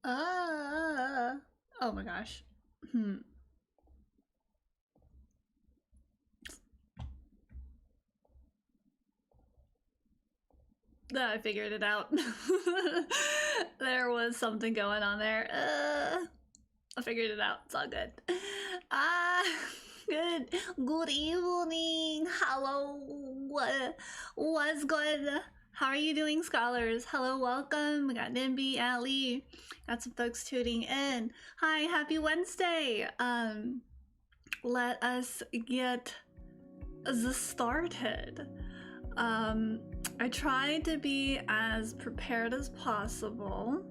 Oh my gosh. Hmm. I figured it out. There was something going on there. I figured it out. It's all good. Good evening. Hello. What's good? How are you doing, scholars? Hello, welcome. We got Nimby, Ali. Got some folks tuning in. Hi, happy Wednesday. Let us get this started. I tried to be as prepared as possible.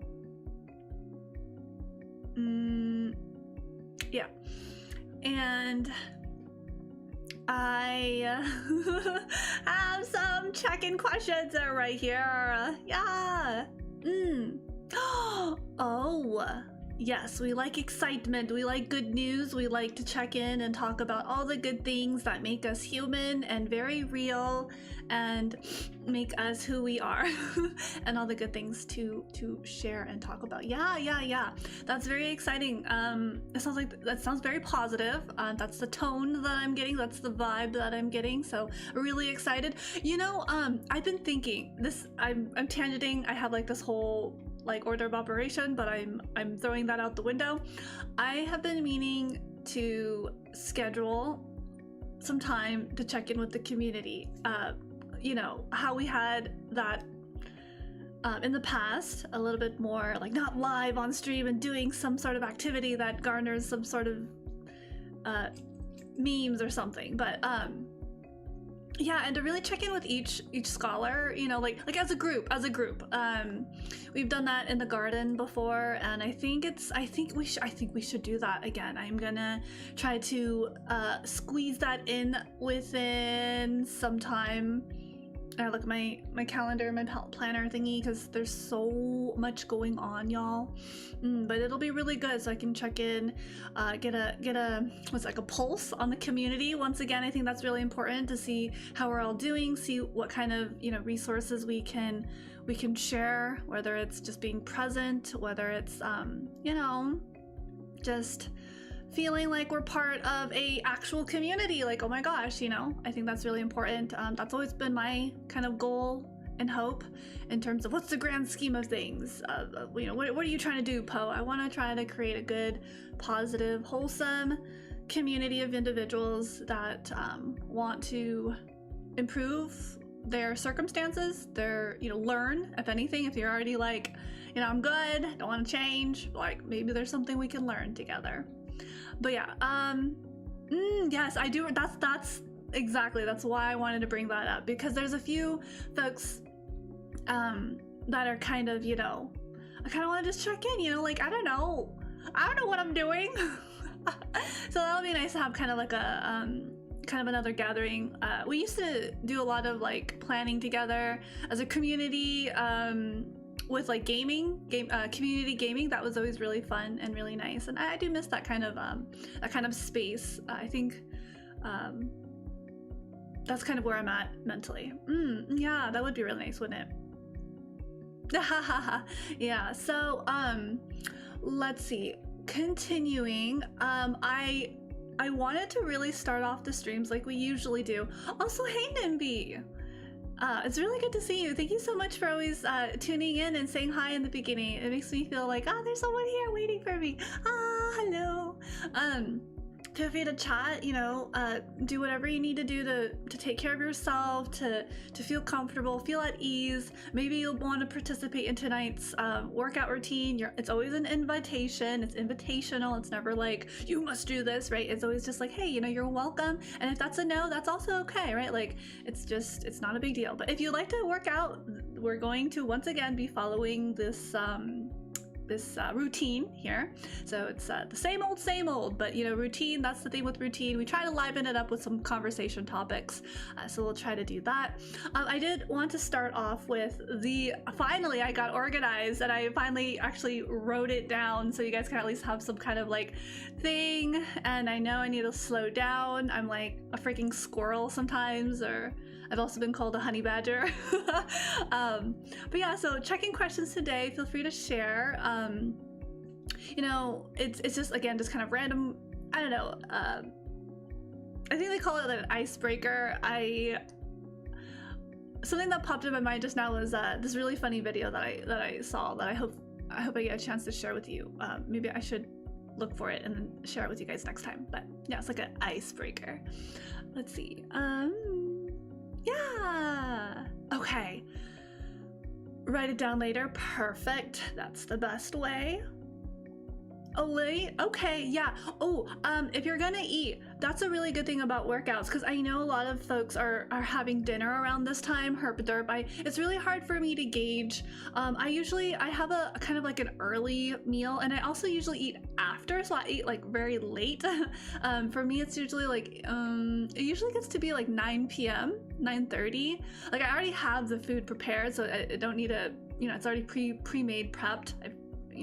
Yeah. And I have some check-in questions right here. Yeah. Oh, yes, we like excitement. We like good news. We like to check in and talk about all the good things that make us human and very real and make us who we are and all the good things to share and talk about. Yeah. That's very exciting. That sounds very positive. That's the tone that I'm getting. That's the vibe that I'm getting. So really excited. You know, I've been thinking this. I'm tangenting. I have like this whole like order of operation, but I'm throwing that out the window. I have been meaning to schedule some time to check in with the community. You know, how we had that in the past, a little bit more like not live on stream and doing some sort of activity that garners some sort of memes or something, but yeah, and to really check in with each scholar, you know, like as a group. We've done that in the garden before, and I think we should do that again. I'm gonna try to squeeze that in within some time. I look at my calendar, my planner thingy, because there's so much going on, y'all. But it'll be really good, so I can check in, get a what's like a pulse on the community. Once again, I think that's really important to see how we're all doing, see what kind of resources we can share, whether it's just being present, whether it's just feeling like we're part of a actual community, like, oh my gosh, I think that's really important. That's always been my kind of goal and hope in terms of what's the grand scheme of things. What are you trying to do, Poe? I want to try to create a good, positive, wholesome community of individuals that want to improve their circumstances, learn, if anything. If you're already like, I'm good, don't want to change, like maybe there's something we can learn together. But yeah, yes, I do. That's exactly, that's why I wanted to bring that up, because there's a few folks that are kind of, I kind of want to just check in, like, I don't know what I'm doing. So that'll be nice to have kind of like a kind of another gathering. We used to do a lot of like planning together as a community, with like community gaming. That was always really fun and really nice, and I do miss that kind of space. I think that's kind of where I'm at mentally. Yeah, that would be really nice, wouldn't it? Yeah, so let's see, continuing. I wanted to really start off the streams like we usually do. Also, hey Nimby, it's really good to see you. Thank you so much for always tuning in and saying hi in the beginning. It makes me feel like, there's someone here waiting for me. Hello. Feel free to chat, do whatever you need to do to take care of yourself, to feel comfortable, feel at ease. Maybe you'll want to participate in tonight's workout routine. It's always an invitation. It's invitational. It's never like, you must do this, right? It's always just like, hey, you're welcome. And if that's a no, that's also okay, right? Like, it's not a big deal. But if you'd like to work out, we're going to once again be following this routine here. So it's the same old, but routine, that's the thing with routine. We try to liven it up with some conversation topics, so we'll try to do that. I did want to start off with finally I got organized, and I finally actually wrote it down so you guys can at least have some kind of like thing. And I know I need to slow down. I'm like a freaking squirrel sometimes, or I've also been called a honey badger. But yeah, so checking questions today, feel free to share. you know, it's just, again, just kind of random. I don't know. I think they call it an icebreaker. Something that popped in my mind just now was this really funny video that I saw that I hope I get a chance to share with you. Maybe I should look for it and then share it with you guys next time. But yeah, it's like an icebreaker. Let's see. Yeah. Okay. Write it down later. Perfect. That's the best way. Oh, late? Okay, yeah. Oh, if you're gonna eat, that's a really good thing about workouts, because I know a lot of folks are having dinner around this time, herp derp. It's really hard for me to gauge. I have a kind of like an early meal, and I also usually eat after, so I eat like very late. For me, it's usually like, it usually gets to be like 9 p.m., 9:30. Like I already have the food prepared, so I don't need to, you know, it's already pre-made, prepped.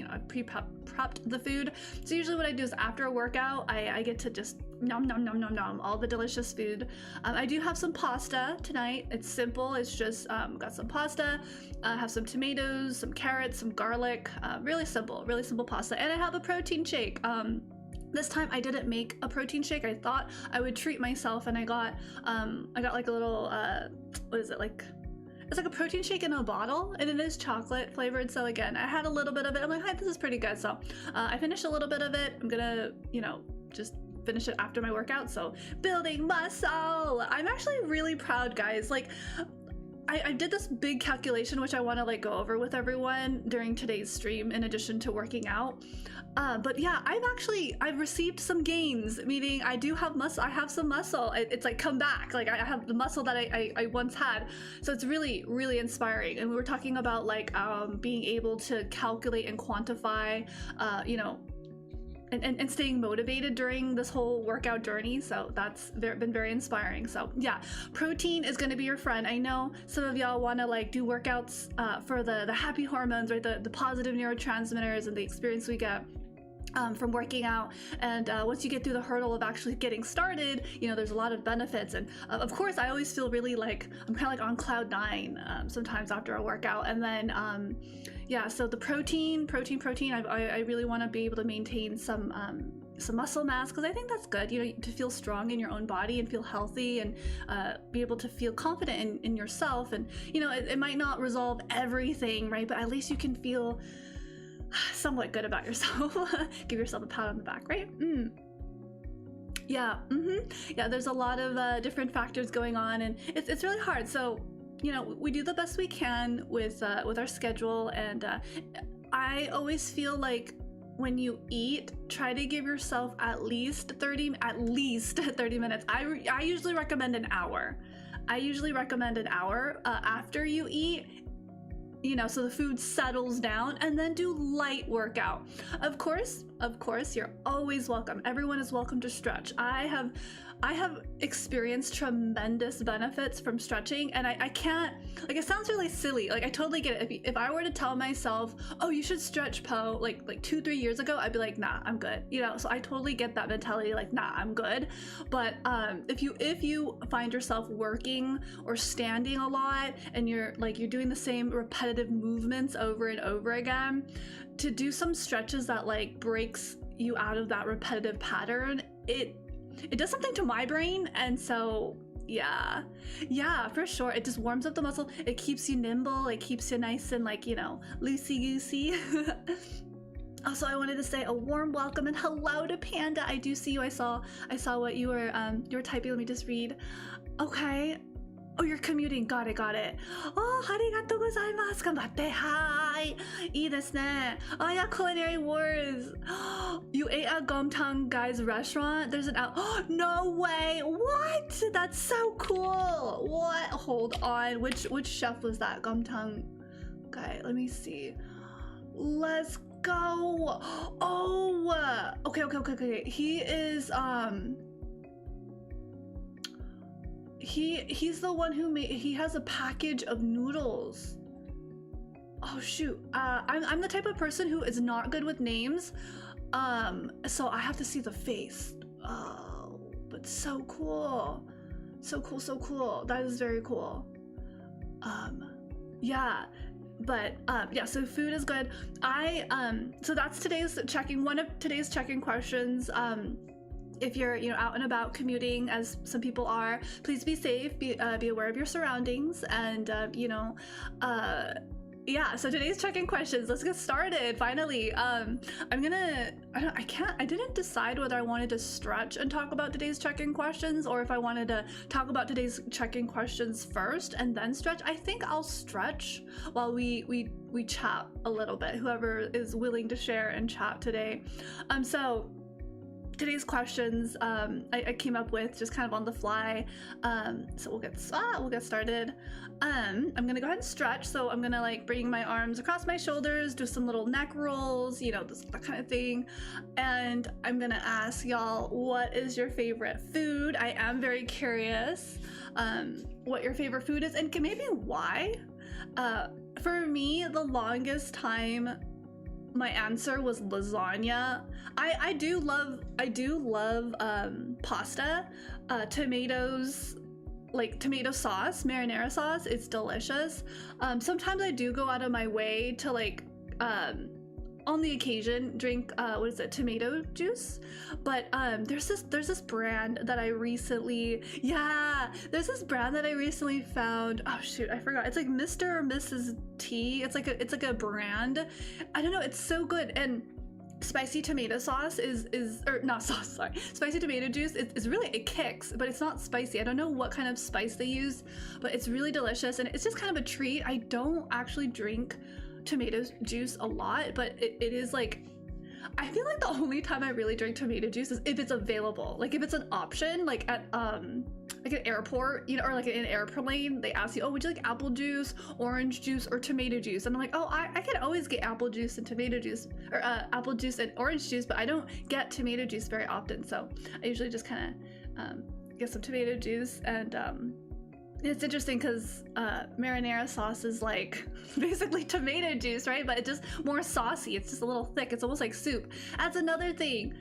I've prepped the food. So usually what I do is after a workout, I get to just nom nom nom nom nom all the delicious food. I do have some pasta tonight. It's simple. It's just got some pasta, have some tomatoes, some carrots, some garlic. Really simple pasta. And I have a protein shake. This time I didn't make a protein shake. I thought I would treat myself, and I got like a little what is it, like, it's like a protein shake in a bottle, and it is chocolate flavored. So again, I had a little bit of it. I'm like, hi, this is pretty good. So I finished a little bit of it. I'm gonna, you know, just finish it after my workout. So building muscle. I'm actually really proud, guys. Like, I did this big calculation, which I want to like go over with everyone during today's stream, in addition to working out. But yeah, I've received some gains, meaning I do have muscle. I have some muscle. It's like come back. Like I have the muscle that I once had. So it's really, really inspiring. And we were talking about like being able to calculate and quantify, you know, and staying motivated during this whole workout journey. So that's been very inspiring. So yeah, protein is going to be your friend. I know some of y'all want to like do workouts for the happy hormones, right? The positive neurotransmitters and the experience we get from working out. And once you get through the hurdle of actually getting started, you know, there's a lot of benefits. And of course, I always feel really like I'm kind of like on cloud 9 sometimes after a workout. And then yeah, so the protein, I really want to be able to maintain some muscle mass, because I think that's good, you know, to feel strong in your own body and feel healthy, and be able to feel confident in yourself. And you know, it might not resolve everything, right, but at least you can feel somewhat good about yourself. Give yourself a pat on the back, right? Yeah. Yeah, there's a lot of different factors going on, and it's really hard. So you know, we do the best we can with our schedule, and I always feel like when you eat, try to give yourself at least 30 minutes. I usually recommend an hour. After you eat, you know, so the food settles down, and then do light workout. Of course, you're always welcome. Everyone is welcome to stretch. I have experienced tremendous benefits from stretching, and I can't, like, it sounds really silly. Like, I totally get it. If I were to tell myself, oh, you should stretch, Po, like 2-3 years ago, I'd be like, nah, I'm good. You know, so I totally get that mentality, like, nah, I'm good. But if you find yourself working or standing a lot, and you're doing the same repetitive movements over and over again, to do some stretches that like breaks you out of that repetitive pattern, it does something to my brain. And so yeah, for sure, it just warms up the muscle. It keeps you nimble. It keeps you nice and, like, you know, loosey-goosey. Also, I wanted to say a warm welcome and hello to Panda. I do see you. I saw what you were typing. Let me just read. Okay. Oh, you're commuting. Got it. Oh, arigatou gozaimasu. Ganbatte. Hi. Ii desu ne. Oh yeah, Culinary Wars. You ate at Gomtang Guy's restaurant? There's an out. Oh, no way. What? That's so cool. What? Hold on. Which chef was that? Gomtang Guy. Let me see. Let's go. Oh. Okay. He is he's the one who he has a package of noodles. Oh shoot, I'm the type of person who is not good with names, so I have to see the face. Oh, but so cool. That is very cool. Yeah, but yeah, so food is good. So that's one of today's check-in questions. If you're out and about commuting, as some people are, please be safe, be aware of your surroundings, and yeah, so today's check-in questions, let's get started finally. I didn't decide whether I wanted to stretch and talk about today's check-in questions, or if I wanted to talk about today's check-in questions first and then stretch. I think I'll stretch while we chat a little bit, whoever is willing to share and chat today. So today's questions I came up with just kind of on the fly, so we'll get started. I'm gonna go ahead and stretch, so I'm gonna like bring my arms across my shoulders, do some little neck rolls, that kind of thing, and I'm gonna ask y'all, what is your favorite food? I am very curious what your favorite food is, and maybe why. For me, the longest time my answer was lasagna. I do love pasta, tomatoes, like tomato sauce, marinara sauce. It's delicious. Sometimes I do go out of my way to like on the occasion drink tomato juice, but there's this brand that I recently found. Oh shoot, I forgot. It's like Mr. or Mrs. T. It's like a brand. I don't know, it's so good. And spicy tomato sauce spicy tomato juice is really, it kicks, but it's not spicy. I don't know what kind of spice they use, but it's really delicious, and it's just kind of a treat. I don't actually drink tomato juice a lot, but it is like, I feel like the only time I really drink tomato juice is if it's available, like if it's an option, like at like an airport, or like in an airplane, they ask you, oh, would you like apple juice, orange juice, or tomato juice? And I'm like, oh, I can always get apple juice and tomato juice, or apple juice and orange juice, but I don't get tomato juice very often, so I usually just kind of get some tomato juice. And it's interesting because marinara sauce is like basically tomato juice, right? But it's just more saucy. It's just a little thick. It's almost like soup. That's another thing.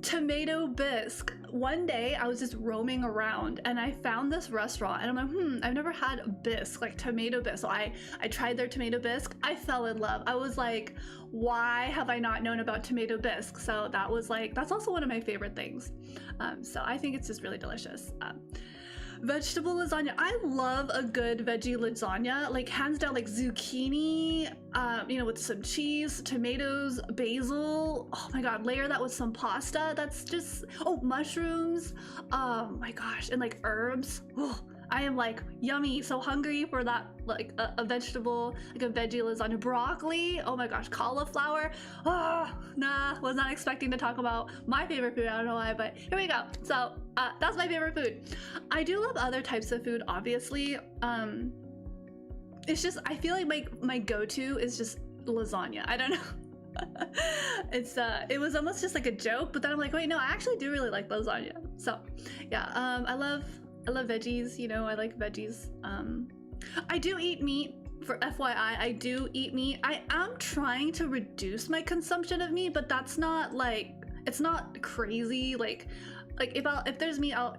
Tomato bisque. One day I was just roaming around and I found this restaurant, and I'm like, I've never had a bisque, like tomato bisque. So I tried their tomato bisque. I fell in love. I was like, why have I not known about tomato bisque? So that's also one of my favorite things. So I think it's just really delicious. Vegetable lasagna. I love a good veggie lasagna, like hands down, like zucchini, with some cheese, tomatoes, basil. Oh my god, layer that with some pasta. That's just, mushrooms. Oh my gosh, and like herbs. Oh, I am like yummy, so hungry for that, like a vegetable, like a veggie lasagna. Broccoli, oh my gosh, cauliflower. Oh, nah, was not expecting to talk about my favorite food. I don't know why, but here we go. So that's my favorite food. I do love other types of food, obviously. It's just, I feel like my go-to is just lasagna. I don't know. It was almost just like a joke, but then I'm like, wait, no, I actually do really like lasagna. So yeah, I love veggies, I like veggies. I do eat meat. For FYI, I do eat meat. I am trying to reduce my consumption of meat, but that's not like, it's not crazy. Like if there's meat, I'll,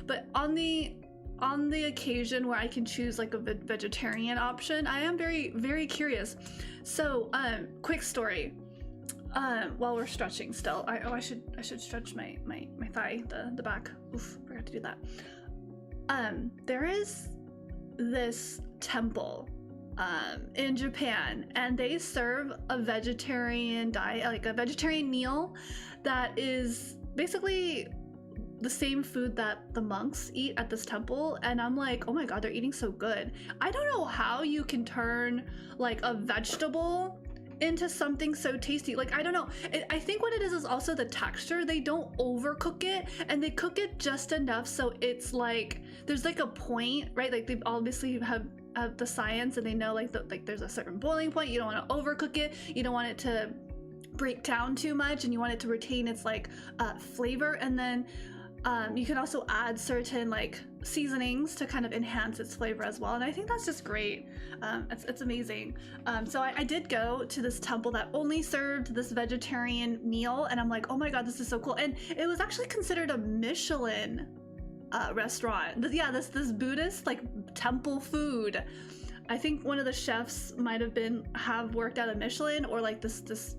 but on the occasion where I can choose like a vegetarian option, I am very, very curious. So, quick story. While we're stretching still, I should stretch my thigh, the back. Oof, forgot to do that. There is this temple in Japan, and they serve a vegetarian diet, like a vegetarian meal that is basically the same food that the monks eat at this temple. And I'm like, oh my god, they're eating so good. I don't know how you can turn like a vegetable into something so tasty. Like, I don't know. I think what it is also the texture. They don't overcook it, and they cook it just enough so it's like there's like a point, right? Like they obviously have the science, and they know like there's a certain boiling point. You don't want to overcook it. You don't want it to break down too much, and you want it to retain its like flavor. And then you can also add certain like seasonings to kind of enhance its flavor as well, and I think that's just great. It's amazing. So I did go to this temple that only served this vegetarian meal, and I'm like, oh my god, this is so cool. And it was actually considered a Michelin restaurant. Yeah, this Buddhist like temple food. I think one of the chefs might have worked at a Michelin, or like this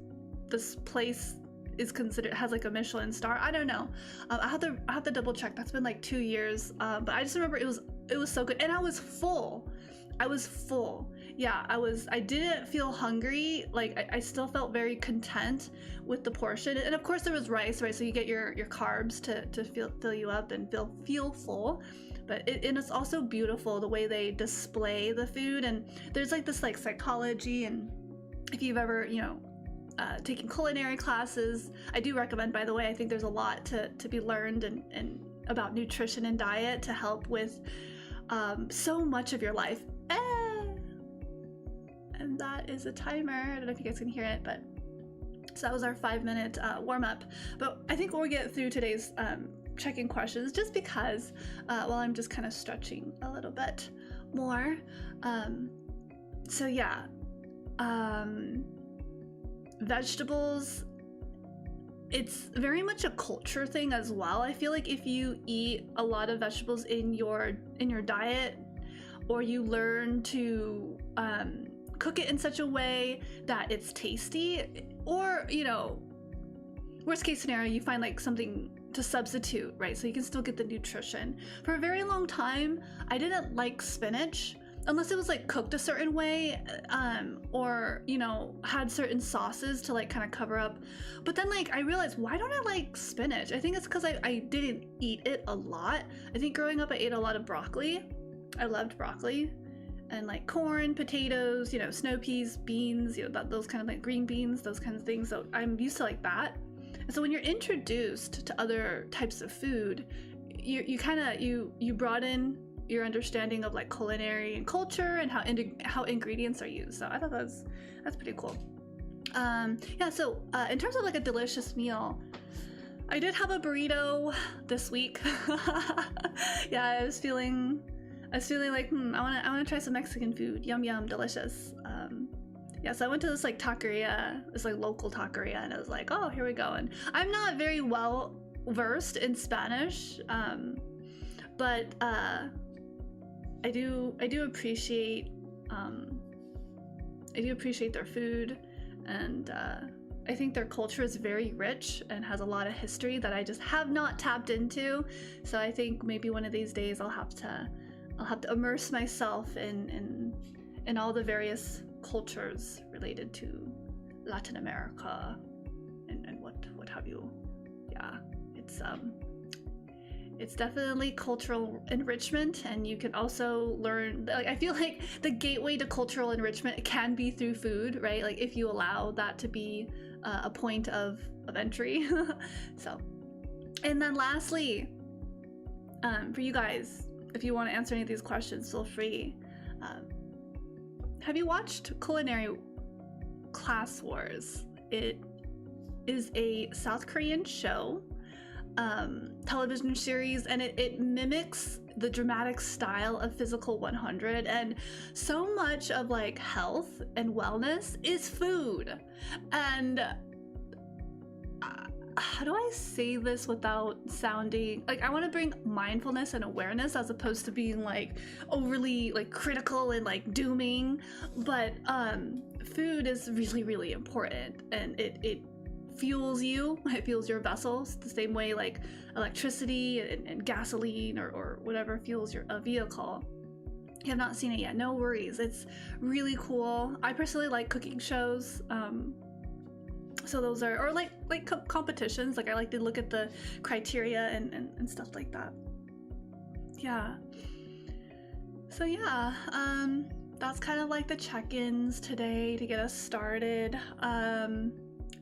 place is considered, has like a Michelin star. I don't know. I have to double check. That's been like 2 years. But I just remember it was so good, and I was full. Yeah, I didn't feel hungry. Like I still felt very content with the portion. And of course there was rice, right? So you get your carbs to fill you up and feel full. But and it's also beautiful the way they display the food, and there's like this like psychology, and if you've ever, taking culinary classes, I do recommend, by the way. I think there's a lot to be learned and about nutrition and diet to help with so much of your life. And that is a timer. I don't know if you guys can hear it, but so that was our 5-minute warm-up. But I think we'll get through today's check-in questions, just because while I'm just kind of stretching a little bit more. So yeah, vegetables, it's very much a culture thing as well. I feel like if you eat a lot of vegetables in your diet, or you learn to cook it in such a way that it's tasty, or worst case scenario, you find like something to substitute, right? So you can still get the nutrition. For a very long time, I didn't like spinach unless it was like cooked a certain way, or had certain sauces to like kind of cover up. But then like I realized, why don't I like spinach? I think it's because I didn't eat it a lot. I think growing up I ate a lot of broccoli. I loved broccoli, and like corn, potatoes, snow peas, beans, those kind of like green beans, those kinds of things. So I'm used to like that. And so when you're introduced to other types of food, you broaden your understanding of like culinary and culture, and how ingredients are used. So I thought that's pretty cool. Yeah, so in terms of like a delicious meal, I did have a burrito this week. Yeah, I was feeling like I want to try some Mexican food. Yum yum, delicious. Yeah, so I went to this like taqueria, this like local taqueria, and I was like, oh, here we go. And I'm not very well versed in Spanish, but I do appreciate their food, and I think their culture is very rich and has a lot of history that I just have not tapped into. So I think maybe one of these days I'll have to immerse myself in all the various cultures related to Latin America and what have you. Yeah, it's definitely cultural enrichment, and you can also learn, like, I feel like the gateway to cultural enrichment can be through food, right? Like if you allow that to be a point of entry. So, and then lastly, for you guys, if you want to answer any of these questions, feel free. Have you watched Culinary Class Wars? It is a South Korean show, television series, and it mimics the dramatic style of Physical 100, and so much of like health and wellness is food. And how do I say this without sounding like, I want to bring mindfulness and awareness as opposed to being like overly like critical and like dooming, but food is really, really important, and it fuels you, it fuels your vessels the same way like electricity and gasoline or whatever fuels a vehicle. You have not seen it yet, no worries, it's really cool. I personally like cooking shows, so those are, or like competitions, like I like to look at the criteria and stuff like that. Yeah, so yeah, that's kind of like the check-ins today to get us started.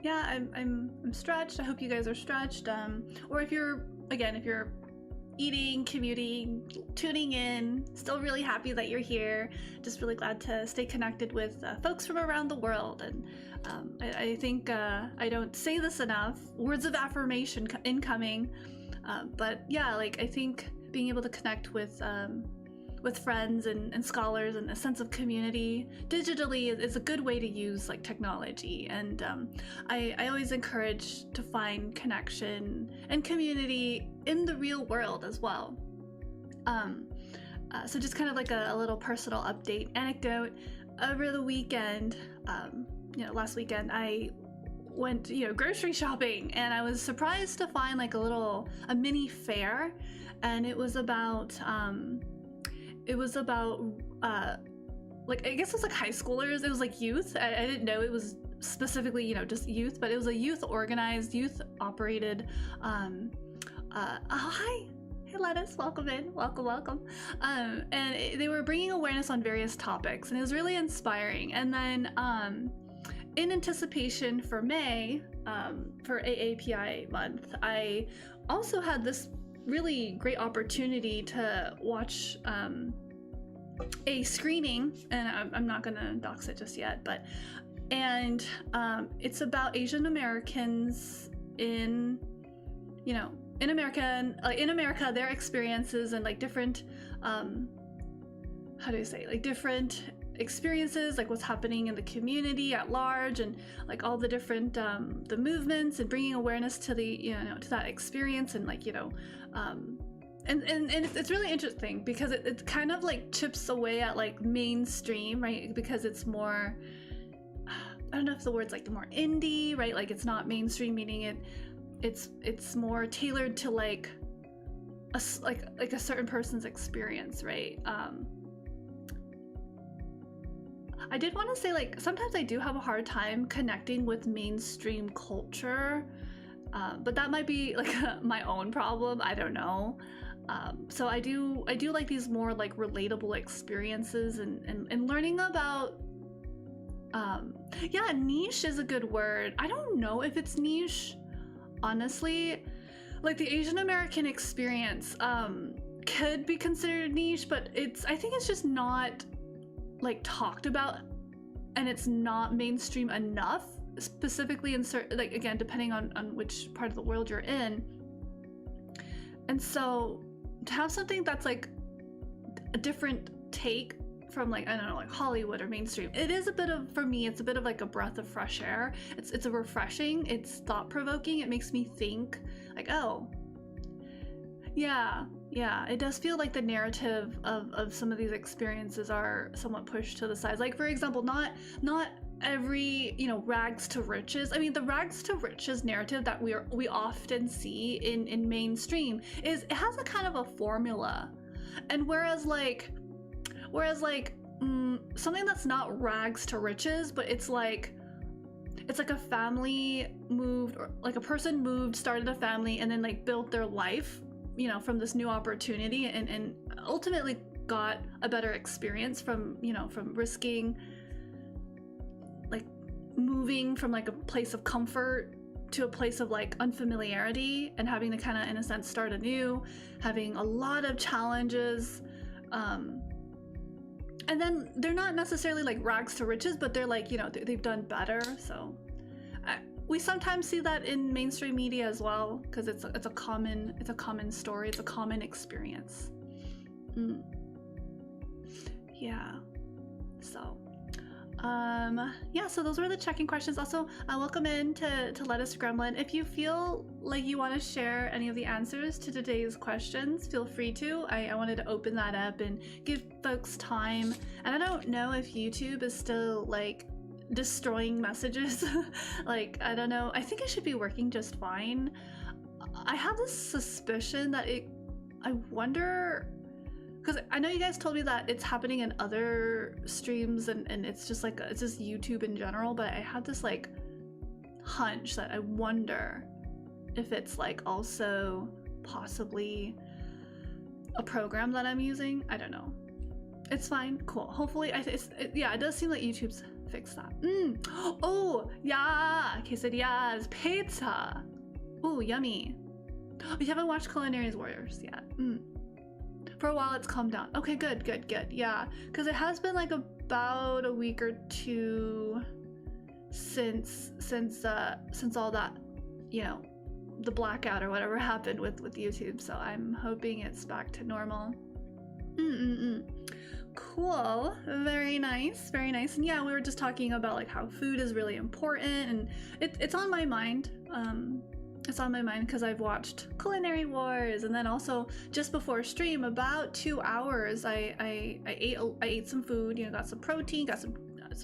Yeah, I'm stretched. I hope you guys are stretched, or if you're eating, commuting, tuning in, still really happy that you're here. Just really glad to stay connected with folks from around the world. And I think I don't say this enough, words of affirmation incoming, but yeah, like I think being able to connect with friends and scholars and a sense of community digitally is a good way to use like technology. And I always encourage to find connection and community in the real world as well. So just kind of like a little personal update anecdote. Over the weekend, last weekend, I went, grocery shopping, and I was surprised to find like a mini fair, and it was about like, I guess it was like high schoolers. It was like youth. I didn't know it was specifically, just youth, but it was a youth organized, youth operated, oh, hi. Hey Lettuce, welcome in, welcome. And they were bringing awareness on various topics, and it was really inspiring. And then in anticipation for May, for AAPI month, I also had this really great opportunity to watch a screening, and I'm not gonna dox it just yet, but it's about Asian Americans in America, their experiences, and like different different experiences, like what's happening in the community at large, and like all the different the movements, and bringing awareness to the to that experience, and like and it's really interesting because it kind of like chips away at like mainstream, right? Because it's more, I don't know if the word's like more indie, right? Like it's not mainstream, meaning it's more tailored to like a certain person's experience, right? I did want to say, like, sometimes I do have a hard time connecting with mainstream culture, but that might be like my own problem. I don't know. So I do like these more like relatable experiences, and learning about niche is a good word. I don't know if it's niche, honestly. Like the Asian American experience could be considered niche, but I think it's just not like talked about, and it's not mainstream enough, specifically in certain, like, again, depending on which part of the world you're in. And so to have something that's like a different take from, like, I don't know, like Hollywood or mainstream, it is a bit of, for me, it's a bit of like a breath of fresh air. It's a refreshing, it's thought-provoking, it makes me think like, oh yeah, it does feel like the narrative of some of these experiences are somewhat pushed to the sides. Like, for example, not every, rags to riches. I mean, the rags to riches narrative that we often see in mainstream it has a kind of a formula. And whereas something that's not rags to riches, but it's like a family moved, or like a person moved, started a family, and then like built their life, from this new opportunity, and ultimately got a better experience from risking, like moving from like a place of comfort to a place of like unfamiliarity, and having to kind of, in a sense, start anew, having a lot of challenges, and then they're not necessarily like rags to riches, but they're like, they've done better. So we sometimes see that in mainstream media as well, because it's a common story, it's a common experience. Yeah. So so those were the check-in questions. Also, welcome in to Lettuce Gremlin. If you feel like you want to share any of the answers to today's questions, feel free to. I wanted to open that up and give folks time. And I don't know if YouTube is still like destroying messages. Like, I don't know. I think it should be working just fine. I have this suspicion that I wonder, because I know you guys told me that it's happening in other streams, and it's just like, it's just YouTube in general, but I had this like hunch that I wonder if it's like also possibly a program that I'm using. I don't know. It's fine. Cool. Hopefully, it does seem like YouTube's fixed that. Oh, yeah. Quesadillas. Pizza. Oh, yummy. You haven't watched Culinary Warriors yet. For a while, it's calmed down. Okay, good. Yeah, because it has been like about a week or two since all that, the blackout or whatever happened with YouTube. So I'm hoping it's back to normal. Cool. Very nice. And yeah, we were just talking about like how food is really important, and it's on my mind. it's on my mind because I've watched Culinary Wars, and then also just before stream, about 2 hours, I ate some food. You know, got some protein, got some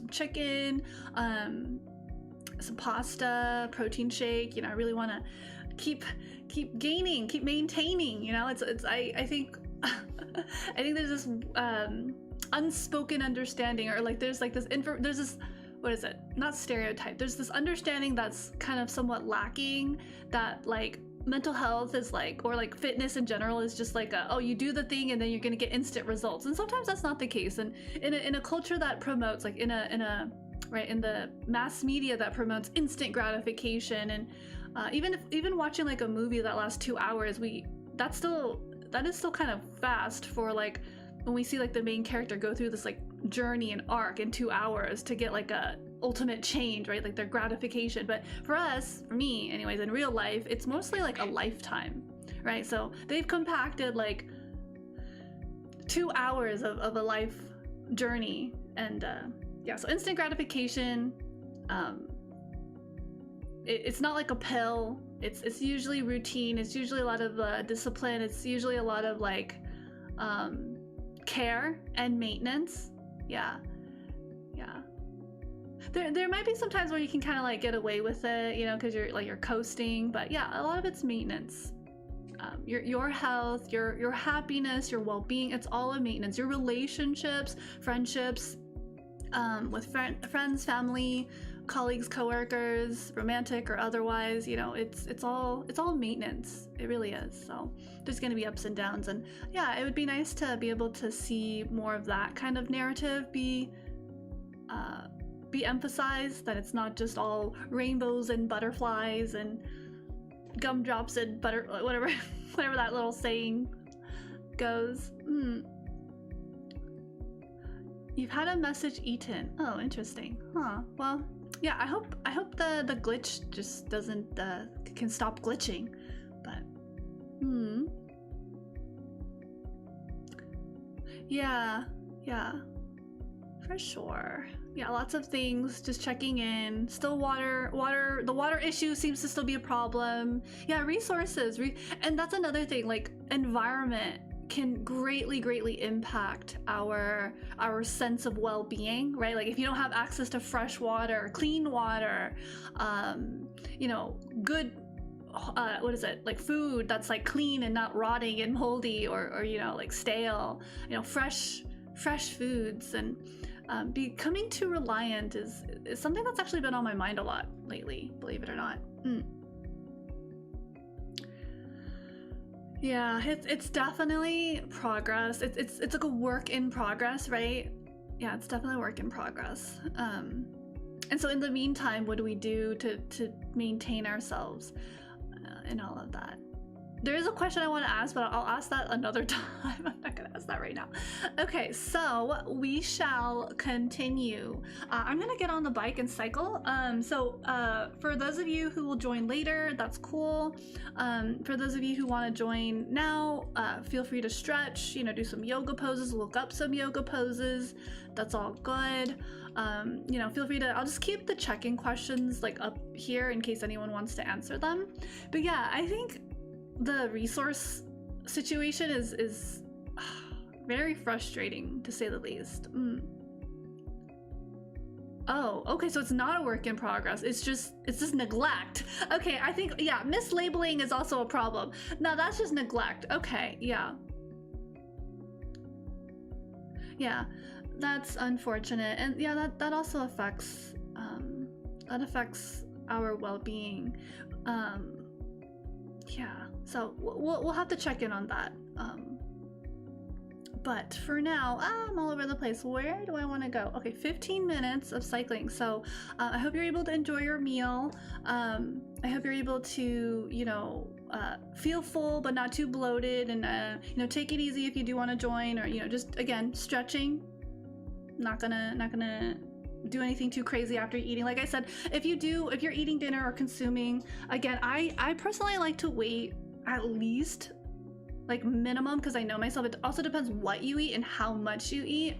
chicken, some pasta, protein shake. You know, I really want to keep gaining, keep maintaining. You know, I think I think there's this unspoken understanding, or like there's this what is it? Not stereotype. There's this understanding that's kind of somewhat lacking, that like mental health is like, or like fitness in general is just like oh, you do the thing and then you're gonna get instant results. And sometimes that's not the case. And in a culture that promotes, like in the mass media that promotes instant gratification, and even watching like a movie that lasts 2 hours, that is still kind of fast for like when we see like the main character go through this like journey and arc in 2 hours to get like a ultimate change, right? Like their gratification. But for me anyways, in real life, it's mostly like a lifetime, right? So they've compacted like 2 hours of a life journey. And yeah, so instant gratification, it's not like a pill. It's usually routine. It's usually a lot of discipline. It's usually a lot of like care and maintenance. Yeah. There might be some times where you can kind of like get away with it, you know, because you're coasting. But yeah, a lot of it's maintenance. Your health, your happiness, your well-being, it's all a maintenance. Your relationships, friendships, with friends, family, colleagues, coworkers, romantic or otherwise, you know, it's all maintenance. It really is. So there's going to be ups and downs, and yeah, it would be nice to be able to see more of that kind of narrative be emphasized, that it's not just all rainbows and butterflies and gumdrops and whatever that little saying goes. You've had a message eaten. Oh, interesting. Huh. Well, yeah, I hope the glitch just doesn't can stop glitching. But yeah, for sure. Yeah, lots of things, just checking in. Still the water issue seems to still be a problem. Yeah, resources, and that's another thing, like environment can greatly impact our sense of well-being, right? Like if you don't have access to fresh water, clean water, you know, good like food that's like clean and not rotting and moldy or you know, like stale, you know, fresh foods, and becoming too reliant is something that's actually been on my mind a lot lately, believe it or not. Yeah, it's definitely progress. It's like a work in progress, right? Yeah, it's definitely a work in progress. And so in the meantime, what do we do to maintain ourselves in all of that? There is a question I want to ask, but I'll ask that another time. I'm not going to ask that right now. Okay, so we shall continue. I'm going to get on the bike and cycle. So for those of you who will join later, that's cool. For those of you who want to join now, feel free to stretch, you know, do some yoga poses, look up some yoga poses. That's all good. You know, feel free to, I'll just keep the check-in questions like up here in case anyone wants to answer them. But yeah, I think the resource situation is very frustrating, to say the least. Oh, okay, so it's not a work in progress. It's just neglect. Okay, I think, yeah, mislabeling is also a problem. No, that's just neglect. Okay, yeah. Yeah, that's unfortunate. And yeah, that also affects our well-being. Yeah, so we'll have to check in on that. But for now, I'm all over the place. Where do I want to go? Okay, 15 minutes of cycling. So I hope you're able to enjoy your meal. I hope you're able to, you know, feel full but not too bloated, and you know, take it easy if you do want to join, or you know, just again stretching. Not gonna do anything too crazy after eating. Like I said, if you're eating dinner or consuming, again, I personally like to wait at least like minimum, because I know myself, it also depends what you eat and how much you eat,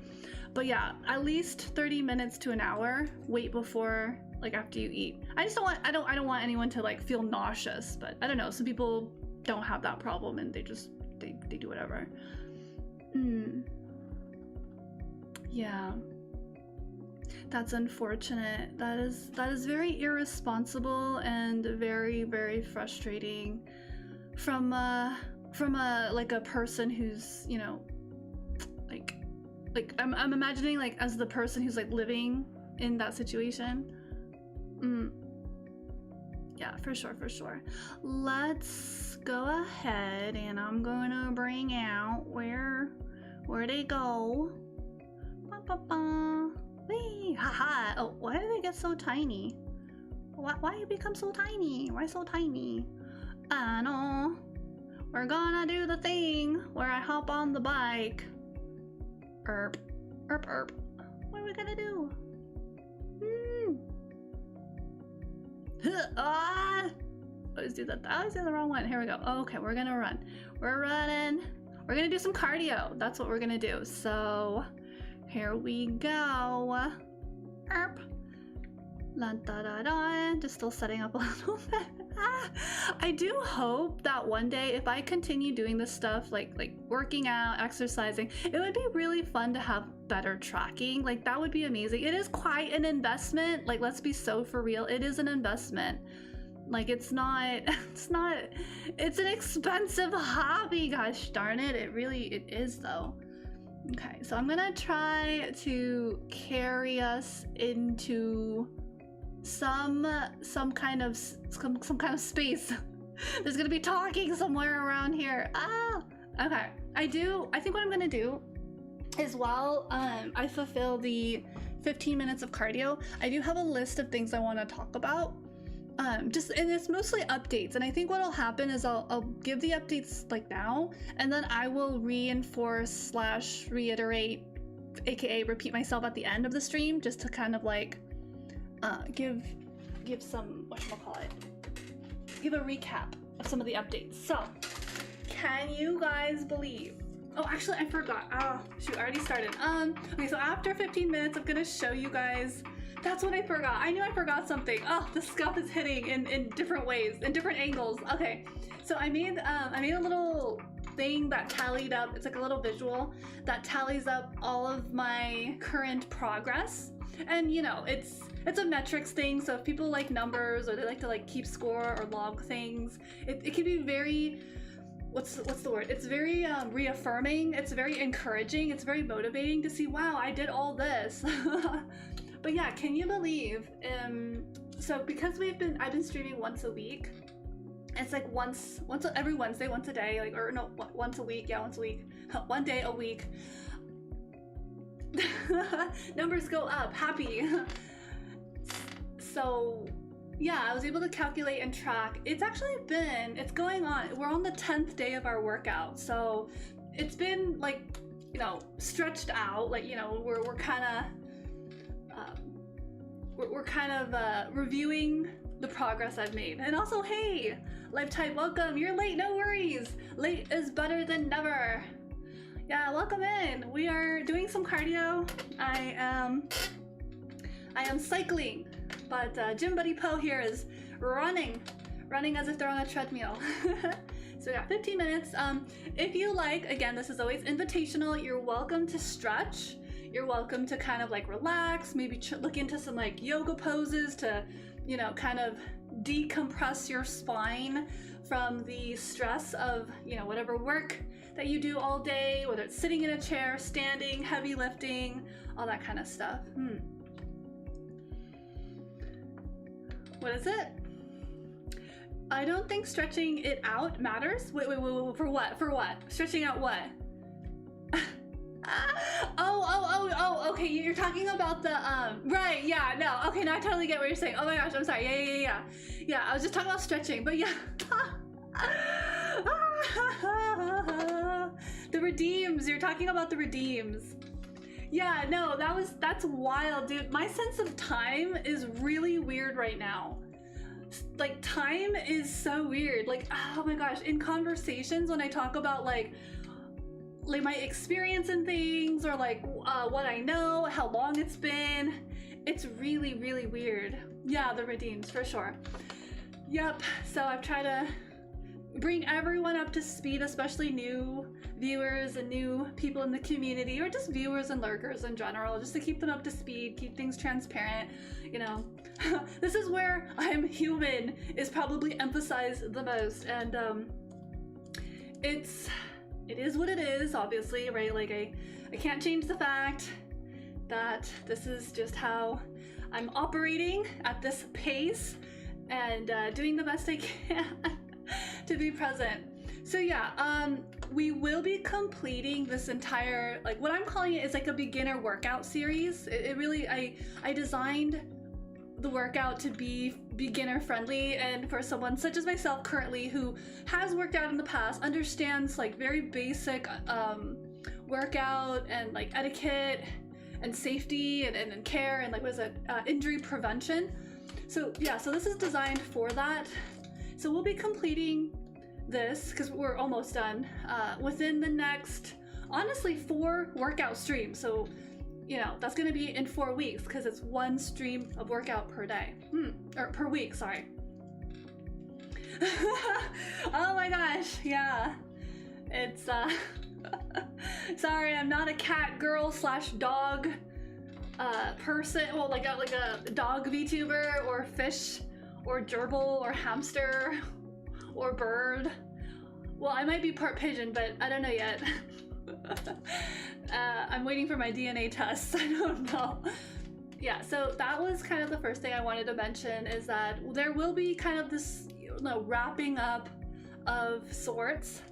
but yeah, at least 30 minutes to an hour wait before like after you eat. I just don't want, I don't want anyone to like feel nauseous, but I don't know, some people don't have that problem and they just, they do whatever. Yeah. That's unfortunate. That is very irresponsible and very, very frustrating from a like a person who's, you know, like I'm imagining like as the person who's like living in that situation. Yeah, for sure. Let's go ahead and I'm gonna bring out where they go. Wee, haha. Oh, why do they get so tiny? Why you become so tiny? Why so tiny? I know. We're gonna do the thing where I hop on the bike. Erp. What are we gonna do? I always do that. I always do the wrong one. Here we go. Okay, we're gonna run. We're running. We're gonna do some cardio. That's what we're gonna do. So here we go. Erp. La da da da. Just still setting up a little bit. I do hope that one day, if I continue doing this stuff, like working out, exercising, it would be really fun to have better tracking. Like that would be amazing. It is quite an investment. Like, let's be so for real. It is an investment. Like it's an expensive hobby. Gosh darn it. It is though. Okay, so I'm gonna try to carry us into some kind of space. There's gonna be talking somewhere around here. Okay. I think what I'm gonna do is while I fulfill the 15 minutes of cardio, I do have a list of things I want to talk about. And it's mostly updates, and I think what'll happen is I'll give the updates like now, and then I will reinforce / reiterate, aka repeat myself at the end of the stream, just to kind of like give some, give a recap of some of the updates. So can you guys believe, oh actually I forgot, oh shoot, I already started. Okay, so after 15 minutes I'm gonna show you guys. That's what I forgot. I knew I forgot something. Oh, the scuff is hitting in different ways, in different angles. Okay, so I made a little thing that tallied up. It's like a little visual that tallies up all of my current progress. And you know, it's a metrics thing. So if people like numbers or they like to like keep score or log things, it can be very, what's the word? It's very reaffirming. It's very encouraging. It's very motivating to see, wow, I did all this. But yeah, can you believe, so because I've been streaming once a week, it's like once every Wednesday, once a day, like, or no, once a week, yeah, once a week, one day a week. Numbers go up, happy. So yeah, I was able to calculate and track. It's going on, we're on the 10th day of our workout, so it's been like, you know, stretched out, like, you know, we're kind of reviewing the progress I've made. And also, hey, Life Type, welcome. You're late, no worries. Late is better than never. Yeah, welcome in. We are doing some cardio. I am cycling, but Gym Buddy Poe here is running as if they're on a treadmill. So yeah, 15 minutes. If you like, again, this is always invitational. You're welcome to stretch. You're welcome to kind of like relax, maybe look into some like yoga poses to, you know, kind of decompress your spine from the stress of, you know, whatever work that you do all day, whether it's sitting in a chair, standing, heavy lifting, all that kind of stuff. What is it? I don't think stretching it out matters. Wait, for what? For what? Stretching out what? Oh, okay, you're talking about the, right, yeah, no, okay, now I totally get what you're saying. Oh my gosh, I'm sorry, yeah, I was just talking about stretching, but yeah. The redeems, you're talking about the redeems. Yeah, no, that's wild, dude. My sense of time is really weird right now. Like, time is so weird. Like, oh my gosh, in conversations when I talk about like my experience in things, or like what I know, how long it's been, it's really, really weird. Yeah, the redeems, for sure. Yep, so I've tried to bring everyone up to speed, especially new viewers and new people in the community, or just viewers and lurkers in general, just to keep them up to speed, keep things transparent, you know. This is where I'm human is probably emphasized the most, and it is what it is, obviously, right? Like I can't change the fact that this is just how I'm operating at this pace, and doing the best I can to be present. So yeah, we will be completing this entire, like, what I'm calling it is like a beginner workout series. It really, I designed the workout to be beginner friendly, and for someone such as myself currently who has worked out in the past, understands like very basic workout and like etiquette and safety and care and like what is it, injury prevention. So yeah, so this is designed for that. So we'll be completing this, because we're almost done, within the next, honestly, 4 workout streams. So, you know, that's gonna be in 4 weeks, because it's 1 stream of workout per day. Or per week, sorry. Oh my gosh, yeah. It's, sorry, I'm not a cat girl / dog person. Well, like a dog VTuber or fish or gerbil or hamster or bird. Well, I might be part pigeon, but I don't know yet. I'm waiting for my DNA tests. I don't know. Yeah, so that was kind of the first thing I wanted to mention, is that there will be kind of this, you know, wrapping up of sorts.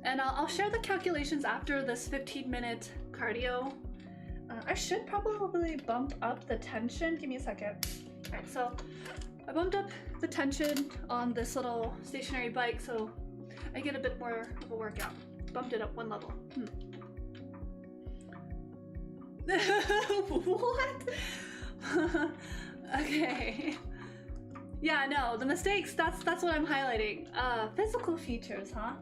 And I'll share the calculations after this 15-minute cardio. I should probably bump up the tension. Give me a second. All right, so I bumped up the tension on this little stationary bike, so I get a bit more of a workout. Bumped it up 1 level. What? Okay. Yeah, no, the mistakes, that's what I'm highlighting. Physical features, huh?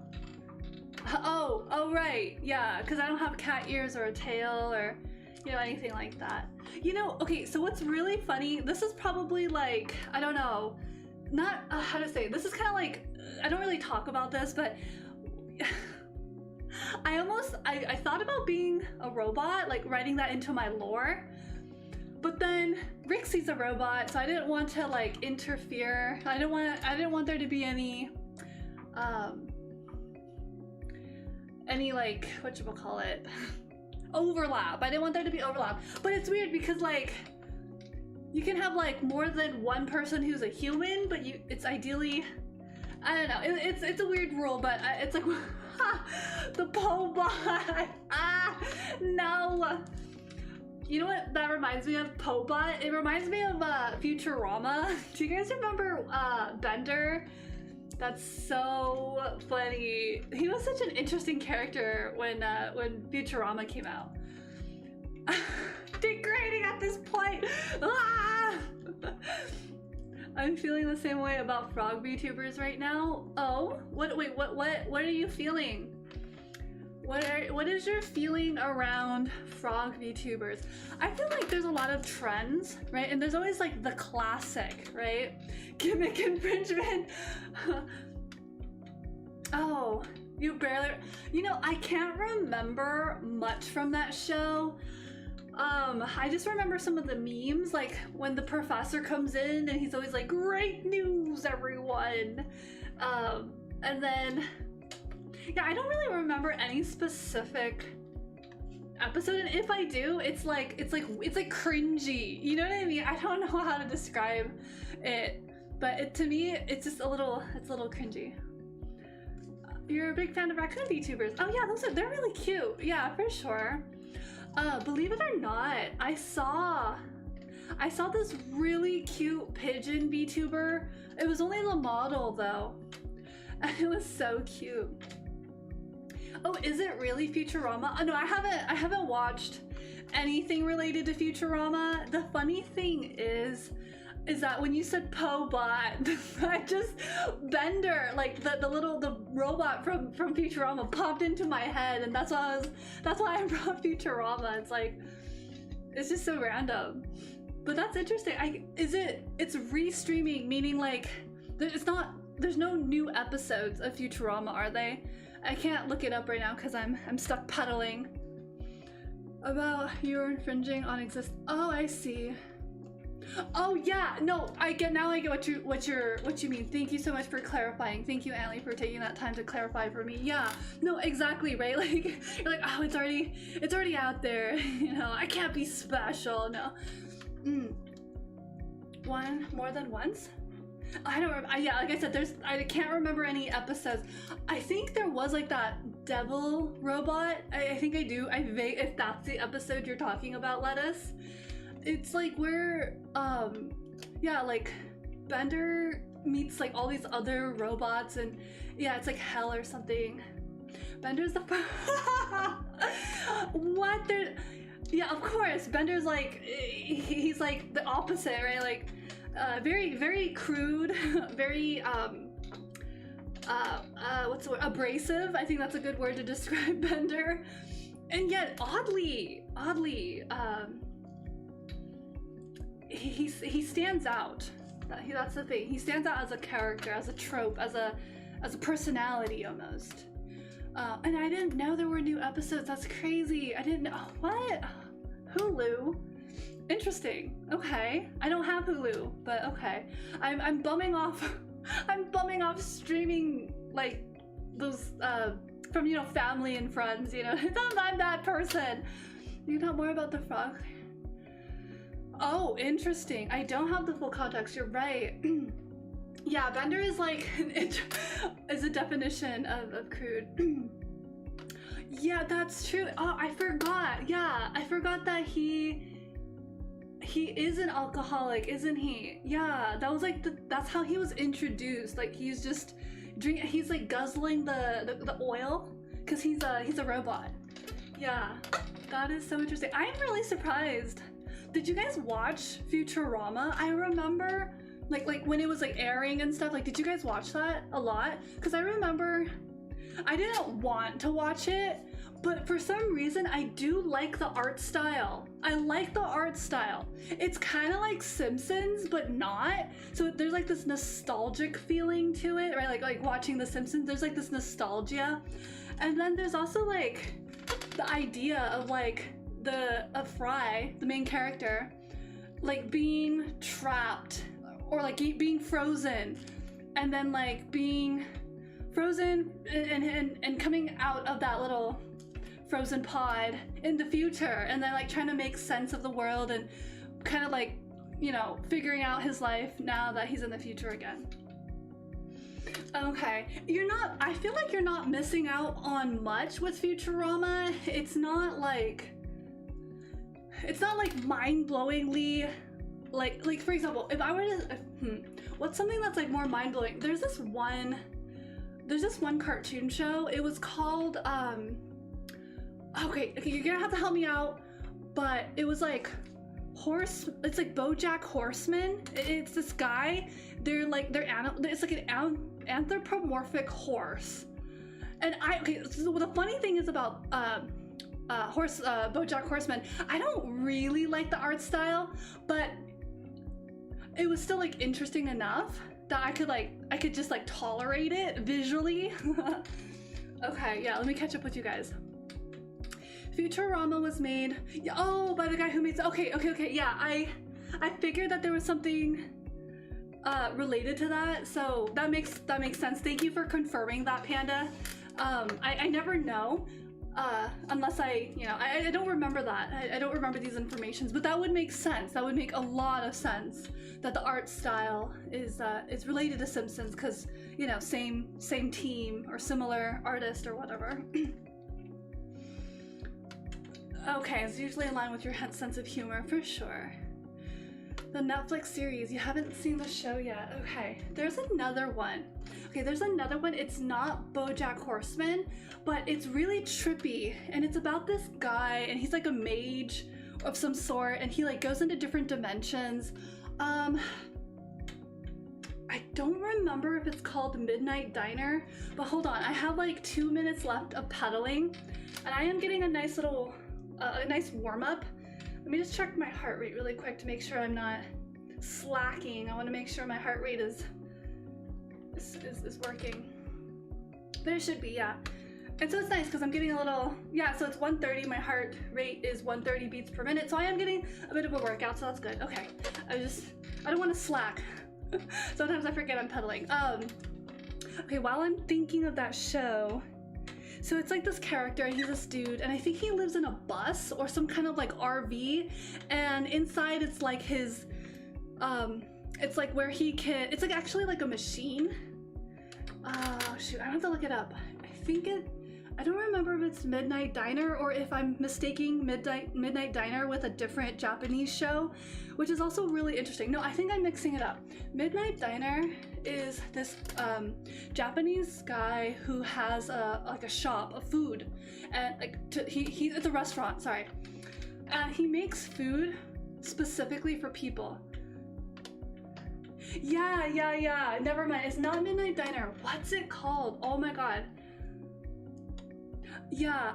Oh, right. Yeah, because I don't have cat ears or a tail or, you know, anything like that. You know, okay, so what's really funny, this is probably like, I don't know, not, how to say, this is kind of like, I don't really talk about this, but I thought about being a robot, like writing that into my lore, but then Rixie's a robot, so I didn't want to like interfere. I didn't want there to be any like, whatchamacallit, overlap. I didn't want there to be overlap. But it's weird because like you can have like more than one person who's a human, but it's ideally, I don't know, it's a weird rule, but it's like the Pobot. No. You know what that reminds me of? Pobot. It reminds me of Futurama. Do you guys remember Bender? That's so funny. He was such an interesting character when Futurama came out. Degrading at this point. Ah! I'm feeling the same way about frog VTubers right now. Oh, what are you feeling? What is your feeling around frog VTubers? I feel like there's a lot of trends, right? And there's always like the classic, right? Gimmick infringement. Oh, you barely, you know, I can't remember much from that show. I just remember some of the memes, like when the professor comes in and he's always like, great news, everyone. And then, yeah, I don't really remember any specific episode, and if I do, it's like cringy. You know what I mean? I don't know how to describe it, but to me, it's just a little cringy. You're a big fan of raccoon VTubers. Oh yeah, they're really cute. Yeah, for sure. Believe it or not, I saw this really cute pigeon VTuber. It was only the model though, and it was so cute. Oh, is it really Futurama? Oh no, I haven't watched anything related to Futurama. The funny thing is that when you said Pobot, I just Bender, like the robot from Futurama popped into my head, and that's why I brought Futurama. It's like, it's just so random. But that's interesting. It's restreaming, meaning like there's no new episodes of Futurama, are they? I can't look it up right now because I'm stuck pedaling. About you're infringing on oh, I see. Oh yeah, no, I get what you mean. Thank you so much for clarifying. Thank you, Annie, for taking that time to clarify for me. Yeah, no, exactly, right? Like you're like, oh, it's already out there. You know, I can't be special. No. One more than once? I don't remember. Yeah, like I said, I can't remember any episodes. I think there was like that devil robot. I think I do. If that's the episode you're talking about, Lettuce. It's like where, yeah, like Bender meets like all these other robots, and yeah, it's like hell or something. Bender's the what? Yeah, of course. Bender's like he's like the opposite, right? Like very, very crude, very what's the word? Abrasive. I think that's a good word to describe Bender, and yet oddly, he stands out. That's the thing. He stands out as a character, as a trope, as a personality almost. And I didn't know there were new episodes. That's crazy. I didn't know. What? Hulu? Interesting. Okay. I don't have Hulu, but okay. I'm bumming off. I'm bumming off streaming like those from, you know, family and friends. You know, I'm that person. You know more about the frog. Oh, interesting. I don't have the full context. You're right. Yeah, Bender is like is a definition of crude. Yeah, that's true. Oh, I forgot. Yeah, I forgot that he is an alcoholic, isn't he? Yeah, that was like that's how he was introduced. Like he's just he's like guzzling the oil because he's a robot. Yeah, that is so interesting. I'm really surprised. Did you guys watch Futurama? I remember like when it was like airing and stuff. Like, did you guys watch that a lot? Because I remember I didn't want to watch it, but for some reason I do like the art style. I like the art style. It's kind of like Simpsons, but not. So there's like this nostalgic feeling to it, right? Like watching The Simpsons, there's like this nostalgia. And then there's also like the idea of like Fry, the main character, like being trapped or like being frozen, and then like being frozen and coming out of that little frozen pod in the future, and then like trying to make sense of the world and kind of like, you know, figuring out his life now that he's in the future again. Okay, I feel like you're not missing out on much with Futurama. It's not like mind-blowingly like for example, if I were to what's something that's like more mind-blowing? There's this one cartoon show. It was called okay, you're gonna have to help me out, but it was like it's like BoJack Horseman. It's this guy, it's like an anthropomorphic horse. And so the funny thing is about BoJack Horseman, I don't really like the art style, but it was still like interesting enough that I could just like tolerate it visually. Okay, yeah, let me catch up with you guys. Futurama was made by the guy who made okay, yeah, I figured that there was something related to that, so that makes sense. Thank you for confirming that, Panda. I never know unless I don't remember that. I don't remember these informations, but that would make sense. That would make a lot of sense that the art style is related to Simpsons, because, you know, same team or similar artist or whatever. Okay, it's usually in line with your sense of humor, for sure. The Netflix series, you haven't seen the show yet. Okay, there's another one. It's not BoJack Horseman, but it's really trippy, and it's about this guy, and he's like a mage of some sort, and he like goes into different dimensions. I don't remember if it's called Midnight Diner, but hold on, I have like 2 minutes left of pedaling, and I am getting a nice little, a nice warm-up. Let Let me just check my heart rate really quick to make sure I'm not slacking. I want to make sure my heart rate is working. But it should be, yeah. And so it's nice because I'm getting a little, yeah, so it's 130. My heart rate is 130 beats per minute. So I am getting a bit of a workout, so that's good. Okay, I don't want to slack. Sometimes I forget I'm pedaling. Okay, while I'm thinking of that show, so it's like this character, and he's this dude, and I think he lives in a bus or some kind of like RV, and inside it's like his, it's like where he can, it's like actually like a machine. Oh shoot, I have to look it up. I don't remember if it's Midnight Diner or if I'm mistaking Midnight Diner with a different Japanese show, which is also really interesting. No, I think I'm mixing it up. Midnight Diner is this Japanese guy who has like a shop of food, and like it's a restaurant, sorry, and he makes food specifically for people. Yeah, never mind, it's not Midnight Diner. What's it called? Oh my god. Yeah,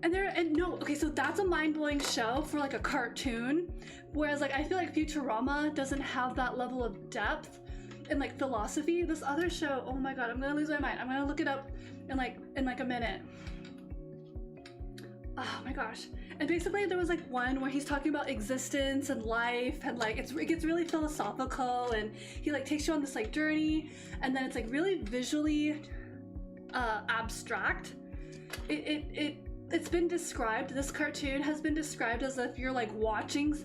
okay, so that's a mind-blowing show for like a cartoon, whereas like I feel like Futurama doesn't have that level of depth and like philosophy. This other show, oh my god, I'm gonna lose my mind. I'm gonna look it up in like a minute. Oh my gosh. And basically there was like one where he's talking about existence and life, and like it gets really philosophical, and he like takes you on this like journey, and then it's like really visually abstract. It's been described, this cartoon has been described as if you're like watching,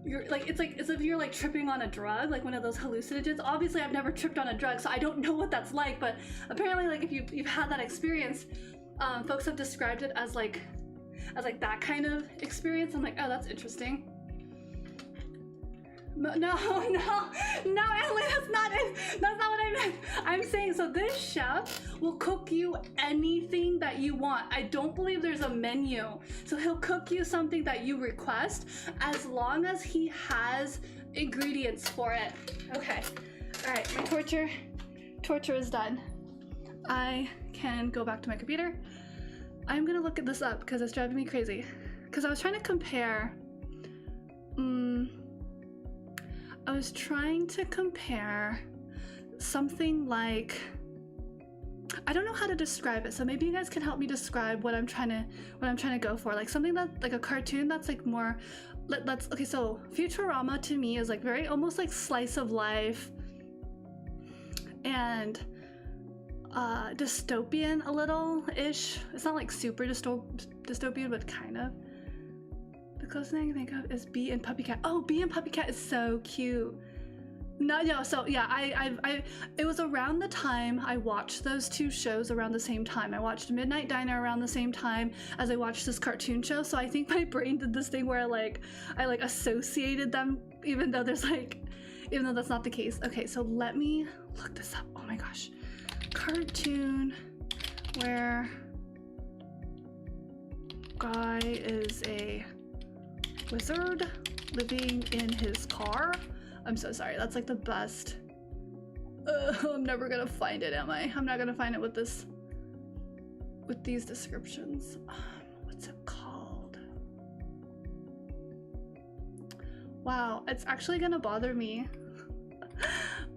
it's like as if you're like tripping on a drug, like one of those hallucinogens. Obviously I've never tripped on a drug, so I don't know what that's like, but apparently like if you've had that experience, folks have described it as like that kind of experience. I'm like, oh, that's interesting. No, Emily, that's not it. That's not what I meant. I'm saying, so this chef will cook you anything that you want. I don't believe there's a menu. So he'll cook you something that you request as long as he has ingredients for it. Okay. All right, my torture is done. I can go back to my computer. I'm gonna look at this up because it's driving me crazy. Because I was trying to compare, something like, I don't know how to describe it, so maybe you guys can help me describe what I'm trying to go for. Like something that, like a cartoon that's like more, okay, so Futurama to me is like very almost like slice of life and dystopian a little-ish. It's not like super dystopian, but kind of. The closest thing I can think of is Bee and Puppy Cat. Oh, Bee and Puppy Cat is so cute. No, so yeah, it was around the time I watched those two shows around the same time. I watched Midnight Diner around the same time as I watched this cartoon show, so I think my brain did this thing where I associated them, even though that's not the case. Okay, so let me look this up. Oh my gosh. Cartoon where guy is a wizard living in his car. I'm so sorry, that's like the best. I'm never gonna find it, am I? I'm not gonna find it with these descriptions. What's it called? Wow, it's actually gonna bother me.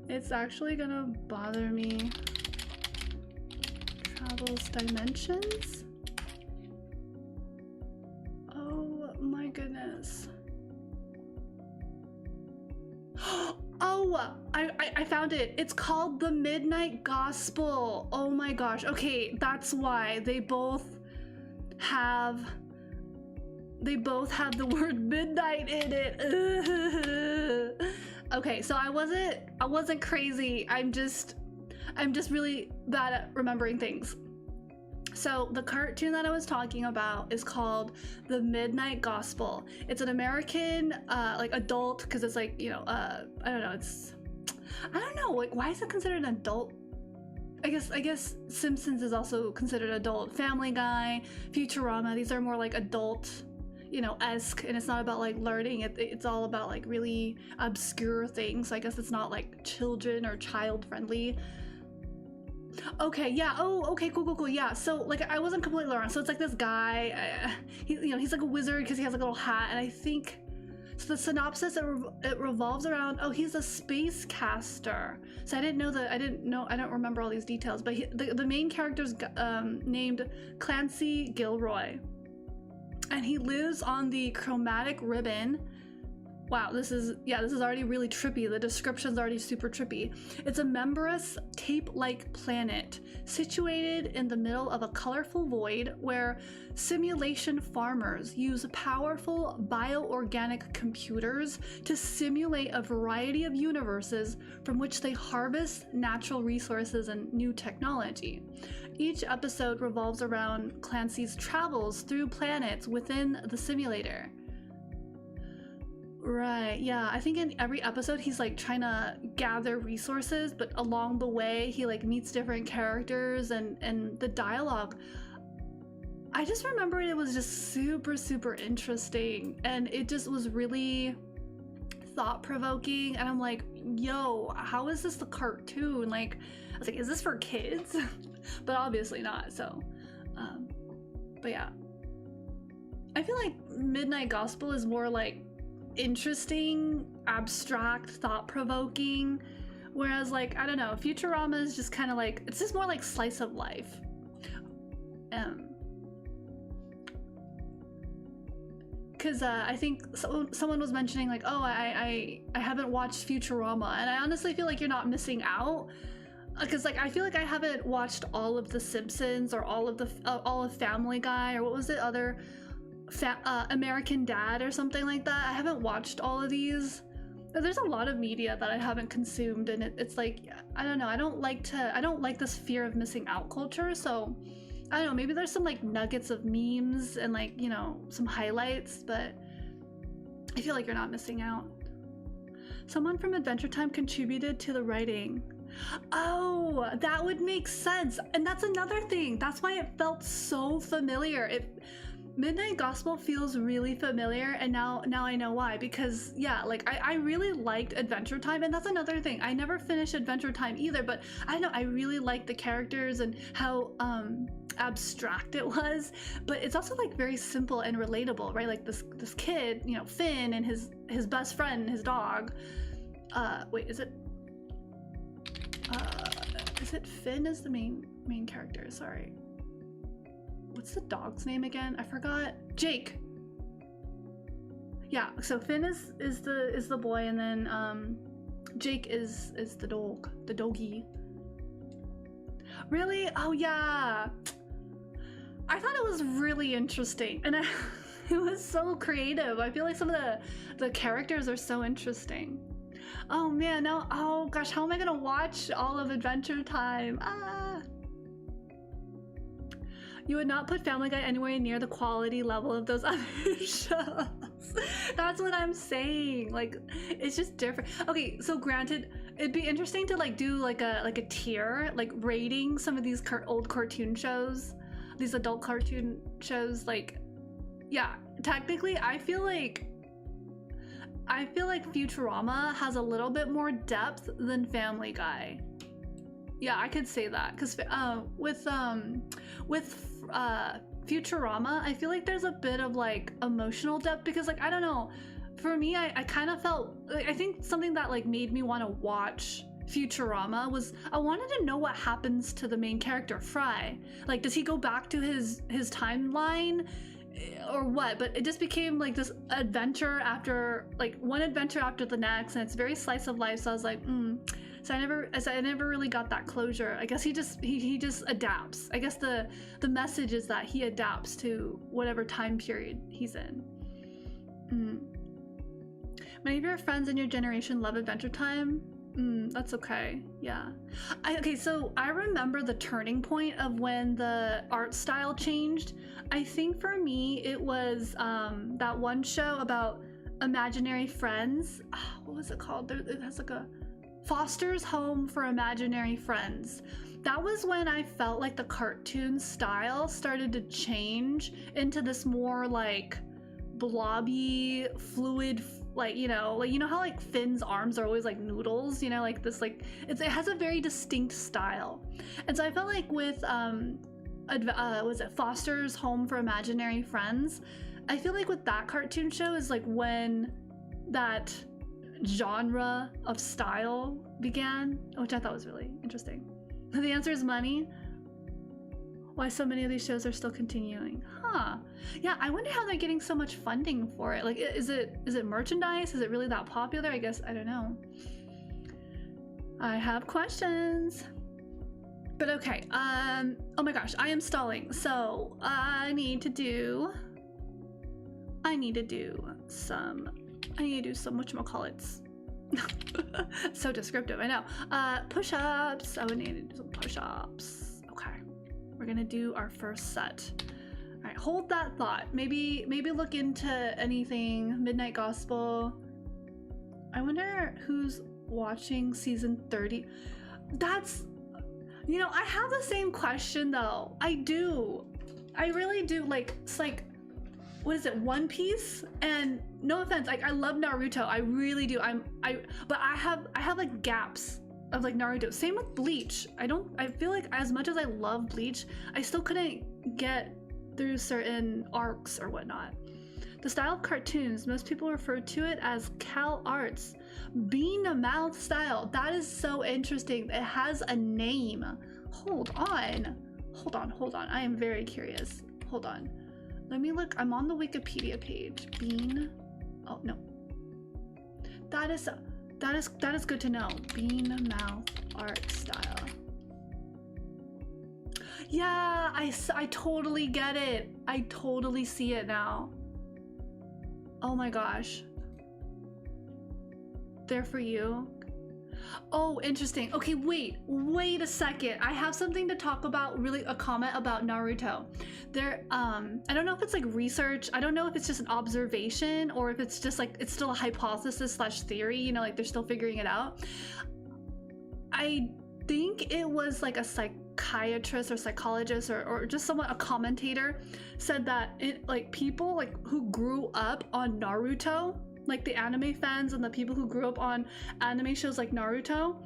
It's actually gonna bother me. Travels Dimensions? Oh my goodness. Oh, I found it. It's called The Midnight Gospel. Oh my gosh. Okay, that's why they both have the word midnight in it. Okay, so I wasn't crazy. I'm just really bad at remembering things. So the cartoon that I was talking about is called The Midnight Gospel. It's an American like adult, because it's like, you know, I don't know, like why is it considered an adult? I guess Simpsons is also considered adult. Family Guy, Futurama, these are more like adult, you know, esque, and it's not about like learning. It's all about like really obscure things. So I guess it's not like children or child friendly. Okay, yeah. Oh, okay, cool. Yeah. So like I wasn't completely wrong. So it's like this guy, he's like a wizard because he has like a little hat, and I think so. The synopsis it revolves around. Oh, he's a space caster. So I didn't know that. I don't remember all these details. But the main character's named Clancy Gilroy, and he lives on the chromatic ribbon. Wow, this is already really trippy. The description's already super trippy. It's a membranous tape-like planet situated in the middle of a colorful void where simulation farmers use powerful bioorganic computers to simulate a variety of universes from which they harvest natural resources and new technology. Each episode revolves around Clancy's travels through planets within the simulator. Right, yeah. I think in every episode he's like trying to gather resources, but along the way he like meets different characters and the dialogue. I just remember it was just super interesting, and it just was really thought-provoking, and I'm like, yo, how is this the cartoon? Like, I was like, is this for kids? But obviously not, so but yeah. I feel like Midnight Gospel is more like interesting, abstract, thought-provoking, whereas like, I don't know, Futurama is just kind of like, it's just more like slice of life. Because I think someone was mentioning like, oh, I haven't watched Futurama, and I honestly feel like you're not missing out, because like I feel like I haven't watched all of The Simpsons or all of Family Guy, or what was it, other American Dad or something like that. I haven't watched all of these. There's a lot of media that I haven't consumed, and it's like, I don't know, I don't like this fear of missing out culture, so I don't know, maybe there's some like nuggets of memes and like, you know, some highlights, but I feel like you're not missing out. Someone from Adventure Time contributed to the writing. Oh, that would make sense. And that's another thing. That's why it felt so familiar. Midnight Gospel feels really familiar, and now I know why, because yeah, like I really liked Adventure Time, and that's another thing. I never finished Adventure Time either, but I know I really liked the characters and how abstract it was, but it's also like very simple and relatable, right? Like this kid, you know, Finn, and his best friend, his dog. Wait, is it Finn is the main character? Sorry. What's the dog's name again? I forgot. Jake. Yeah, so Finn is the boy, and then Jake is the dog, the doggy. Really? Oh yeah. I thought it was really interesting, and it was so creative. I feel like some of the characters are so interesting. Oh man, now, oh gosh, how am I gonna watch all of Adventure Time? You would not put Family Guy anywhere near the quality level of those other shows. That's what I'm saying. Like, it's just different. Okay, so granted, it'd be interesting to like do like a tier, like rating some of these old cartoon shows, these adult cartoon shows. Like, yeah, technically, I feel like Futurama has a little bit more depth than Family Guy. Yeah, I could say that, because with Futurama, I feel like there's a bit of like emotional depth, because like, I don't know, for me, I kind of felt like, I think something that like made me want to watch Futurama was I wanted to know what happens to the main character, Fry. Like, does he go back to his timeline or what? But it just became like this adventure after, like, one adventure after the next, and it's very slice of life. So I was like, So I never really got that closure. I guess he just adapts. I guess the message is that he adapts to whatever time period he's in. Many of your friends in your generation love Adventure Time. That's okay. Yeah. So I remember the turning point of when the art style changed. I think for me it was that one show about imaginary friends. What was it called? It has like a Foster's Home for Imaginary Friends. That was when I felt like the cartoon style started to change into this more like blobby, fluid, like, you know how like Finn's arms are always like noodles, you know, like this, like it has a very distinct style. And so I felt like with was it Foster's Home for Imaginary Friends, I feel like with that cartoon show is like when that genre of style began, which I thought was really interesting. The answer is money. Why so many of these shows are still continuing? Huh. Yeah, I wonder how they're getting so much funding for it. Like, is it merchandise? Is it really that popular? I guess, I don't know. I have questions. But okay, oh my gosh, I am stalling. So I need to do some whatchamacallits. So descriptive, I know. Push-ups. I would need to do some push-ups. Okay, we're gonna do our first set. All right, hold that thought. Maybe look into anything Midnight Gospel. I wonder who's watching season 30. That's, you know, I have the same question though. I really do. Like, it's like, what is it, One Piece? And no offense, like I love Naruto, I really do. But I have like gaps of like Naruto. Same with Bleach. I feel like as much as I love Bleach, I still couldn't get through certain arcs or whatnot. The style of cartoons, most people refer to it as Cal Arts. Bean Mouth style. That is so interesting. It has a name. Hold on. I am very curious. Hold on. Let me look. I'm on the Wikipedia page. Bean. Oh no. That is good to know. Bean Mouth art style. Yeah, I totally get it. I totally see it now. Oh my gosh. There for you. Oh, interesting. Okay, wait a second. I have something to talk about, really a comment about Naruto. There, I don't know if it's like research. I don't know if it's just an observation or if it's just like, it's still a hypothesis slash theory, you know, like they're still figuring it out. I think it was like a psychiatrist or psychologist or just someone, a commentator said that it, like people like who grew up on Naruto, like the anime fans and the people who grew up on anime shows like Naruto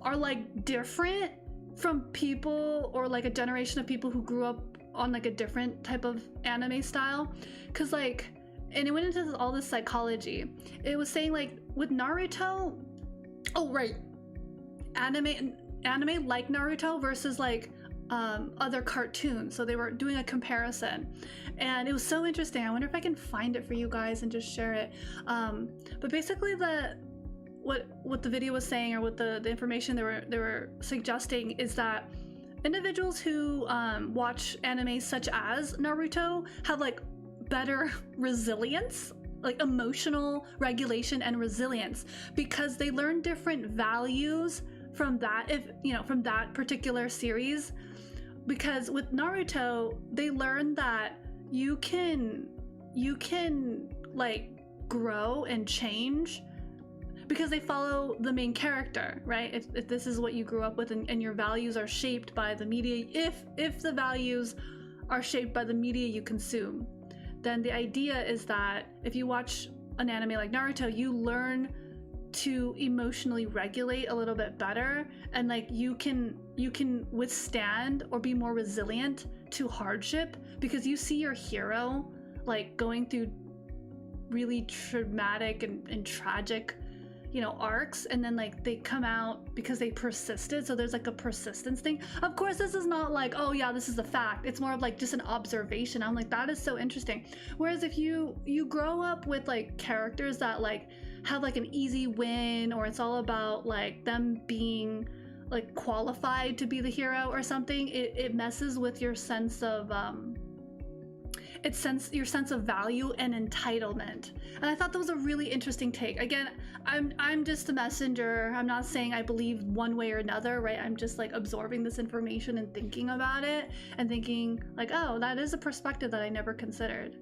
are like different from people or like a generation of people who grew up on like a different type of anime style. Cause like, and it went into all this psychology. It was saying like with Naruto, oh right, anime like Naruto versus like other cartoons. So they were doing a comparison and it was so interesting. I wonder if I can find it for you guys and just share it. But basically what the video was saying, or what the information they were suggesting, is that individuals who watch anime such as Naruto have like better resilience, like emotional regulation and resilience, because they learn different values from that, if you know, from that particular series. Because with Naruto, they learn that you can like grow and change because they follow the main character, right? If this is what you grew up with and your values are shaped by the media, if the values are shaped by the media you consume, then the idea is that if you watch an anime like Naruto, you learn to emotionally regulate a little bit better, and like you can withstand or be more resilient to hardship because you see your hero like going through really traumatic and tragic, you know, arcs, and then like they come out because they persisted. So there's like a persistence thing. Of course, this is not like, oh yeah, this is a fact. It's more of like just an observation. I'm like, that is so interesting. Whereas if you grow up with like characters that like have like an easy win, or it's all about like them being like qualified to be the hero or something, it messes with your sense of your sense of value and entitlement. And I thought that was a really interesting take. Again, I'm just a messenger. I'm not saying I believe one way or another, right? I'm just like absorbing this information and thinking about it and thinking like, oh, that is a perspective that I never considered.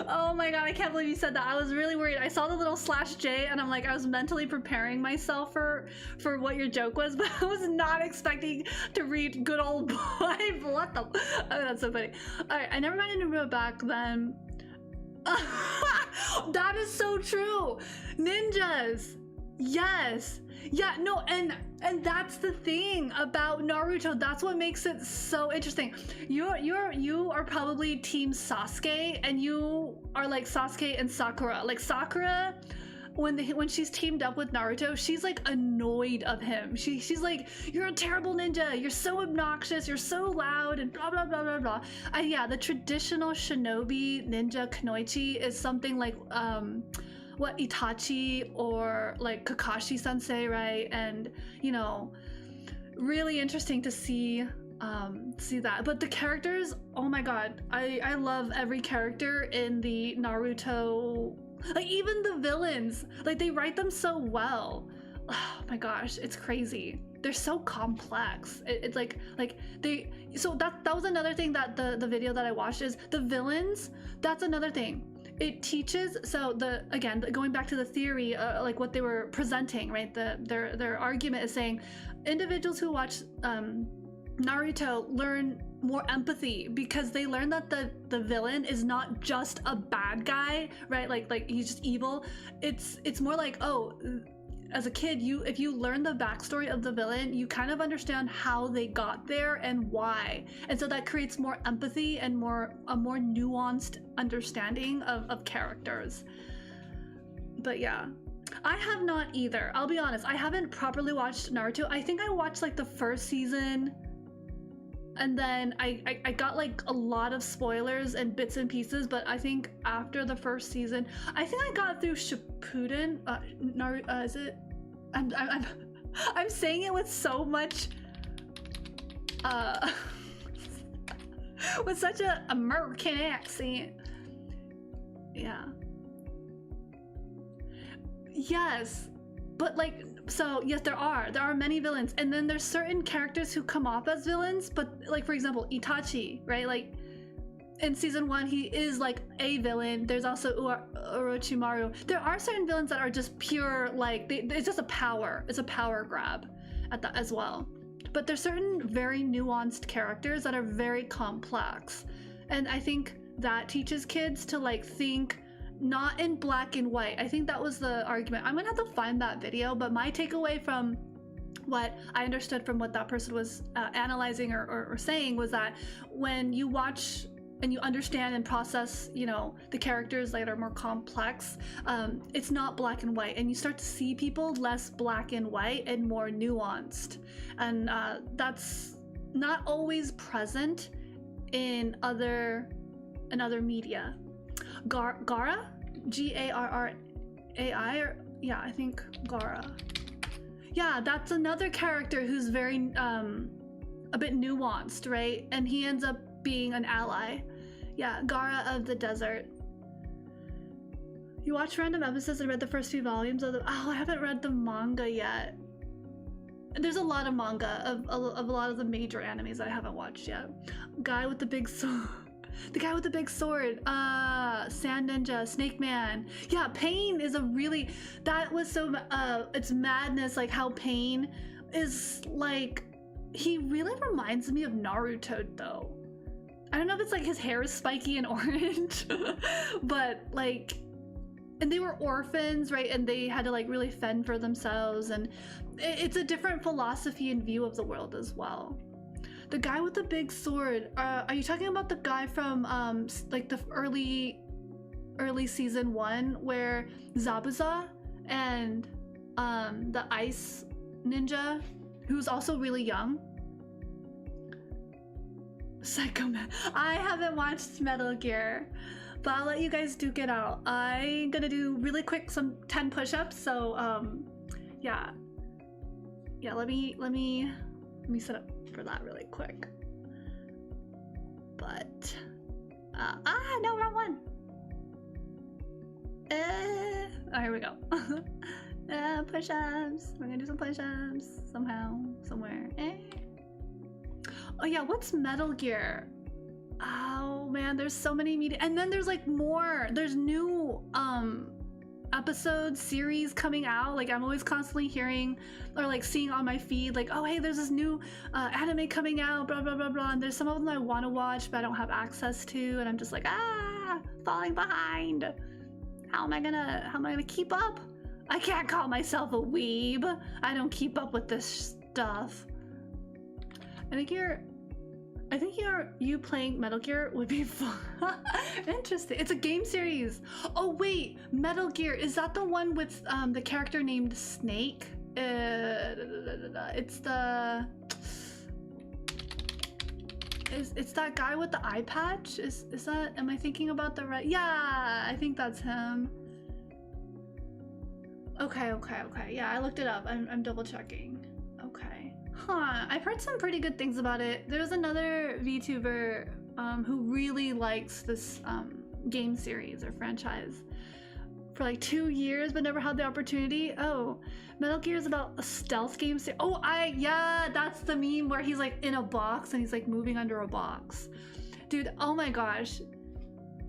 Oh my god, I can't believe you said that. I was really worried. I saw the little /J and I'm like, I was mentally preparing myself for what your joke was, but I was not expecting to read good old boy. What the? Oh, that's so funny. All right, I never got into it back then. That is so true. Ninjas. Yes. Yeah, no, and that's the thing about Naruto. That's what makes it so interesting. You are probably team Sasuke, and you are like Sasuke and Sakura. Like Sakura, when she's teamed up with Naruto, she's like annoyed of him. She's like, you're a terrible ninja, you're so obnoxious, you're so loud, and blah blah blah blah blah. Yeah, the traditional shinobi ninja kunoichi is something like what Itachi or like Kakashi sensei, right? And you know, really interesting to see that. But the characters, oh my god, I love every character in the Naruto. Like even the villains, like they write them so well. Oh my gosh, it's crazy. They're so complex. It's like they. So that was another thing that the video that I watched is the villains. That's another thing. It teaches. So going back to the theory, like what they were presenting, right? Their argument is saying individuals who watch Naruto learn more empathy because they learn that the villain is not just a bad guy, right? Like he's just evil. It's more like, oh, as a kid, if you learn the backstory of the villain, you kind of understand how they got there and why, and so that creates more empathy and a more nuanced understanding of characters. But yeah, I have not either. I'll be honest, I haven't properly watched Naruto. I think I watched like the first season, and then I got like a lot of spoilers and bits and pieces, but I think after the first season, I think I got through Shippuden. Is it? I'm saying it with so much, with such a American accent. Yeah. Yes, but like. So yes, there are many villains, and then there's certain characters who come off as villains, but like for example Itachi, right? Like in season 1 he is like a villain. There's also Orochimaru. There are certain villains that are just pure like it's just a power grab as well. But there's certain very nuanced characters that are very complex, and I think that teaches kids to like think not in black and white. I think that was the argument. I'm gonna have to find that video, but my takeaway from what I understood from what that person was analyzing or saying was that when you watch and you understand and process, you know, the characters that are more complex, it's not black and white, and you start to see people less black and white and more nuanced, and that's not always present in other media. Gaara? Garrai? Or yeah, I think Gaara. Yeah, that's another character who's very a bit nuanced, right? And he ends up being an ally. Yeah, Gaara of the Desert. You watch random episodes and read the first few volumes of I haven't read the manga yet. There's a lot of manga of a lot of the major animes that I haven't watched yet. Guy with the big sword. The guy with the big sword, Sand Ninja, Snake Man. Yeah, Pain is that was so, it's madness, like how Pain is like, he really reminds me of Naruto though. I don't know if it's like his hair is spiky and orange, but like, and they were orphans, right? And they had to like really fend for themselves, and it's a different philosophy and view of the world as well. The guy with the big sword, are you talking about the guy from like the early season 1 where Zabuza and the ice ninja, who's also really young? Psycho Man. I haven't watched Metal Gear, but I'll let you guys duke it out. I'm gonna do really quick some 10 push-ups, so yeah, let me set up for that really quick. But no, wrong one. Oh, here we go. Push-ups. We're gonna do some push-ups somehow, somewhere. Oh yeah, what's Metal Gear? Oh man, there's so many media, and then there's like more. There's new episodes, series coming out. Like I'm always constantly hearing or like seeing on my feed like, oh hey, there's this new anime coming out, blah blah blah blah, and there's some of them I want to watch but I don't have access to, and I'm just like, falling behind. How am I gonna keep up? I can't call myself a weeb. I don't keep up with this stuff. I think you playing Metal Gear would be fun. Interesting. It's a game series. Oh wait, Metal Gear, is that the one with the character named Snake? It's that guy with the eye patch? Is that, am I thinking about the right? Yeah, I think that's him. Okay. Yeah, I looked it up. I'm double checking. Okay. Huh, I've heard some pretty good things about it. There's another VTuber who really likes this game series or franchise for like 2 years but never had the opportunity. Oh, Metal Gear is about a stealth game series. Oh, yeah, that's the meme where he's like in a box and he's like moving under a box. Dude, oh my gosh.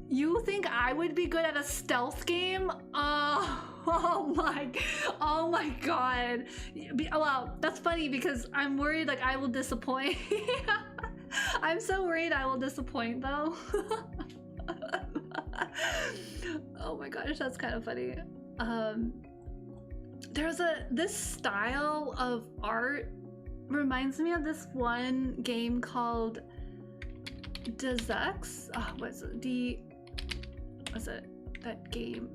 You think I would be good at a stealth game? Oh my god. Well, that's funny because I'm worried like I will disappoint. I'm so worried I will disappoint though. Oh my gosh, that's kind of funny. There's this style of art reminds me of this one game called Deus. What's it? That game.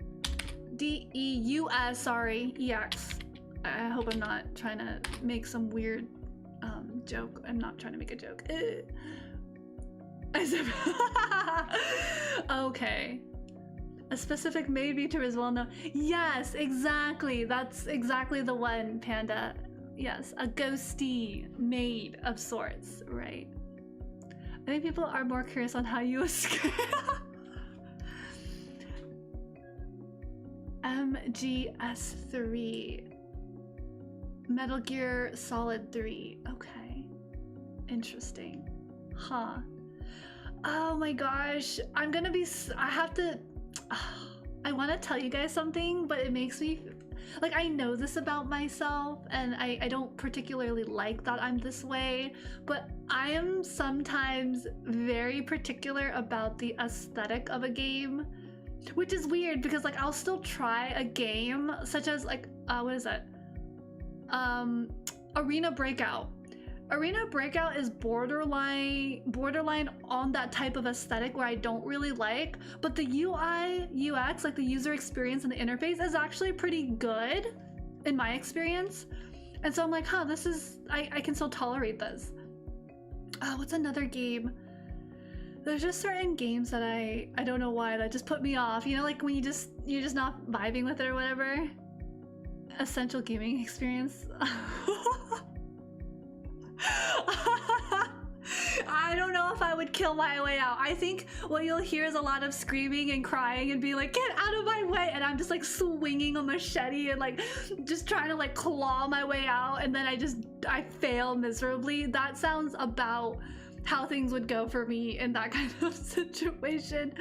DEUS, sorry, EX. I hope I'm not trying to make some weird joke. I'm not trying to make a joke. Okay. A specific maid VTuber is well known. Yes, exactly. That's exactly the one, Panda. Yes, a ghosty maid of sorts, right? I think people are more curious on how you escape. MGS3. Metal Gear Solid 3. Okay. Interesting. Huh. Oh my gosh. I want to tell you guys something, but it makes me like, I know this about myself and I don't particularly like that I'm this way, but I am sometimes very particular about the aesthetic of a game, which is weird because like I'll still try a game such as like what is that? Arena Breakout. Arena Breakout is borderline on that type of aesthetic where I don't really like, but the UI, UX, like the user experience and the interface is actually pretty good in my experience. And so I'm like, huh, this is, I can still tolerate this. What's another game? There's just certain games that I don't know why, that just put me off. You know, like when you're just not vibing with it or whatever. Essential gaming experience. I don't know if I would kill my way out. I think what you'll hear is a lot of screaming and crying and be like, get out of my way, and I'm just like swinging a machete and like just trying to like claw my way out, and then I fail miserably. That sounds about how things would go for me in that kind of situation.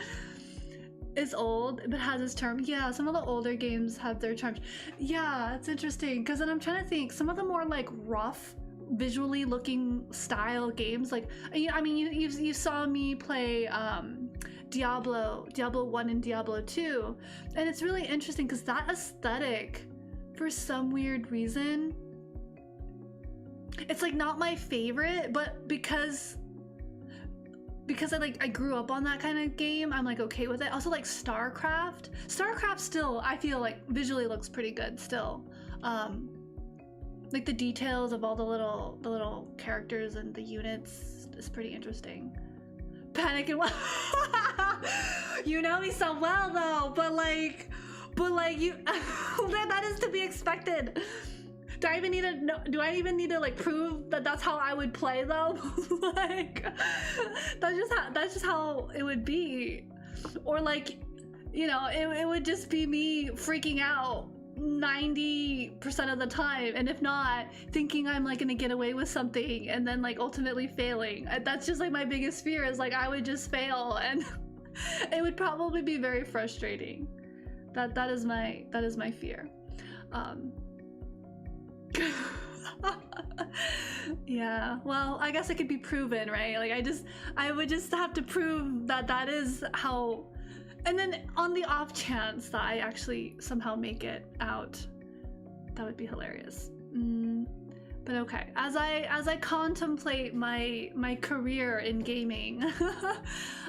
It's old but has its charm. Yeah, some of the older games have their charms. Yeah, it's interesting because then I'm trying to think, some of the more like rough visually looking style games, like I mean you saw me play Diablo 1 and Diablo 2, and it's really interesting because that aesthetic, for some weird reason, it's like not my favorite, but because I grew up on that kind of game, I'm like okay with it. Also like StarCraft still, I feel like visually looks pretty good still. Like the details of all the little characters and the units is pretty interesting. Panic and you know me so well though, but like you that is to be expected. Do I even need to like prove that that's how I would play though? Like that's just how it would be. Or like, you know, it would just be me freaking out 90% of the time, and if not, thinking I'm like gonna get away with something and then like ultimately failing. That's just like my biggest fear, is like I would just fail, and it would probably be very frustrating. That is my fear. Yeah, well, I guess it could be proven, right? Like I would just have to prove that that is how, and then on the off chance that I actually somehow make it out, that would be hilarious. But okay, as I contemplate my career in gaming,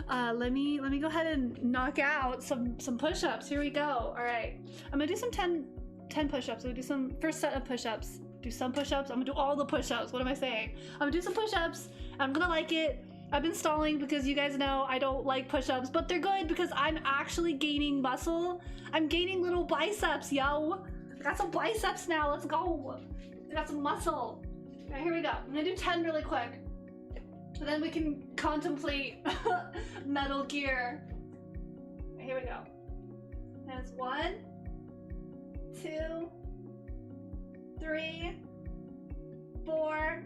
let me go ahead and knock out some push-ups. Here we go. All right, I'm gonna do some 10 push-ups. I'm gonna do some first set of push-ups. Do some push-ups. I'm gonna do all the push-ups. What am I saying? I'm gonna do some push-ups. I'm gonna like it. I've been stalling because you guys know I don't like push-ups, but they're good because I'm actually gaining muscle. I'm gaining little biceps, yo. I got some biceps now. Let's go. I got some muscle. All right, here we go. I'm gonna do 10 really quick. And then we can contemplate Metal Gear. Right, here we go. That's 1, 2, 3, 4,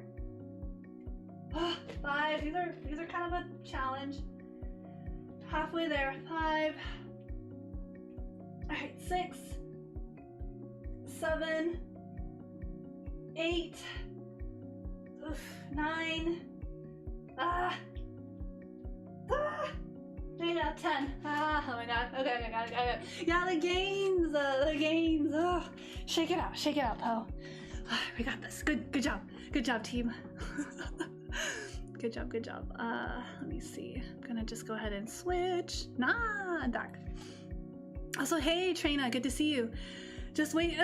5. These are kind of a challenge. Halfway there. 5. All right, 6, 7, 8, 9. Yeah, 10. Oh my god. Okay. Yeah, the gains. Shake it out, Poe. We got this. Good job, team. Good job. Let me see. I'm gonna just go ahead and switch. I'm back. Also, hey, Trina, good to see you. Just wait.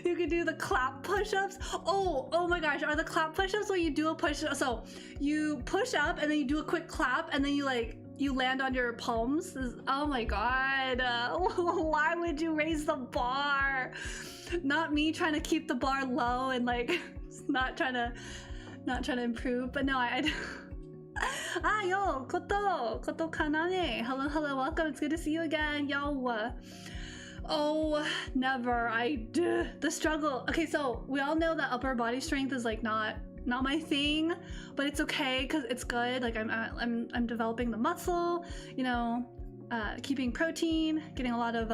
You can do the clap push-ups. Oh my gosh, are the clap push-ups where you do a push-up? So you push up and then you do a quick clap and then you land on your palms. Oh my god. Why would you raise the bar? Not me trying to keep the bar low and like not trying to improve, but no, I yo, Koto Kanane. Hello, welcome. It's good to see you again. Yo. Oh, never. The struggle. Okay, so we all know that upper body strength is like not my thing, but it's okay because it's good. Like I'm developing the muscle, you know, keeping protein, getting a lot of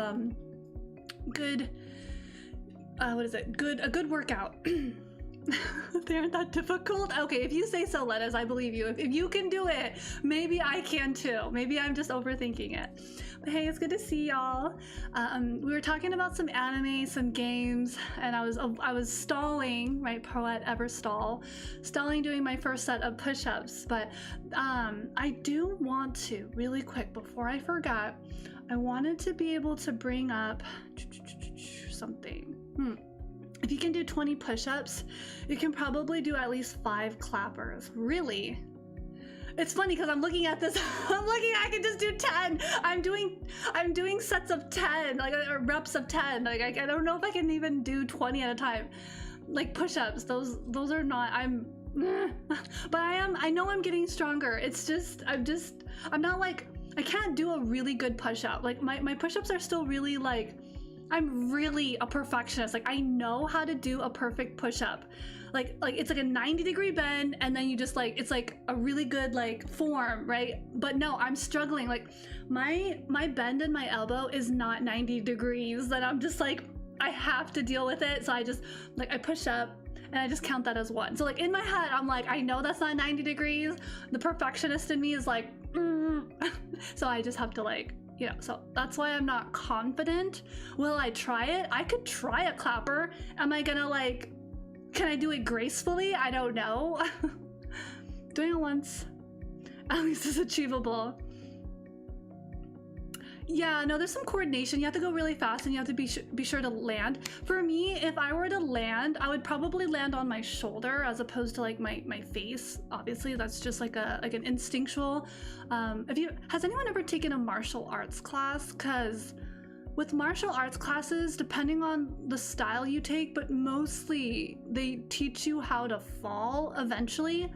good a good workout. They aren't that difficult. Okay, if you say so, Lettuce, I believe you. If you can do it, maybe I can too. Maybe I'm just overthinking it. But hey, it's good to see y'all. We were talking about some anime, some games, and I was stalling, right? Poette ever stalling doing my first set of push-ups. But I do want to really quick before I forgot. I wanted to be able to bring up something. If you can do 20 push-ups, you can probably do at least 5 clappers. Really? It's funny because I'm looking at this. I can just do 10. I'm doing sets of 10, like or reps of 10. Like I don't know if I can even do 20 at a time. Like push-ups, those are not. But I know I'm getting stronger. It's just I'm not like I can't do a really good push-up. Like my push-ups are still really like. I'm really a perfectionist. Like I know how to do a perfect push-up. Like it's like a 90-degree bend and then you just like, it's like a really good like form, right? But no, I'm struggling. Like my bend in my elbow is not 90 degrees. Then I'm just like, I have to deal with it. So I just like, I push up and I just count that as 1. So like in my head, I'm like, I know that's not 90 degrees. The perfectionist in me is like, So I just have to like, you know, so that's why I'm not confident. Will I try it? I could try a clapper. Am I gonna like, can I do it gracefully? I don't know. Doing it once at least is achievable. Yeah, no, there's some coordination. You have to go really fast and you have to be sure to land. For me, if I were to land, I would probably land on my shoulder as opposed to like my face. Obviously, that's just like an instinctual. Has anyone ever taken a martial arts class? Because with martial arts classes, depending on the style you take, but mostly they teach you how to fall eventually.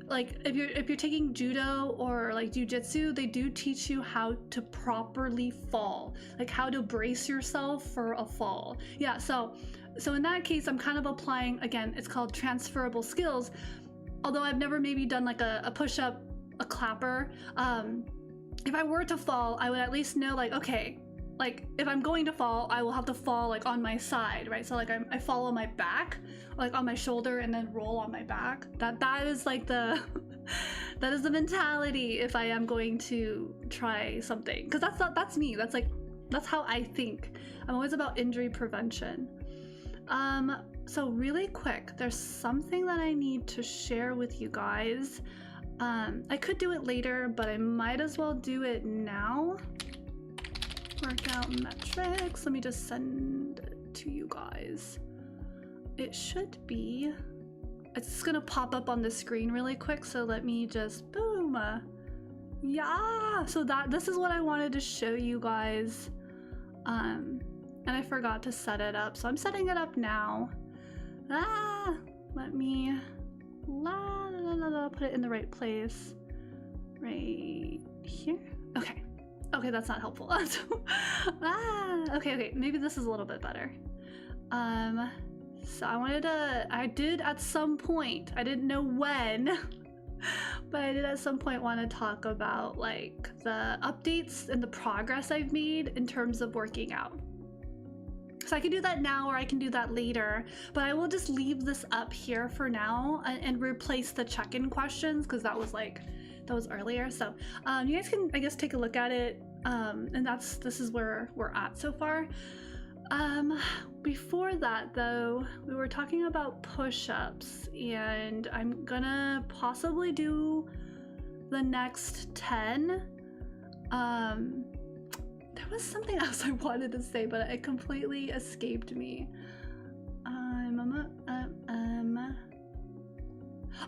Like if you're taking judo or like jujitsu, they do teach you how to properly fall, like how to brace yourself for a fall. Yeah, so in that case, I'm kind of applying, again, it's called transferable skills. Although I've never maybe done like a push-up, a clapper. If I were to fall, I would at least know like, okay, like if I'm going to fall, I will have to fall like on my side, right? So like I fall on my back, like on my shoulder, and then roll on my back. That is like the that is the mentality if I am going to try something, because that's me. That's how I think. I'm always about injury prevention. So really quick, there's something that I need to share with you guys. I could do it later, but I might as well do it now. Workout metrics. Let me just send it to you guys. It should be. It's just gonna pop up on the screen really quick, so let me just boom. Yeah. So this is what I wanted to show you guys. And I forgot to set it up, so I'm setting it up now. Let me put it in the right place. Right here. Okay. Okay, that's not helpful. Okay, maybe this is a little bit better. So I did at some point, I didn't know when, but I did at some point want to talk about like the updates and the progress I've made in terms of working out. So I can do that now or I can do that later, but I will just leave this up here for now and replace the check-in questions, because that was earlier. So you guys can, I guess, take a look at it, and this is where we're at so far. Before that though, we were talking about push-ups, and I'm gonna possibly do the next 10. There was something else I wanted to say, but it completely escaped me.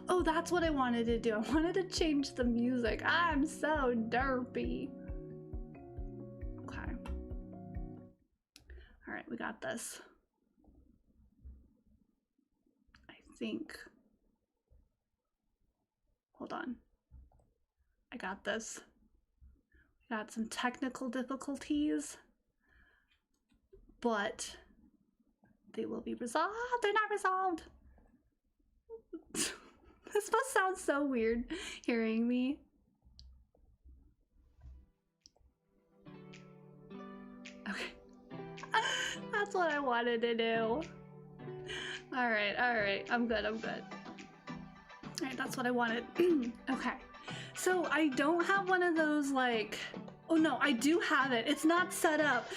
Oh, that's what I wanted to do. I wanted to change the music. I'm so derpy. Okay. All right, we got this. I think. Hold on. I got this. Got some technical difficulties, but they will be resolved. They're not resolved. This must sound so weird hearing me. Okay. That's what I wanted to do. All right. I'm good. All right, that's what I wanted. Okay. So I don't have one of those like, oh no, I do have it. It's not set up.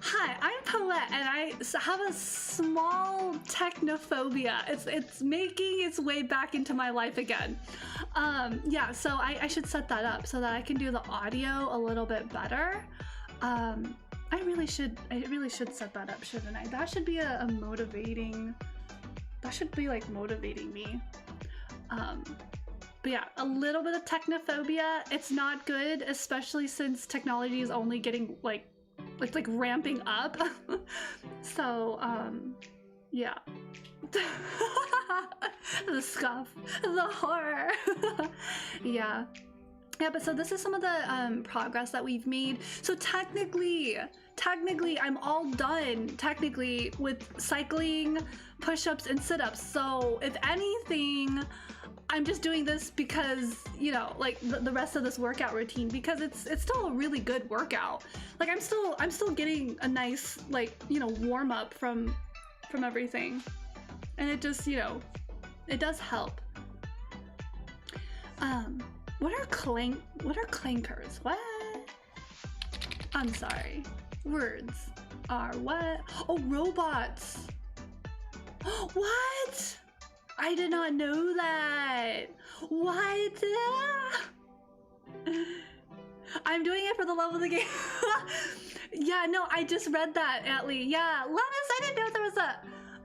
Hi, I'm Poette, and I have a small technophobia. It's making its way back into my life again. Yeah, so I should set that up so that I can do the audio a little bit better. I really should set that up, shouldn't I? That should be a motivating. That should be like motivating me. But yeah, a little bit of technophobia. It's not good, especially since technology is only getting like ramping up. So yeah. The scuff, the horror. Yeah, but so this is some of the progress that we've made. So technically I'm all done technically with cycling, push-ups, and sit-ups. So if anything, I'm just doing this because, you know, like the rest of this workout routine, because it's still a really good workout. Like I'm still getting a nice, like, you know, warm up from everything, and it just, you know, it does help. What are clankers? What? I'm sorry. Words are what? Oh, robots. What? I did not know that. What? I'm doing it for the love of the game. Yeah, no, I just read that, Atlee. Yeah, Lennis, I didn't know there was a...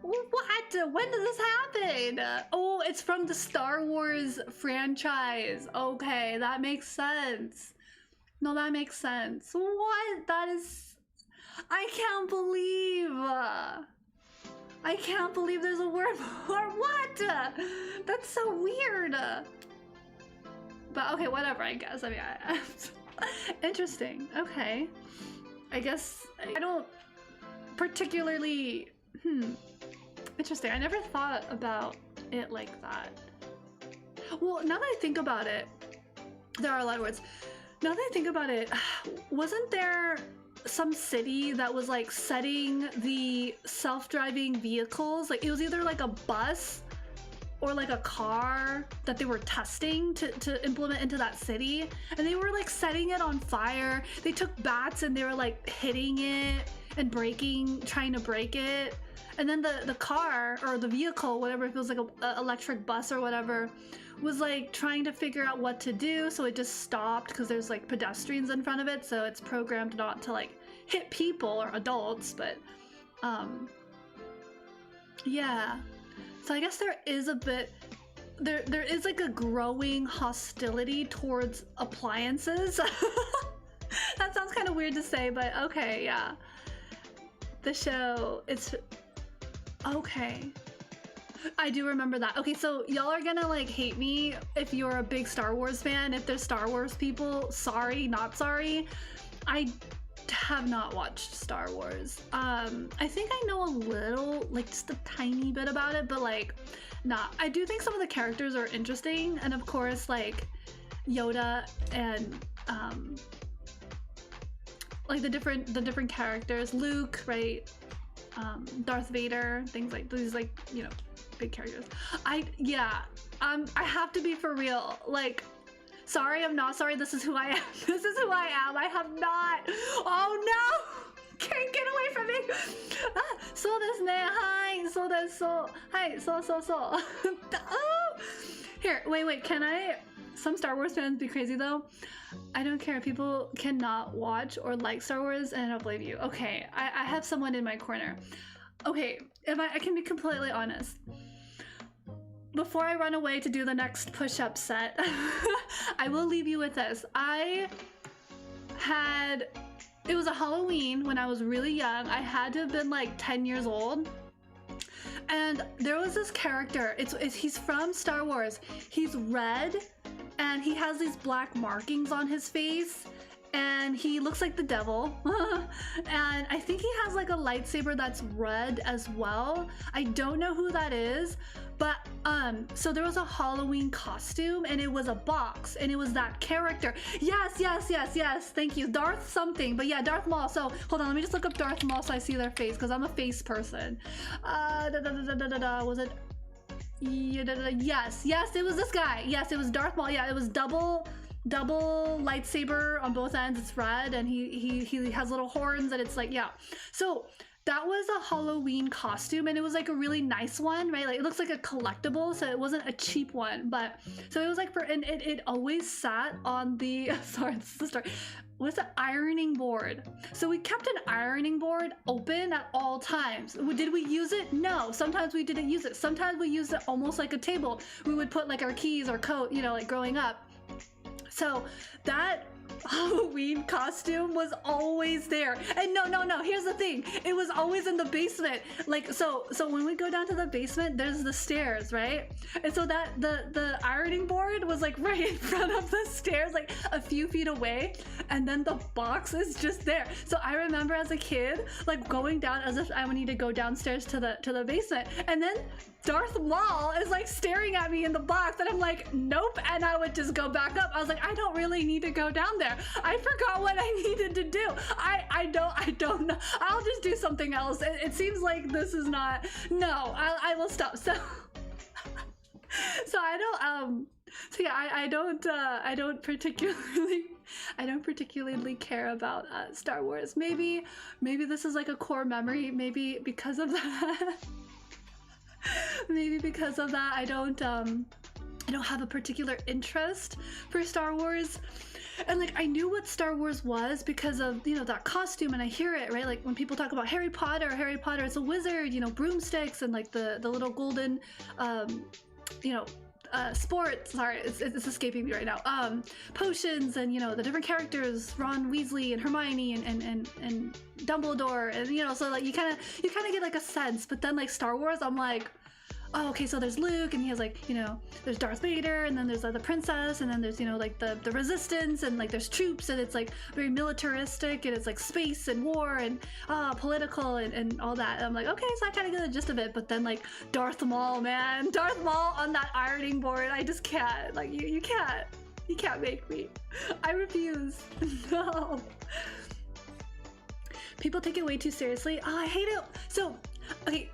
What? When did this happen? Oh, it's from the Star Wars franchise. Okay, that makes sense. No, that makes sense. What? That is... I can't believe there's a word for what? That's so weird. But okay, whatever, I guess. I mean, interesting. Okay. I guess I don't particularly... Interesting. I never thought about it like that. Well, now that I think about it, there are a lot of words. Now that I think about it, wasn't there some city that was like setting the self-driving vehicles? Like it was either like a bus or like a car that they were testing to implement into that city, and they were like setting it on fire. They took bats and they were like hitting it and trying to break it. And then the car or the vehicle, whatever, if it was like a electric bus or whatever, was like trying to figure out what to do, so it just stopped because there's like pedestrians in front of it, so it's programmed not to like hit people or adults. But yeah, so I guess there is a bit, there is like a growing hostility towards appliances. That sounds kind of weird to say, but okay, yeah. The show, it's okay. I do remember that. Okay, so y'all are gonna like hate me if you're a big Star Wars fan. If there's Star Wars people, sorry, not sorry. I have not watched Star Wars. I think I know a little, like just a tiny bit about it, but like, nah. I do think some of the characters are interesting, and of course, like Yoda and like the different characters, Luke, right? Darth Vader, things like these, like, you know, big characters. I have to be for real. Like, sorry, I'm not sorry. This is who I am. This is who I am. I have not. Oh no! Can't get away from me. Ah, so desu ne. Hi. So desu. So. Hi. So. Oh. Here. Wait. Can I? Some Star Wars fans be crazy though. I don't care. People cannot watch or like Star Wars, and I don't blame you. Okay, I have someone in my corner. Okay, if I can be completely honest. Before I run away to do the next push-up set, I will leave you with this. It was a Halloween when I was really young. I had to have been like 10 years old. And there was this character. He's from Star Wars. He's red, and he has these black markings on his face, and he looks like the devil. And I think he has like a lightsaber that's red as well. I don't know who that is, but so there was a Halloween costume, and it was a box, and it was that character. Yes, thank you, Darth something, but yeah, Darth Maul. So hold on, let me just look up Darth Maul so I see their face, because I'm a face person. Was it? Yes, it was this guy. Yes, it was Darth Maul. Yeah, it was double lightsaber on both ends. It's red, and he has little horns, and it's like, yeah. So that was a Halloween costume, and it was like a really nice one, right? Like it looks like a collectible, so it wasn't a cheap one. But so it was like and it always sat on the sorry, this is the story. Was an ironing board. So we kept an ironing board open at all times. Did we use it? No. Sometimes we didn't use it. Sometimes we used it almost like a table. We would put like our keys or coat, you know, like growing up. So that Halloween costume was always there. And no, here's the thing. It was always in the basement. Like, so when we go down to the basement, there's the stairs, right? And so that the ironing board was like right in front of the stairs, like a few feet away, and then the box is just there. So I remember as a kid, like going down as if I would need to go downstairs to the basement, and then Darth Maul is like staring at me in the box, and I'm like, nope, and I would just go back up. I was like, I don't really need to go down there. I forgot what I needed to do. I don't know. I'll just do something else. It seems like this is not. No, I will stop. So I don't. So yeah, I don't particularly care about Star Wars. Maybe this is like a core memory. Maybe because of that. Maybe because of that, I don't have a particular interest for Star Wars. And like I knew what Star Wars was because of, you know, that costume, and I hear it, right? Like when people talk about Harry Potter, it's a wizard, you know, broomsticks and like the little golden you know, sports, sorry, it's escaping me right now. Potions, and you know, the different characters, Ron Weasley and Hermione and Dumbledore, and you know, so like you kind of get like a sense. But then like Star Wars, I'm like, oh, okay, so there's Luke, and he has like, you know, there's Darth Vader, and then there's the princess, and then there's, you know, like the resistance, and like there's troops, and it's like very militaristic, and it's like space and war and political and all that. And I'm like, okay, so I kind of get the gist of it. But then like Darth Maul, man, Darth Maul on that ironing board, I just can't. Like you can't. You can't make me. I refuse. No. People take it way too seriously. Oh, I hate it. So, okay,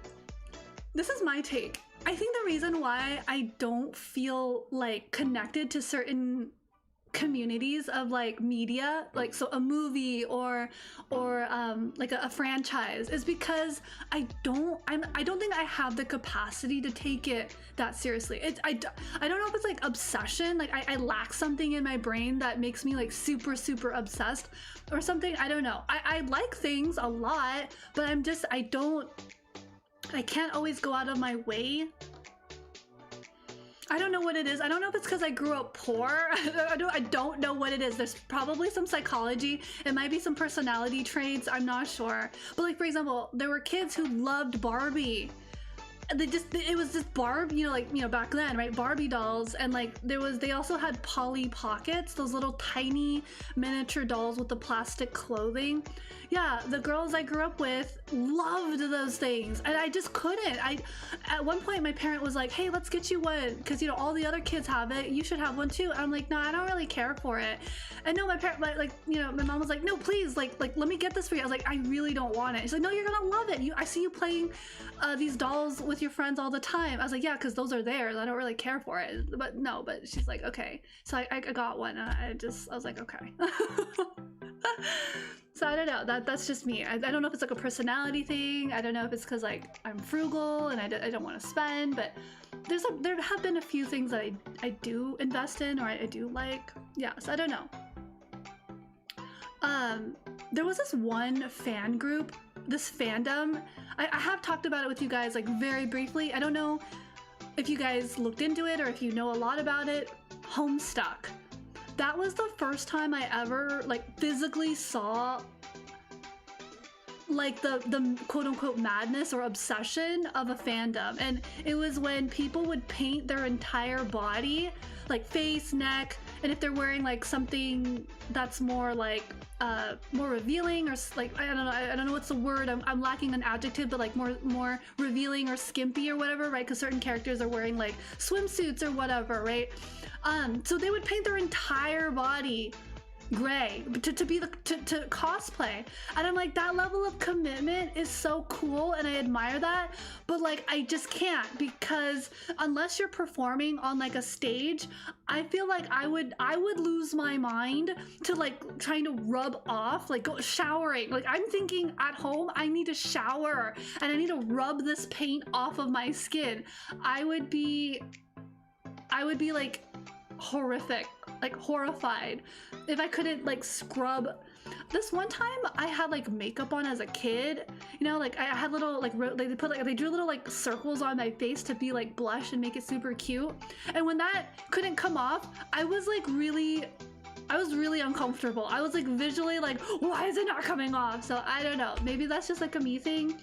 this is my take. I think the reason why I don't feel like connected to certain communities of like media, like so a movie or like a franchise, is because I don't think I have the capacity to take it that seriously. I don't know if it's like obsession, like I lack something in my brain that makes me like super obsessed or something. I don't know. I like things a lot, but I can't always go out of my way. I don't know what it is. I don't know if it's because I grew up poor. I don't know what it is. There's probably some psychology. It might be some personality traits. I'm not sure. But like, for example, there were kids who loved Barbie. It was just back then, right? Barbie dolls, and like they also had Polly Pockets, those little tiny miniature dolls with the plastic clothing. Yeah, the girls I grew up with loved those things, and I just couldn't. At one point my parent was like, hey, let's get you one, because all the other kids have it, you should have one too. And I'm like, no, I don't really care for it. And no, my parent, my mom was like, no, please, like let me get this for you. I was like, I really don't want it. She's like, no, you're gonna love it. I see you playing these dolls with your friends all the time. I was like, yeah, because those are theirs. I don't really care for it. But she's like, okay. So I got one, and I was like, okay. So I don't know, that's just me. I don't know if it's like a personality thing. I don't know if it's because like I'm frugal and I don't want to spend, but there have been a few things that I do invest in, or I do like. Yeah, so I don't know. There was this one fan group, this fandom. I have talked about it with you guys like very briefly. I don't know if you guys looked into it or if you know a lot about it. Homestuck. That was the first time I ever like physically saw like the quote-unquote madness or obsession of a fandom. And it was when people would paint their entire body, like face, neck, and if they're wearing like something that's more like more revealing, or like I don't know what's the word, I'm lacking an adjective, but like more revealing or skimpy or whatever, right? Because certain characters are wearing like swimsuits or whatever, right? So they would paint their entire body gray to cosplay, and I'm like, that level of commitment is so cool and I admire that, but like I just can't, because unless you're performing on like a stage, I feel like I would lose my mind to like trying to rub off, like go showering. Like I'm thinking at home I need to shower and I need to rub this paint off of my skin. I would be like horrific, like horrified if I couldn't like scrub. This one time I had like makeup on as a kid, like I had little like they drew little like circles on my face to be like blush and make it super cute, and when that couldn't come off, I was really uncomfortable. I was like visually like, why is it not coming off? So I don't know, maybe that's just like a me thing.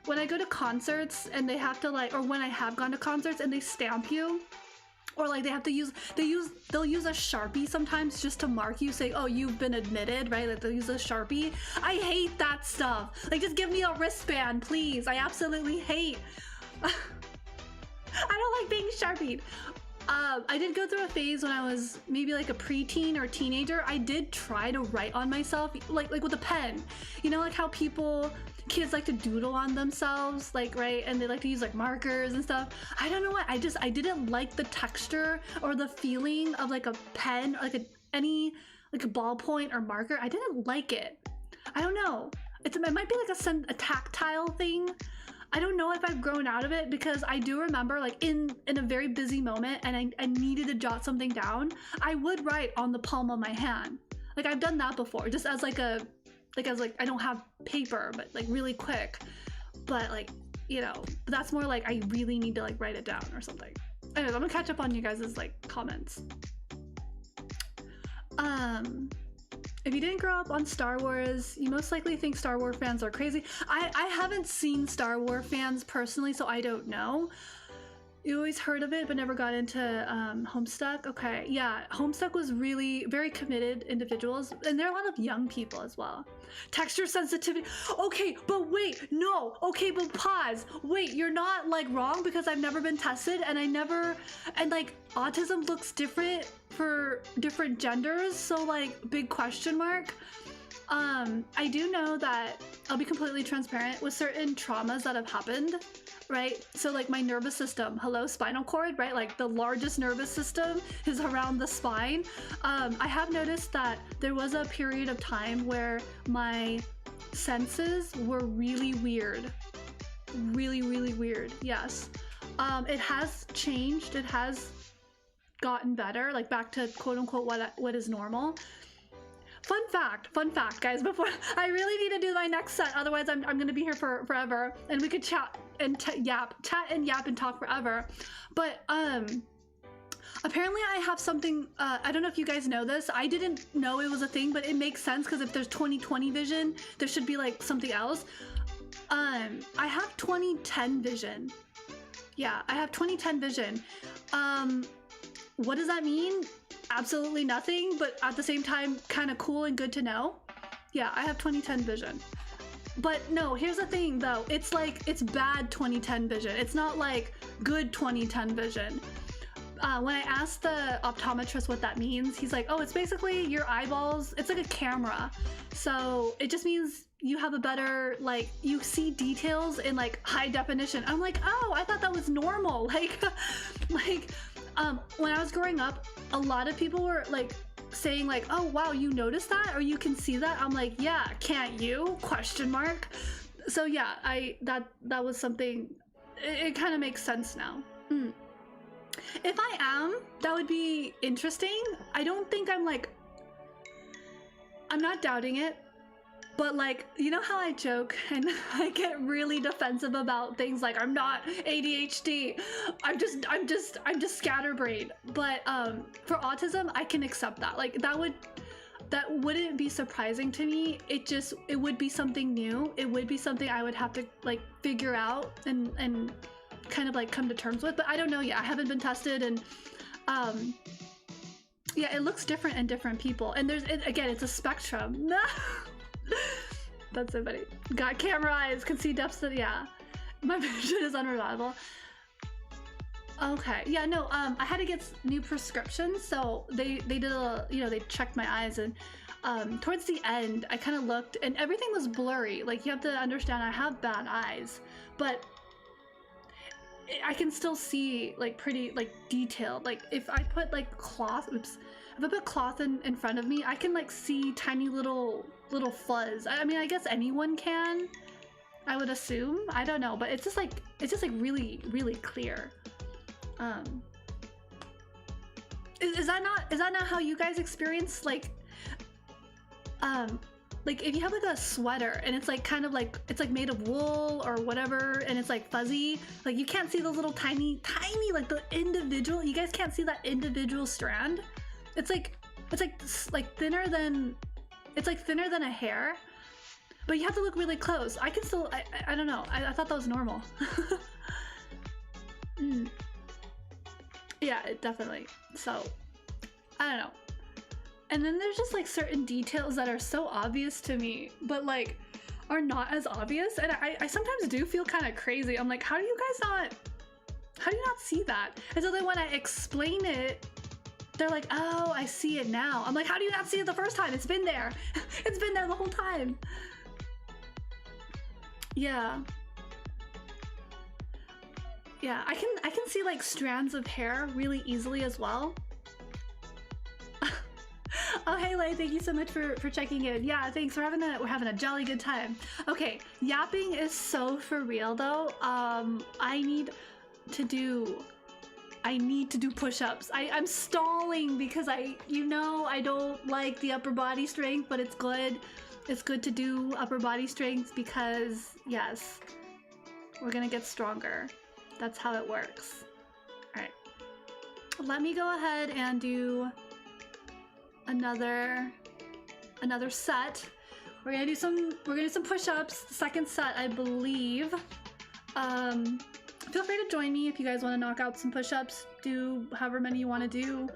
When I go to concerts and they have to like, or when I have gone to concerts and they stamp you, or like they'll use a Sharpie sometimes just to mark you, say, oh, you've been admitted, right? Like they'll use a Sharpie. I hate that stuff. Like just give me a wristband, please. I absolutely hate. I don't like being Sharpied. I did go through a phase when I was maybe like a preteen or teenager. I did try to write on myself, like with a pen. Like how kids like to doodle on themselves, like, right? And they like to use like markers and stuff. I don't know what, I didn't like the texture or the feeling of like a pen, or like any ballpoint or marker. I didn't like it. I don't know. It might be like a tactile thing. I don't know if I've grown out of it, because I do remember like in a very busy moment and I needed to jot something down, I would write on the palm of my hand. Like I've done that before, just as like I don't have paper, but like really quick. But like, that's more like I really need to like write it down or something. Anyways, I'm gonna catch up on you guys' like comments. If you didn't grow up on Star Wars, you most likely think Star Wars fans are crazy. I haven't seen Star Wars fans personally, so I don't know. You always heard of it, but never got into Homestuck. Okay, yeah, Homestuck was really very committed individuals, and there are a lot of young people as well. Texture sensitivity. Okay, but wait, no. Okay, but pause. Wait, you're not like wrong because I've never been tested, and like autism looks different for different genders. So like big question mark. I do know that I'll be completely transparent with certain traumas that have happened. Right? So like my nervous system, hello, spinal cord, right? Like the largest nervous system is around the spine. I have noticed that there was a period of time where my senses were really weird. Really, really weird, yes. It has changed, it has gotten better, like back to quote unquote what is normal. Fun fact, guys, before I really need to do my next set, otherwise I'm gonna be here for forever, and we could chat and yap and talk forever. But apparently I have something, I don't know if you guys know this, I didn't know it was a thing, but it makes sense because if there's 20/20 vision, there should be like something else. I have 20/10 vision. Yeah, I have 20/10 vision. What does that mean? Absolutely nothing, but at the same time, kind of cool and good to know. Yeah, I have 20/10 vision. But no, here's the thing though. It's like, it's bad 20/10 vision. It's not like good 20/10 vision. When I asked the optometrist what that means, he's like, oh, it's basically your eyeballs. It's like a camera. So it just means you have a better, like, you see details in like high definition. I'm like, oh, I thought that was normal. When I was growing up, a lot of people were like saying like, oh wow, you noticed that, or you can see that. I'm like, yeah, can't you? Question mark. So yeah, that was something, it kind of makes sense now. If I am, that would be interesting. I don't think I'm not doubting it. But like, you know how I joke and I get really defensive about things like I'm not ADHD. I'm just scatterbrained. But for autism, I can accept that. Like that wouldn't be surprising to me. It would be something new. It would be something I would have to like figure out and kind of like come to terms with. But I don't know yet. I haven't been tested, and yeah, it looks different in different people. And again, it's a spectrum. That's so funny. Got camera eyes, can see depths of, yeah. My vision is unreliable. Okay, yeah, no, I had to get new prescriptions, so they did a, they checked my eyes, and towards the end, I kind of looked, and everything was blurry. Like, you have to understand, I have bad eyes, but I can still see, like, pretty, like, detailed. Like, if I put, like, cloth, if I put cloth in front of me, I can, like, see tiny little fuzz. I mean, I guess anyone can, I would assume. I don't know, but it's just like really, really clear. Is that not how you guys experience, like if you have like a sweater and it's like kind of like, it's like made of wool or whatever, and it's like fuzzy, like you can't see those little tiny, like the individual, you guys can't see that individual strand. It's like thinner than, it's like thinner than a hair, but you have to look really close. I can still, I don't know. I thought that was normal. Yeah, definitely. So, I don't know. And then there's just like certain details that are so obvious to me, but like are not as obvious. And I sometimes do feel kind of crazy. I'm like, how do you not see that? And so then when I explain it, they're like, oh, I see it now. I'm like, how do you not see it the first time? It's been there. It's been there the whole time. Yeah. Yeah, I can see like strands of hair really easily as well. Oh, hey Lay, thank you so much for checking in. Yeah, thanks. We're having a jolly good time. Okay, yapping is so for real though. I need to do push-ups. I'm stalling because I don't like the upper body strength, but it's good. It's good to do upper body strength because yes, we're gonna get stronger. That's how it works. All right, let me go ahead and do another set. We're gonna do some push-ups. Second set, I believe. feel free to join me if you guys want to knock out some push-ups. Do however many you want to do,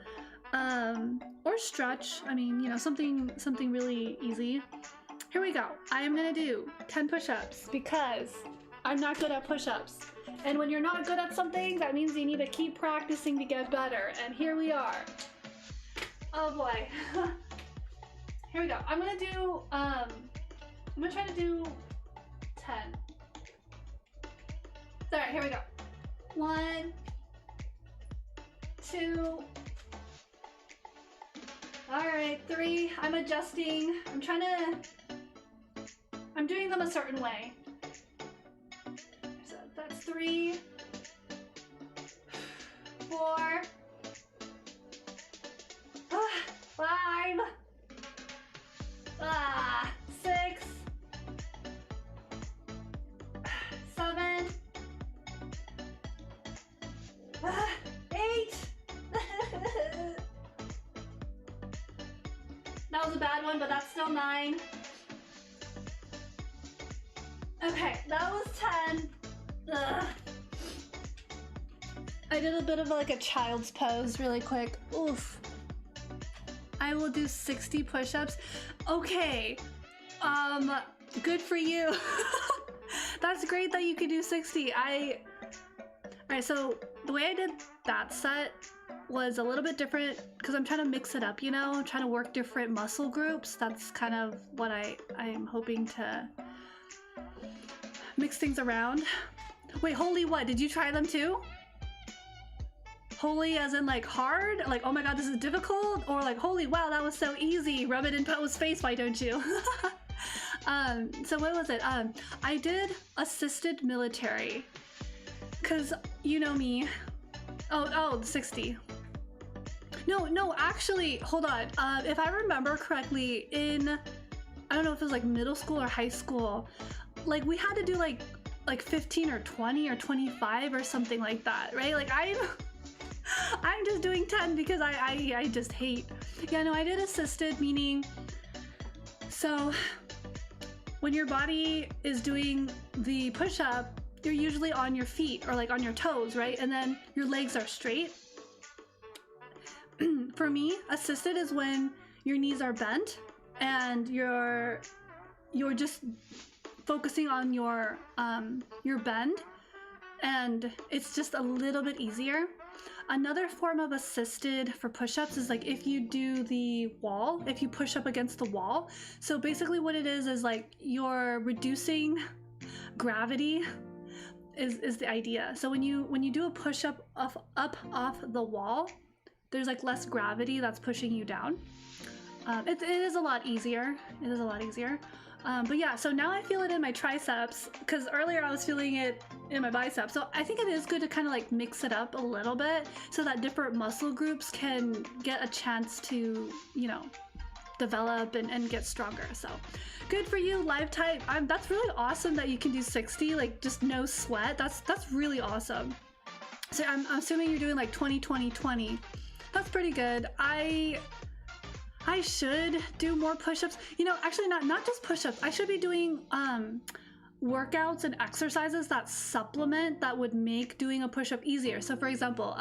or stretch. I mean, you know, something really easy. Here we go. I am gonna do 10 push-ups because I'm not good at push-ups. And when you're not good at something, that means you need to keep practicing to get better. And here we are. Oh boy. Here we go. I'm gonna try to do 10. All right, here we go. 1, 2. All right, 3. I'm adjusting. I'm doing them a certain way. So that's 3, 4, 5, 6, 7, 8. That was a bad one, but that's still 9. Okay, that was 10. Ugh. I did a bit of like a child's pose really quick. Oof. I will do 60 push-ups. Okay. Good for you. That's great that you could do 60. Alright, so the way I did that set was a little bit different because I'm trying to mix it up, you know? I'm trying to work different muscle groups. That's kind of what I'm hoping to mix things around. Wait, holy what? Did you try them too? Holy as in like hard? Like, oh my god, this is difficult? Or like, holy wow, that was so easy. Rub it in Poe's face, why don't you? So what was it? I did assisted military. Cause you know me. Oh, 60. No, actually, hold on. If I remember correctly, I don't know if it was like middle school or high school, like we had to do like 15 or 20 or 25 or something like that, right? Like I'm just doing 10 because I just hate. Yeah, no, I did assisted, meaning, so when your body is doing the push-up, you're usually on your feet or like on your toes, right? And then your legs are straight. For me, assisted is when your knees are bent and you're just focusing on your bend, and it's just a little bit easier. Another form of assisted for push-ups is like if you do the wall, if you push up against the wall. So basically what it is like you're reducing gravity is the idea. So when you do a push-up up off the wall, there's like less gravity that's pushing you down. It is a lot easier. It is a lot easier. But yeah, so now I feel it in my triceps because earlier I was feeling it in my biceps. So I think it is good to kind of like mix it up a little bit so that different muscle groups can get a chance to, you know, develop and get stronger. So good for you, live type. That's really awesome that you can do 60, like just no sweat. That's really awesome. So I'm assuming you're doing like 20, 20, 20. That's pretty good. I should do more push-ups. You know, actually not just push-ups. I should be doing workouts and exercises that supplement that would make doing a push-up easier. So for example,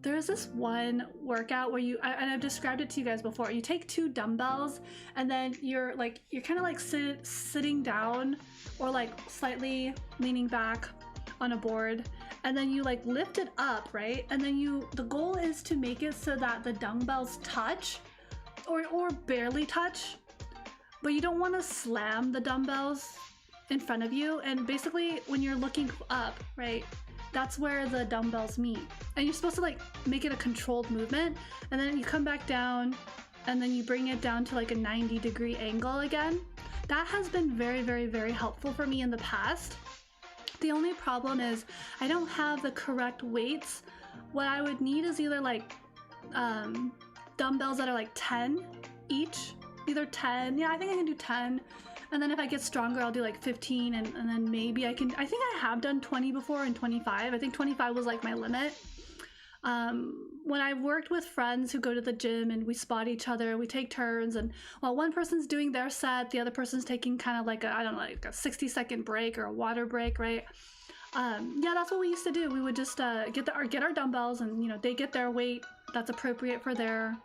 there's this one workout where and I've described it to you guys before. You take 2 dumbbells and then you're kind of like sitting down or like slightly leaning back on a board, and then you like lift it up, right? And then the goal is to make it so that the dumbbells touch or barely touch, but you don't want to slam the dumbbells in front of you. And basically when you're looking up, right, that's where the dumbbells meet, and you're supposed to like make it a controlled movement, and then you come back down and then you bring it down to like a 90-degree angle again. That has been very, very, very helpful for me in the past. The only problem is I don't have the correct weights. What I would need is either like dumbbells that are like 10 each, either 10, yeah, I think I can do 10, and then if I get stronger I'll do like 15, and then maybe I think I have done 20 before and 25. I think 25 was like my limit. When I've worked with friends who go to the gym and we spot each other, we take turns, and while one person's doing their set, the other person's taking kind of like a, I don't know, like a 60-second break or a water break, right? Yeah, that's what we used to do. We would just get our dumbbells, and you know, they get their weight that's appropriate for their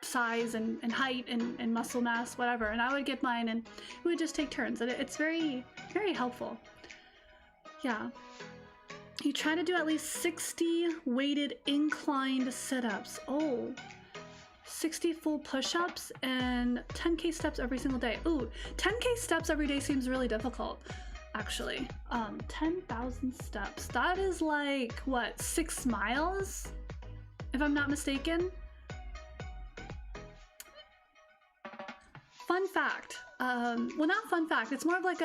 size and height and muscle mass, whatever, and I would get mine, and we would just take turns, and it's very, very helpful. Yeah. You try to do at least 60 weighted inclined sit-ups. Oh, 60 full push-ups and 10K steps every single day. Ooh, 10K steps every day seems really difficult, actually. 10,000 steps. That is like, what, 6 miles? If I'm not mistaken. Fun fact. Well, not fun fact. It's more of like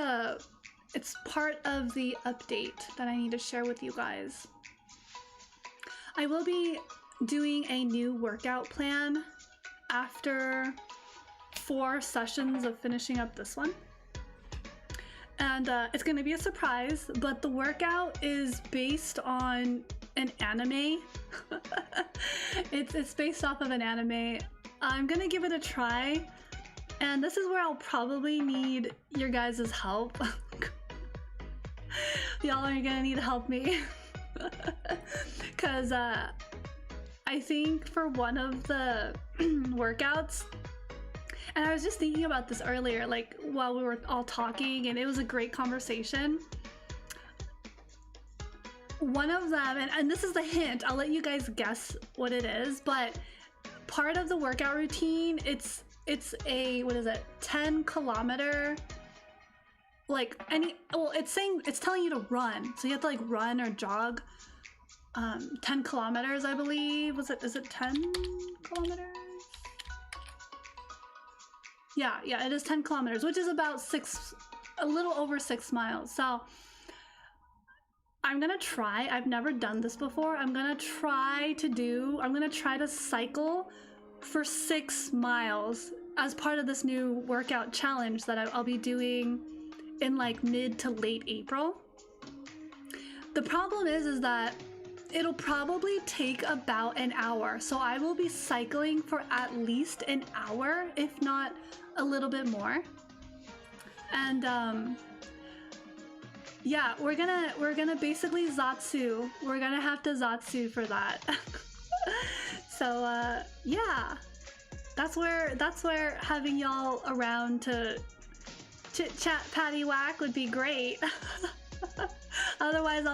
it's part of the update that I need to share with you guys. I will be doing a new workout plan after 4 sessions of finishing up this one. And it's going to be a surprise, but the workout is based on an anime. It's based off of an anime. I'm going to give it a try. And this is where I'll probably need your guys' help. Y'all are gonna need to help me. Because I think for one of the workouts, and I was just thinking about this earlier, like while we were all talking, and it was a great conversation. One of them, and this is the hint, I'll let you guys guess what it is, but part of the workout routine, it's a, what is it, 10-kilometer, like it's telling you to run, so you have to like run or jog 10 kilometers, I believe. Is it 10 kilometers? Yeah, it is 10 kilometers, which is about a little over 6 miles. So I'm gonna try, I've never done this before, I'm gonna try to cycle for 6 miles as part of this new workout challenge that I'll be doing in like mid to late April. The problem is that it'll probably take about an hour, so I will be cycling for at least an hour, if not a little bit more. And yeah, we're gonna basically Zatsu. We're gonna have to Zatsu for that. So yeah, that's where having y'all around to chit chat patty whack would be great. Otherwise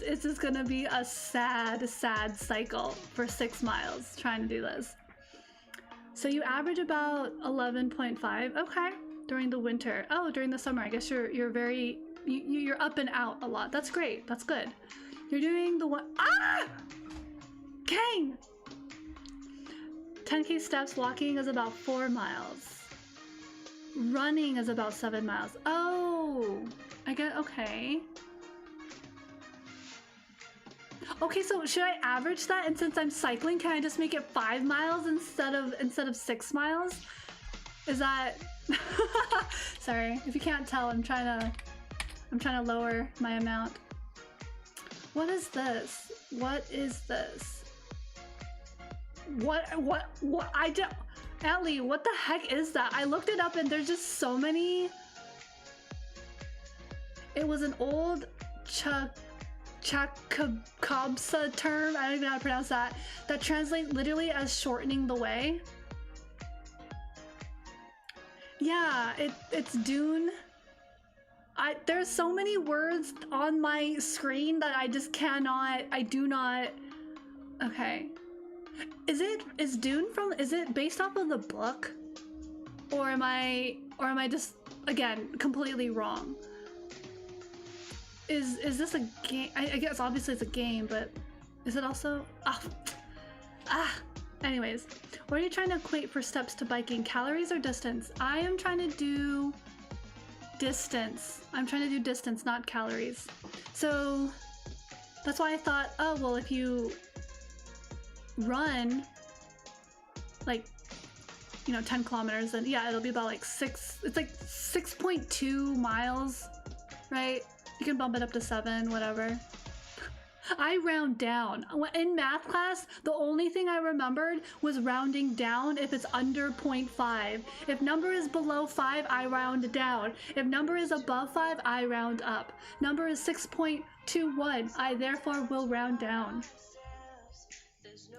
it's just gonna be a sad cycle for 6 miles trying to do this. So you average about 11.5, okay, during the winter. Oh, during the summer, I guess you're up and out a lot. That's great, that's good. You're doing the one, Kang! 10K steps, walking is about 4 miles. Running is about 7 miles. Oh, I get, okay. Okay, so should I average that? And since I'm cycling, can I just make it 5 miles instead of 6 miles? Is that... Sorry, if you can't tell, I'm trying to lower my amount. What is this? What is this? What I don't... Ellie, what the heck is that? I looked it up and there's just so many... It was an old Chakabsa term, I don't even know how to pronounce that translates literally as shortening the way. Yeah, it's Dune. There's so many words on my screen that I just cannot, I do not. Okay. Is it based off of the book? Or am I just, again, completely wrong? Is this a game? I guess obviously it's a game, but is it also? Anyways, what are you trying to equate for steps to biking? Calories or distance? I am trying to do distance. I'm trying to do distance, not calories. So that's why I thought, oh, well, if you run like, 10 kilometers, then yeah, it'll be about like it's like 6.2 miles, right? You can bump it up to 7, whatever. I round down. In math class, the only thing I remembered was rounding down if it's under 0.5. If number is below 5, I round down. If number is above 5, I round up. Number is 6.21. I therefore will round down.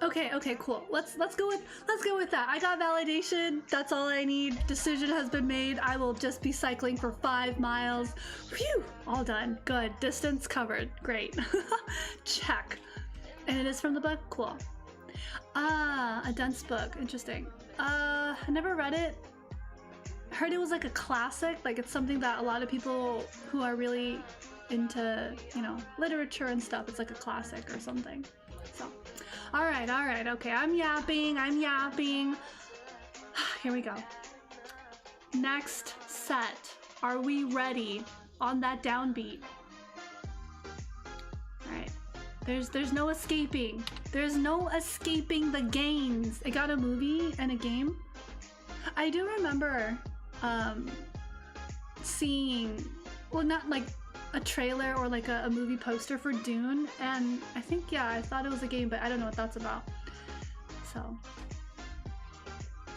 Okay, cool. Let's go with that. I got validation. That's all I need. Decision has been made. I will just be cycling for 5 miles. Phew! All done. Good. Distance covered. Great. Check. And it is from the book? Cool. Ah, a dense book. Interesting. I never read it. I heard it was like a classic. Like it's something that a lot of people who are really into, you know, literature and stuff, it's like a classic or something. So, all right, okay, I'm yapping. Here we go. Next set. Are we ready on that downbeat? All right, there's no escaping. There's no escaping the gains. It got a movie and a game. I do remember seeing, well, not like a trailer or like a movie poster for Dune, and I think, yeah, I thought it was a game, but I don't know what that's about. So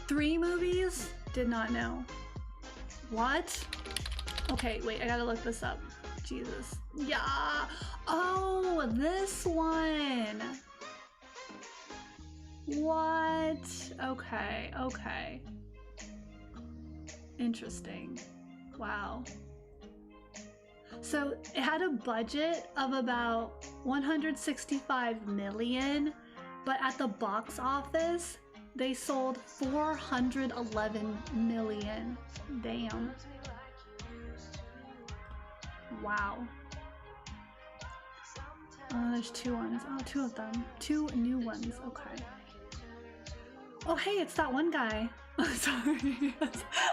3 movies? Did not know. What? Okay, wait, I gotta look this up. Jesus. Yeah. Oh, this one. What? Okay. Interesting. Wow. So it had a budget of about 165 million, but at the box office, they sold 411 million. Damn. Wow. Oh, there's 2 ones. Oh, 2 of them. 2 new ones. Okay. Oh, hey, it's that one guy. Sorry.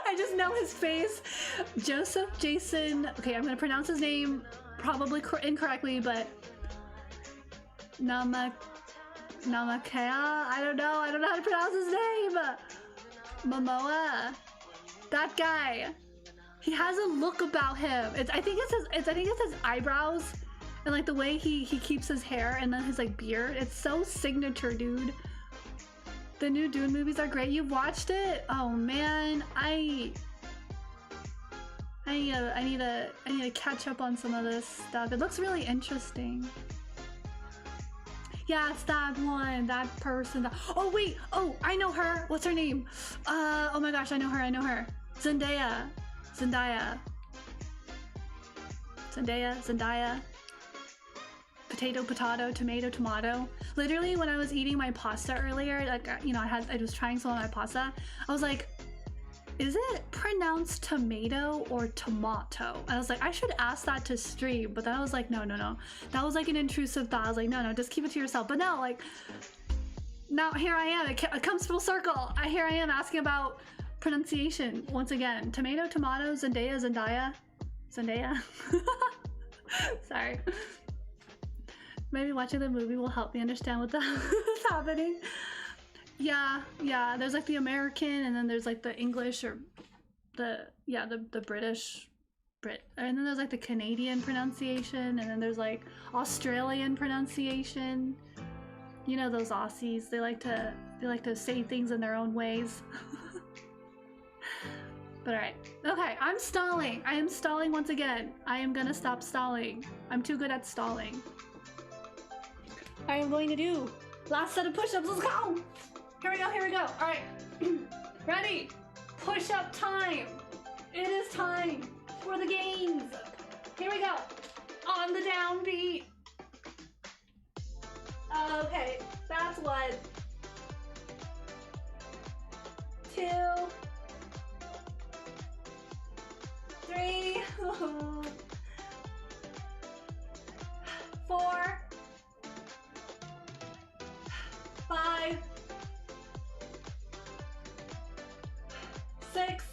I just know his face. Joseph Jason. Okay, I'm gonna pronounce his name probably incorrectly, but Namakea. I don't know how to pronounce his name. Momoa. That guy. He has a look about him. I think it's his eyebrows and like the way he keeps his hair and then his like beard. It's so signature, dude. The new Dune movies are great. You've watched it? Oh man, I need to catch up on some of this stuff. It looks really interesting. Yeah, it's that one, that person. Oh wait, oh, I know her. What's her name? Oh my gosh, I know her. Zendaya. Potato, tomato. Literally, when I was eating my pasta earlier, like, you know, I was trying some of my pasta. I was like, is it pronounced tomato or tomato? I was like, I should ask that to stream, but then I was like, no. That was like an intrusive thought. I was like, no, just keep it to yourself. But now, like, now here I am. It comes full circle. Here I am asking about pronunciation once again. Tomato, Zendaya. Sorry. Maybe watching the movie will help me understand what's happening. Yeah, there's like the American, and then there's like the English, or the British, and then there's like the Canadian pronunciation, and then there's like Australian pronunciation. You know those Aussies, they like to say things in their own ways. But alright. Okay, I'm stalling. I am stalling once again. I am gonna stop stalling. I'm too good at stalling. I am going to do last set of push-ups. Let's go! Here we go. Alright. Ready? Push-up time. It is time for the gains. Here we go. On the downbeat. Okay, that's 1. 2. 3. 4. 5. 6.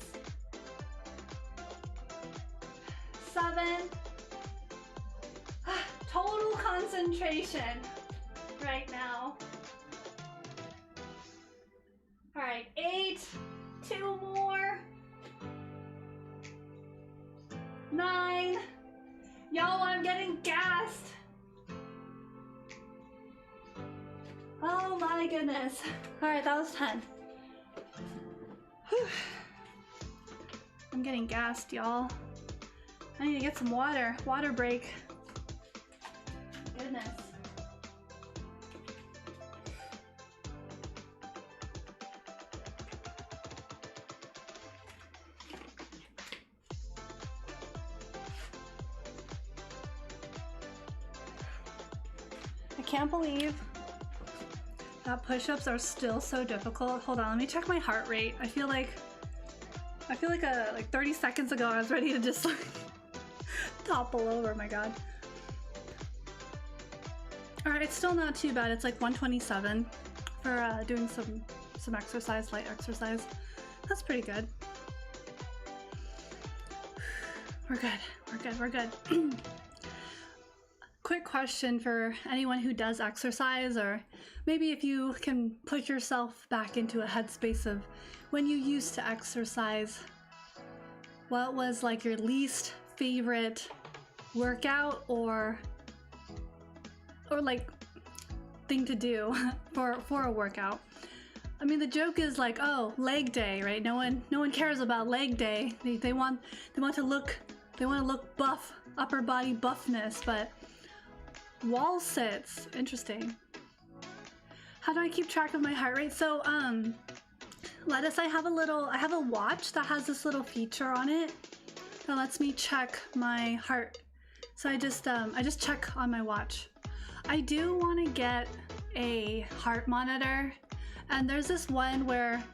7. Total concentration right now. All right, 8. 2 more. 9. Y'all, I'm getting gassed. Oh my goodness. All right, that was 10. Whew. I'm getting gassed, y'all. I need to get some water. Water break. Goodness. I can't believe that push-ups are still so difficult. Hold on, let me check my heart rate. I feel like 30 seconds ago I was ready to just like topple over. My god. All right, it's still not too bad. It's like 127 for doing some exercise, light exercise. That's pretty good. We're good. We're good. We're good. Quick question for anyone who does exercise, or maybe if you can put yourself back into a headspace of when you used to exercise, what was like your least favorite workout or like thing to do for a workout? I mean, the joke is like, oh, leg day, right? No one cares about leg day. They want to look buff, upper body buffness, but wall sits, interesting. How do I keep track of my heart rate? So Lettuce, I have a watch that has this little feature on it that lets me check my heart. So I just check on my watch. I do want to get a heart monitor, and there's this one where,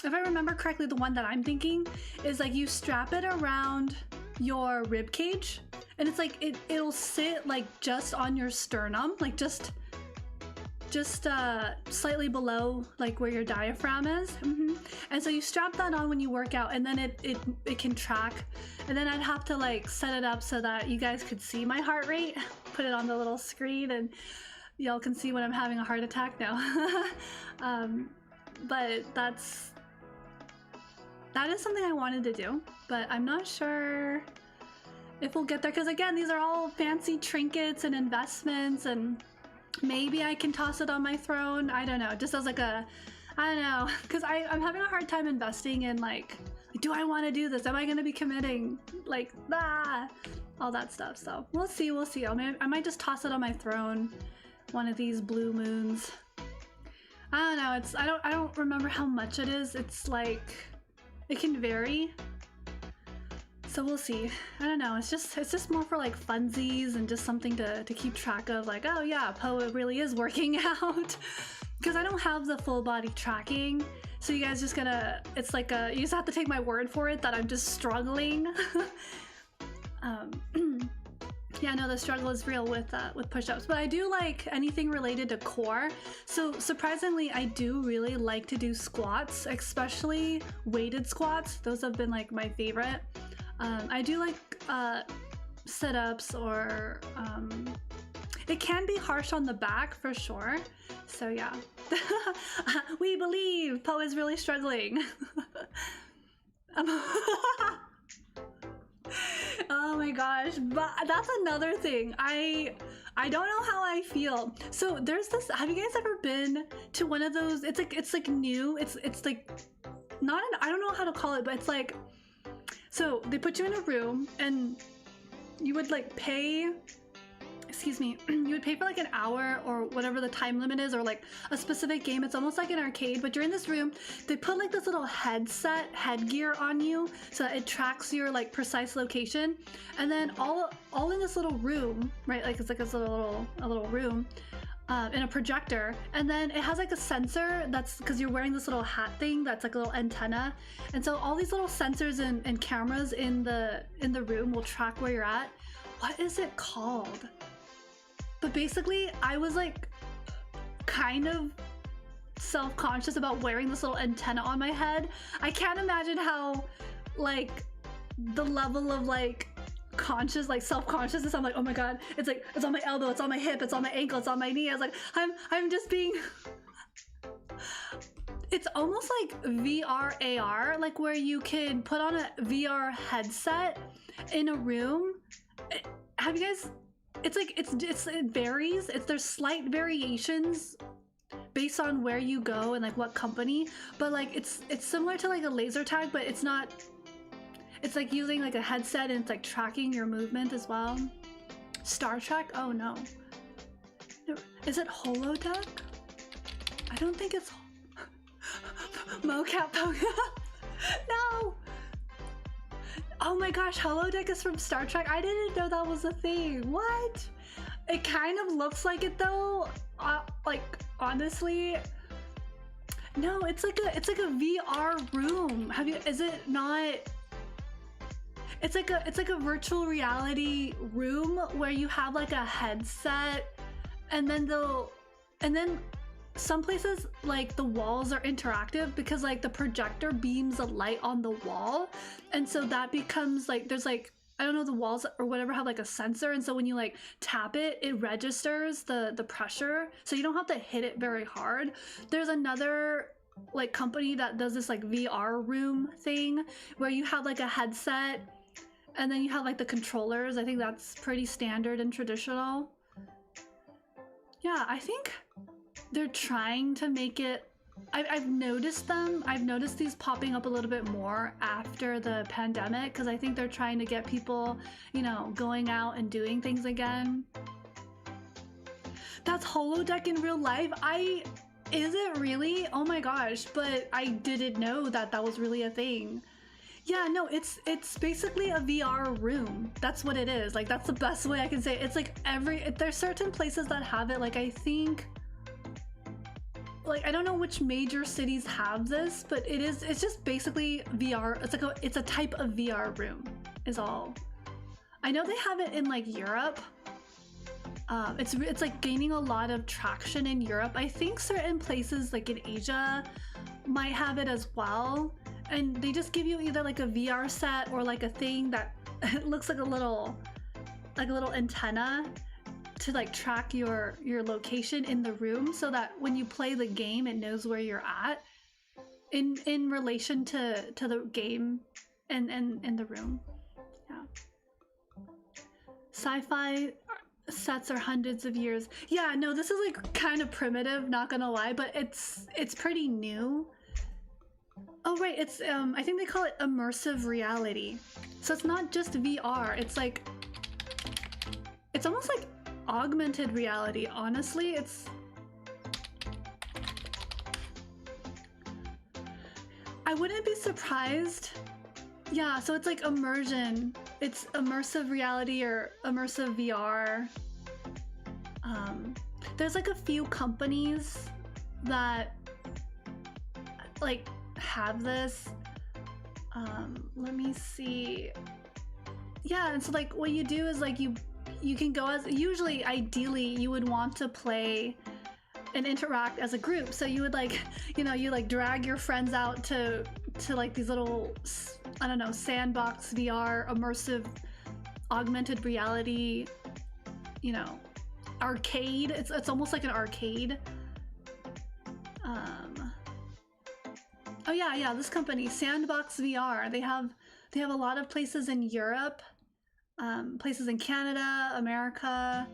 if I remember correctly, the one that I'm thinking is like you strap it around your rib cage, and it's like it'll sit like just on your sternum, like just slightly below like where your diaphragm is. And so you strap that on when you work out, and then it can track, and then I'd have to like set it up so that you guys could see my heart rate, put it on the little screen, and y'all can see when I'm having a heart attack now. But that is something I wanted to do, but I'm not sure if we'll get there, because again, these are all fancy trinkets and investments, and maybe I can toss it on my throne. I don't know, just as like a, I don't know, because I'm having a hard time investing in like, do I want to do this? Am I going to be committing? Like, all that stuff. So we'll see. I might just toss it on my throne one of these blue moons. I don't know. I don't remember how much it is. It's like, it can vary. So we'll see. I don't know. It's just more for like funsies and just something to keep track of. Like, oh yeah, Poette really is working out. Because I don't have the full body tracking. So you guys just gotta, it's like you just have to take my word for it that I'm just struggling. Yeah, no, the struggle is real with push-ups, but I do like anything related to core. So surprisingly, I do really like to do squats, especially weighted squats. Those have been like my favorite. I do like sit-ups, or it can be harsh on the back for sure. So yeah, we believe Poe is really struggling. Oh my gosh, but that's another thing. I don't know how I feel. So there's this, have you guys ever been to one of those, it's like new, it's like not an, I don't know how to call it, but it's like, so they put you in a room and you would like pay, excuse me, you would pay for like an hour or whatever the time limit is, or like a specific game. It's almost like an arcade, but you're in this room. They put like this little headgear on you so that it tracks your like precise location. And then all in this little room, right? Like it's like a little room in a projector. And then it has like a sensor that's, because you're wearing this little hat thing that's like a little antenna. And so all these little sensors and cameras in the room will track where you're at. What is it called? But basically, I was like kind of self-conscious about wearing this little antenna on my head. I can't imagine how like the level of like conscious, like self-consciousness, I'm like, oh my god, it's like, it's on my elbow, it's on my hip, it's on my ankle, it's on my knee. I was like, I'm just being it's almost like VR AR, like where you can put on a VR headset in a room. Have you guys, it's like, it varies. There's slight variations based on where you go and like what company, but like it's similar to like a laser tag, but it's not. It's like using like a headset and it's like tracking your movement as well. Star Trek? Oh no. Is it holodeck? I don't think it's mocap. No. Oh my gosh, holodeck is from Star Trek. I didn't know that was a thing. What? It kind of looks like it though. Like honestly, no. It's like a VR room. Have you? Is it not? It's like a virtual reality room where you have like a headset, and then some places like the walls are interactive because like the projector beams a light on the wall, and so that becomes like there's like I don't know, the walls or whatever have like a sensor, and so when you like tap it, it registers the pressure, so you don't have to hit it very hard. There's another like company that does this like VR room thing where you have like a headset and then you have like the controllers. I think that's pretty standard and traditional. Yeah, I think they're trying to make it. I've noticed them. I've noticed these popping up a little bit more after the pandemic because I think they're trying to get people, you know, going out and doing things again. That's holodeck in real life. Is it really? Oh my gosh, but I didn't know that that was really a thing. Yeah, no, it's basically a VR room. That's what it is. Like that's the best way I can say it. It's like there's certain places that have it. Like I think, like I don't know which major cities have this, but it's just basically VR. It's like it's a type of VR room is all. I know they have it in like Europe. It's like gaining a lot of traction in Europe. I think certain places like in Asia might have it as well. And they just give you either like a VR set or like a thing that it looks like a little antenna to like track your location in the room, so that when you play the game, it knows where you're at in relation to the game and in the room. Yeah. Sci-fi sets are hundreds of years. Yeah, no, this is like kind of primitive, not gonna lie, but it's pretty new. Oh right, it's I think they call it immersive reality. So it's not just VR, it's almost like augmented reality, honestly. I wouldn't be surprised. Yeah, so it's like immersion. It's immersive reality or immersive VR. There's like a few companies that like have this. Let me see. Yeah, and so like what you do is like you can go as, usually ideally you would want to play and interact as a group, so you would like, you know, you like drag your friends out to like these little, I don't know, sandbox VR immersive augmented reality, you know, arcade. It's almost like an arcade. Oh yeah, this company, Sandbox VR, they have a lot of places in Europe, places in Canada, America.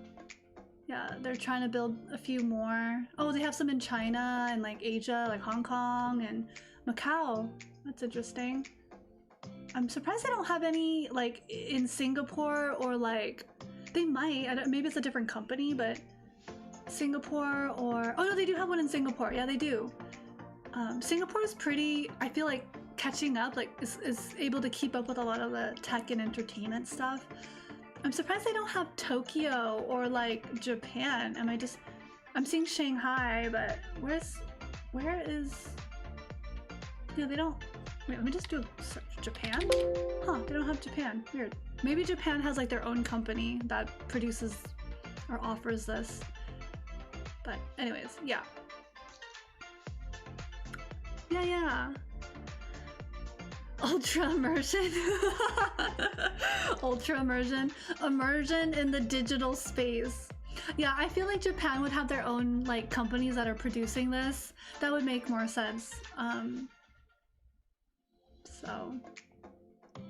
Yeah, they're trying to build a few more. Oh, they have some in China and like Asia, like Hong Kong and Macau. That's interesting. I'm surprised they don't have any like in Singapore, or like they might. Maybe it's a different company, but Singapore or, oh no, they do have one in Singapore. Yeah, they do. Singapore is pretty, I feel like, catching up, like is able to keep up with a lot of the tech and entertainment stuff. I'm surprised they don't have Tokyo or like Japan. I'm seeing Shanghai, but where is, yeah, they don't, wait, let me just do a search. Japan? Huh, they don't have Japan. Weird. Maybe Japan has like their own company that produces or offers this. But anyways, yeah. Yeah. Ultra immersion. Ultra immersion. Immersion in the digital space. Yeah, I feel like Japan would have their own like companies that are producing this. That would make more sense. So,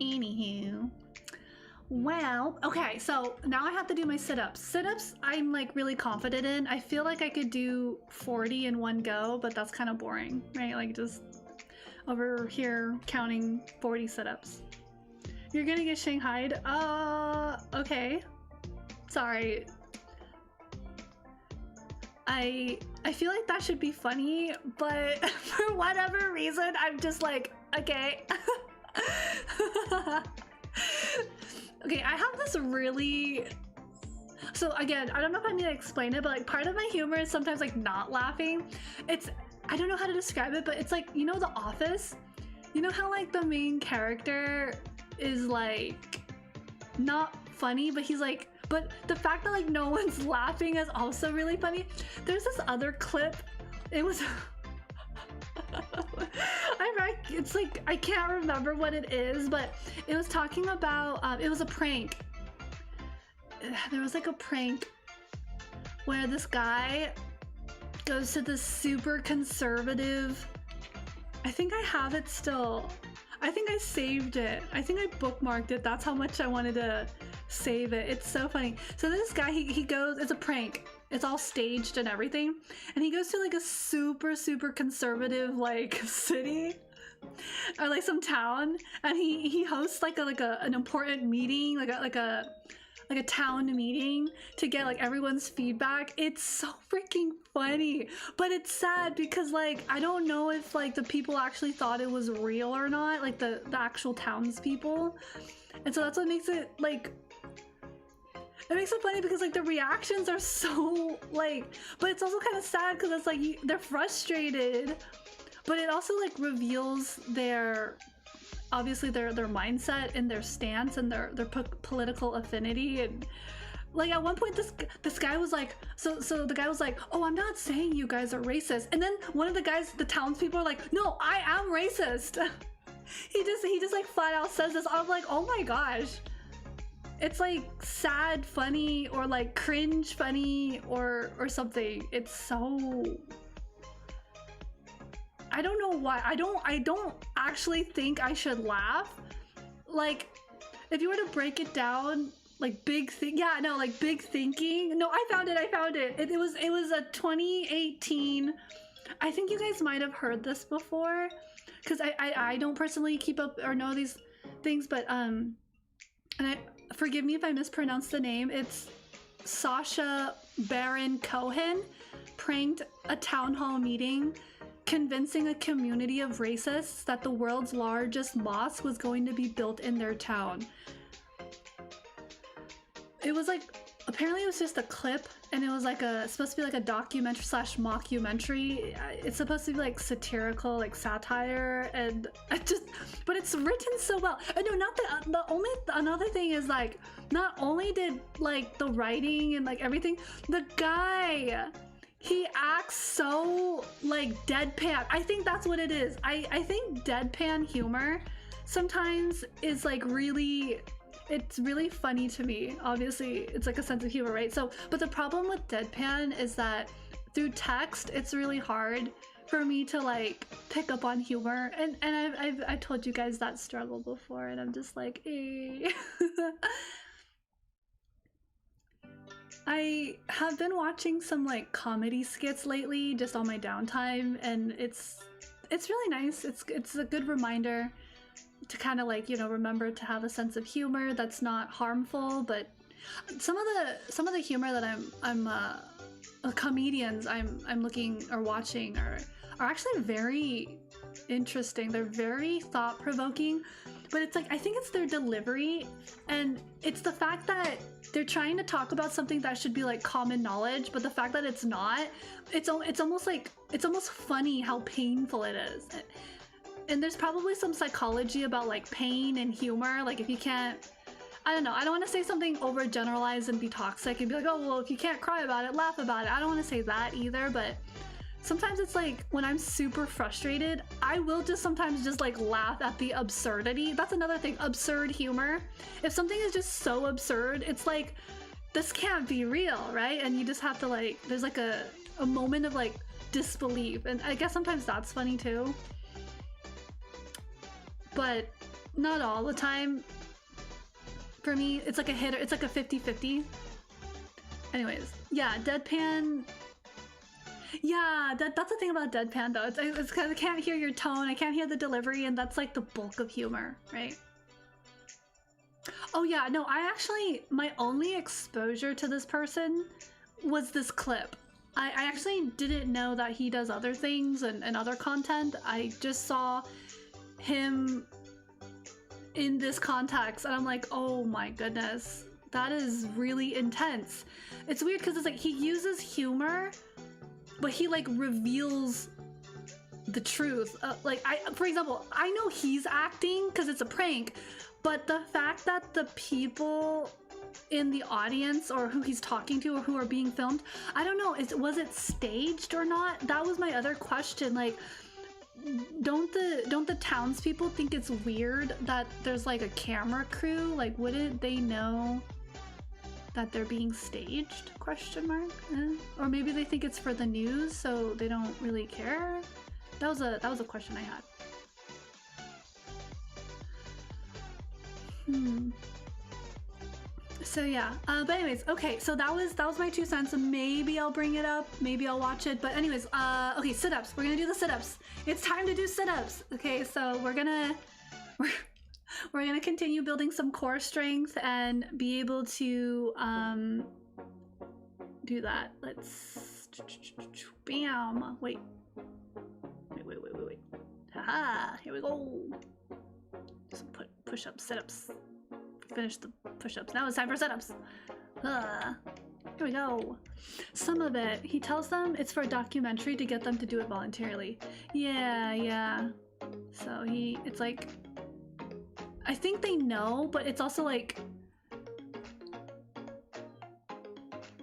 anywho. Well, okay, so now I have to do my sit-ups. Sit-ups, I'm like really confident in. I feel like I could do 40 in one go, but that's kind of boring, right? Like just over here counting 40 sit-ups. You're gonna get shanghaied? Okay. Sorry. I feel like that should be funny, but for whatever reason, I'm just like, okay. Okay, I have this really... So again, I don't know if I need to explain it, but like part of my humor is sometimes like not laughing. I don't know how to describe it, but it's like, you know The Office? You know how like the main character is like not funny, but he's like, but the fact that like no one's laughing is also really funny. There's this other clip, it was... it's like, I can't remember what it is, but it was talking about, it was a prank. There was like a prank where this guy goes to this super conservative, I think I have it still. I think I saved it. I think I bookmarked it. That's how much I wanted to save it. It's so funny. So this guy, he goes, it's a prank. It's all staged and everything. And he goes to like a super, super conservative like city or like some town, and he hosts like an important meeting, like a town meeting to get like everyone's feedback. It's so freaking funny, but it's sad because like I don't know if like the people actually thought it was real or not, like the actual townspeople, and so that's what makes it like, it makes it funny because like the reactions are so like, but it's also kind of sad because it's like they're frustrated, but it also like reveals their, obviously their mindset and their stance and their political affinity. And like at one point this guy was like, so the guy was like, oh, I'm not saying you guys are racist, and then one of the guys, the townspeople, are like, no, I am racist. he just like flat out says this. I'm like, oh my gosh. It's like sad funny or like cringe funny or something. It's so, I don't know why. I don't actually think I should laugh. Like if you were to break it down, like big thinking. No, I found it. It was a 2018. I think you guys might have heard this before, because I don't personally keep up or know these things, but and forgive me if I mispronounce the name. It's Sacha Baron Cohen pranked a town hall meeting, convincing a community of racists that the world's largest mosque was going to be built in their town. It was like, apparently it was just a clip, and it was like supposed to be like a documentary / mockumentary. It's supposed to be like satirical, like satire, and but it's written so well. And no, not another thing is like, not only did like the writing and like everything, the guy, he acts so like deadpan. I think that's what it is. I think deadpan humor sometimes is like really, it's really funny to me. Obviously it's like a sense of humor, right? So, but the problem with deadpan is that through text it's really hard for me to like pick up on humor, and I've told you guys that struggle before, and I'm just like, eh. I have been watching some like comedy skits lately just on my downtime, and it's really nice. It's a good reminder to kind of like, you know, remember to have a sense of humor that's not harmful. But some of the humor that I'm comedians I'm looking or watching are actually very interesting. They're very thought-provoking, but it's like, I think it's their delivery, and it's the fact that they're trying to talk about something that should be like common knowledge, but the fact that it's not, it's almost like, it's almost funny how painful it is. And there's probably some psychology about like pain and humor. Like if you can't, I don't know, I don't want to say something overgeneralized and be toxic and be like, oh, well, if you can't cry about it, laugh about it. I don't want to say that either, but sometimes it's like when I'm super frustrated, I will just sometimes just like laugh at the absurdity. That's another thing, absurd humor. If something is just so absurd, it's like, this can't be real, right? And you just have to like, there's like a moment of like disbelief. And I guess sometimes that's funny too, but not all the time. For me, it's like a hit, it's like a 50-50. Anyways, yeah, deadpan. Yeah, that's the thing about deadpan though. It's kind of, I can't hear your tone, I can't hear the delivery, and that's like the bulk of humor, right? Oh yeah, no, I actually, my only exposure to this person was this clip. I actually didn't know that he does other things and other content. I just saw him in this context and I'm like, oh my goodness, that is really intense. It's weird because it's like he uses humor, but he like reveals the truth. Like for example, I know he's acting because it's a prank, but the fact that the people in the audience or who he's talking to or who are being filmed, I don't know, was it staged or not? That was my other question. Like, don't the townspeople think it's weird that there's like a camera crew? Like, wouldn't they know that they're being staged? Question mark. Or maybe they think it's for the news, so they don't really care. That was a question I had. So yeah, but anyways, okay, so that was my 2 cents. Maybe I'll bring it up, maybe I'll watch it, but anyways, okay, sit-ups. We're gonna do the sit-ups. It's time to do sit-ups. Okay, so we're gonna continue building some core strength and be able to do that. Let's bam. Wait. Haha, here we go. Some push-ups, sit-ups. Finish the push-ups. Now it's time for sit-ups. Here we go. Some of it, he tells them it's for a documentary to get them to do it voluntarily. Yeah. So it's like, I think they know, but it's also like,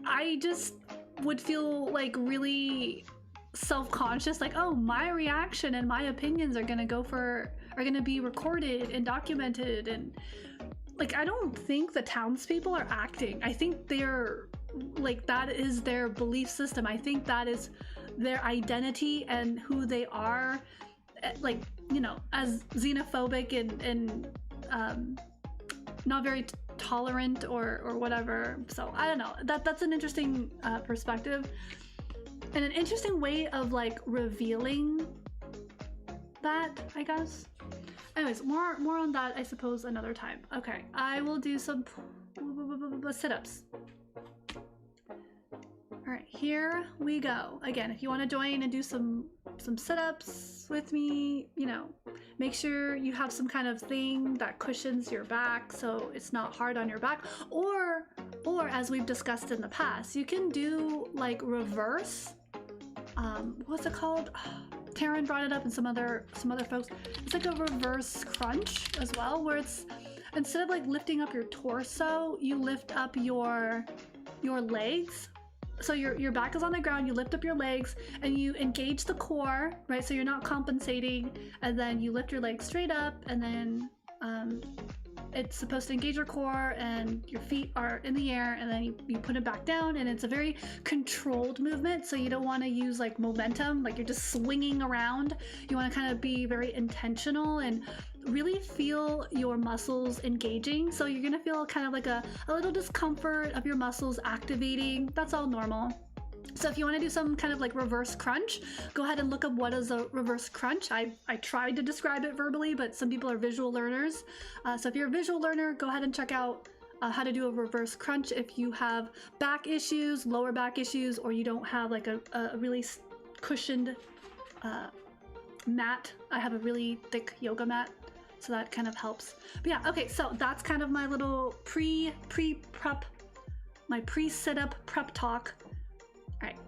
I just would feel like really self-conscious, like, oh, my reaction and my opinions are gonna be recorded and documented, and like, I don't think the townspeople are acting. I think they're like, that is their belief system. I think that is their identity and who they are, like, you know, as xenophobic and not very tolerant or whatever. So I don't know, that's an interesting perspective and an interesting way of like revealing that, I guess. Anyways, more on that, I suppose, another time. Okay, I will do some sit-ups. All right, here we go. Again, if you want to join and do some sit-ups with me, you know, make sure you have some kind of thing that cushions your back so it's not hard on your back. Or as we've discussed in the past, you can do like reverse. What's it called? Taryn brought it up and some other folks. It's like a reverse crunch as well, where it's, instead of like lifting up your torso, you lift up your legs. So your back is on the ground, you lift up your legs and you engage the core, right? So you're not compensating, and then you lift your legs straight up, and then it's supposed to engage your core and your feet are in the air, and then you put it back down, and it's a very controlled movement. So you don't want to use like momentum, like you're just swinging around. You want to kind of be very intentional and really feel your muscles engaging. So you're gonna feel kind of like a little discomfort of your muscles activating. That's all normal. So if you want to do some kind of like reverse crunch, go ahead and look up what is a reverse crunch. I tried to describe it verbally, but some people are visual learners. So if you're a visual learner, go ahead and check out how to do a reverse crunch. If you have back issues, lower back issues, or you don't have like a really cushioned mat. I have a really thick yoga mat, so that kind of helps. But yeah, okay, so that's kind of my little pre-prep, my pre-sit-up prep talk. All right,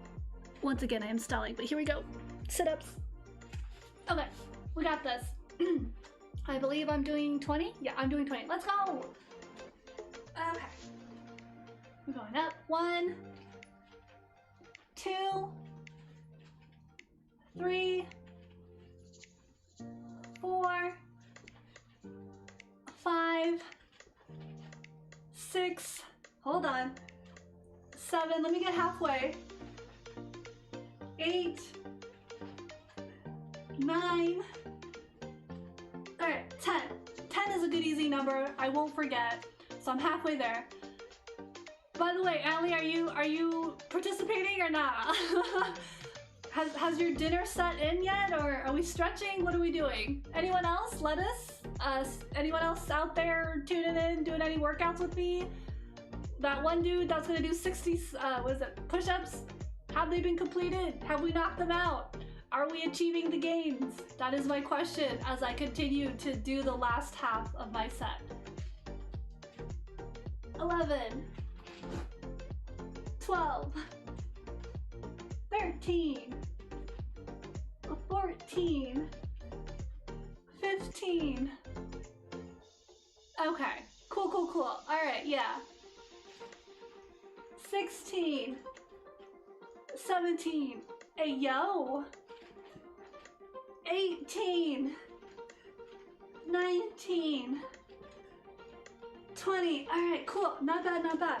once again, I am stalling, but here we go. Sit-ups. Okay, we got this. I believe I'm doing 20. Yeah, I'm doing 20. Let's go. Okay. I'm going up. 1, 2, 3, 4, 5, 6. Hold on. 7. Let me get halfway. 8, 9. All right, 10. 10 is a good easy number. I won't forget. So so I'm halfway there. By the way, Allie, are you participating or not? Has your dinner set in yet, or are we stretching? What are we doing? Anyone else? Let us. Anyone else out there tuning in, doing any workouts with me? That one dude that's gonna do 60, push-ups? Have they been completed? Have we knocked them out? Are we achieving the gains? That is my question as I continue to do the last half of my set. 11, 12, 13, 14, 15. Okay, cool. All right, yeah. 16, 17, hey yo. 18, 19, 20. All right, cool. Not bad.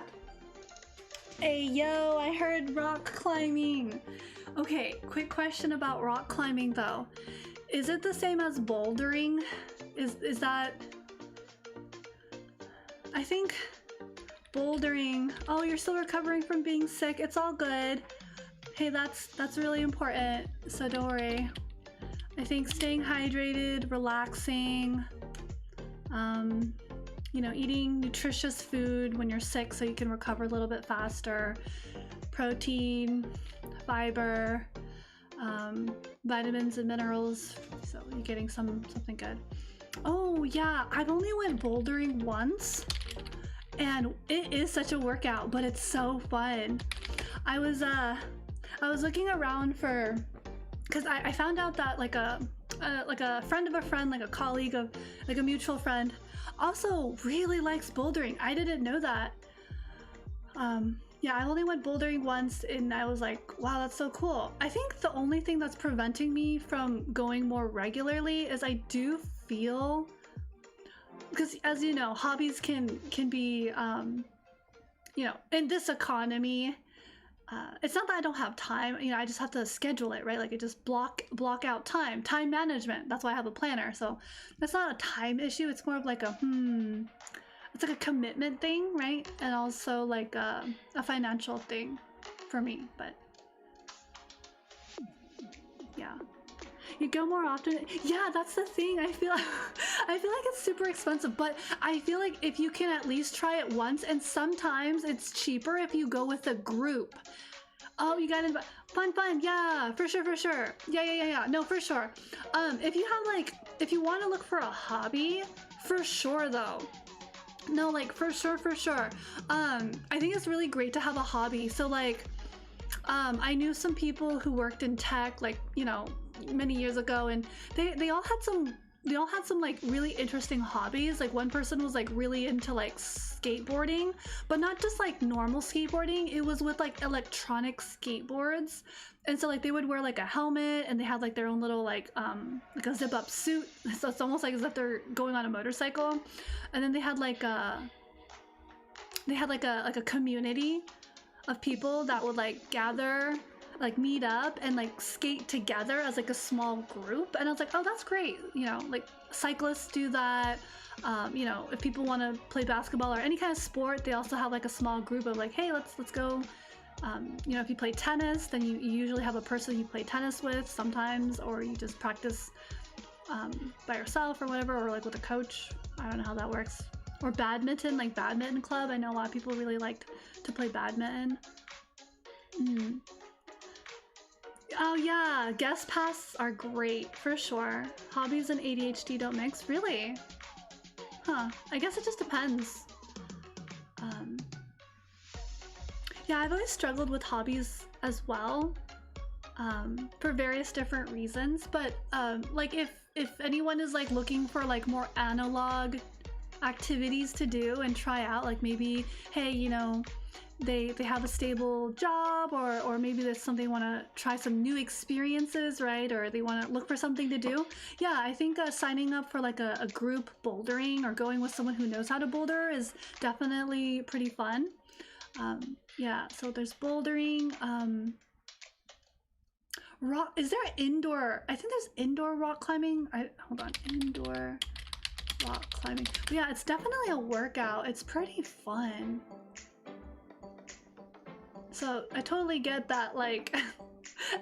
Hey yo, I heard rock climbing. Okay, quick question about rock climbing though. Is it the same as bouldering? Is that... I think bouldering... Oh, you're still recovering from being sick. It's all good. Hey, that's really important, so don't worry. I think staying hydrated, relaxing, you know, eating nutritious food when you're sick so you can recover a little bit faster, protein, fiber, vitamins and minerals, so you're getting something good. Oh yeah, I've only went bouldering once, and it is such a workout, but it's so fun. I was looking around for, because I found out that like a friend of a friend, like a colleague of like a mutual friend, also really likes bouldering. I didn't know that. Yeah, I only went bouldering once and I was like, wow, that's so cool. I think the only thing that's preventing me from going more regularly is I do feel, because as you know, hobbies can be, you know, in this economy, it's not that I don't have time, you know, I just have to schedule it, right? Like I just block out time management. That's why I have a planner. So that's not a time issue. It's more of like a, it's like a commitment thing, right? And also like a financial thing for me, but yeah. You go more often. Yeah, that's the thing. I feel like it's super expensive, but I feel like if you can at least try it once, and sometimes it's cheaper if you go with a group. Oh, you got it. Fun. Yeah, for sure. Yeah. No, for sure. If you have like, if you want to look for a hobby, for sure though. No, like for sure. I think it's really great to have a hobby. So like, I knew some people who worked in tech, like, you know, many years ago, and they all had some like really interesting hobbies. Like one person was like really into like skateboarding, but not just like normal skateboarding. It was with like electronic skateboards. And so like they would wear like a helmet, and they had like their own little like a zip up suit. So it's almost like as if they're going on a motorcycle. And then they had like a community of people that would like gather, like meet up and like skate together as like a small group. And I was like, oh, that's great. You know, like cyclists do that. You know, if people want to play basketball or any kind of sport, they also have like a small group of like, hey, let's go. You know, if you play tennis, then you usually have a person you play tennis with sometimes, or you just practice by yourself or whatever, or like with a coach. I don't know how that works. Or badminton, like badminton club. I know a lot of people really like to play badminton. Oh yeah, guest pass are great for sure. Hobbies and ADHD don't mix, really? Huh, I guess it just depends. Yeah, I've always struggled with hobbies as well, for various different reasons, but like if anyone is like looking for like more analog activities to do and try out, like maybe, hey, you know, they have a stable job, or maybe there's something they want to try some new experiences, right? Or they want to look for something to do. Yeah, I think signing up for like a group bouldering or going with someone who knows how to boulder is definitely pretty fun. Yeah, so there's bouldering. Rock, is there indoor? I think there's indoor rock climbing. Hold on, indoor rock climbing. But yeah, it's definitely a workout. It's pretty fun. So I totally get that, like,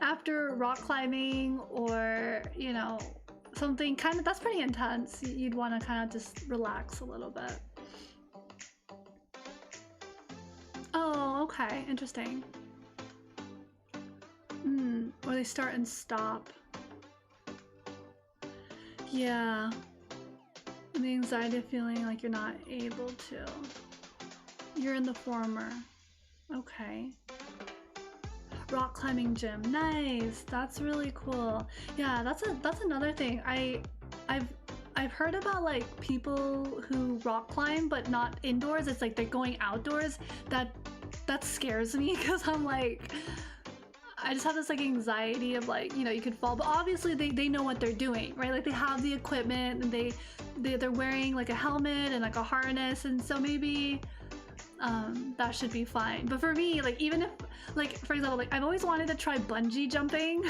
after rock climbing or, you know, something kind of that's pretty intense, you'd want to kind of just relax a little bit. Oh, okay, interesting. Or they start and stop. Yeah. And the anxiety of feeling like you're not able to. You're in the former. Okay. Rock climbing gym. Nice. That's really cool. Yeah, that's another thing. I've heard about like people who rock climb but not indoors. It's like they're going outdoors. That scares me because I'm like, I just have this like anxiety of like, you know, you could fall, but obviously they know what they're doing, right? Like they have the equipment and they're wearing like a helmet and like a harness, and so maybe that should be fine. But for me, like even if, like for example, like I've always wanted to try bungee jumping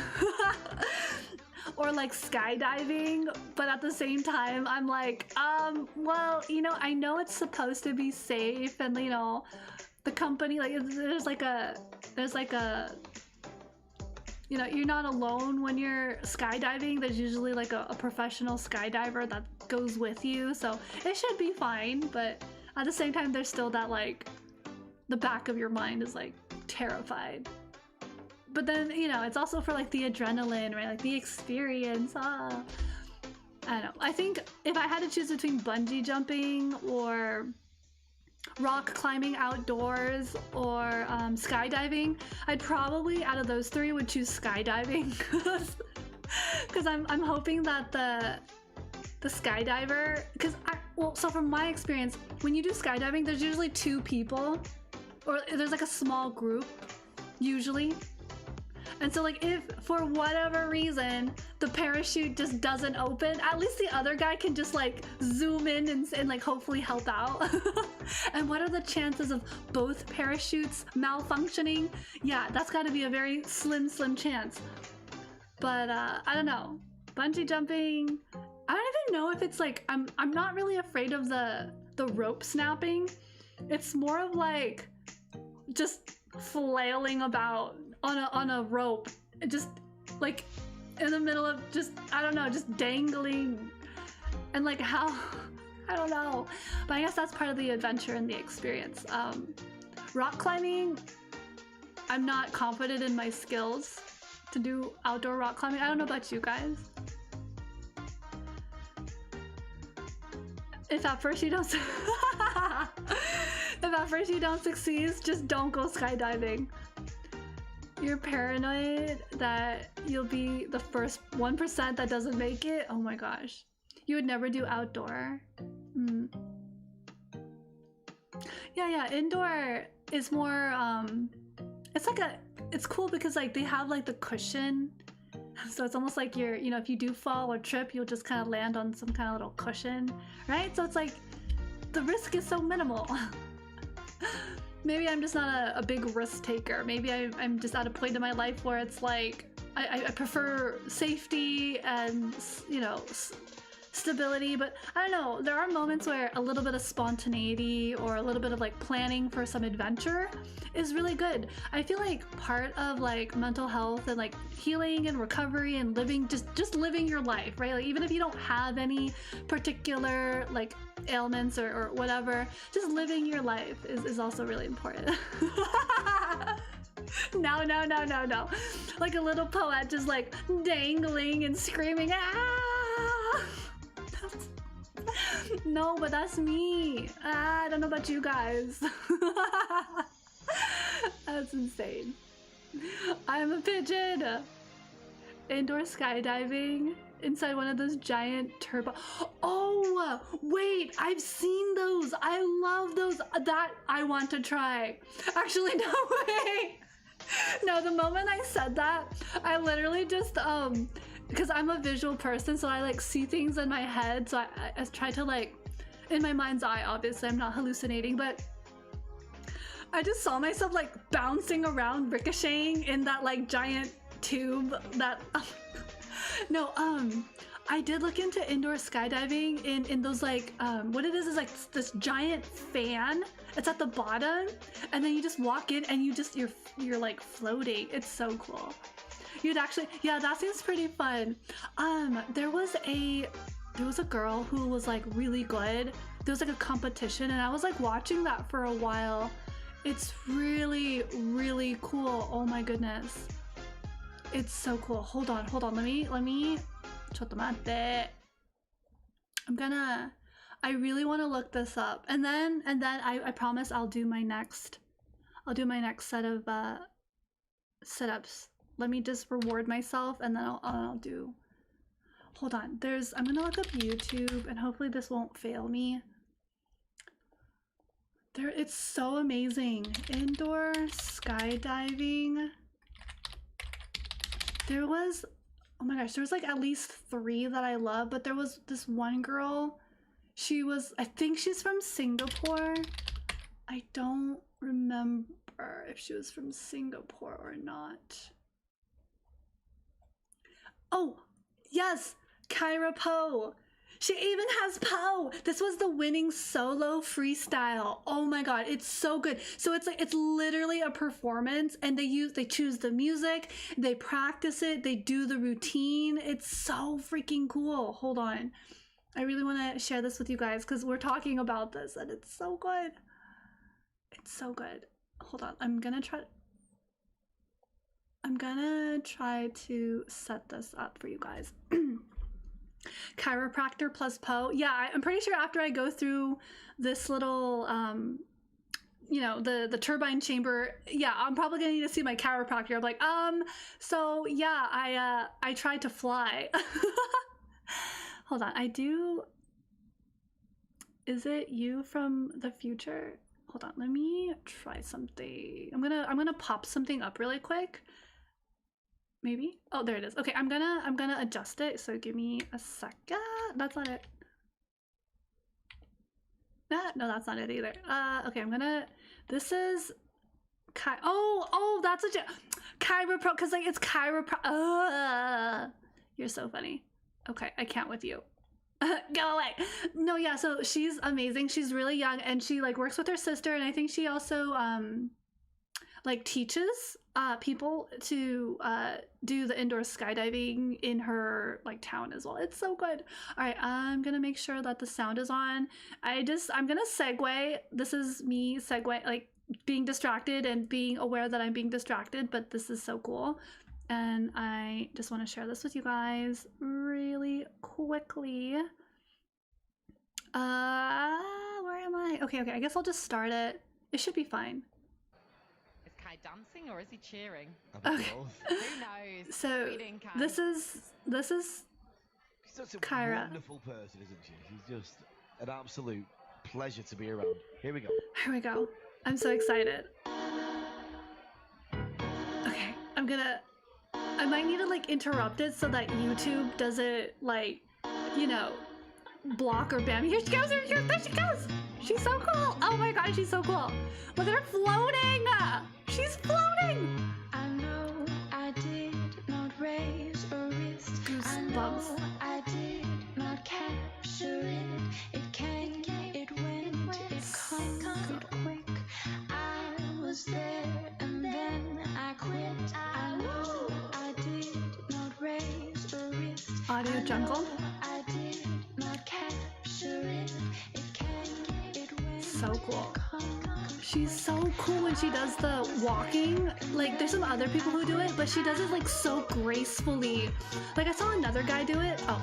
or like skydiving, but at the same time I'm like, well, you know, I know it's supposed to be safe, and you know, the company, like there's like a you know, you're not alone when you're skydiving. There's usually like a professional skydiver that goes with you, so it should be fine. But at the same time, there's still that like, the back of your mind is like terrified. But then, you know, it's also for like the adrenaline, right? Like the experience. I don't know. I think if I had to choose between bungee jumping or rock climbing outdoors or skydiving, I'd probably, out of those three, would choose skydiving because I'm hoping that the skydiver, because well, so from my experience, when you do skydiving, there's usually 2 people, or there's like a small group usually. And so like if for whatever reason the parachute just doesn't open, at least the other guy can just like zoom in and like hopefully help out. And what are the chances of both parachutes malfunctioning? Yeah, that's got to be a very slim chance. But I don't know. Bungee jumping, I don't even know if it's like, I'm not really afraid of the rope snapping. It's more of like just flailing about on a rope, just like in the middle of just, I don't know, just dangling, and like how, I don't know, but I guess that's part of the adventure and the experience. Rock climbing, I'm not confident in my skills to do outdoor rock climbing. I don't know about you guys. If at first you don't succeed, just don't go skydiving. You're paranoid that you'll be the first 1% that doesn't make it. Oh my gosh. You would never do outdoor. Yeah, indoor is more, it's cool because like they have like the cushion. So it's almost like you're, you know, if you do fall or trip, you'll just kind of land on some kind of little cushion, right? So it's like the risk is so minimal. Maybe I'm just not a big risk taker. Maybe I'm just at a point in my life where it's like I prefer safety and, you know, stability. But I don't know, there are moments where a little bit of spontaneity or a little bit of like planning for some adventure is really good. I feel like part of like mental health and like healing and recovery and living, just living your life, right? Like even if you don't have any particular like ailments or whatever, just living your life is also really important. No. Like a little Poette just like dangling and screaming, ah! No, but that's me. I don't know about you guys. That's insane. I'm a pigeon. Indoor skydiving inside one of those giant turbo. Oh, wait, I've seen those. I love those. That I want to try. Actually, no way. No, the moment I said that, I literally just, because I'm a visual person, so I like see things in my head. So I try to like, in my mind's eye, obviously I'm not hallucinating, but I just saw myself like bouncing around, ricocheting in that like giant tube that, no, I did look into indoor skydiving in those like what it is like this giant fan. It's at the bottom, and then you just walk in and you're like floating. It's so cool. You'd actually, yeah, that seems pretty fun. There was a girl who was like really good. There was like a competition, and I was like watching that for a while. It's really, really cool. Oh my goodness. It's so cool. Hold on. Let me. I really want to look this up, and then I promise I'll do my next set of sit-ups. Let me just reward myself, and then I'll do. Hold on. I'm gonna look up YouTube, and hopefully this won't fail me. It's so amazing. Indoor skydiving. There was, oh my gosh, there was like at least 3 that I love, but there was this one girl. I think she's from Singapore. I don't remember if she was from Singapore or not. Oh, yes, Kyra Poe. She even has Poe. This was the winning solo freestyle. Oh my god, it's so good. So it's literally a performance, and they choose the music, they practice it, they do the routine. It's so freaking cool. Hold on. I really want to share this with you guys because we're talking about this and it's so good. It's so good. Hold on. I'm gonna try to set this up for you guys. Chiropractor plus Poe. Yeah, I'm pretty sure after I go through this little you know, the turbine chamber, yeah, I'm probably gonna need to see my chiropractor. I'm like, so yeah, I tried to fly. Hold on, is it you from the future? Hold on, let me try something. I'm gonna pop something up really quick. Maybe. Oh, there it is. Okay, I'm gonna adjust it. So give me a second. That's not it. No, that's not it either. Okay, this is oh, that's a chiropro, because like it's chiropro. You're so funny. Okay, I can't with you. Go away. No, yeah, so she's amazing. She's really young, and she like works with her sister, and I think she also like teaches people to do the indoor skydiving in her like town as well. It's so good. All right, I'm gonna make sure that the sound is on. I'm gonna segue. This is me like being distracted and being aware that I'm being distracted, but this is so cool. And I just want to share this with you guys really quickly. Where am I? Okay, I guess I'll just start it. It should be fine. Is Kai dancing or is he cheering? Okay. Who knows? So this is She's such a Krya. wonderful person, isn't she? She's just an absolute pleasure to be around. Here we go. Here we go. I'm so excited. Okay, I might need to like interrupt it so that YouTube doesn't like, you know, block or ban me. Here she goes, there she goes. She's so cool. Oh my god, she's so cool. Look at her floating. She's floating. I know I did not raise a wrist. Goosebumps. I did not capture it. It came, it went, it comes quick. I was there and then I quit. I know I did not raise a wrist. Audio jungle. I did not capture it. It came, it went. So cool. She's so cool when she does the walking. Like there's some other people who do it, but she does it like so gracefully. Like I saw another guy do it. Oh.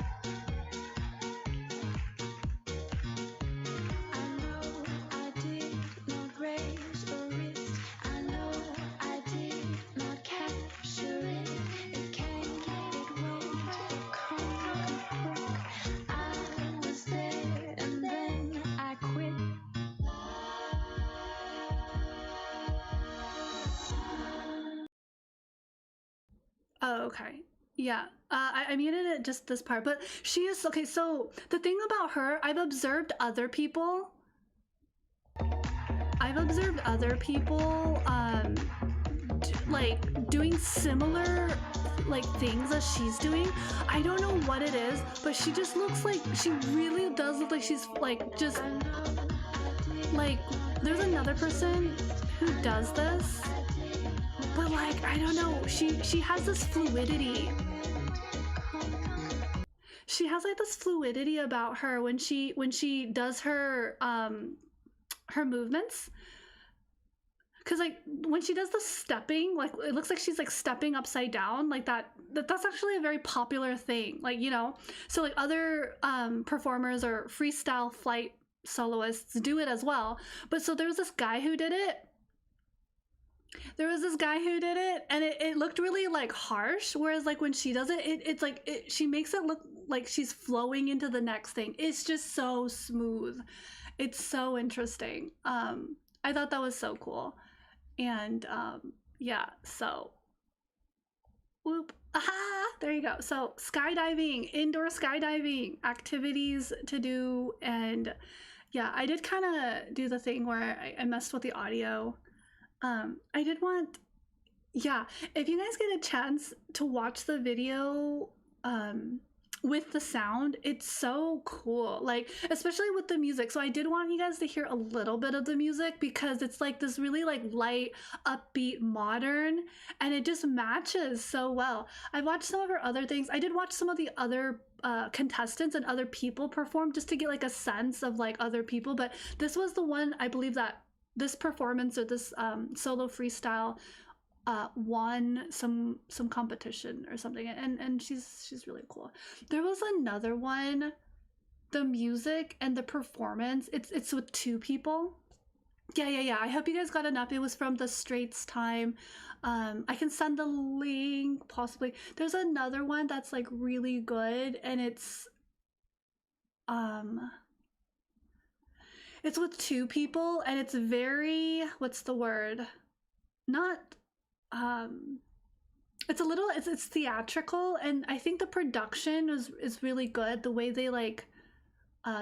Oh, okay. Yeah, I muted it just this part, but she is okay. So the thing about her, I've observed other people like doing similar like things that she's doing. I don't know what it is, but she just looks like, she really does look like she's like just like, there's another person who does this, but like, I don't know, she has this fluidity. She has like this fluidity about her when she does her movements. Cause like when she does the stepping, like it looks like she's like stepping upside down, like that's actually a very popular thing, like, you know. So like other performers or freestyle flight soloists do it as well. But so there was this guy who did it. And it looked really like harsh. Whereas like when she does it, it's like she makes it look like she's flowing into the next thing. It's just so smooth. It's so interesting. I thought that was so cool. And yeah, so whoop, aha, there you go. So skydiving, indoor skydiving activities to do. And yeah, I did kind of do the thing where I messed with the audio. I did want, yeah, if you guys get a chance to watch the video with the sound, it's so cool, like especially with the music. So I did want you guys to hear a little bit of the music because it's like this really like light, upbeat, modern, and it just matches so well. I watched some of her other things. I did watch some of the other contestants and other people perform just to get like a sense of like other people, but this was the one I believe that this performance or this solo freestyle won some competition or something, and she's really cool. There was another one, the music and the performance, it's with two people. Yeah, I hope you guys got enough. It was from the Straits Time. I can send the link possibly. There's another one that's like really good, and it's with two people, and it's very, what's the word, not it's a little, it's theatrical, and I think the production is really good. The way they like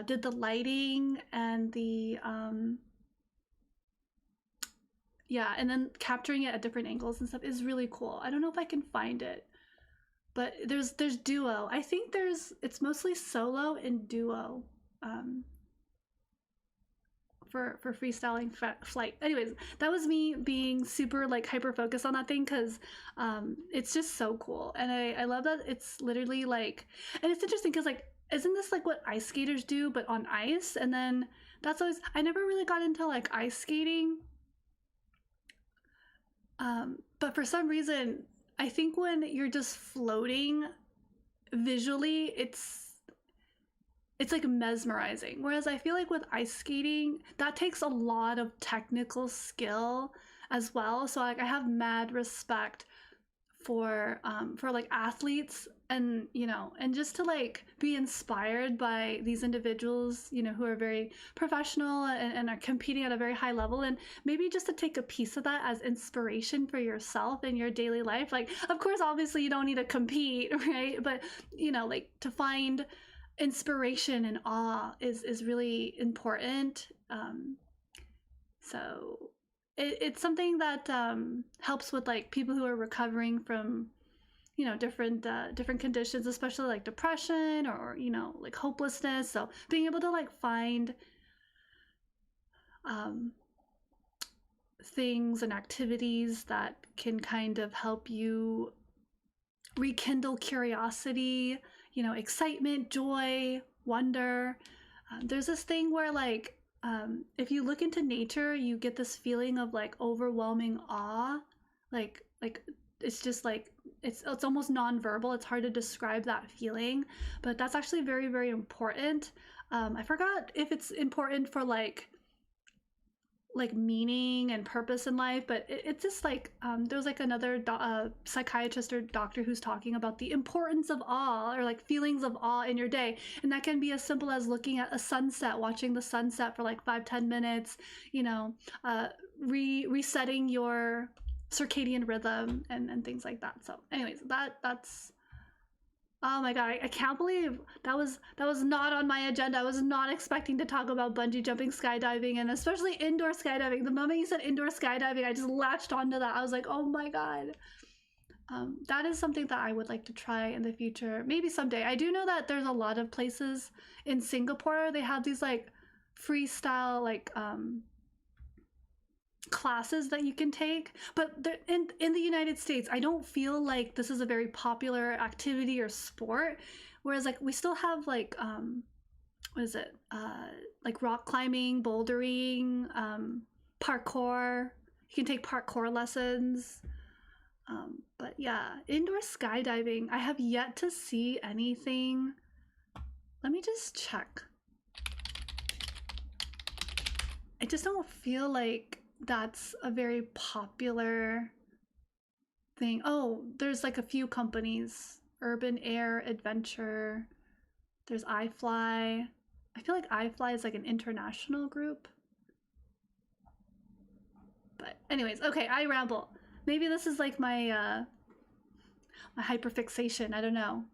did the lighting and the yeah, and then capturing it at different angles and stuff is really cool. I don't know if I can find it, but there's duo. I think it's mostly solo and duo for freestyling flight. Anyways, that was me being super like hyper focused on that thing because it's just so cool, and I love that it's literally like, and it's interesting because like, isn't this like what ice skaters do but on ice? And then that's always, I never really got into like ice skating, but for some reason I think when you're just floating visually, it's like mesmerizing. Whereas I feel like with ice skating, that takes a lot of technical skill as well. So like I have mad respect for like athletes, and you know, and just to like be inspired by these individuals, you know, who are very professional and are competing at a very high level, and maybe just to take a piece of that as inspiration for yourself in your daily life. Like, of course, obviously you don't need to compete, right? But you know, like to find inspiration and awe is really important. So it's something that helps with like people who are recovering from, you know, different conditions, especially like depression or you know, like hopelessness. So being able to like find things and activities that can kind of help you rekindle curiosity, you know, excitement, joy, wonder. There's this thing where like if you look into nature, you get this feeling of like overwhelming awe. Like it's just like it's almost non-verbal. It's hard to describe that feeling, but that's actually very, very important. I forgot if it's important for like meaning and purpose in life, but it's just like there's like another psychiatrist or doctor who's talking about the importance of awe, or like feelings of awe in your day, and that can be as simple as looking at a sunset, watching the sunset for like 5-10 minutes, you know, resetting your circadian rhythm and things like that. So anyways, that's oh my god, I can't believe that was not on my agenda. I was not expecting to talk about bungee jumping, skydiving, and especially indoor skydiving. The moment you said indoor skydiving, I just latched onto that. I was like, oh my god. That is something that I would like to try in the future, maybe someday. I do know that there's a lot of places in Singapore, they have these like freestyle like classes that you can take, but in the United States, I don't feel like this is a very popular activity or sport. Whereas like we still have like what is it? Like rock climbing, bouldering, parkour. You can take parkour lessons. But yeah, indoor skydiving, I have yet to see anything. Let me just check. I just don't feel like that's a very popular thing. Oh, there's like a few companies. Urban Air Adventure. There's iFly. I feel like iFly is like an international group. But anyways, okay, I ramble. Maybe this is like my my hyperfixation, I don't know.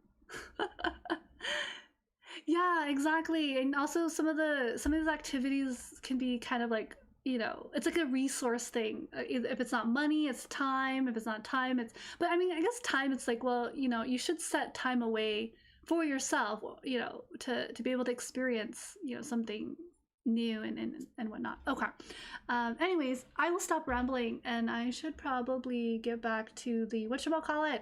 Yeah, exactly. And also some of these activities can be kind of like, you know, it's like a resource thing. If it's not money, it's time. If it's not time, it's, but I mean, I guess time, it's like, well, you know, you should set time away for yourself, you know, to be able to experience, you know, something new and whatnot. Okay. Anyways, I will stop rambling and I should probably get back to the, whatchamacallit,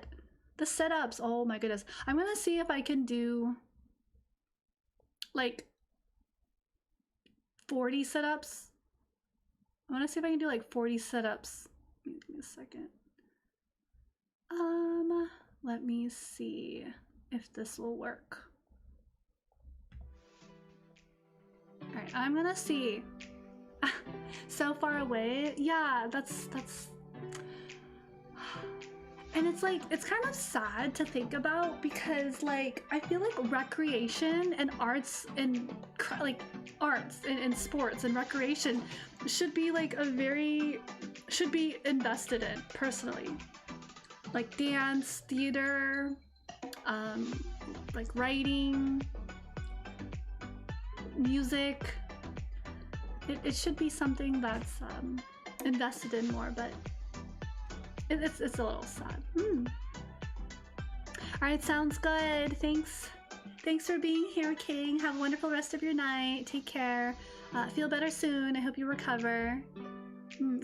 the setups. Oh my goodness. I'm gonna see if I can do like 40 setups. I want to see if I can do like 40 setups. Give me a second. Let me see if this will work. All right, I'm gonna see. So far away. Yeah, that's and it's like, it's kind of sad to think about because like I feel like recreation and arts and like arts and sports and recreation should be like should be invested in personally. Like dance, theater, like writing, music. It should be something that's invested in more, but it's a little sad. All right, sounds good. Thanks for being here, King. Have a wonderful rest of your night. Take care. Feel better soon. I hope you recover.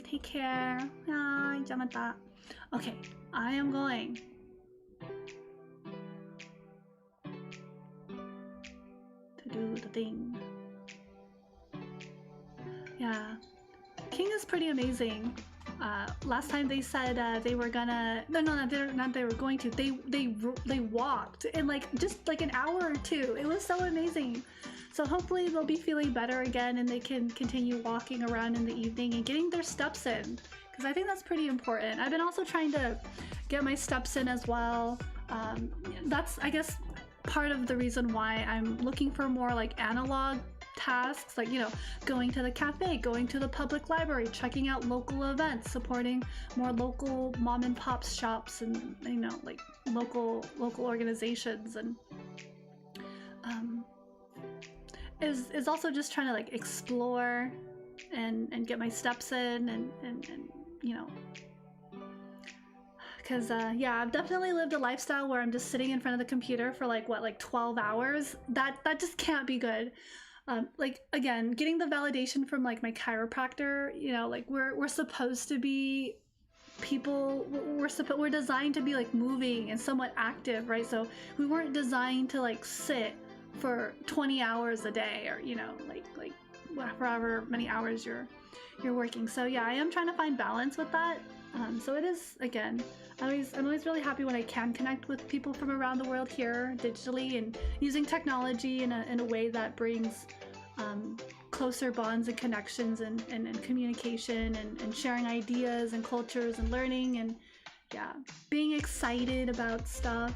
Take care. Okay, I am going to do the thing. Yeah, King is pretty amazing. Last time they said they were gonna, they were going to. They walked in like just like an hour or two. It was so amazing. So hopefully they'll be feeling better again and they can continue walking around in the evening and getting their steps in, because I think that's pretty important. I've been also trying to get my steps in as well. That's, I guess, part of the reason why I'm looking for more like analog tasks, like, you know, going to the cafe, going to the public library, checking out local events, supporting more local mom and pop shops and, you know, like local organizations, and is also just trying to like explore and get my steps in and you know, because yeah, I've definitely lived a lifestyle where I'm just sitting in front of the computer for like 12 hours. That just can't be good. Like, again, getting the validation from like my chiropractor, you know, like we're supposed to be people, we're designed to be like moving and somewhat active, right? So we weren't designed to like sit for 20 hours a day, or, you know, like however many hours you're working. So yeah, I am trying to find balance with that. So it is, again, I'm always really happy when I can connect with people from around the world here digitally and using technology in a way that brings closer bonds and connections and communication and sharing ideas and cultures and learning and, yeah, being excited about stuff.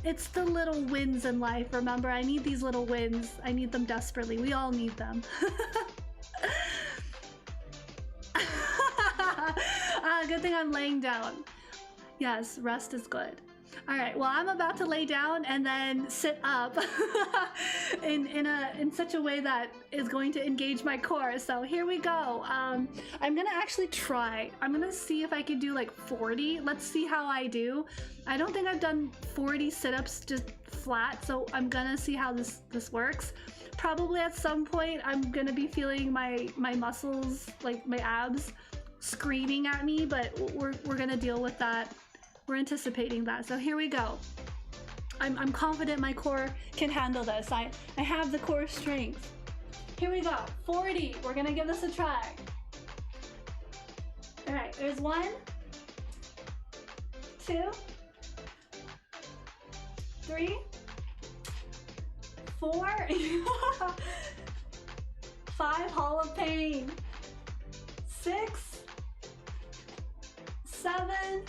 It's the little wins in life, remember? I need these little wins. I need them desperately. We all need them. Good thing I'm laying down. Yes, rest is good. All right, well, I'm about to lay down and then sit up in such a way that is going to engage my core. So here we go. I'm gonna actually try. I'm gonna see if I can do like 40. Let's see how I do. I don't think I've done 40 sit-ups just flat, so I'm gonna see how this works. Probably at some point I'm gonna be feeling my muscles, like my abs, screaming at me, but we're gonna deal with that. We're anticipating that. So here we go. I'm confident my core can handle this. I have the core strength. Here we go. 40. We're gonna give this a try. All right, there's 1, 2, 3, 4, 5, Hall of Pain, 6, 7,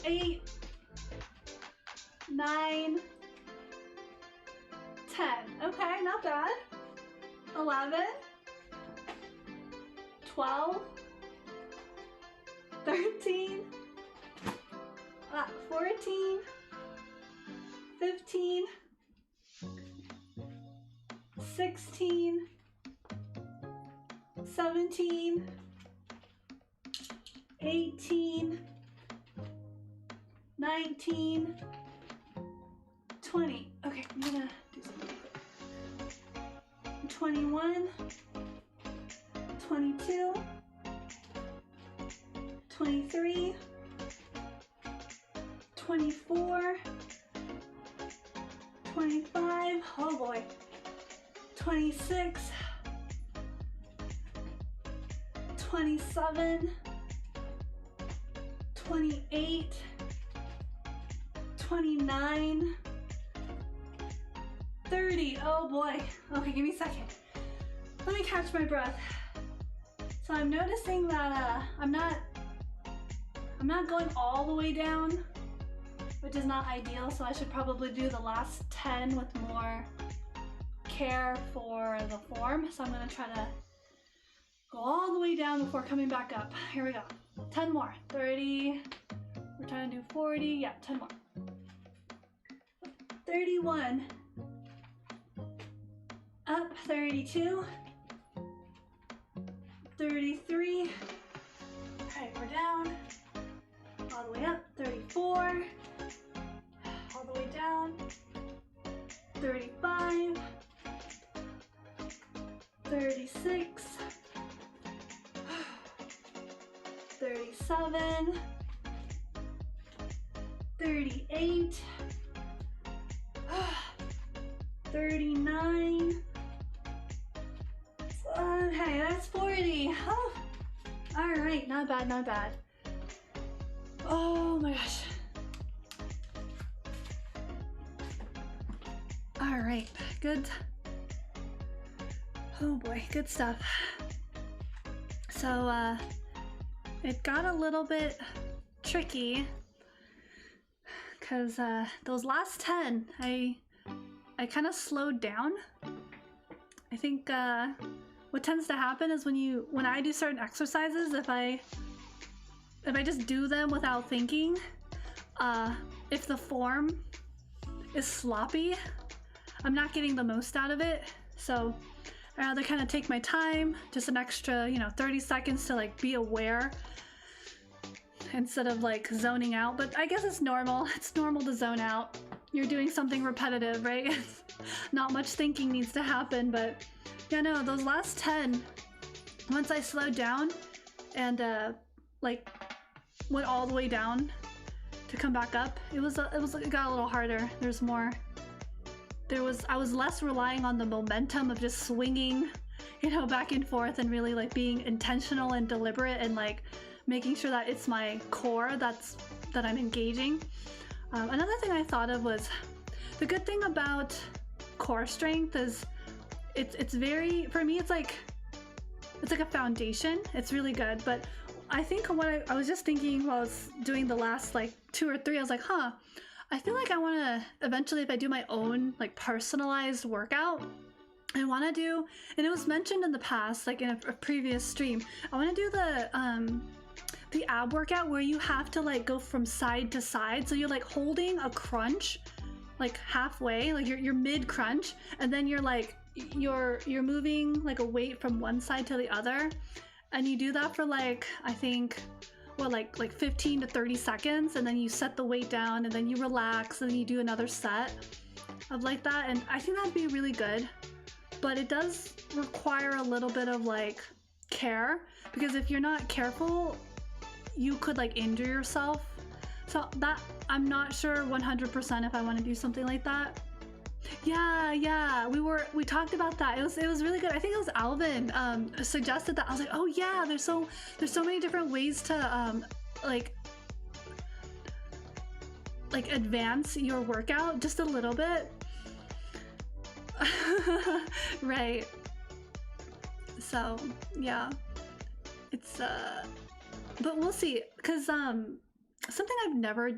8, 9, 10. Okay, not bad. 11, 12, 13, 14, 15, 16, 17, 18, 19, 20. Okay, I'm gonna do something quick. 21, 22, 23, 24, 25, oh boy, 26, 27, 28, 29, 30. Oh boy. Okay, give me a second. Let me catch my breath. So I'm noticing that I'm not going all the way down, which is not ideal, so I should probably do the last 10 with more care for the form. So I'm gonna try to go all the way down before coming back up. Here we go. 10 more. 30. We're trying to do 40. Yeah, 10 more. 31. Up. 32. 33. Okay, we're down. All the way up. 34. All the way down. 35. 36. 37. 38. 39. Okay, that's 40. Oh. All right, not bad, not bad. Oh my gosh. All right, good. Oh boy, good stuff. So it got a little bit tricky because those last 10, I kind of slowed down. I think what tends to happen is when I do certain exercises, if I just do them without thinking, if the form is sloppy, I'm not getting the most out of it. So I rather kind of take my time, just an extra, 30 seconds to like be aware instead of like zoning out. But I guess it's normal. It's normal to zone out. You're doing something repetitive, right? Not much thinking needs to happen, but yeah, no, those last 10, once I slowed down and like went all the way down to come back up, it got a little harder. There's more. I was less relying on the momentum of just swinging, back and forth, and really like being intentional and deliberate and like making sure that it's my core that I'm engaging. Another thing I thought of was the good thing about core strength is it's very, for me, it's like a foundation. It's really good. But I think what I was just thinking while I was doing the last like 2 or 3, I was like, I feel like I want to eventually, if I do my own like personalized workout, I want to do, and it was mentioned in the past, like in a previous stream, I want to do the ab workout where you have to like go from side to side. So you're like holding a crunch like halfway, like you're mid crunch, and then you're like you're moving like a weight from one side to the other, and you do that for like I think what like 15 to 30 seconds, and then you set the weight down and then you relax and then you do another set of like that. And I think that'd be really good, but it does require a little bit of like care, because if you're not careful you could like injure yourself. So that I'm not sure 100% if I want to do something like that. Yeah, we talked about that. It was really good. I think it was Alvin suggested that. I was like, oh yeah, there's so many different ways to like advance your workout just a little bit. Right. So yeah, it's but we'll see, because something I've never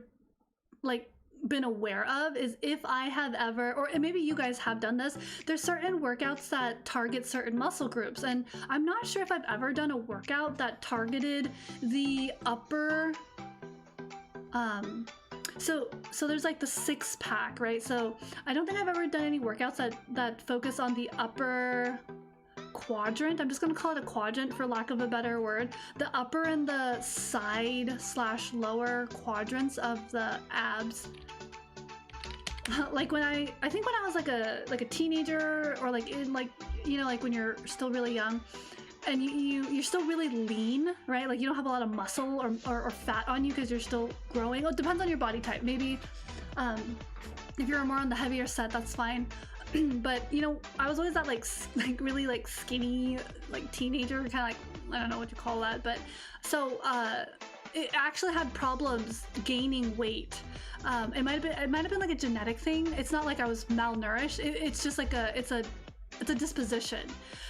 like been aware of is if I have ever, or maybe you guys have done this, there's certain workouts that target certain muscle groups, and I'm not sure if I've ever done a workout that targeted the upper so there's like the six pack, right? So I don't think I've ever done any workouts that focus on the upper quadrant. I'm just gonna call it a quadrant for lack of a better word. The upper and the side / lower quadrants of the abs. Like when I think when I was like a teenager, or like in like, you know, like when you're still really young and you're still really lean, right? Like you don't have a lot of muscle or fat on you because you're still growing. Well, it depends on your body type. Maybe if you're more on the heavier set, that's fine. But you know, I was always that like really like skinny like teenager, kind of like, I don't know what you call that, but so it actually had problems gaining weight. It might have been like a genetic thing. It's not like I was malnourished. It's just like it's a disposition.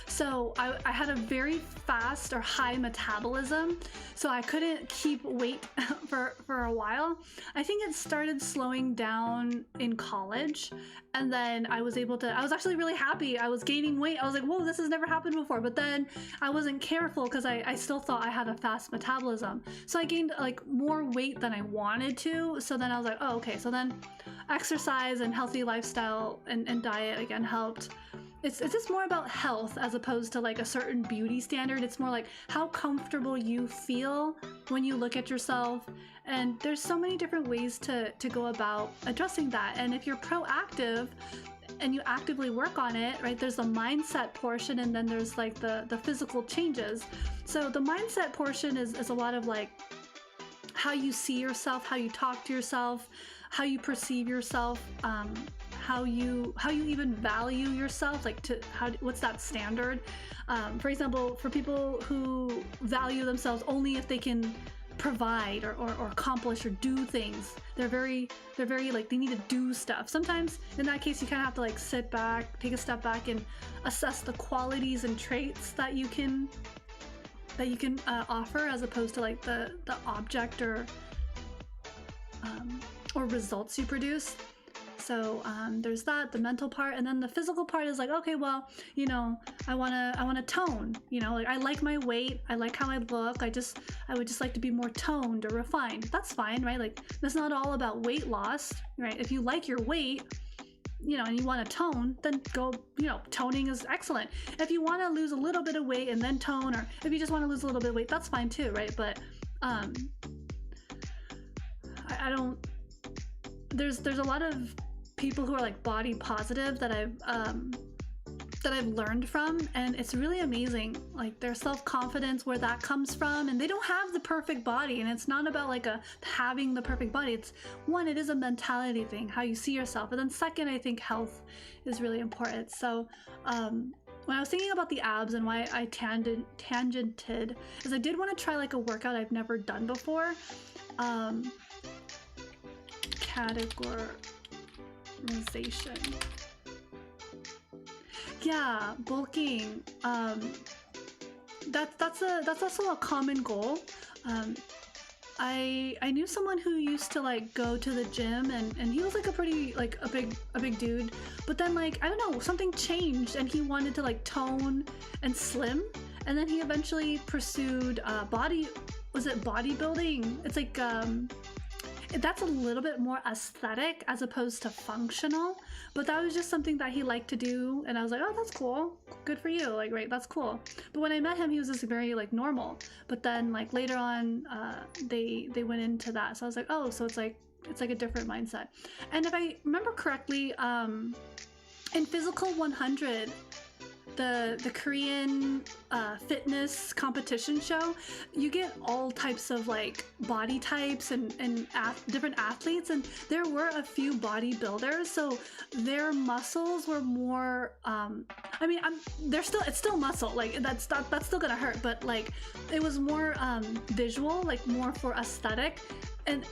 So I had a very fast or high metabolism, so I couldn't keep weight for a while. I think it started slowing down in college, and then I was actually really happy. I was gaining weight. I was like, whoa, this has never happened before. But then I wasn't careful because I still thought I had a fast metabolism. So I gained like more weight than I wanted to. So then I was like, oh, okay. So then exercise and healthy lifestyle and diet again helped. It's just more about health as opposed to like a certain beauty standard. It's more like how comfortable you feel when you look at yourself. And there's so many different ways to go about addressing that. And if you're proactive and you actively work on it, right, there's the mindset portion, and then there's like the physical changes. So the mindset portion is a lot of like how you see yourself, how you talk to yourself, how you perceive yourself, how you even value yourself, like what's that standard? For example, for people who value themselves only if they can provide or accomplish or do things, they're very like, they need to do stuff. Sometimes in that case you kind of have to like sit back, take a step back, and assess the qualities and traits that you can offer, as opposed to like the object or results you produce. So there's that, the mental part, and then the physical part is like, okay, well, you know, I wanna tone, you know, like I like my weight, I like how I look, I would just like to be more toned or refined. That's fine, right? Like that's not all about weight loss, right? If you like your weight, you know, and you want to tone, then go, you know, toning is excellent. If you want to lose a little bit of weight and then tone, or if you just want to lose a little bit of weight, that's fine too, right? But I don't, there's a lot of people who are like body positive that I've learned from, and it's really amazing, like their self-confidence, where that comes from. And they don't have the perfect body, and it's not about like having the perfect body. It's one, it is a mentality thing, how you see yourself, and then second, I think health is really important. So when I was thinking about the abs and why I tangented is I did want to try like a workout I've never done before. Categorization. Yeah, bulking. That's also a common goal. I knew someone who used to like go to the gym, and he was like a pretty like a big dude, but then like I don't know, something changed and he wanted to like tone and slim, and then he eventually pursued was it bodybuilding? It's like that's a little bit more aesthetic as opposed to functional, but that was just something that he liked to do, and I was like, oh, that's cool, good for you, like, right, that's cool. But when I met him, he was just very like normal, but then like later on they went into that, so I was like, oh, so it's like a different mindset. And if I remember correctly, in Physical 100, the Korean fitness competition show, you get all types of like body types and different athletes, and there were a few bodybuilders, so their muscles were more I mean, it's still muscle, like that's still gonna hurt, but like it was more visual, like more for aesthetic, and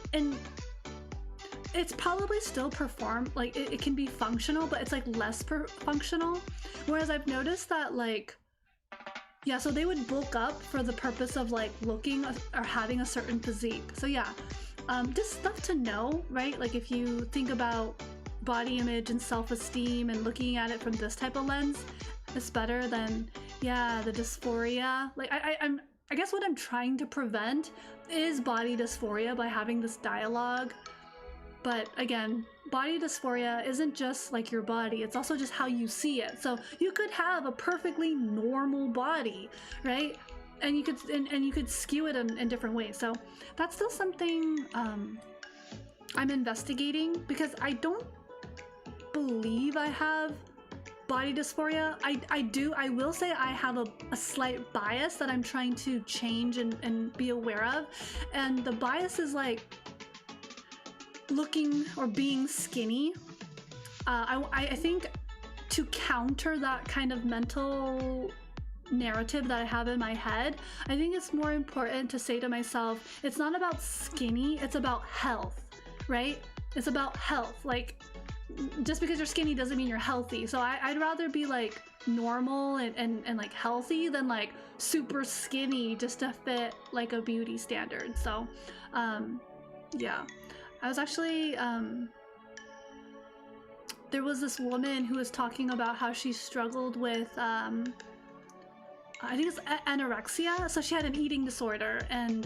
it's probably still perform, like it can be functional, but it's like less functional. Whereas I've noticed that like, yeah, so they would bulk up for the purpose of like looking or having a certain physique. So yeah, just stuff to know, right? Like if you think about body image and self-esteem and looking at it from this type of lens, it's better than, yeah, the dysphoria. Like I guess what I'm trying to prevent is body dysphoria by having this dialogue. But again, body dysphoria isn't just like your body, it's also just how you see it. So you could have a perfectly normal body, right? And you could skew it in different ways. So that's still something I'm investigating, because I don't believe I have body dysphoria. I will say I have a slight bias that I'm trying to change and be aware of. And the bias is like looking or being skinny. I think to counter that kind of mental narrative that I have in my head, I think it's more important to say to myself, it's not about skinny, it's about health, right? It's about health. Like, just because you're skinny doesn't mean you're healthy. So I'd rather be like normal and like healthy than like super skinny just to fit like a beauty standard. So yeah, I was actually there was this woman who was talking about how she struggled with I think it's anorexia. So she had an eating disorder, and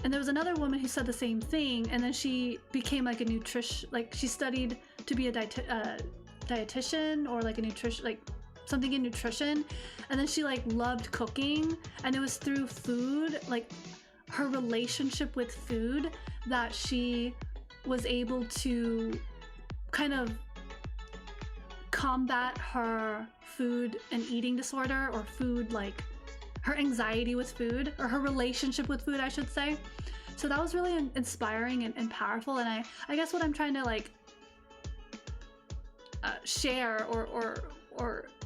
there was another woman who said the same thing, and then she became like a nutrition, like she studied to be a dietitian or like a nutrition, like something in nutrition, and then she like loved cooking, and it was through food, like her relationship with food, that she was able to kind of combat her food and eating disorder, or food, like her anxiety with food, or her relationship with food, I should say. So that was really inspiring and powerful. And I guess what I'm trying to like share or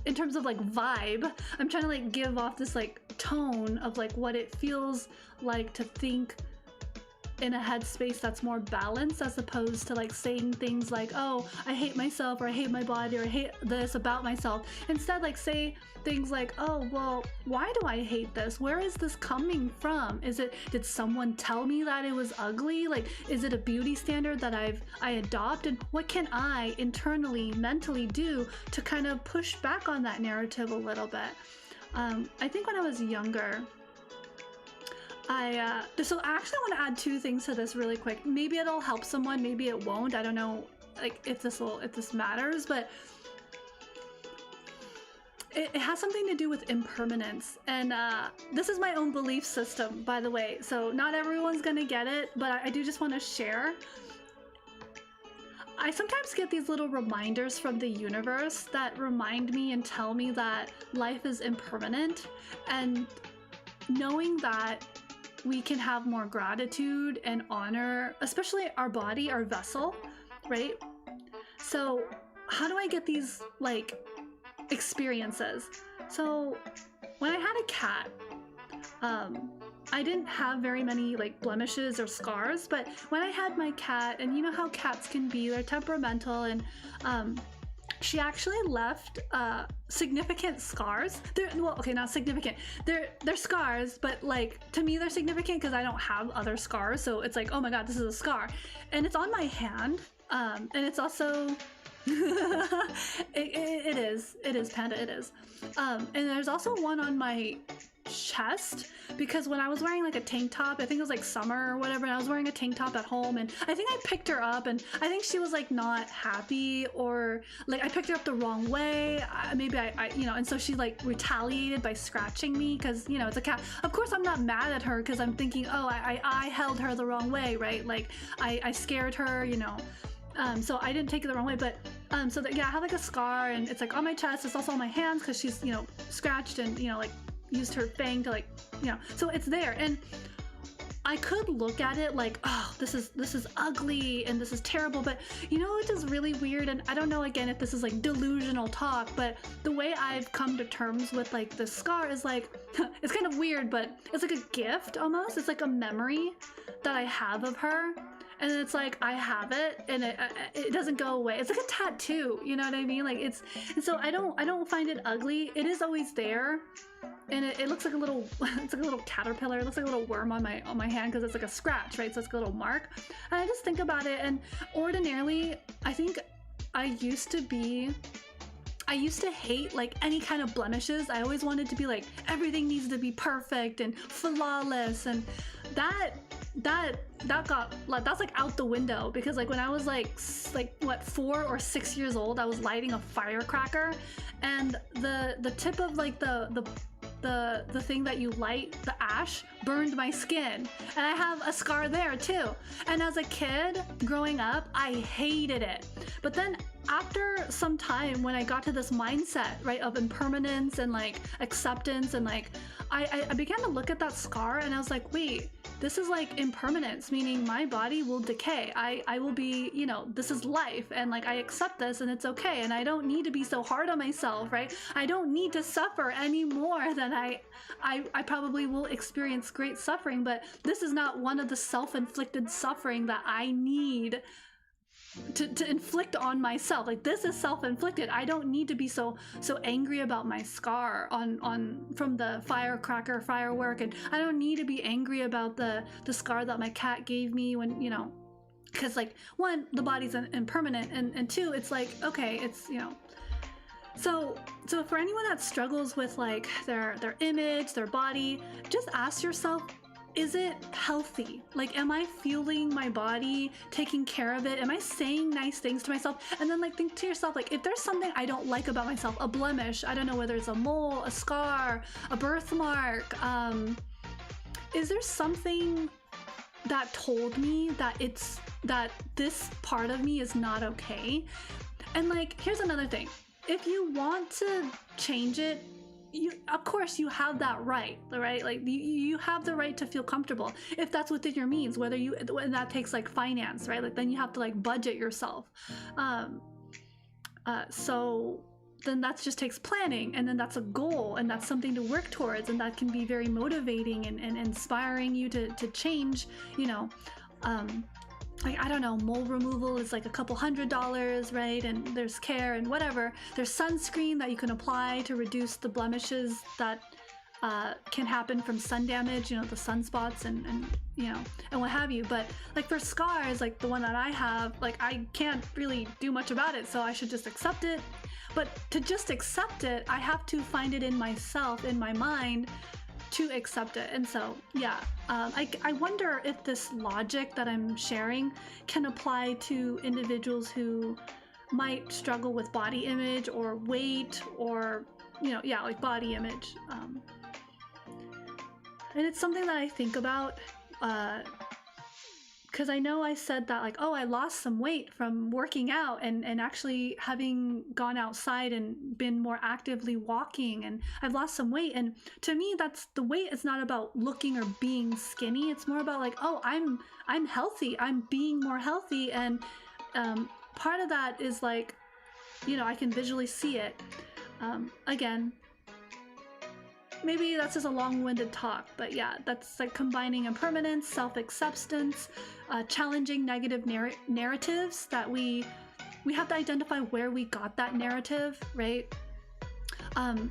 in terms of like vibe, I'm trying to like give off this like tone of like what it feels like to think in a headspace that's more balanced, as opposed to like saying things like, oh, I hate myself, or I hate my body, or I hate this about myself. Instead, like say things like, oh, well, why do I hate this? Where is this coming from? Did someone tell me that it was ugly? Like, is it a beauty standard that I adopt? And what can I internally, mentally do to kind of push back on that narrative a little bit? I think when I was younger, so I actually want to add two things to this really quick. Maybe it'll help someone, maybe it won't. I don't know, like if this matters, but it has something to do with impermanence. And this is my own belief system, by the way. So not everyone's gonna get it, but I do just want to share. I sometimes get these little reminders from the universe that remind me and tell me that life is impermanent, and knowing that we can have more gratitude and honor, especially our body, our vessel, right? So how do I get these like experiences? So when I had a cat, I didn't have very many like blemishes or scars, but when I had my cat, and you know how cats can be, they're temperamental, and she actually left significant scars. Well, okay, not significant. They're scars, but like to me they're significant because I don't have other scars. So it's like, oh my god, this is a scar, and it's on my hand. And it's also it is Panda. It is. And there's also one on my chest, because when I was wearing like a tank top, I think it was like summer or whatever, and I was wearing a tank top at home, and I think I picked her up, and I think she was like not happy, or like I picked her up the wrong way. Maybe I you know, and so she like retaliated by scratching me, because you know it's a cat. Of course I'm not mad at her, because I'm thinking, oh, I held her the wrong way, right? Like I scared her, you know. So I didn't take it the wrong way, but so that, yeah, I have like a scar, and it's like on my chest. It's also on my hands because she's, you know, scratched and, you know, like used her fang to like, you know, so it's there. And I could look at it like, oh, this is ugly and this is terrible, but you know, it's just really weird. And I don't know, again, if this is like delusional talk, but the way I've come to terms with like the scar is like, it's kind of weird, but it's like a gift almost. It's like a memory that I have of her. And it's like, I have it, and it doesn't go away. It's like a tattoo, you know what I mean? Like it's, and so I don't find it ugly. It is always there, and it looks like a little, it's like a little caterpillar. It looks like a little worm on my hand because it's like a scratch, right? So it's like a little mark. And I just think about it, and ordinarily, I think I used to hate like any kind of blemishes. I always wanted to be like, everything needs to be perfect and flawless, and that's like out the window, because like when I was like what, 4 or 6 years old, I was lighting a firecracker, and the tip of like the thing that you light, the ash, burned my skin, and I have a scar there too. And as a kid growing up, I hated it. But then after some time, when I got to this mindset, right, of impermanence and like acceptance, and like I began to look at that scar, and I was like, wait, this is like impermanence, meaning my body will decay. I will be, you know, this is life, and like I accept this, and it's okay, and I don't need to be so hard on myself, right? I don't need to suffer any more than I probably will experience great suffering, but this is not one of the self-inflicted suffering that I need to inflict on myself. Like, this is self-inflicted. I don't need to be so angry about my scar on from the firework, and I don't need to be angry about the scar that my cat gave me when, you know, because like, one, the body's impermanent, and two, it's like, okay, it's, you know. So for anyone that struggles with like their image, their body, just ask yourself, is it healthy? Like, am I fueling my body, taking care of it? Am I saying nice things to myself? And then like, think to yourself, like, if there's something I don't like about myself, a blemish, I don't know, whether it's a mole, a scar, a birthmark, is there something that told me that this part of me is not okay? And like, here's another thing. If you want to change it, of course you have that right? Like you have the right to feel comfortable if that's within your means, and that takes like finance, right? Like then you have to like budget yourself. So then that just takes planning, and then that's a goal, and that's something to work towards, and that can be very motivating and inspiring you to change, you know. Like, I don't know, mole removal is like a couple $100s, right? And there's care and whatever. There's sunscreen that you can apply to reduce the blemishes that can happen from sun damage, you know, the sunspots and you know, and what have you. But like for scars, like the one that I have, like I can't really do much about it, so I should just accept it. But to just accept it, I have to find it in myself, in my mind, to accept it. And so, yeah, I wonder if this logic that I'm sharing can apply to individuals who might struggle with body image or weight, or, you know, yeah, like body image. And it's something that I think about, because I know I said that, like, oh, I lost some weight from working out and actually having gone outside and been more actively walking, and I've lost some weight. And to me, that's the weight is not about looking or being skinny. It's more about like, oh, I'm healthy. I'm being more healthy. And part of that is like, you know, I can visually see it. Again, maybe that's just a long-winded talk, but yeah, that's like combining impermanence, self-acceptance, challenging negative narratives that we have to identify where we got that narrative, right?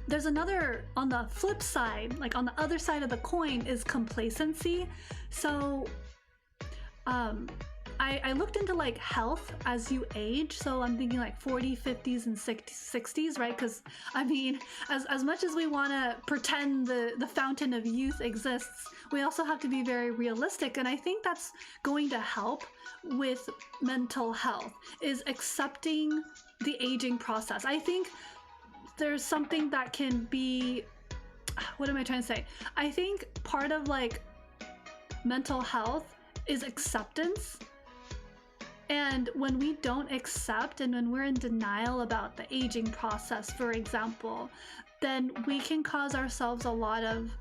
There's another, on the flip side, like on the other side of the coin, is complacency. So I looked into like health as you age. So I'm thinking like 40, 50s, and 60s, right? Because I mean, as much as we want to pretend the fountain of youth exists, we also have to be very realistic. And I think that's going to help with mental health, is accepting the aging process. I think there's something that can be, what am I trying to say? I think part of like mental health is acceptance. And when we don't accept, and when we're in denial about the aging process, for example, then we can cause ourselves a lot of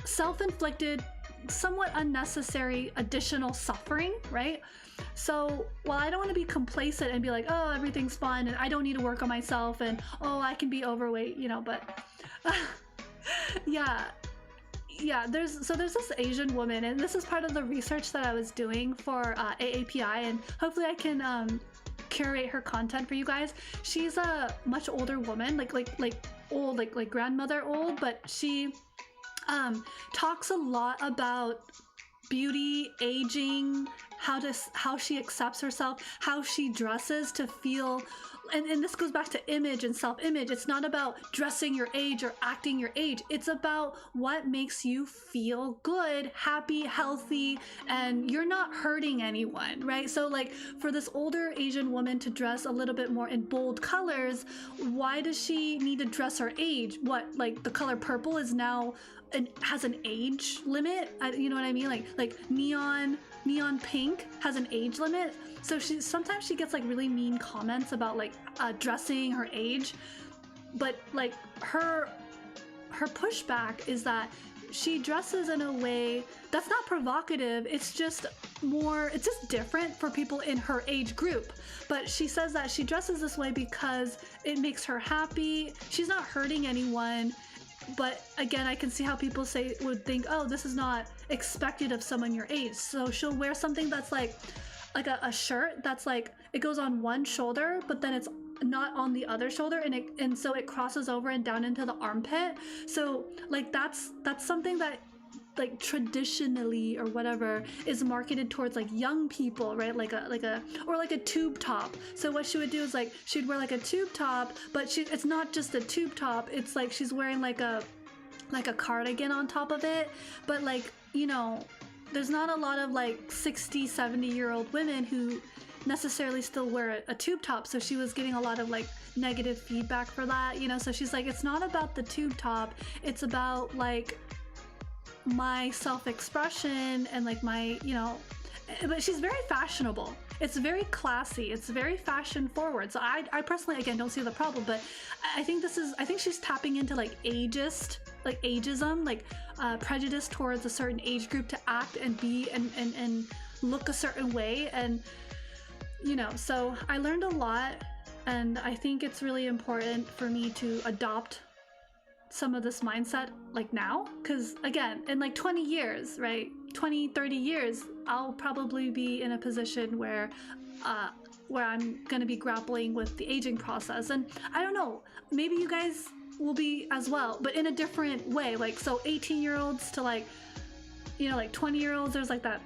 self-inflicted, somewhat unnecessary additional suffering, right? So while I don't want to be complacent and be like, oh, everything's fine and I don't need to work on myself and oh, I can be overweight, you know, but yeah, there's this Asian woman, and this is part of the research that I was doing for AAPI, and hopefully I can curate her content for you guys. She's a much older woman, like old, like grandmother old, but she talks a lot about beauty, aging, how she accepts herself, how she dresses to feel, and this goes back to image and self-image. It's not about dressing your age or acting your age. It's about what makes you feel good, happy, healthy, and you're not hurting anyone, right? So like for this older Asian woman to dress a little bit more in bold colors, why does she need to dress her age? What, like the color purple is now has an age limit? You know what I mean? Like neon pink has an age limit. So sometimes she gets like really mean comments about like dressing her age, but like her pushback is that she dresses in a way that's not provocative. It's just different for people in her age group. But she says that she dresses this way because it makes her happy. She's not hurting anyone. But again, I can see how people would think, oh, this is not expected of someone your age. So she'll wear something that's like a shirt that's like, it goes on one shoulder, but then it's not on the other shoulder, and so it crosses over and down into the armpit. So like that's something that like traditionally or whatever is marketed towards like young people, right? Like a tube top. So what she would do is like she'd wear like a tube top, but it's not just a tube top. It's like she's wearing like a cardigan on top of it. But like, you know, there's not a lot of like 60, 70-year-old women who necessarily still wear a tube top. So she was getting a lot of like negative feedback for that, you know? So she's like, it's not about the tube top. It's about like my self-expression and like my, you know, but she's very fashionable. It's very classy. It's very fashion forward. So I personally, again, don't see the problem, but I think she's tapping into like ageism, like prejudice towards a certain age group to act and be and look a certain way. And, you know, so I learned a lot, and I think it's really important for me to adopt some of this mindset like now, because again, in like 20 years, right, 20, 30 years, I'll probably be in a position where I'm gonna be grappling with the aging process. And I don't know, maybe you guys will be as well, but in a different way. Like, so 18-year-olds to like, you know, like 20-year-olds, there's like that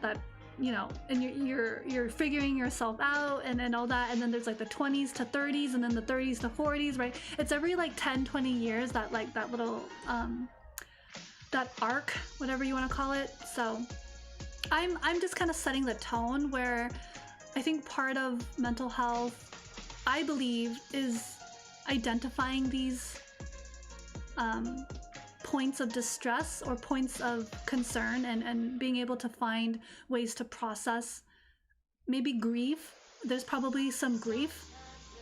you know, and you're figuring yourself out and all that, and then there's like the 20s to 30s, and then the 30s to 40s, right? It's every like 10-20 years that like that little that arc, whatever you want to call it. So I'm just kind of setting the tone, where I think part of mental health, I believe, is identifying these points of distress or points of concern, and being able to find ways to process maybe grief. There's probably some grief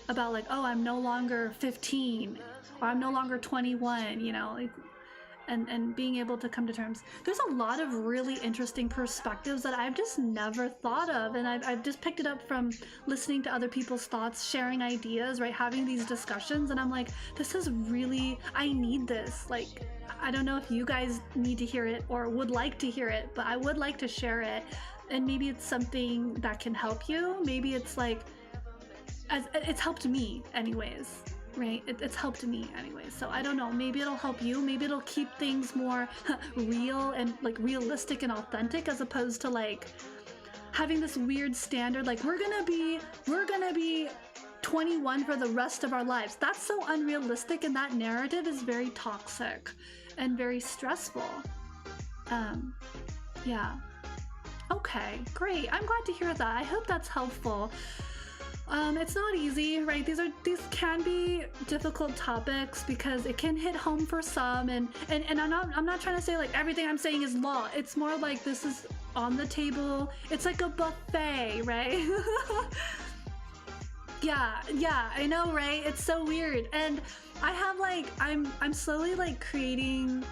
about like, oh, I'm no longer 15 or I'm no longer 21, you know, like, and being able to come to terms. There's a lot of really interesting perspectives that I've just never thought of, and I've just picked it up from listening to other people's thoughts, sharing ideas, right, having these discussions, and I'm like, this is really, I need this. Like, I don't know if you guys need to hear it or would like to hear it, but I would like to share it, and maybe it's something that can help you. Maybe it's like, it's helped me anyways. Right? It's helped me anyways. So I don't know, maybe it'll help you. Maybe it'll keep things more real and like realistic and authentic, as opposed to like, having this weird standard, like we're gonna be 21 for the rest of our lives. That's so unrealistic, and that narrative is very toxic and very stressful. Yeah. Okay, great. I'm glad to hear that. I hope that's helpful. It's not easy, right? These can be difficult topics because it can hit home for some, and I'm not trying to say like everything I'm saying is law. It's more like this is on the table. It's like a buffet, right? Yeah, I know, right? It's so weird. And I have like I'm slowly like creating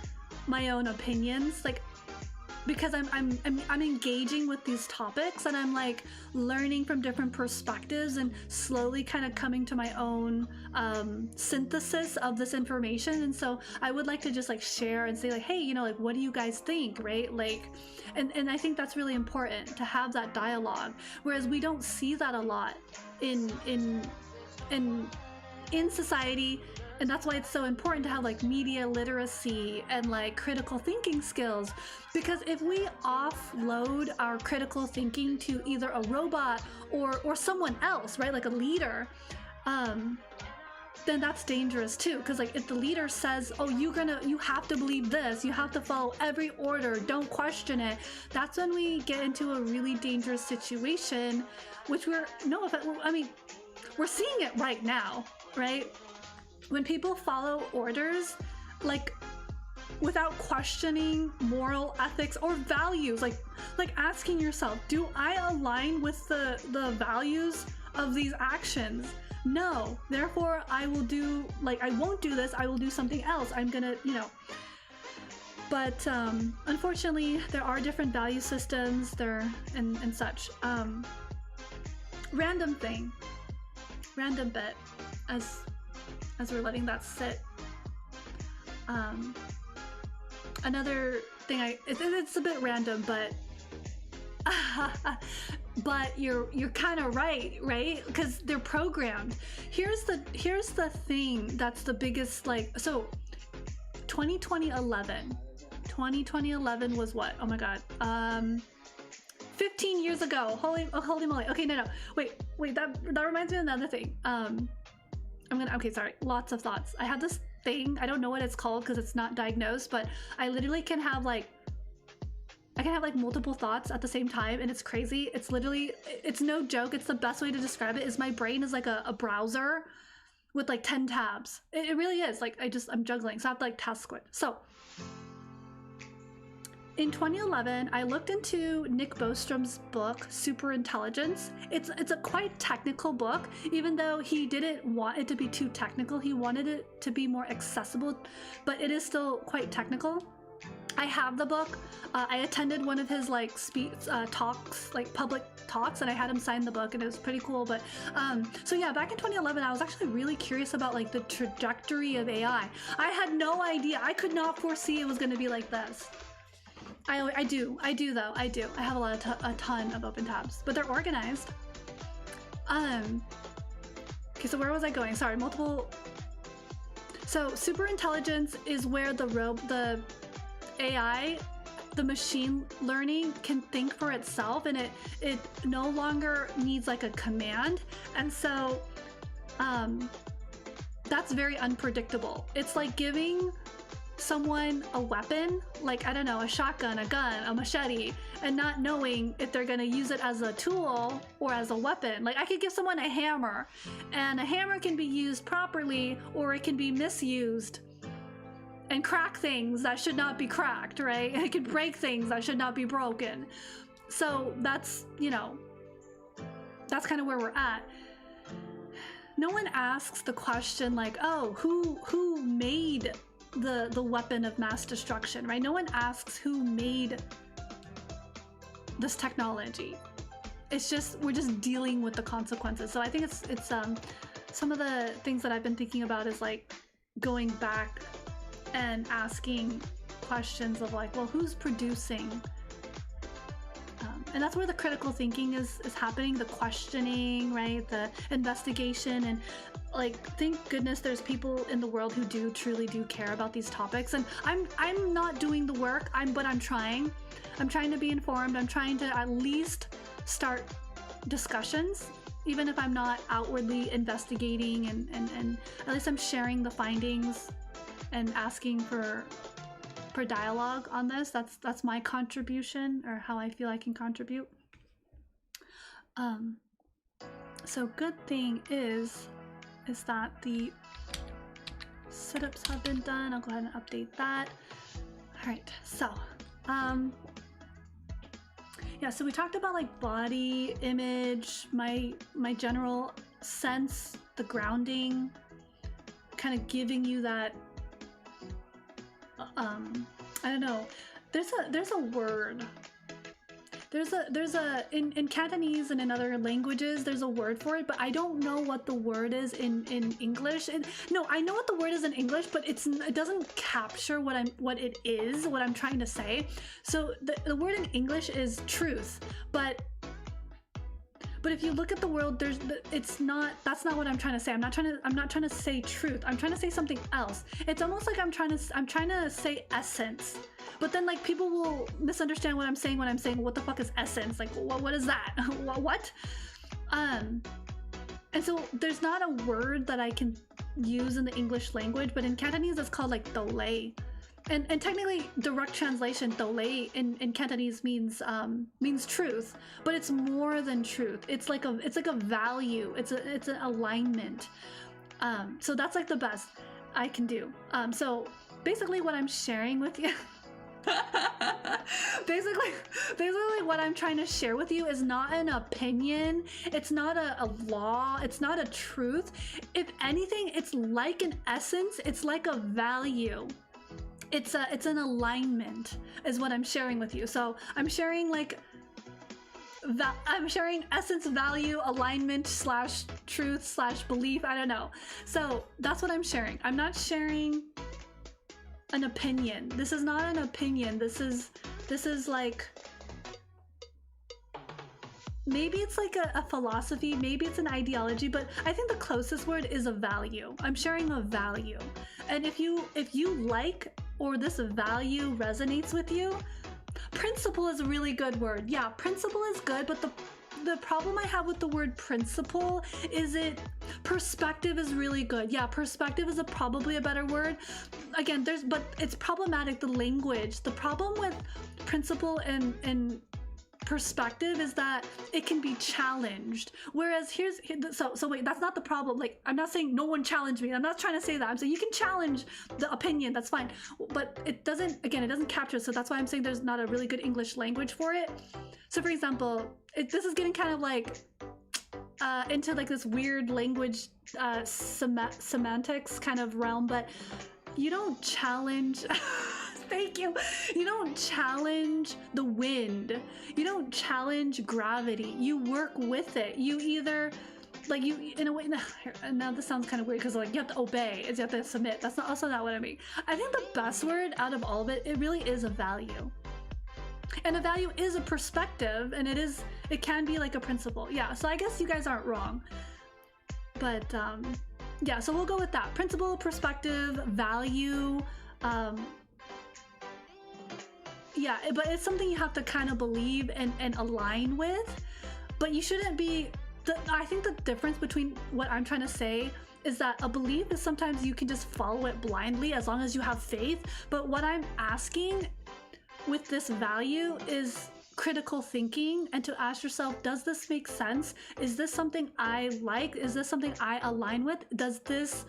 my own opinions, like because I'm engaging with these topics, and I'm like learning from different perspectives and slowly kind of coming to my own synthesis of this information. And so I would like to just like share and say like, hey, you know, like what do you guys think, right? Like, and I think that's really important to have that dialogue, whereas we don't see that a lot in society. And that's why it's so important to have like media literacy and like critical thinking skills, because if we offload our critical thinking to either a robot or someone else, right, like a leader, then that's dangerous too. Because like if the leader says, oh, you have to believe this, you have to follow every order, don't question it, that's when we get into a really dangerous situation, which we're seeing it right now, right? When people follow orders, like without questioning moral ethics or values, like asking yourself, do I align with the values of these actions? No, therefore I won't do this, I will do something else. I'm gonna, you know. But unfortunately, there are different value systems there and such. Random bit as we're letting that sit. Another thing it's a bit random, but but you're kind of right? Because they're programmed. Here's the thing that's the biggest, like, so 2011 was what? Oh my god. 15 years ago. Holy moly. Okay, no. Wait, that reminds me of another thing. Sorry, lots of thoughts. I have this thing, I don't know what it's called because it's not diagnosed, but I literally can have like multiple thoughts at the same time, and it's crazy. It's no joke. It's the best way to describe it, is my brain is like a browser with like 10 tabs. It really is. Like I'm juggling, so I have to like task switch. So in 2011, I looked into Nick Bostrom's book, Superintelligence. It's a quite technical book, even though he didn't want it to be too technical. He wanted it to be more accessible, but it is still quite technical. I have the book. I attended one of his like talks, like public talks, and I had him sign the book, and it was pretty cool. But so yeah, back in 2011, I was actually really curious about like the trajectory of AI. I had no idea. I could not foresee it was going to be like this. I do though. I have a ton of open tabs, but they're organized. Okay, so where was I going? Sorry, multiple. So superintelligence is where the AI, the machine learning, can think for itself, and it no longer needs like a command, and so that's very unpredictable. It's like giving someone a weapon, like, I don't know, a shotgun, a gun, a machete, and not knowing if they're gonna use it as a tool or as a weapon. Like, I could give someone a hammer, and a hammer can be used properly, or it can be misused and crack things that should not be cracked, right? It could break things that should not be broken. So that's, you know, that's kind of where we're at. No one asks the question like, oh, who made the weapon of mass destruction, right? No one asks who made this technology. It's just, we're just dealing with the consequences. So I think it's some of the things that I've been thinking about is like going back and asking questions of like, well, who's producing? And that's where the critical thinking is happening, the questioning, right? The investigation, and like, thank goodness there's people in the world who truly do care about these topics. And I'm not doing the work, but I'm trying to be informed. I'm trying to at least start discussions, even if I'm not outwardly investigating, and at least I'm sharing the findings and asking for dialogue on this. That's my contribution, or how I feel I can contribute. So good thing is that the Situps have been done. I'll go ahead and update that. All right, so yeah, so we talked about like body image, my general sense, the grounding, kind of giving you that I don't know, there's a word, there's a in Cantonese and in other languages there's a word for it, but I don't know what the word is in English. No, I know what the word is in English, but it doesn't capture what I'm trying to say. So the word in English is truth, but if you look at the world, that's not what I'm trying to say. I'm not trying to say truth. I'm trying to say something else. It's almost like I'm trying to say essence. But then like people will misunderstand what I'm saying when I'm saying what the fuck is essence? Like what is that? What? And so there's not a word that I can use in the English language, but in Cantonese it's called like delay. And technically, direct translation, delay in Cantonese means truth, but it's more than truth. It's like a value. It's an alignment. So that's like the best I can do. So basically, what I'm sharing with you, basically what I'm trying to share with you is not an opinion. It's not a law. It's not a truth. If anything, it's like an essence. It's like a value. It's an alignment is what I'm sharing with you. So I'm sharing like I'm sharing essence, value, alignment / truth / belief. I don't know. So that's what I'm sharing. I'm not sharing an opinion. This is not an opinion. This is like, maybe it's like a philosophy, maybe it's an ideology, but I think the closest word is a value. I'm sharing a value. And if you like, or this value resonates with you, principle is a really good word. Yeah, principle is good, but the problem I have with the word principle is perspective is really good. Yeah, perspective is probably a better word. Again, but it's problematic, the language. The problem with principle and perspective is that it can be challenged, whereas so wait, that's not the problem. Like, I'm not saying no one challenge me. I'm not trying to say that. I'm saying you can challenge the opinion, that's fine, but it doesn't capture. So that's why I'm saying there's not a really good English language for it. So for example, this is getting kind of like into like this weird language semantics kind of realm, but you don't challenge thank you. You don't challenge the wind. You don't challenge gravity. You work with it. You either, like, you, in a way, now this sounds kind of weird because, like, you have to obey. You have to submit. That's also not what I mean. I think the best word out of all of it really is a value. And a value is a perspective, and it can be like a principle. Yeah, so I guess you guys aren't wrong. But, yeah, so we'll go with that. Principle, perspective, value, yeah, but it's something you have to kind of believe and align with, but you shouldn't be, I think the difference between what I'm trying to say is that a belief is sometimes you can just follow it blindly as long as you have faith, but what I'm asking with this value is critical thinking, and to ask yourself, does this make sense? Is this something I like? Is this something I align with? Does this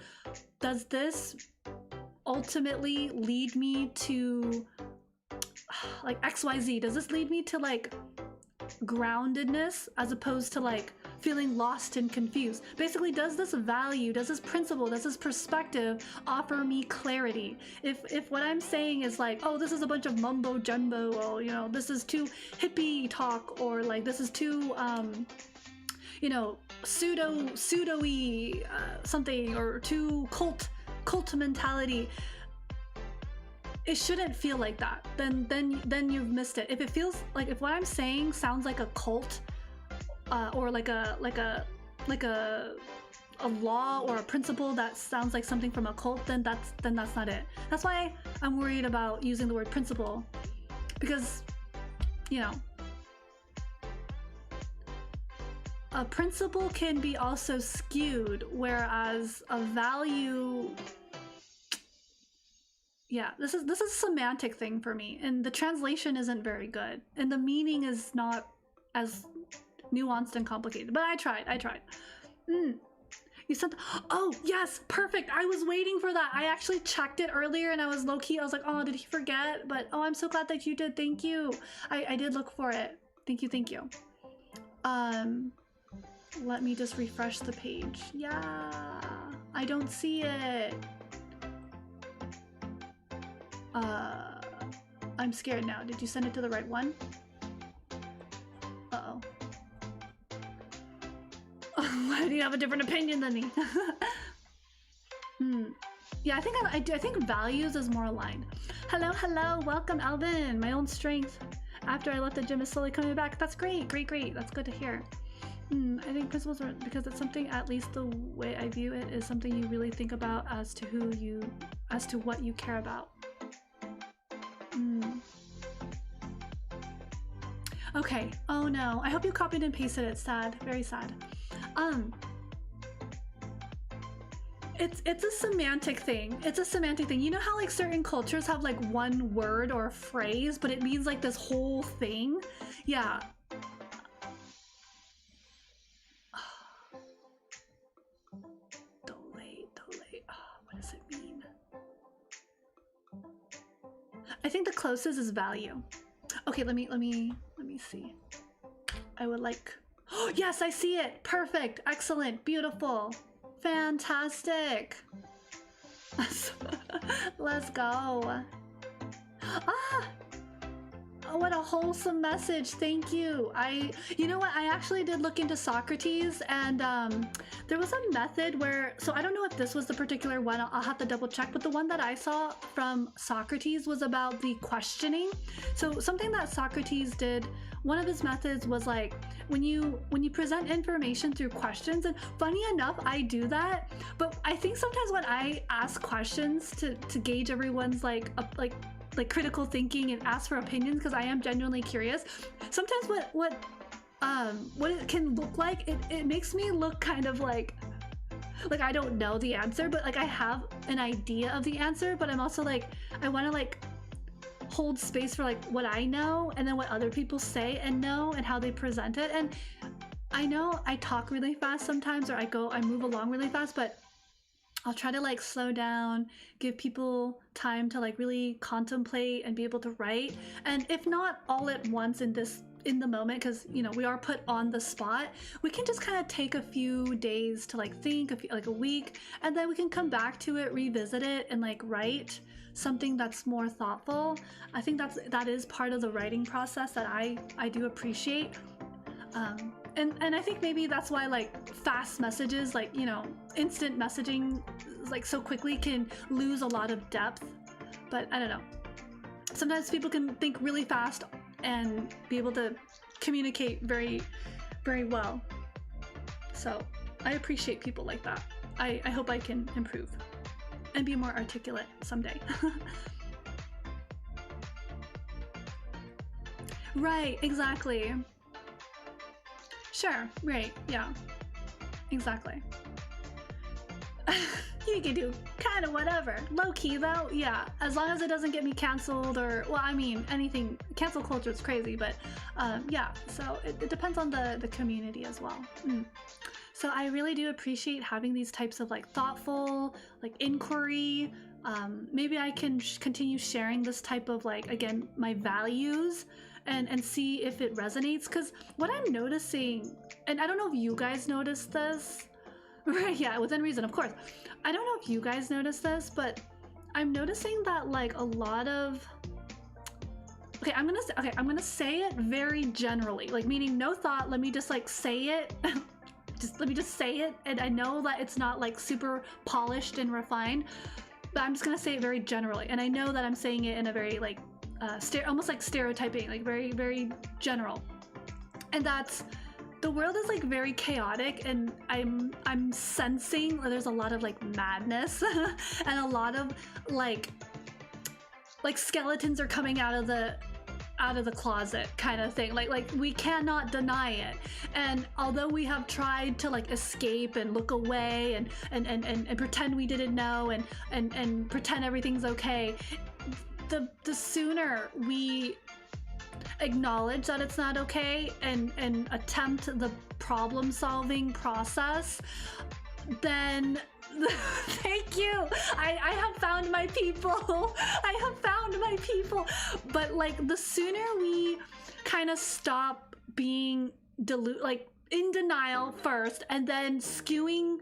ultimately lead me to like XYZ? Does this lead me to like groundedness as opposed to like feeling lost and confused? Basically, does this value, does this principle, does this perspective offer me clarity? If what I'm saying is like, oh, this is a bunch of mumbo jumbo, or, you know, this is too hippie talk, or like this is too you know, pseudo-y something, or too cult mentality, it shouldn't feel like that. Then you've missed it. If it feels like, if what I'm saying sounds like a cult, or like a law or a principle that sounds like something from a cult, then that's not it. That's why I'm worried about using the word principle, because, you know, a principle can be also skewed, whereas a value, yeah, this is a semantic thing for me, and the translation isn't very good, and the meaning is not as nuanced and complicated. But I tried. You sent, oh yes, perfect. I was waiting for that. I actually checked it earlier and I was low key. I was like, oh, did he forget? But oh, I'm so glad that you did. Thank you. I did look for it. Thank you. Thank you. Let me just refresh the page. Yeah, I don't see it. I'm scared now. Did you send it to the right one? Uh-oh. Why do you have a different opinion than me? Yeah, I think values is more aligned. Hello, welcome Alvin. My own strength after I left the gym is slowly coming back. That's great. That's good to hear. I think principles are, because it's something, at least the way I view it, is something you really think about as to what you care about. Okay. Oh no. I hope you copied and pasted it. Sad. Very sad. It's a semantic thing. It's a semantic thing. You know how like certain cultures have like one word or phrase, but it means like this whole thing? Yeah. Delay. What does it mean? I think the closest is value. Okay, let me see. I would like, oh yes, I see it. Perfect. Excellent. Beautiful. Fantastic. Let's go. Ah, oh, what a wholesome message. Thank you. You know what? I actually did look into Socrates, and there was a method where, so I don't know if this was the particular one, I'll have to double check, but the one that I saw from Socrates was about the questioning. So something that Socrates did, one of his methods was like, when you present information through questions, and funny enough, I do that, but I think sometimes when I ask questions to gauge everyone's like critical thinking and ask for opinions, because I am genuinely curious, sometimes what it can look like, it makes me look kind of like I don't know the answer, but like I have an idea of the answer, but I'm also like, I want to like hold space for like what I know and then what other people say and know and how they present it. And I know I talk really fast sometimes, or I move along really fast, but I'll try to like slow down, give people time to like really contemplate and be able to write. And if not all at once in the moment, because you know we are put on the spot, we can just kind of take a few days to like think, like a week, and then we can come back to it, revisit it, and like write something that's more thoughtful. I think that is part of the writing process that I do appreciate. And I think maybe that's why like fast messages, like, you know, instant messaging like so quickly can lose a lot of depth. But I don't know. Sometimes people can think really fast and be able to communicate very, very well. So I appreciate people like that. I hope I can improve and be more articulate someday. Right, exactly. Sure, right, yeah, exactly. You can do kind of whatever. Low key though, yeah, as long as it doesn't get me canceled or, well, I mean, anything, cancel culture is crazy, but yeah, so it depends on the community as well. So I really do appreciate having these types of like thoughtful, like inquiry. Maybe I can continue sharing this type of like, again, my values and see if it resonates. Because what I'm noticing, and I don't know if you guys noticed this, right? Yeah, within reason, of course. I don't know if you guys noticed this, but I'm noticing that like a lot of, I'm gonna say it very generally, like meaning no thought. Let me just like say it. Let me just say it, and I know that it's not like super polished and refined, but I'm just gonna say it very generally, and I know that I'm saying it in a very like almost like stereotyping, like very, very general. And that's, the world is like very chaotic, and I'm sensing there's a lot of like madness and a lot of like skeletons are coming out of the out of the closet kind of thing. Like we cannot deny it. And although we have tried to like escape and look away and pretend we didn't know and pretend everything's okay, the sooner we acknowledge that it's not okay and attempt the problem solving process, then thank you. I have found my people. I have found my people. But like the sooner we kind of stop being like in denial first and then skewing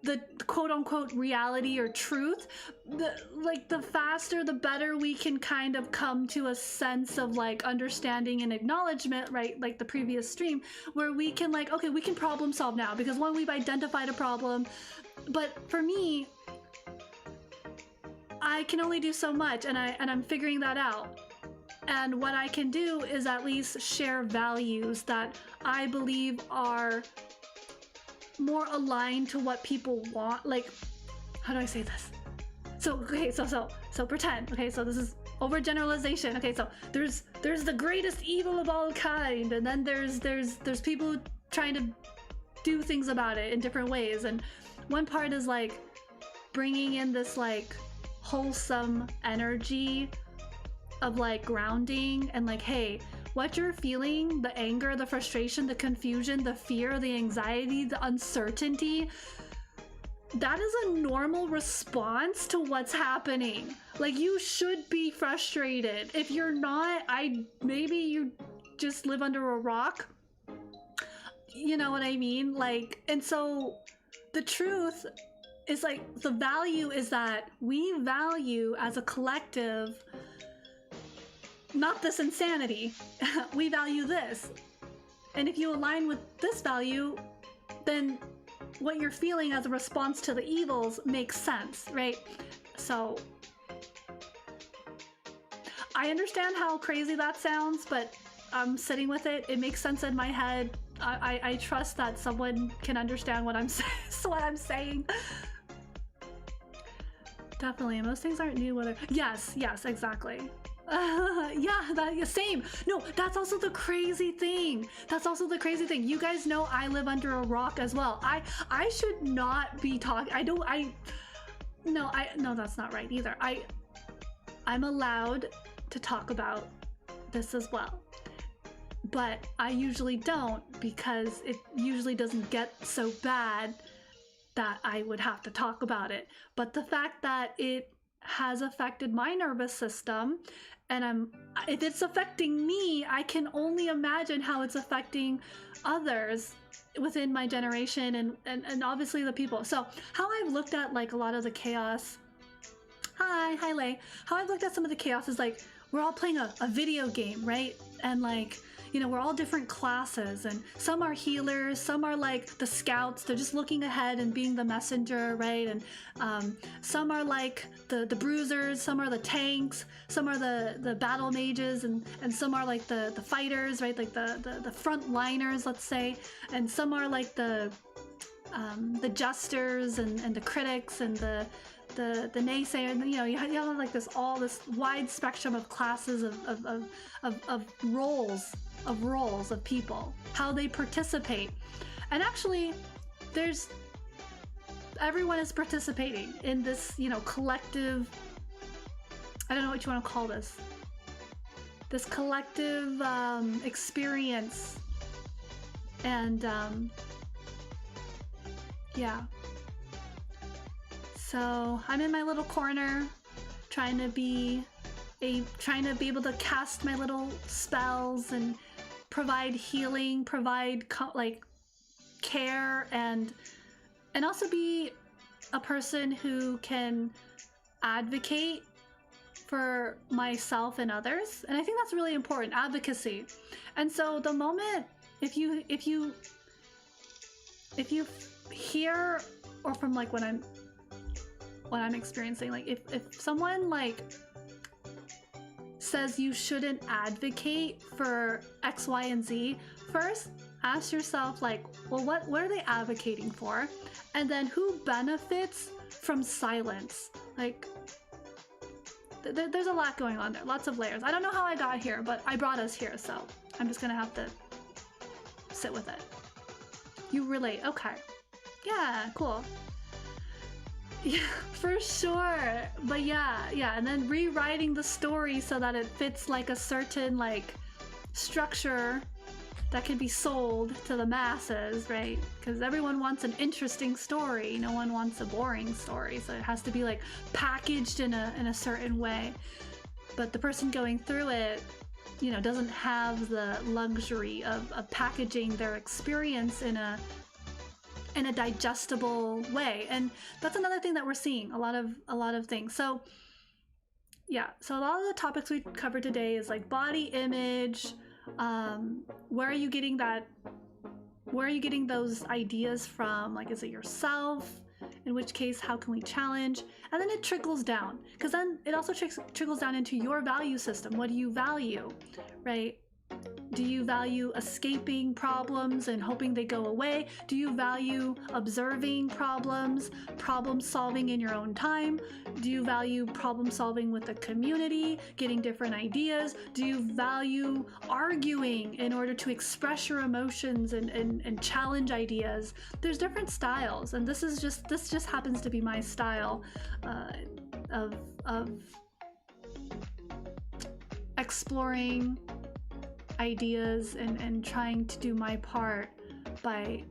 the quote unquote reality or truth, the faster the better we can kind of come to a sense of like understanding and acknowledgement, right? Like the previous stream, where we can like, okay, we can problem solve now because one, we've identified a problem. But for me, I can only do so much, and I'm figuring that out. And what I can do is at least share values that I believe are more aligned to what people want. Like, how do I say this? So okay, so pretend. Okay, so this is overgeneralization. Okay, so there's the greatest evil of all kind, and then there's people trying to do things about it in different ways. And one part is like bringing in this like wholesome energy of like grounding and like, hey, what you're feeling, the anger, the frustration, the confusion, the fear, the anxiety, the uncertainty, that is a normal response to what's happening. Like, you should be frustrated. If you're not, maybe you just live under a rock. You know what I mean? Like, and so the truth is like, the value is that we value as a collective not this insanity. We value this. And if you align with this value, then what you're feeling as a response to the evils makes sense, right? So I understand how crazy that sounds, but I'm sitting with it. It makes sense in my head. I trust that someone can understand what I'm saying. Definitely, most things aren't new. Whether yes, exactly. Yeah, same. No, that's also the crazy thing. You guys know I live under a rock as well. I should not be talking. No, that's not right either. I'm allowed to talk about this as well. But I usually don't, because it usually doesn't get so bad that I would have to talk about it. But the fact that it has affected my nervous system, and if it's affecting me, I can only imagine how it's affecting others within my generation and obviously the people. So how I've looked at like a lot of the chaos, hi Lay, how I've looked at some of the chaos is like, we're all playing a video game, right? And like, you know, we're all different classes, and some are healers, some are like the scouts, they're just looking ahead and being the messenger, right? And some are like the bruisers, some are the tanks, some are the battle mages, and some are like the fighters, right? Like the front liners, let's say, and some are like the jesters and the critics and the naysayer. You know, you have like this wide spectrum of classes of roles of people, how they participate. And actually everyone is participating in this, you know, collective, I don't know what you want to call this collective experience. And yeah, so I'm in my little corner trying to be able to cast my little spells and provide healing, provide like care, and also be a person who can advocate for myself and others. And I think that's really important, advocacy. And so the moment if you hear, or from like what I'm experiencing, like if someone like says you shouldn't advocate for X, Y, and Z, first ask yourself like, well, what are they advocating for? And then who benefits from silence? Like, there's a lot going on there, lots of layers. I don't know how I got here, but I brought us here, so I'm just gonna have to sit with it. You relate, okay. Yeah, cool. Yeah, for sure. But yeah, and then rewriting the story so that it fits like a certain like structure that can be sold to the masses, right? Because everyone wants an interesting story. No one wants a boring story, so it has to be like packaged in a certain way. But the person going through it, you know, doesn't have the luxury of packaging their experience in a digestible way. And that's another thing that we're seeing, a lot of things. So yeah, so a lot of the topics we covered today is like body image. Where are you getting those ideas from? Like, is it yourself? In which case, how can we challenge? And then it trickles down, because then it also trickles down into your value system. What do you value, right? Do you value escaping problems and hoping they go away? Do you value observing problems, problem solving in your own time? Do you value problem solving with the community, getting different ideas? Do you value arguing in order to express your emotions and challenge ideas? There's different styles, and this just happens to be my style of exploring ideas and trying to do my part by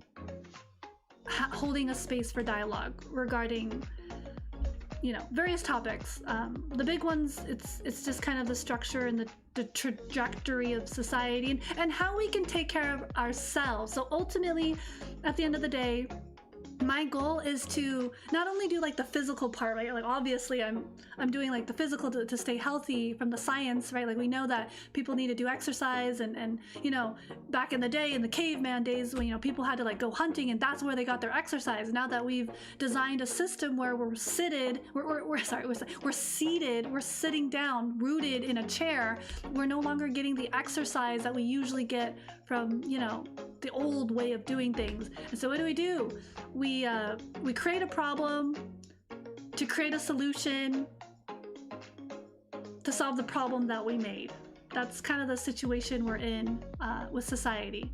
holding a space for dialogue regarding, you know, various topics. The big ones, it's just kind of the structure and the trajectory of society and how we can take care of ourselves. So ultimately, at the end of the day, my goal is to not only do like the physical part, right? Like obviously I'm doing like the physical to stay healthy from the science, right? Like we know that people need to do exercise and you know, back in the day, in the caveman days, when, you know, people had to like go hunting and that's where they got their exercise. Now that we've designed a system where we're seated, we're sitting down, rooted in a chair, we're no longer getting the exercise that we usually get from, you know, the old way of doing things. And so what do? We create a problem to create a solution to solve the problem that we made. That's kind of the situation we're in with society.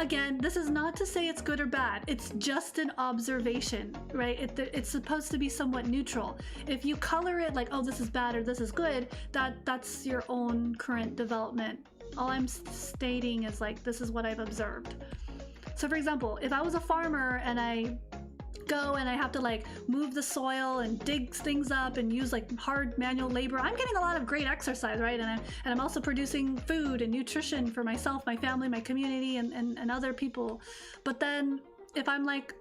Again, this is not to say it's good or bad. It's just an observation, right? It's supposed to be somewhat neutral. If you color it like, oh, this is bad or this is good, that's your own current development. All I'm stating is like, this is what I've observed. So for example, if I was a farmer and I go and I have to like move the soil and dig things up and use like hard manual labor, I'm getting a lot of great exercise, right? And I'm also producing food and nutrition for myself, my family, my community, and other people. But then if I'm like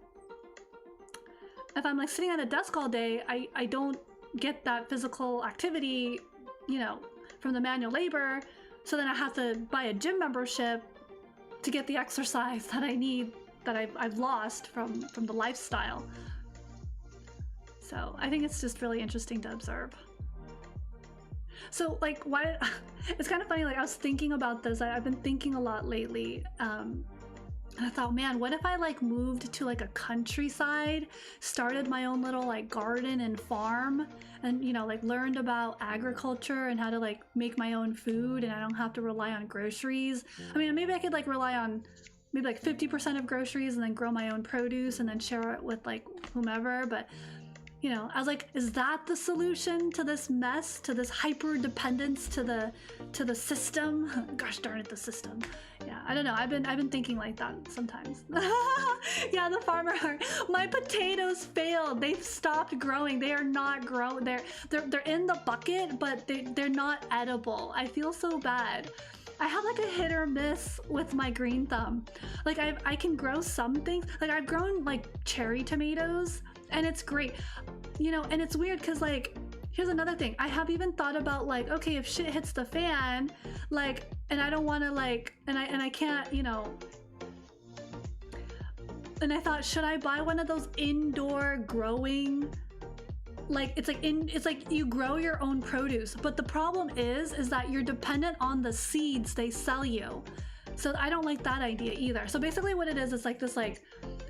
sitting at a desk all day, I don't get that physical activity, you know, from the manual labor. So then I have to buy a gym membership to get the exercise that I need, that I've lost from the lifestyle. So I think it's just really interesting to observe. So like, why, it's kind of funny, like I was thinking about this, I've been thinking a lot lately, and I thought, man, what if I like moved to like a countryside, started my own little like garden and farm, and, you know, like learned about agriculture and how to like make my own food, and I don't have to rely on groceries. I mean, maybe I could like rely on maybe like 50% of groceries and then grow my own produce and then share it with like whomever. But, you know, I was like, is that the solution to this mess, to this hyper dependence to the system? Gosh darn it, the system. Yeah, I don't know. I've been thinking like that sometimes. Yeah, the farmer, my potatoes failed. They've stopped growing. They are not growing. They're in the bucket, but they're not edible. I feel so bad. I have like a hit or miss with my green thumb. Like I can grow some things. Like I've grown like cherry tomatoes and it's great. You know, and it's weird because like, here's another thing. I have even thought about like, okay, if shit hits the fan, like, and I don't want to like, and I can't, you know, and I thought, should I buy one of those indoor growing, like it's like you grow your own produce, but the problem is that you're dependent on the seeds they sell you. So I don't like that idea either. So basically what it is like this like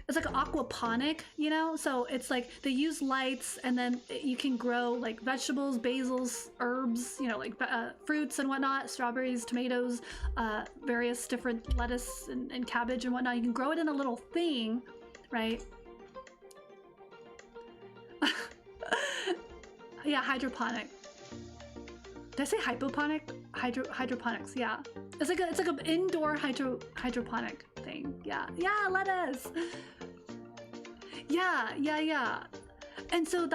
it's like an aquaponic, you know? So it's like they use lights, and then you can grow like vegetables, basils, herbs, you know, like fruits and whatnot, strawberries, tomatoes, various different lettuce and cabbage and whatnot. You can grow it in a little thing, right? Yeah, hydroponic. Did I say hypoponic? Hydroponics, yeah. It's like an indoor hydroponic thing. Yeah, lettuce. Yeah. And so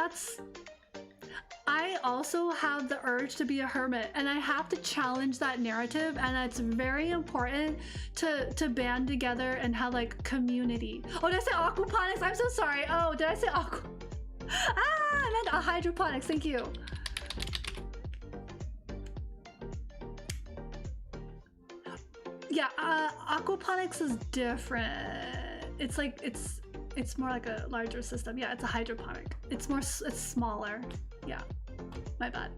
I also have the urge to be a hermit, and I have to challenge that narrative, and it's very important to band together and have like community. Oh, did I say aquaponics? I'm so sorry. Oh, did I say I meant hydroponics. Thank you. Yeah, aquaponics is different. It's like it's more like a larger system. Yeah, it's a hydroponic. It's smaller. Yeah, my bad.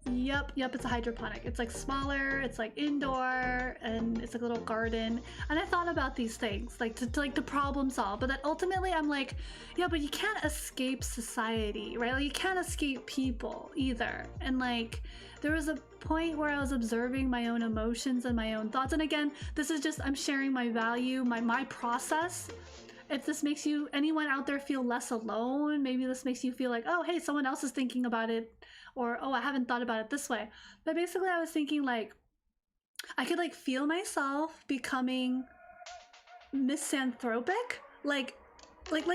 Yep, it's a hydroponic. It's like smaller, it's like indoor, and it's like a little garden. And I thought about these things, like to problem solve, but then ultimately I'm like, yeah, but you can't escape society, right? Like you can't escape people either. And like there was a point where I was observing my own emotions and my own thoughts. And again, this is just, I'm sharing my value, my process. If this makes anyone out there feel less alone, maybe this makes you feel like, oh, hey, someone else is thinking about it, or, oh, I haven't thought about it this way. But basically I was thinking like, I could like feel myself becoming misanthropic, like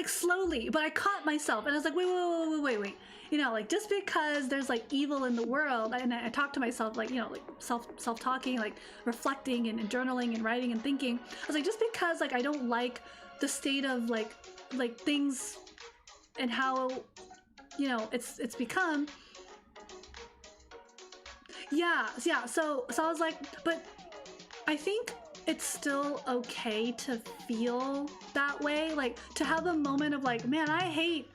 slowly, but I caught myself and I was like, wait. You know, like just because there's like evil in the world, and I talk to myself like, you know, like self-talking, like reflecting and journaling and writing and thinking. I was like, just because like I don't like the state of like things and how, you know, it's become. Yeah. So I was like, but I think it's still okay to feel that way, like to have a moment of like, man, I hate,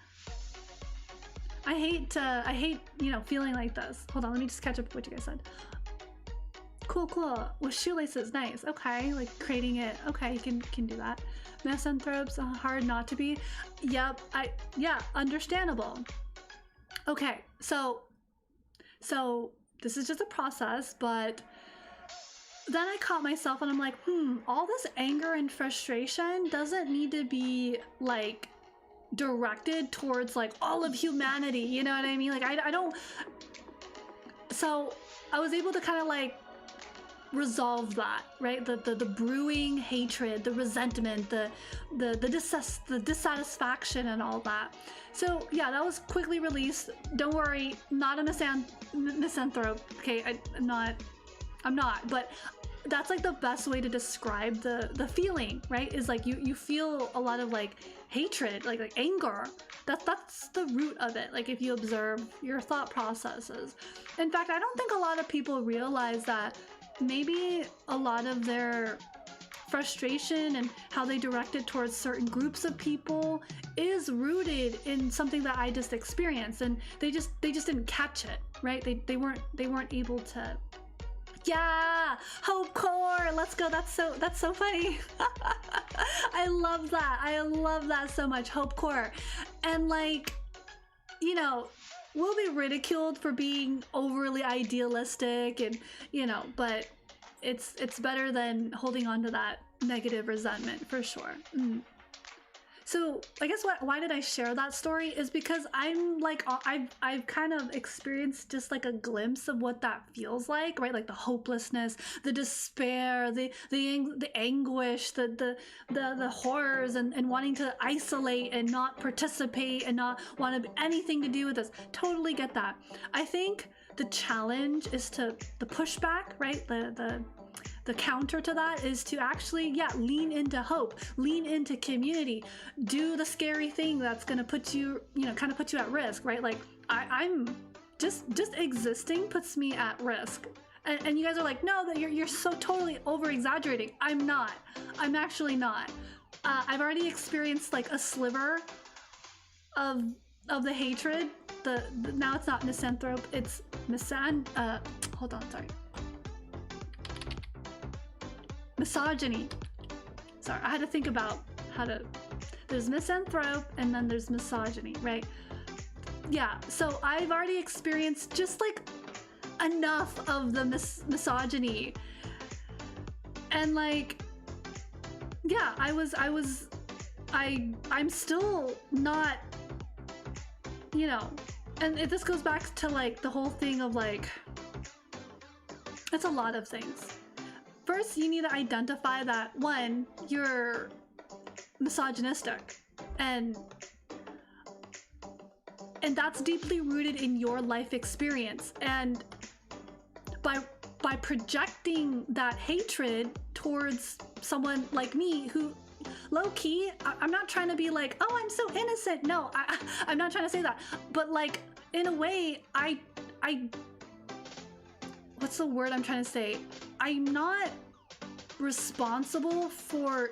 you know, feeling like this. Hold on, let me just catch up with what you guys said. Cool. With shoelaces, nice. Okay, like creating it. Okay, you can do that. Misanthropes, hard not to be. Yep, yeah, understandable. Okay, so this is just a process, but then I caught myself and I'm like, all this anger and frustration doesn't need to be like directed towards like all of humanity, you know what I mean? Like I don't. So I was able to kind of like resolve that, right? The brewing hatred, the resentment, the dissatisfaction and all that. So yeah, that was quickly released. Don't worry, not a misanthrope. Okay, I'm not, but that's like the best way to describe the feeling, right? Is like you feel a lot of like hatred, like anger. That's the root of it. Like if you observe your thought processes. In fact, I don't think a lot of people realize that maybe a lot of their frustration and how they direct it towards certain groups of people is rooted in something that I just experienced, and they just didn't catch it, right? They weren't able to. Yeah, Hope Core, let's go. That's so funny. I love that so much, Hope Core. And like, you know, we'll be ridiculed for being overly idealistic, and you know, but it's better than holding on to that negative resentment for sure. So I guess why did I share that story is because I'm like, I've kind of experienced just like a glimpse of what that feels like, right? Like the hopelessness, the despair, the anguish, the horrors, and wanting to isolate and not participate and not want to have anything to do with this. Totally get that. I think the challenge is the pushback, right? The counter to that is to actually, lean into hope, lean into community, do the scary thing that's gonna put you, kind of put you at risk, right? Like I'm just existing puts me at risk. And you guys are like, no, that you're so totally over exaggerating. I'm not. I'm actually not. I've already experienced like a sliver of the hatred. The now it's not misanthrope, it's misogyny. Sorry, I had to think about how to. There's misanthrope and then there's misogyny, right? Yeah, so I've already experienced just like enough of the misogyny. And like, yeah, I'm still not, you know, and this goes back to like the whole thing of like, it's a lot of things. First, you need to identify that one, you're misogynistic, and that's deeply rooted in your life experience, and by projecting that hatred towards someone like me who low-key, I'm not trying to be like, oh, I'm so innocent. No, I'm not trying to say that, but like in a way, I what's the word I'm trying to say? I'm not responsible for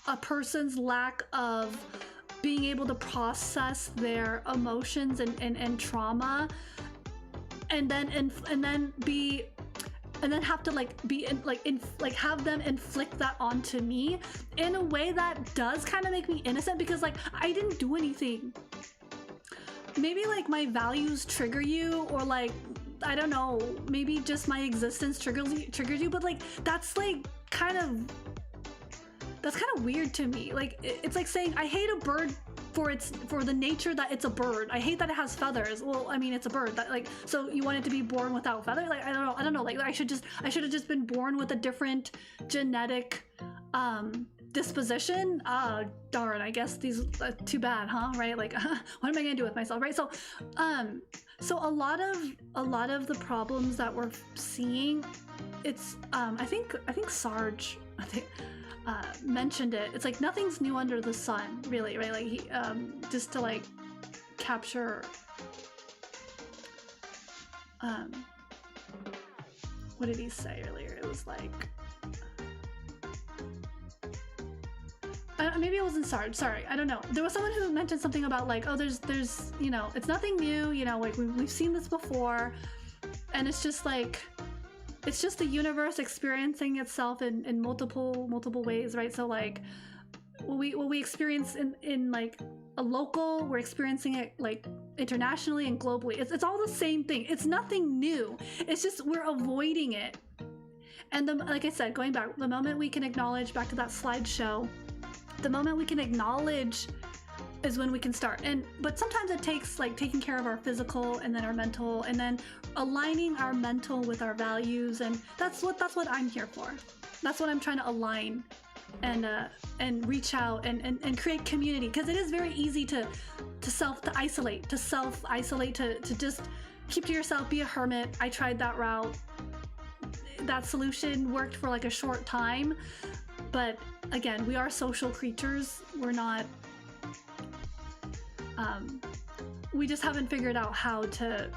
a person's lack of being able to process their emotions and trauma, and then have to have them inflict that onto me in a way that does kind of make me innocent, because like I didn't do anything. Maybe like my values trigger you, or like I don't know, maybe just my existence triggers you, but like that's kind of weird to me. Like it's like saying I hate a bird for the nature that it's a bird. I hate that it has feathers. Well, I mean, it's a bird. That, like, so you want it to be born without feathers? Like I don't know. Like I should have just been born with a different genetic disposition. Darn, I guess these too bad, huh? Right? Like what am I gonna do with myself, right? So a lot of the problems that we're seeing, it's I think Sarge mentioned it. It's like nothing's new under the sun, really, right? Like he just to like capture what did he say earlier? It was like maybe it wasn't Sarge, sorry, I don't know. There was someone who mentioned something about like, oh, there's you know, it's nothing new, you know, like we've seen this before, and it's just like, it's just the universe experiencing itself in multiple ways, right? So like what we experience in like a local, we're experiencing it like internationally and globally. It's all the same thing. It's nothing new. It's just we're avoiding it. And like I said, going back, the moment we can acknowledge, back to that slideshow, the moment we can acknowledge is when we can start. But sometimes it takes like taking care of our physical and then our mental, and then aligning our mental with our values, and that's what I'm here for. That's what I'm trying to align and reach out and create community, because it is very easy to isolate, to just keep to yourself, be a hermit. I tried that route. That solution worked for like a short time, but again, we are social creatures. We're not we just haven't figured out how to,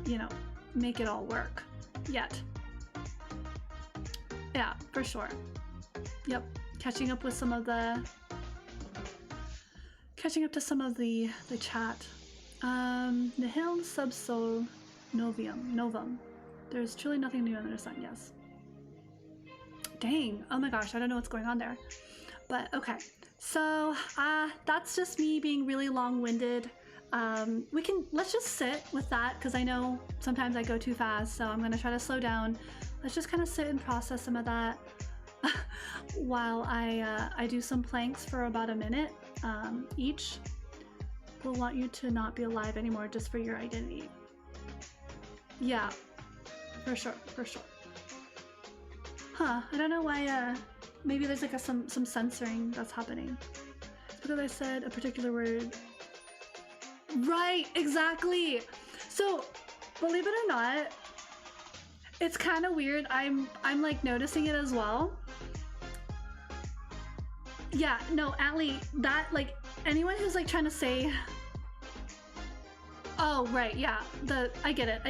you know, make it all work yet. Yeah, for sure. Yep, catching up to some of the chat. Nihil sub sol novum. There's truly nothing new under the sun. Yes. Dang. Oh my gosh, I don't know what's going on there. But okay. So that's just me being really long-winded. Let's just sit with that, because I know sometimes I go too fast, so I'm gonna try to slow down. Let's just kind of sit and process some of that while I do some planks for about a minute each. We'll want you to not be alive anymore, just for your identity. Yeah, for sure. Huh, I don't know why, maybe there's like some censoring that's happening. It's because I said a particular word. Right, exactly. So, believe it or not, it's kind of weird. I'm like noticing it as well. Yeah, no, Atlee, that like anyone who's like trying to say, oh right, yeah, I get it.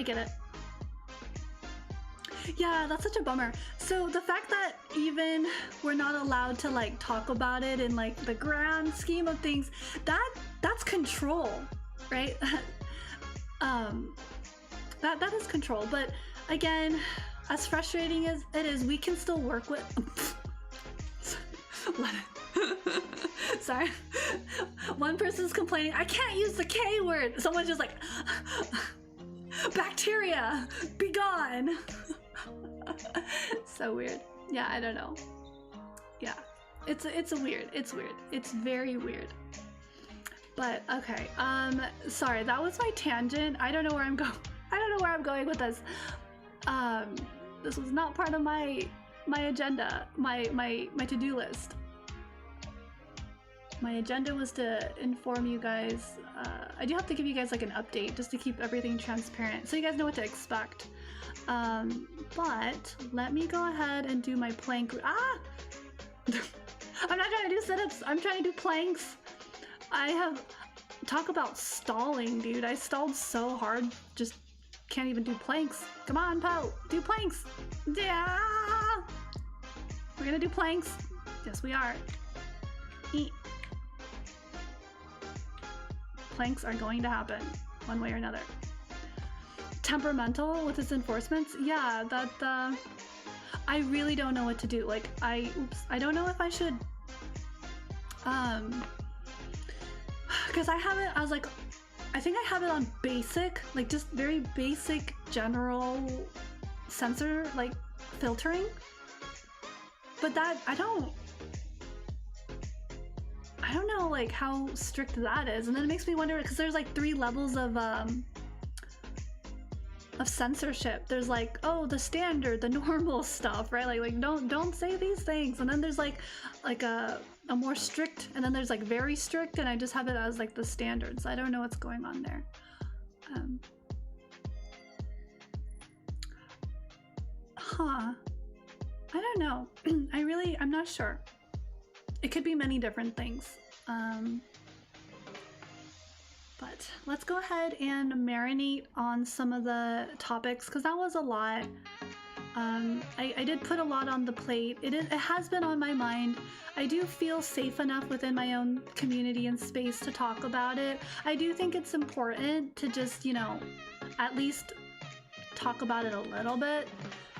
Yeah, that's such a bummer. So the fact that even we're not allowed to like talk about it in like the grand scheme of things, that's control, right? That is control. But again, as frustrating as it is, we can still work with Sorry. One person's complaining, I can't use the K word. Someone's just like, bacteria, be gone. So weird. Yeah, I don't know. Yeah, it's weird. It's weird. It's very weird. But okay. Sorry, that was my tangent. I don't know where I'm going. I don't know where I'm going with this. This was not part of my agenda, my to-do list. My agenda was to inform you guys. I do have to give you guys like an update just to keep everything transparent so you guys know what to expect. But let me go ahead and do my plank. Ah! I'm not trying to do sit-ups. I'm trying to do planks. Talk about stalling, dude. I stalled so hard. Just can't even do planks. Come on, Poe. Do planks. Yeah! We're gonna do planks. Yes, we are. Eat. Planks are going to happen one way or another. Temperamental with his enforcements? Yeah, that, I really don't know what to do. Like, I don't know if I should, because I have it, I think I have it on basic, like just very basic general sensor, like filtering. But that, I don't know like how strict that is. And then it makes me wonder, because there's like 3 levels of censorship. There's like, oh, the standard, the normal stuff, right? Like don't say these things. And then there's like a more strict, and then there's like very strict, and I just have it as like the standards. I don't know what's going on there. I don't know. I'm not sure. It could be many different things. But let's go ahead and marinate on some of the topics, because that was a lot. I did put a lot on the plate. It has been on my mind. I do feel safe enough within my own community and space to talk about it. I do think it's important to just, you know, at least talk about it a little bit,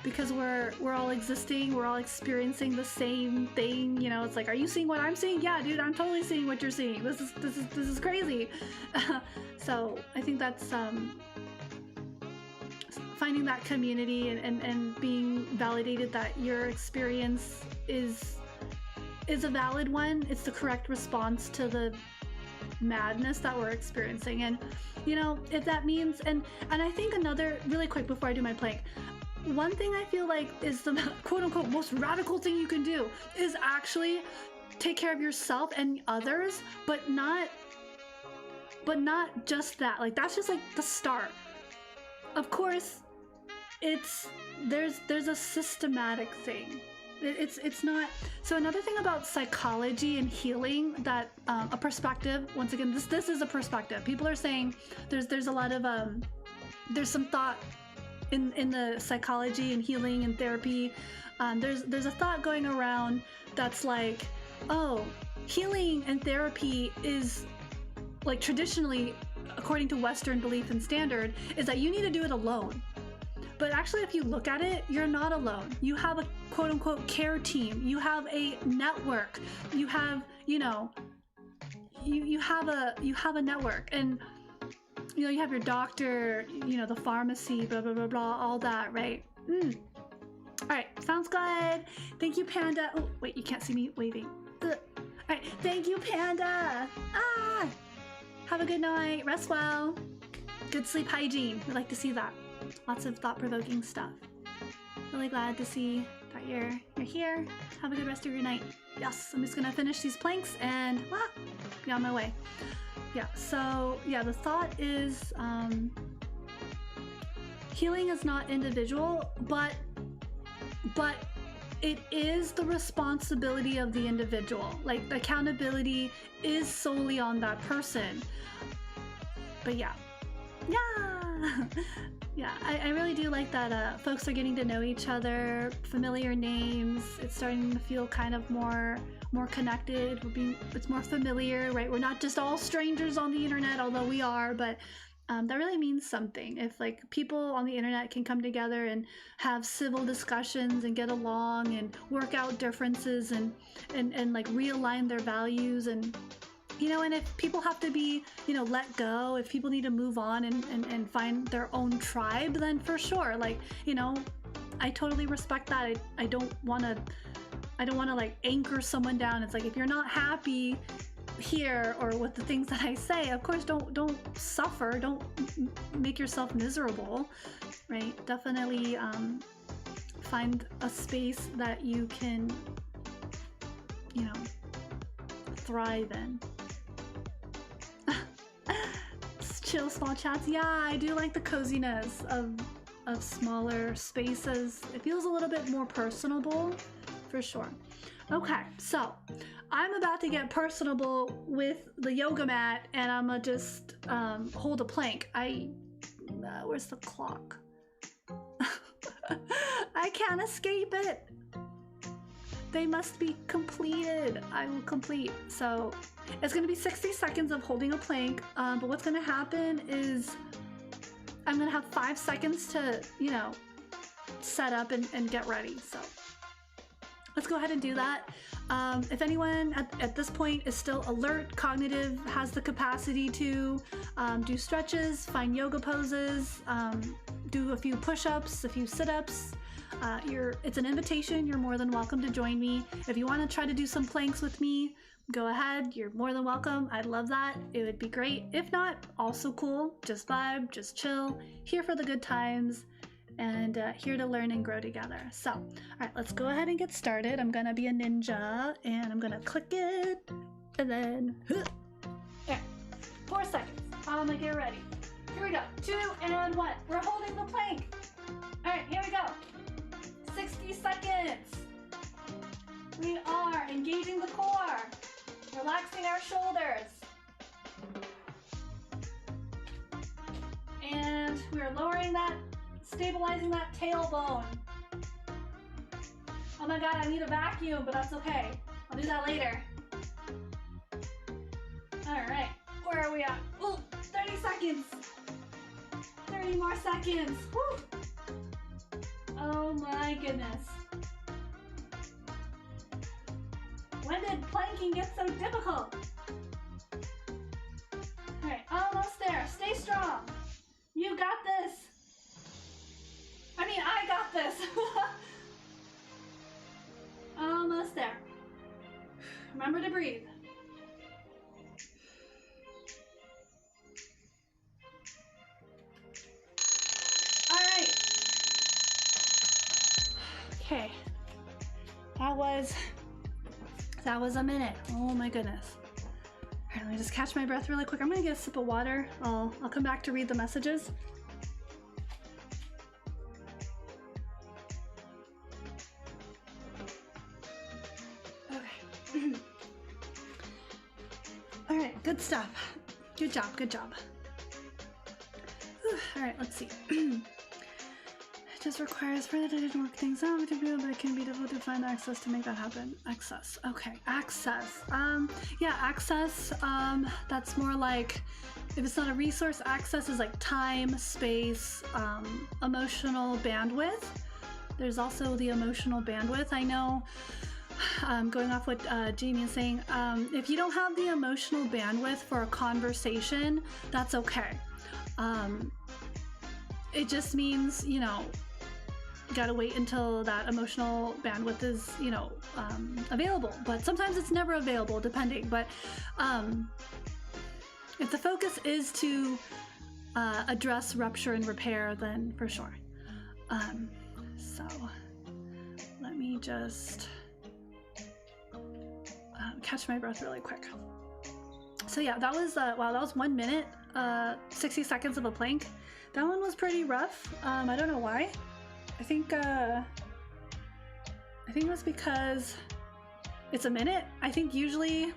because we're all existing, we're all experiencing the same thing. You know, it's like, are you seeing what I'm seeing? Yeah, dude, I'm totally seeing what you're seeing. This is crazy. So I think that's finding that community and being validated that your experience is a valid one. It's the correct response to the madness that we're experiencing. And you know, if that means, and I think another, really quick before I do my plank, one thing I feel like is the quote-unquote most radical thing you can do is actually take care of yourself and others, but not just that. Like, that's just like the start. Of course, there's a systematic thing. It's not. So another thing about psychology and healing, that a perspective, once again, this is a perspective. People are saying there's a lot of there's some thought in the psychology and healing and therapy. There's a thought going around that's like, oh, healing and therapy is like, traditionally, according to Western belief and standard, is that you need to do it alone. But actually, if you look at it, you're not alone. You have a quote-unquote care team. You have a network. You have, you know, you have a network, and you know, you have your doctor, you know, the pharmacy, blah blah blah blah, all that, right? All right, sounds good. Thank you, Panda. Oh wait, you can't see me waving. Ugh. All right, thank you, Panda. Ah, have a good night. Rest well. Good sleep hygiene. We like to see that. Lots of thought-provoking stuff. Really glad to see that you're here. Have a good rest of your night. Yes, I'm just gonna finish these planks and be on my way. Yeah, so yeah, the thought is healing is not individual, but it is the responsibility of the individual. Like, the accountability is solely on that person. But yeah. Yeah, I really do like that folks are getting to know each other, familiar names. It's starting to feel kind of more connected. It's more familiar, right? We're not just all strangers on the internet, although we are, but that really means something. If like people on the internet can come together and have civil discussions and get along and work out differences and like realign their values, and you know, and if people have to be, you know, let go, if people need to move on and find their own tribe, then for sure, like, you know, I totally respect that. I don't want to like anchor someone down. It's like, if you're not happy here or with the things that I say, of course don't suffer, don't make yourself miserable, right? Definitely find a space that you can, you know, thrive in. Chill small chats. Yeah, I do like the coziness of smaller spaces. It feels a little bit more personable, for sure. Okay, so I'm about to get personable with the yoga mat, and I'm gonna just hold a plank. Where's the clock? I can't escape it. They must be completed. I will complete. So it's gonna be 60 seconds of holding a plank, but what's gonna happen is I'm gonna have 5 seconds to, you know, set up and get ready. So let's go ahead and do that. If anyone at this point is still alert, cognitive, has the capacity to do stretches, find yoga poses, do a few push-ups, a few sit-ups, it's an invitation. You're more than welcome to join me. If you want to try to do some planks with me, go ahead. You're more than welcome. I'd love that. It would be great. If not, also cool. Just vibe, just chill. Here for the good times, and here to learn and grow together. So, all right, let's go ahead and get started. I'm gonna be a ninja, and I'm gonna click it, and then, okay, 4 seconds. I'm gonna get ready. Here we go. 2 and 1. We're holding the plank. All right, here we go. 60 seconds. We are engaging the core, relaxing our shoulders, and we're lowering that, stabilizing that tailbone. Oh my god, I need a vacuum, but that's okay. I'll do that later. All right, where are we at? Ooh, 30 seconds. 30 more seconds. Woo. Oh my goodness. When did planking get so difficult? Alright, almost there. Stay strong. You got this. I mean, I got this. Almost there. Remember to breathe. Okay, that was a minute. Oh my goodness. All right, let me just catch my breath really quick. I'm gonna get a sip of water. I'll come back to read the messages. Okay. All right, good stuff. Good job, good job. Whew. All right, let's see. It just requires further to work things out to be able, but it can be difficult to find access to make that happen. Access. Okay, access. Yeah, access. That's more like, if it's not a resource, access is like time, space, emotional bandwidth. There's also the emotional bandwidth. I know, going off what Jamie is saying, if you don't have the emotional bandwidth for a conversation, that's okay. It just means, you know, gotta wait until that emotional bandwidth is, you know, available. But sometimes it's never available, depending. But if the focus is to address rupture and repair, then for sure. So let me just catch my breath really quick. So yeah, that was wow, that was 1 minute, 60 seconds of a plank. That one was pretty rough. I don't know why. I think it was because it's a minute. I think usually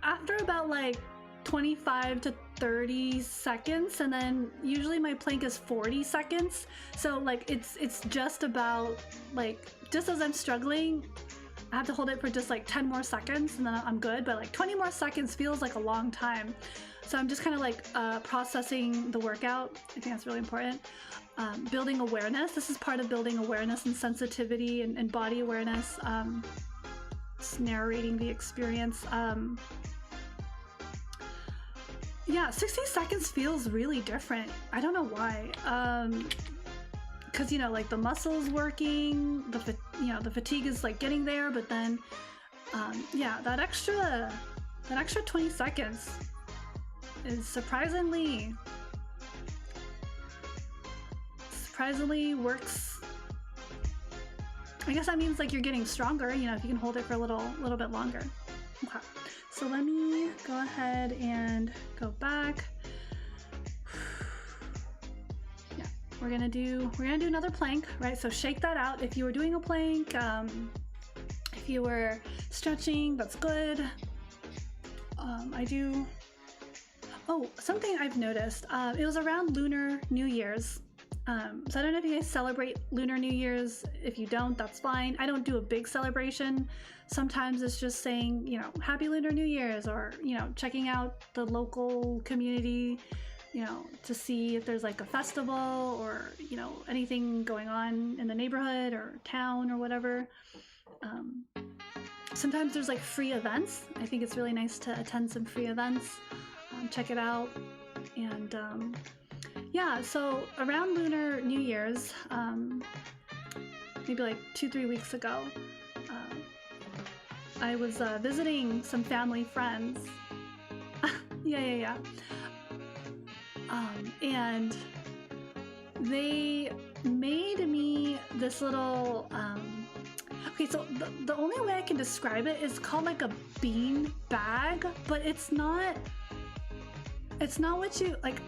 after about like 25 to 30 seconds, and then usually my plank is 40 seconds. So like it's just about, like, just as I'm struggling, I have to hold it for just like 10 more seconds and then I'm good, but like 20 more seconds feels like a long time. So I'm just kind of like processing the workout. I think that's really important. Building awareness. This is part of building awareness and sensitivity and body awareness. Just narrating the experience. Yeah, 60 seconds feels really different. I don't know why. Because you know, like the muscles working, the fatigue is like getting there, but then, yeah, that extra 20 seconds is surprisingly works. I guess that means like you're getting stronger, you know, if you can hold it for a little bit longer. Okay, so let me go ahead and go back. Yeah, we're gonna do another plank, right? So shake that out. If you were doing a plank, if you were stretching, that's good. Something I've noticed. It was around Lunar New Year's. So I don't know if you guys celebrate Lunar New Year's. If you don't, that's fine. I don't do a big celebration. Sometimes it's just saying, you know, Happy Lunar New Year's, or, you know, checking out the local community, you know, to see if there's like a festival or, you know, anything going on in the neighborhood or town or whatever. Sometimes there's like free events. I think it's really nice to attend some free events, check it out. And yeah, so around Lunar New Year's, maybe like 2-3 weeks ago, I was visiting some family friends. Yeah. And they made me this little, okay, so the only way I can describe it is called like a bean bag, but it's not what you, like,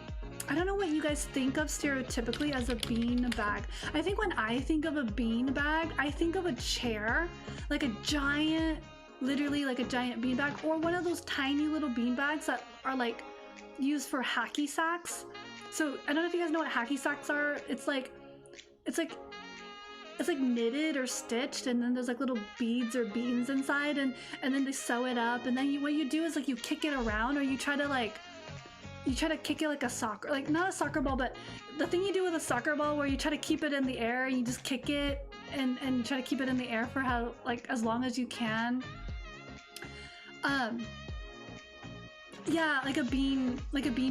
I don't know what you guys think of stereotypically as a bean bag. I think when I think of a bean bag, I think of a chair, like a giant, literally like a giant bean bag, or one of those tiny little bean bags that are like used for hacky sacks. So I don't know if you guys know what hacky sacks are. It's like knitted or stitched, and then there's like little beads or beans inside, and then they sew it up, and then what you do is like you kick it around, or you try to kick it like a soccer, like not a soccer ball, but the thing you do with a soccer ball where you try to keep it in the air and you just kick it and you try to keep it in the air for how, like, as long as you can. Yeah, like a bean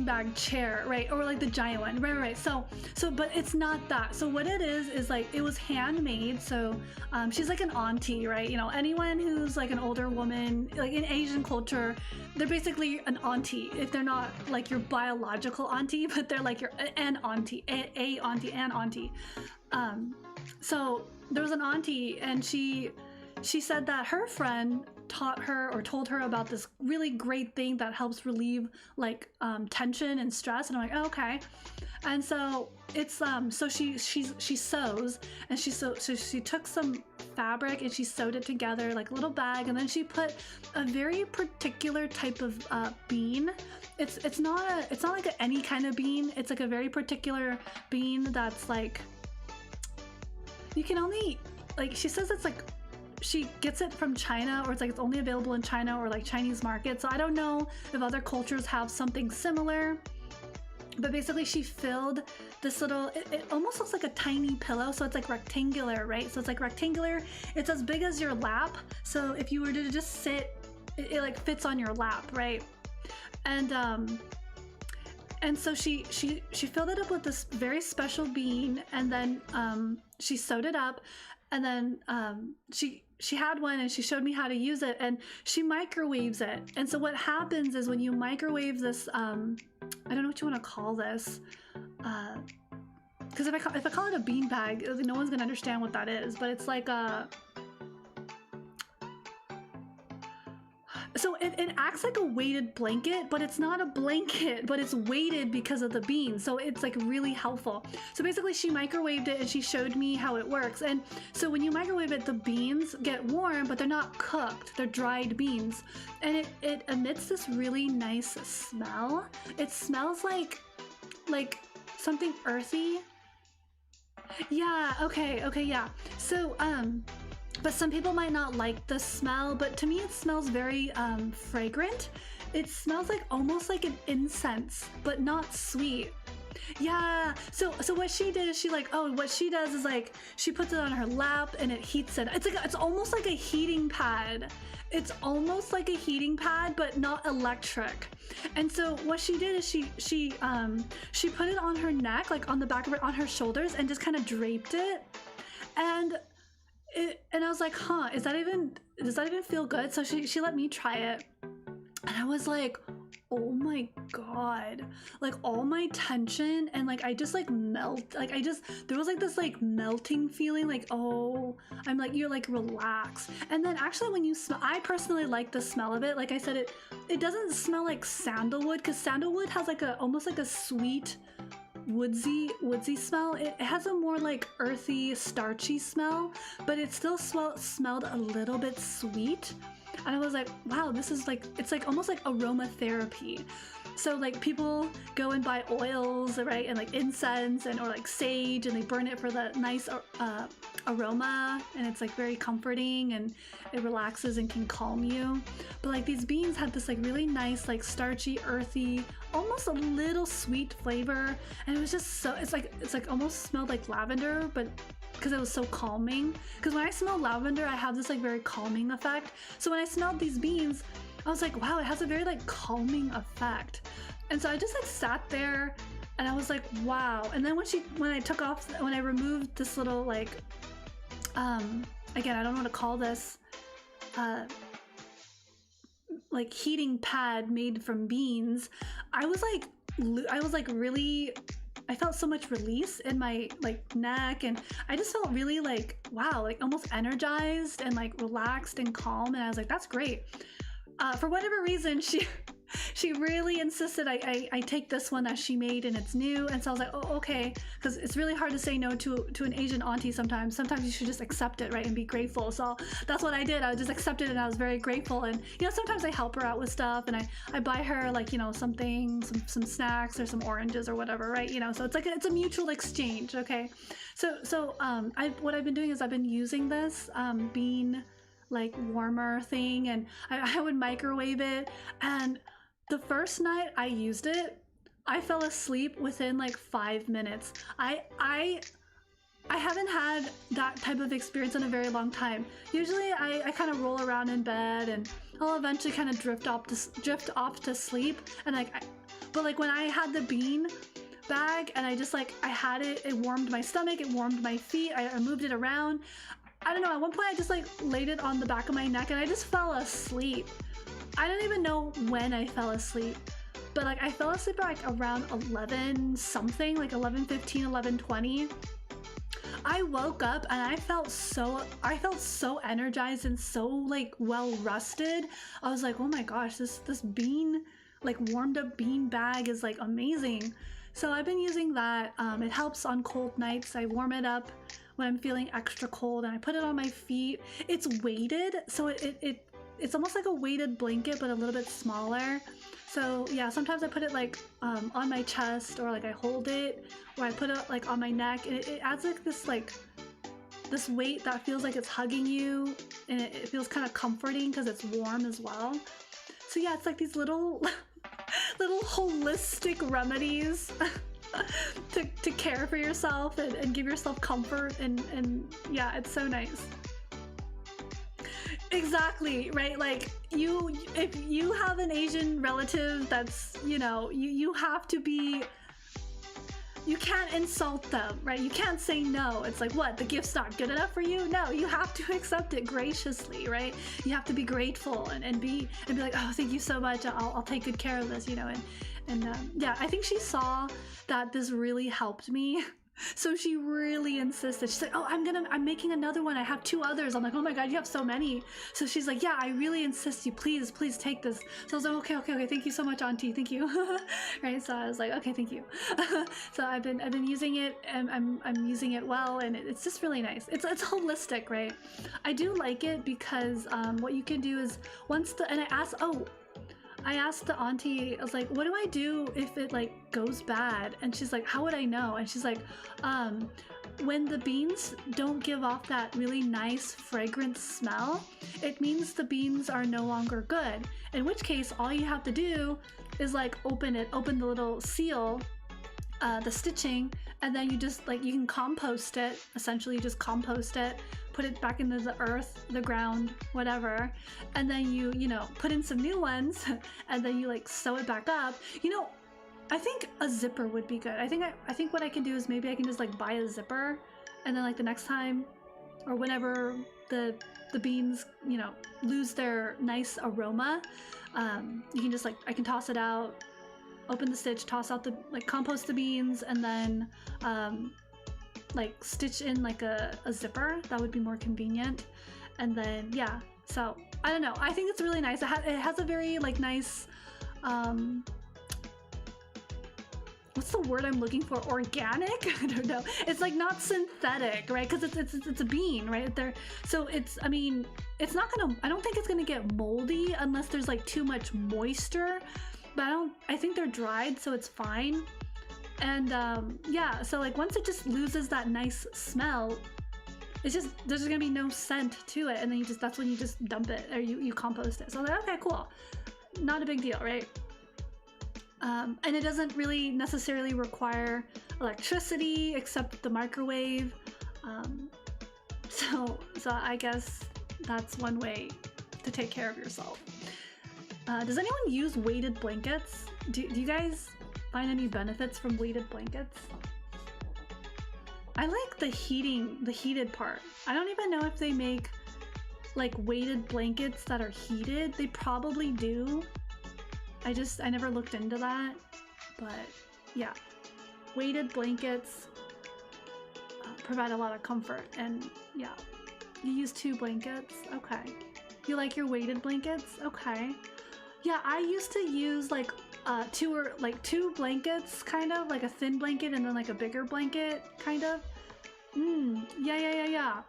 bag chair, right? Or like the giant one, right. So but it's not that. So what it is like, it was handmade. So she's like an auntie, right? You know, anyone who's like an older woman, like in Asian culture, they're basically an auntie. If they're not like your biological auntie, but they're like an auntie, a auntie, an auntie. So there was an auntie, and she said that her friend taught her or told her about this really great thing that helps relieve like tension and stress, and I'm like, oh, okay. And so it's so she sews, and so she took some fabric and she sewed it together like a little bag, and then she put a very particular type of bean. It's not like any kind of bean. It's like a very particular bean that's like, you can only, like, she says it's like, she gets it from China, or it's like it's only available in China or like Chinese market. So I don't know if other cultures have something similar, but basically she filled this little, it almost looks like a tiny pillow. So it's like rectangular, right? So it's like rectangular. It's as big as your lap. So if you were to just sit, it like fits on your lap, right? And so she filled it up with this very special bean, and then she sewed it up, and then she had one, and she showed me how to use it, and she microwaves it. And so what happens is when you microwave this, I don't know what you want to call this, because if I call it a bean bag, no one's gonna understand what that is, but it's like a, so it acts like a weighted blanket, but it's not a blanket, but it's weighted because of the beans. So it's like really helpful. So basically she microwaved it, and she showed me how it works. And so when you microwave it, the beans get warm, but they're not cooked. They're dried beans. And it emits this really nice smell. It smells like something earthy. Yeah, okay, yeah. So but some people might not like the smell, but to me it smells very fragrant. It smells like almost like an incense, but not sweet. Yeah, so what she did is what she does is like she puts it on her lap and it heats it. It's almost like a heating pad. It's almost like a heating pad, but not electric. And so what she did is she put it on her neck, like on the back of her, on her shoulders, and just kind of draped it. And I was like, huh, does that even feel good? So she let me try it, and I was like, oh my god, like all my tension and like I just like melt, like there was like this like melting feeling, like, oh, I'm like, you're like relaxed. And then actually when you smell, I personally like the smell of it. Like I said, it doesn't smell like sandalwood, because sandalwood has like almost like a sweet woodsy smell. It has a more like earthy, starchy smell, but it still smelled a little bit sweet. And I was like, wow, this is like, it's like almost like aromatherapy. So like people go and buy oils, right, and like incense or like sage, and they burn it for the nice aroma, and it's like very comforting and it relaxes and can calm you. But like these beans had this like really nice, like starchy, earthy, almost a little sweet flavor, and it was just so, it's like almost smelled like lavender, but because it was so calming. Because when I smell lavender, I have this like very calming effect. So when I smelled these beans, I was like, wow, it has a very like calming effect. And so I just like sat there and I was like, wow. And then when I removed this little like, again, I don't know what to call this, like heating pad made from beans, I was like really, I felt so much release in my like neck, and I just felt really like, wow, like almost energized and like relaxed and calm. And I was like, that's great. For whatever reason, she really insisted I take this one that she made and it's new. And so I was like, oh, okay, because it's really hard to say no to an Asian auntie sometimes. Sometimes you should just accept it, right, and be grateful. So that's what I did. I just accepted it and I was very grateful. And you know, sometimes I help her out with stuff, and I buy her like, you know, something, some snacks or some oranges or whatever, right? You know, so it's like it's a mutual exchange, okay? So what I've been doing is I've been using this bean like warmer thing, and I would microwave it, and the first night I used it, I fell asleep within like 5 minutes. I haven't had that type of experience in a very long time. Usually I kind of roll around in bed and I'll eventually kind of drift off to sleep, and but like when I had the bean bag and I had it warmed my stomach, it warmed my feet, I moved it around. I don't know, at one point I just like laid it on the back of my neck and I just fell asleep. I don't even know when I fell asleep, but like I fell asleep at like around 11 something, like 11:15, 11:20. I woke up and I felt so energized and so like well rested. I was like, oh my gosh, this bean, like warmed up bean bag is like amazing. So I've been using that. It helps on cold nights. I warm it up when I'm feeling extra cold, and I put it on my feet. It's weighted, so it's almost like a weighted blanket, but a little bit smaller. So yeah, sometimes I put it like on my chest, or like I hold it, or I put it like on my neck, and it adds like this weight that feels like it's hugging you, and it feels kind of comforting because it's warm as well. So yeah, it's like these little holistic remedies to care for yourself and give yourself comfort, and yeah, it's so nice. Exactly, right? Like if you have an Asian relative that's, you know, you have to be, you can't insult them, right? You can't say no. It's like, what, the gift's not good enough for you? No, you have to accept it graciously, right? You have to be grateful and be like, oh, thank you so much. I'll take good care of this, you know. And yeah, I think she saw that this really helped me. So she really insisted. She's like, oh, I'm making another one. I have 2 others. I'm like, oh my God, you have so many. So she's like, yeah, I really insist you please take this. So I was like, okay. Thank you so much, Auntie. Thank you. Right. So I was like, okay, thank you. So I've been using it, and I'm using it well, and it's just really nice. It's holistic, right? I do like it because what you can do is I asked the auntie, I was like, what do I do if it like goes bad? And she's like, how would I know? And she's like, when the beans don't give off that really nice fragrant smell, it means the beans are no longer good. In which case, all you have to do is like open the little seal, the stitching, and then you just like, you can compost it. Essentially, you just compost it, put it back into the earth, the ground, whatever, and then you know, put in some new ones, and then you like sew it back up. You know, I think a zipper would be good. I think what I can do is maybe I can just like buy a zipper, and then like the next time or whenever the beans, you know, lose their nice aroma, you can just like, I can toss it out, open the stitch, toss out the, like compost the beans, and then like stitch in like a zipper. That would be more convenient. And then yeah, so I don't know, I think it's really nice. It has a very like nice what's the word I'm looking for? Organic? I don't know. It's like not synthetic, right? Because it's a bean, right? There, so it's, I mean, it's not gonna, I don't think it's gonna get moldy unless there's like too much moisture, but I think they're dried, so it's fine. And yeah, so like once it just loses that nice smell, it's just, there's gonna be no scent to it, and then you just, that's when you just dump it, or you compost it. So like, okay, cool. Not a big deal, right? And it doesn't really necessarily require electricity except the microwave. So I guess that's one way to take care of yourself. Does anyone use weighted blankets? Do you guys find any benefits from weighted blankets? I like the heated part. I don't even know if they make like weighted blankets that are heated. They probably do. I never looked into that, but yeah, weighted blankets provide a lot of comfort. And yeah, you use 2 blankets. Okay, you like your weighted blankets? Okay, yeah, I used to use like 2 blankets, kind of like a thin blanket and then like a bigger blanket, kind of. Yeah.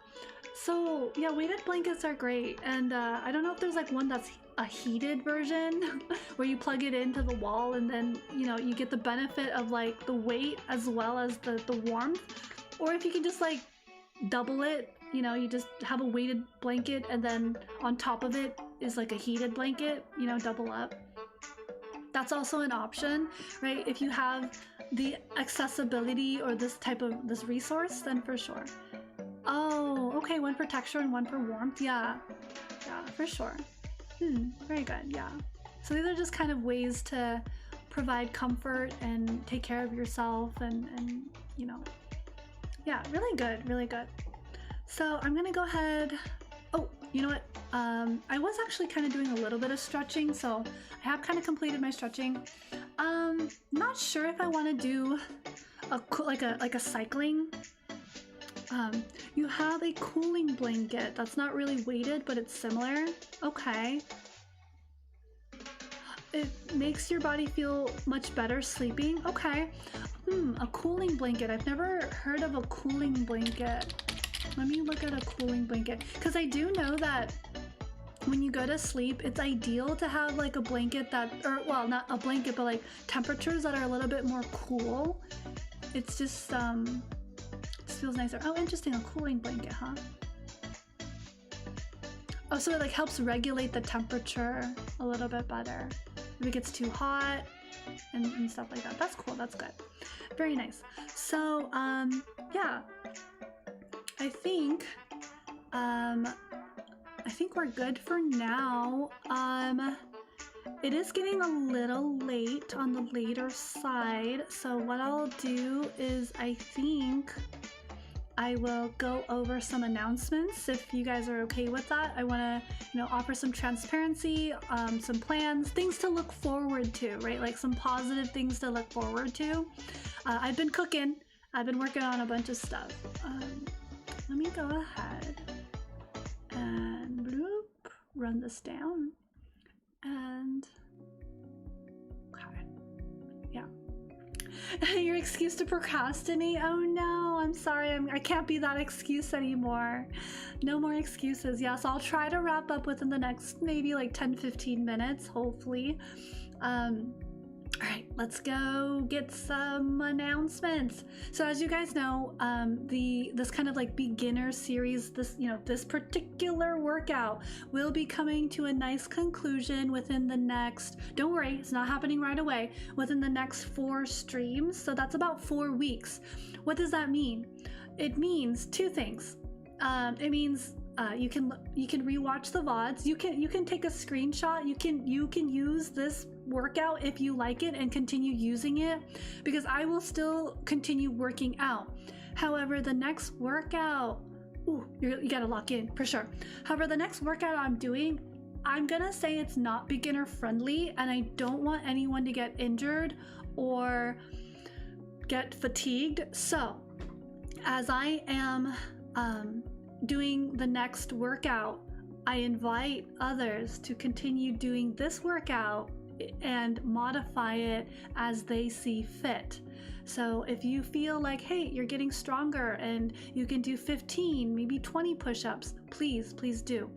So yeah, weighted blankets are great. And I don't know if there's like one that's a heated version where you plug it into the wall, and then, you know, you get the benefit of like the weight as well as the warmth. Or if you can just like double it, you know, you just have a weighted blanket and then on top of it is like a heated blanket, you know, double up. That's also an option, right? If you have the accessibility or this resource, then for sure. Oh, okay, one for texture and one for warmth. Yeah, for sure. Very good, yeah. So these are just kind of ways to provide comfort and take care of yourself, and you know, yeah, really good, really good. So I'm gonna go ahead. Oh, you know what? I was actually kind of doing a little bit of stretching, so I have kind of completed my stretching. Not sure if I want to do like a cycling. You have a cooling blanket that's not really weighted, but it's similar. Okay. It makes your body feel much better sleeping. Okay. A cooling blanket. I've never heard of a cooling blanket. Let me look at a cooling blanket, because I do know that when you go to sleep, it's ideal to have like a blanket that, or well, not a blanket, but like temperatures that are a little bit more cool. It's just feels nicer. Oh, interesting, a cooling blanket, huh? Oh, so it like helps regulate the temperature a little bit better if it gets too hot and stuff like that. That's cool, that's good. Very nice. So, yeah, I think we're good for now. It is getting a little late on the later side, so what I'll do is I think I will go over some announcements if you guys are okay with that. I want to, you know, offer some transparency, some plans, things to look forward to, right? Like some positive things to look forward to. I've been cooking. I've been working on a bunch of stuff. Let me go ahead and bloop, run this down. And okay, yeah. Your excuse to procrastinate? Oh no, I'm sorry, I can't be that excuse anymore. No more excuses. Yeah, so I'll try to wrap up within the next maybe like 10-15 minutes, hopefully. All right, let's go get some announcements. So as you guys know, this kind of like beginner series, this particular workout will be coming to a nice conclusion within the next, don't worry, it's not happening right away, within the next 4 streams. So that's about 4 weeks. What does that mean? It means 2 things. It means you can rewatch the VODs. You can take a screenshot. You can use this workout if you like it and continue using it, because I will still continue working out. However, the next workout, you gotta lock in for sure. However, the next workout I'm doing, I'm gonna say it's not beginner friendly, and I don't want anyone to get injured or get fatigued. So as I am doing the next workout, I invite others to continue doing this workout and modify it as they see fit. So if you feel like, hey, you're getting stronger and you can do 15, maybe 20 push-ups, please do.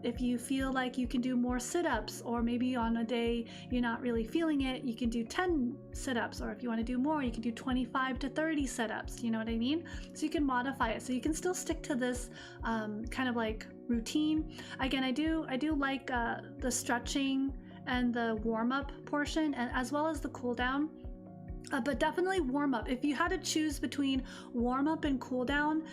If you feel like you can do more sit-ups, or maybe on a day you're not really feeling it, you can do 10 sit-ups, or if you want to do more, you can do 25 to 30 sit-ups, you know what I mean? So you can modify it, so you can still stick to this kind of like routine. Again, I do like the stretching and the warm-up portion, and as well as the cool down. But definitely warm up. If you had to choose between warm up and cool down,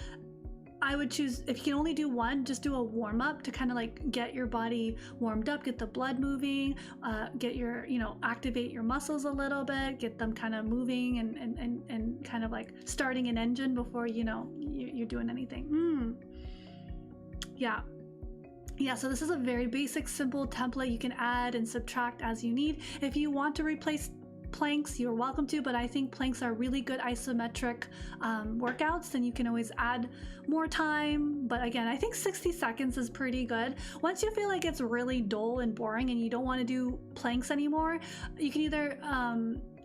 I would choose, if you can only do one, just do a warm up to kind of like get your body warmed up, get the blood moving, get your, activate your muscles a little bit, get them kind of moving and kind of like starting an engine before, you're doing anything. Yeah, so this is a very basic, simple template. You can add and subtract as you need. If you want to replace planks, you're welcome to, but I think planks are really good isometric workouts, then you can always add more time. But again, I think 60 seconds is pretty good. Once you feel like it's really dull and boring and you don't want to do planks anymore, you can either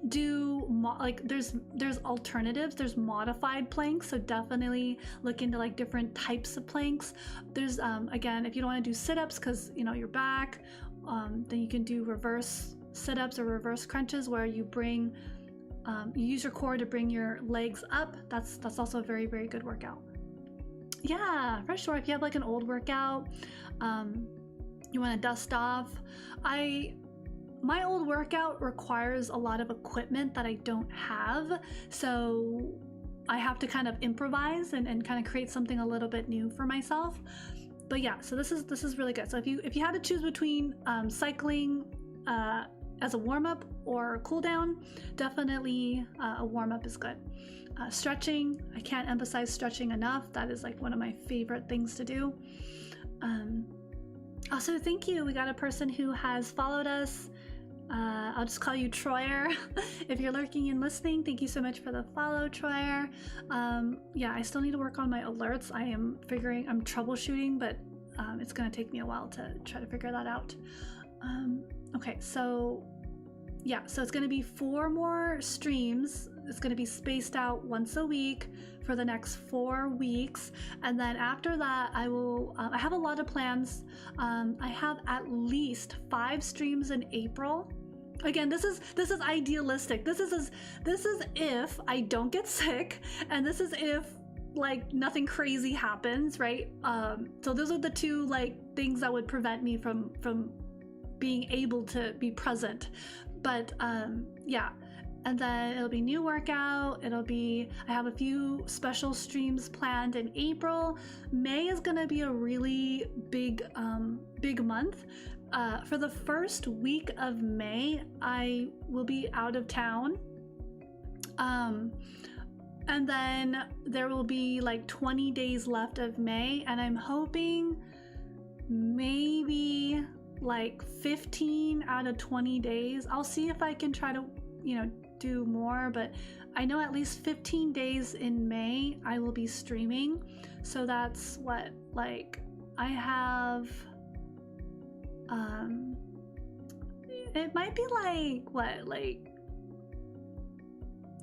there's alternatives. There's modified planks, so definitely look into like different types of planks. There's again, if you don't want to do sit-ups because your back, then you can do reverse sit-ups or reverse crunches, where you bring you use your core to bring your legs up. That's also a very, very good workout. Yeah, for sure. If you have like an old workout you want to dust off, my old workout requires a lot of equipment that I don't have, so I have to kind of improvise and kind of create something a little bit new for myself. But yeah, so this is really good. So if you had to choose between cycling as a warm-up or cool down, definitely a warm-up is good. Stretching, I can't emphasize stretching enough. That is like one of my favorite things to do. Also, thank you. We got a person who has followed us. I'll just call you Troyer. If you're lurking and listening, thank you so much for the follow, Troyer. Yeah, I still need to work on my alerts. I'm troubleshooting, but it's gonna take me a while to try to figure that out. Okay, so yeah, so it's gonna be 4 more streams. It's gonna be spaced out once a week for the next 4 weeks, and then after that I will I have a lot of plans. I have at least 5 streams in April. Again, this is idealistic. This is if I don't get sick, and this is if like nothing crazy happens, right? So those are the 2 like things that would prevent me from being able to be present. But yeah, and then it'll be new workout. I have a few special streams planned in April. May is gonna be a really big month. For the first week of May, I will be out of town. And then there will be like 20 days left of May, and I'm hoping maybe like 15 out of 20 days. I'll see if I can try to, do more, but I know at least 15 days in May I will be streaming. So that's what, like, I have, it might be like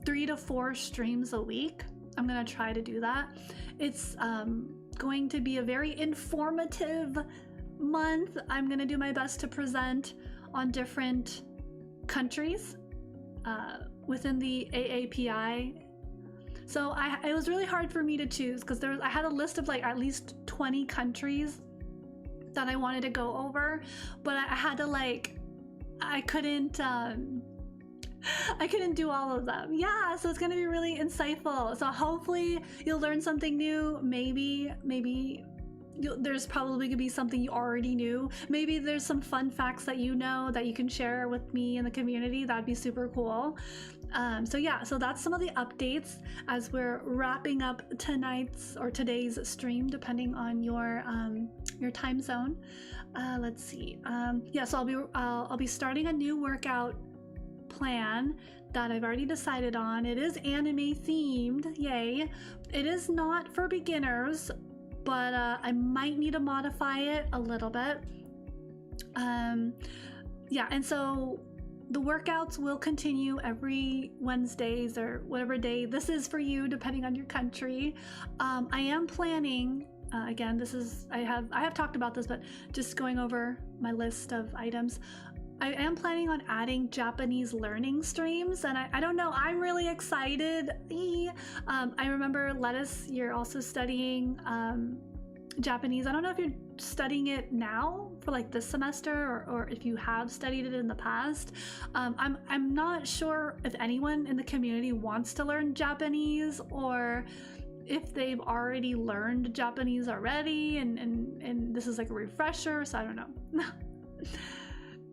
3 to 4 streams a week. I'm gonna try to do that. It's going to be a very informative month. I'm gonna do my best to present on different countries within the AAPI. So it was really hard for me to choose because I had a list of like at least 20 countries that I wanted to go over, but I had to like, I couldn't do all of them. Yeah, so it's gonna be really insightful. So hopefully you'll learn something new. Maybe there's probably gonna be something you already knew. Maybe there's some fun facts that you know that you can share with me in the community. That'd be super cool. So yeah, so that's some of the updates as we're wrapping up today's stream, depending on your time zone. Let's see. Yeah, so I'll be starting a new workout plan that I've already decided on. It is anime themed, yay. It is not for beginners, but I might need to modify it a little bit. Yeah, and so the workouts will continue every Wednesdays or whatever day this is for you, depending on your country. I am planning, again, I have talked about this, but just going over my list of items. I am planning on adding Japanese learning streams, and I don't know, I'm really excited. I remember, Lettuce, you're also studying Japanese. I don't know if you're studying it now for like this semester or if you have studied it in the past. I'm not sure if anyone in the community wants to learn Japanese or if they've already learned Japanese already and this is like a refresher, so I don't know.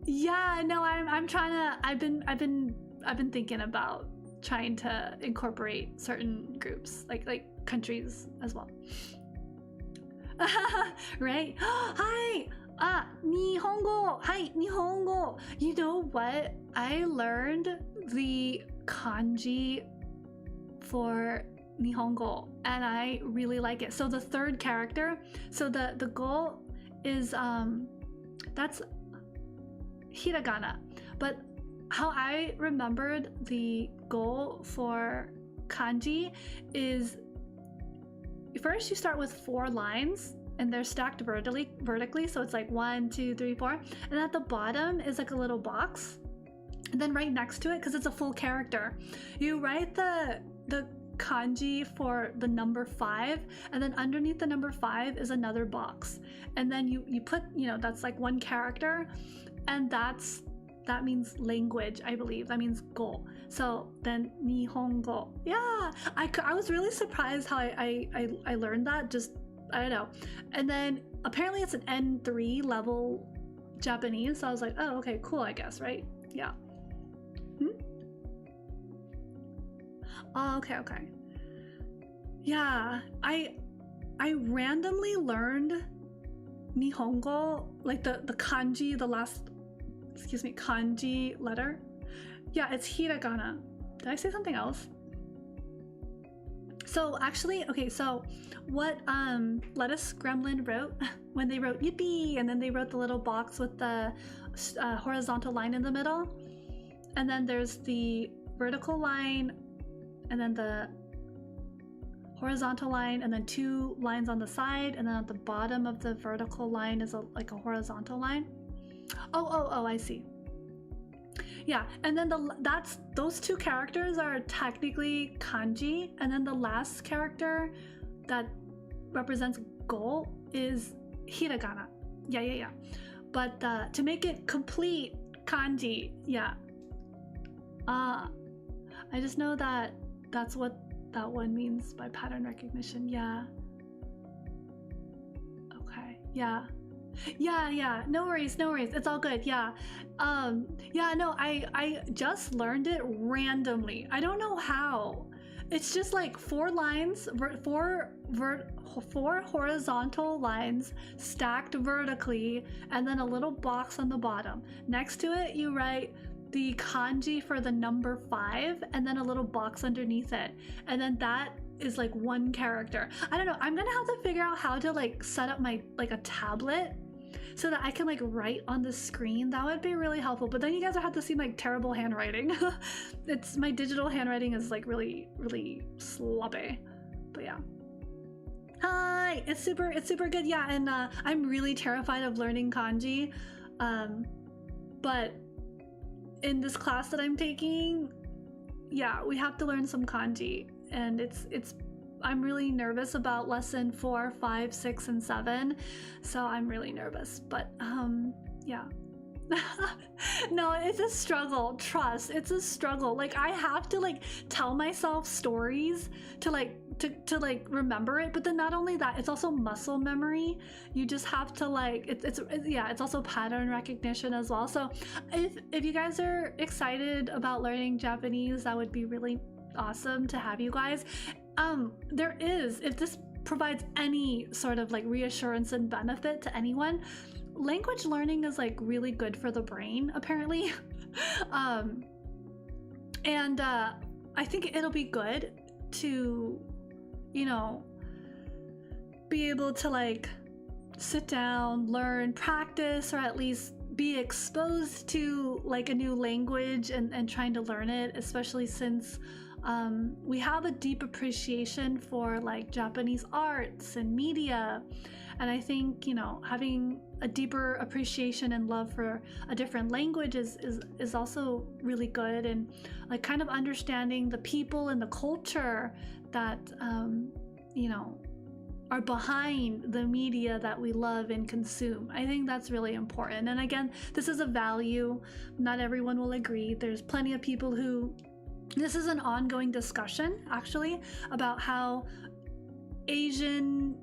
Yeah, no, I'm trying to, I've been thinking about trying to incorporate certain groups, like countries as well. Right? Hi! Nihongo! Hi, Nihongo! You know what? I learned the kanji for Nihongo and I really like it. So the third character, so the goal is, that's hiragana. But how I remembered the goal for kanji is first you start with 4 lines and they're stacked vertically, so it's like 1, 2, 3, 4, and at the bottom is like a little box, and then right next to it, because it's a full character, you write the kanji for the number 5, and then underneath the number 5 is another box, and then you put, that's like one character, and that means language, I believe. That means goal. So then Nihongo. Yeah, I was really surprised how I learned that. Just, I don't know. And then apparently it's an N3 level Japanese. So I was like, oh, okay, cool, I guess, right? Yeah. Oh, okay. Yeah, I randomly learned Nihongo, like the kanji, the last, kanji letter. Yeah, it's hiragana. Did I say something else? So actually, okay, so what Lettuce Gremlin wrote when they wrote yippee, and then they wrote the little box with the horizontal line in the middle, and then there's the vertical line, and then the horizontal line, and then 2 lines on the side, and then at the bottom of the vertical line is like a horizontal line. Oh, I see. Yeah, and then those 2 characters are technically kanji, and then the last character that represents goal is hiragana. Yeah. But to make it complete kanji, yeah. I just know that that's what that one means by pattern recognition. Yeah. Okay. Yeah. No worries. It's all good. Yeah. Yeah, no, I just learned it randomly. I don't know how. It's just like 4 lines, 4 horizontal lines stacked vertically, and then a little box on the bottom. Next to it, you write the kanji for the number 5, and then a little box underneath it. And then that is like 1 character. I don't know. I'm gonna have to figure out how to like set up my a tablet so that I can like write on the screen. That would be really helpful. But then you guys will have to see my terrible handwriting. My digital handwriting is like really, really sloppy. But yeah. Hi, it's super good. Yeah, and I'm really terrified of learning kanji. But in this class that I'm taking, yeah, we have to learn some kanji, and I'm really nervous about lesson 4, 5, 6, and 7, so I'm really nervous. But yeah. No, it's a struggle. Trust, it's a struggle. Like I have to like tell myself stories to like remember it. But then not only that, it's also muscle memory. You just have to like it's also pattern recognition as well. So if you guys are excited about learning Japanese, that would be really awesome to have you guys. There is, if this provides any sort of like reassurance and benefit to anyone, language learning is like really good for the brain apparently. And I think it'll be good to, you know, be able to like sit down, learn, practice, or at least be exposed to like a new language and trying to learn it, especially since we have a deep appreciation for like Japanese arts and media. And I think, you know, having a deeper appreciation and love for a different language is also really good, and like kind of understanding the people and the culture that you know, are behind the media that we love and consume. I think that's really important. And again, this is a value. Not everyone will agree. There's plenty of people who, this is an ongoing discussion actually about how Asian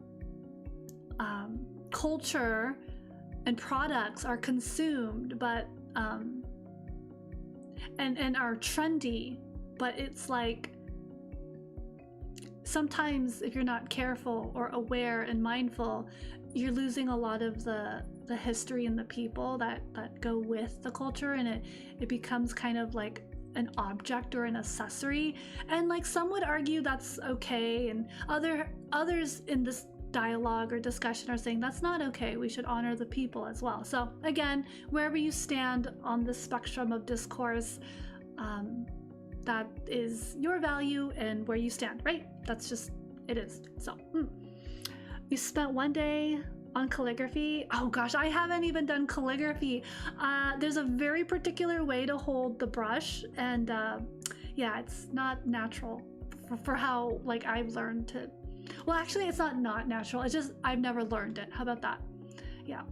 culture and products are consumed, but and are trendy, but it's like sometimes if you're not careful or aware and mindful, you're losing a lot of the history and the people that go with the culture, and it becomes kind of like an object or an accessory. And like some would argue that's okay, and others in this dialogue or discussion are saying that's not okay. We should honor the people as well. So again, wherever you stand on the spectrum of discourse, that is your value and where you stand, right? That's just, it is. So you spent one day on calligraphy. Oh gosh, I haven't even done calligraphy. There's a very particular way to hold the brush, and yeah, it's not natural for how like I've learned to. Well, actually, it's not natural. It's just I've never learned it. How about that? Yeah.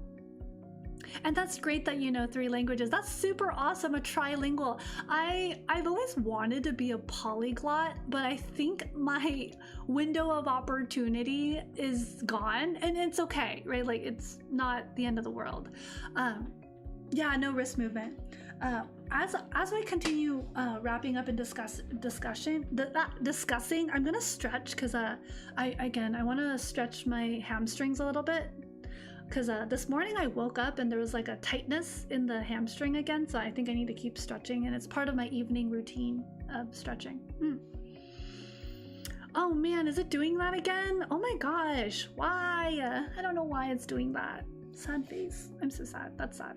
And that's great that you know 3 languages. That's super awesome, a trilingual. I've always wanted to be a polyglot, but I think my window of opportunity is gone, and it's okay, right? Like it's not the end of the world. Yeah, no wrist movement. As we continue wrapping up and discussing, I'm gonna stretch because I want to stretch my hamstrings a little bit, because this morning I woke up and there was like a tightness in the hamstring again, so I think I need to keep stretching, and it's part of my evening routine of stretching. Oh man, is it doing that again? Oh my gosh, why? I don't know why it's doing that. Sad face. I'm so sad. That's sad.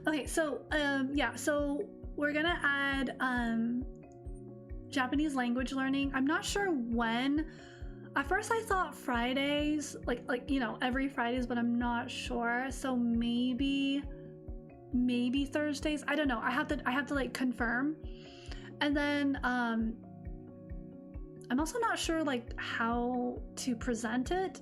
Okay, so yeah, so we're gonna add Japanese language learning. I'm not sure when. At first I thought Fridays, like you know, every Fridays, but I'm not sure. So maybe Thursdays. I don't know. I have to like confirm. And then I'm also not sure like how to present it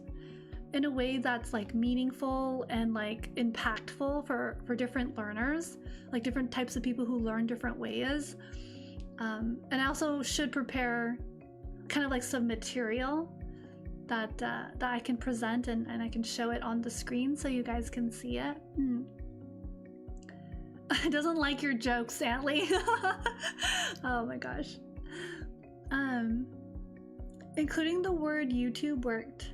in a way that's like meaningful and like impactful for different learners, like different types of people who learn different ways. And I also should prepare kind of like some material that I can present and I can show it on the screen so you guys can see it. It doesn't like your jokes, Stanley. Oh my gosh. Including the word YouTube worked.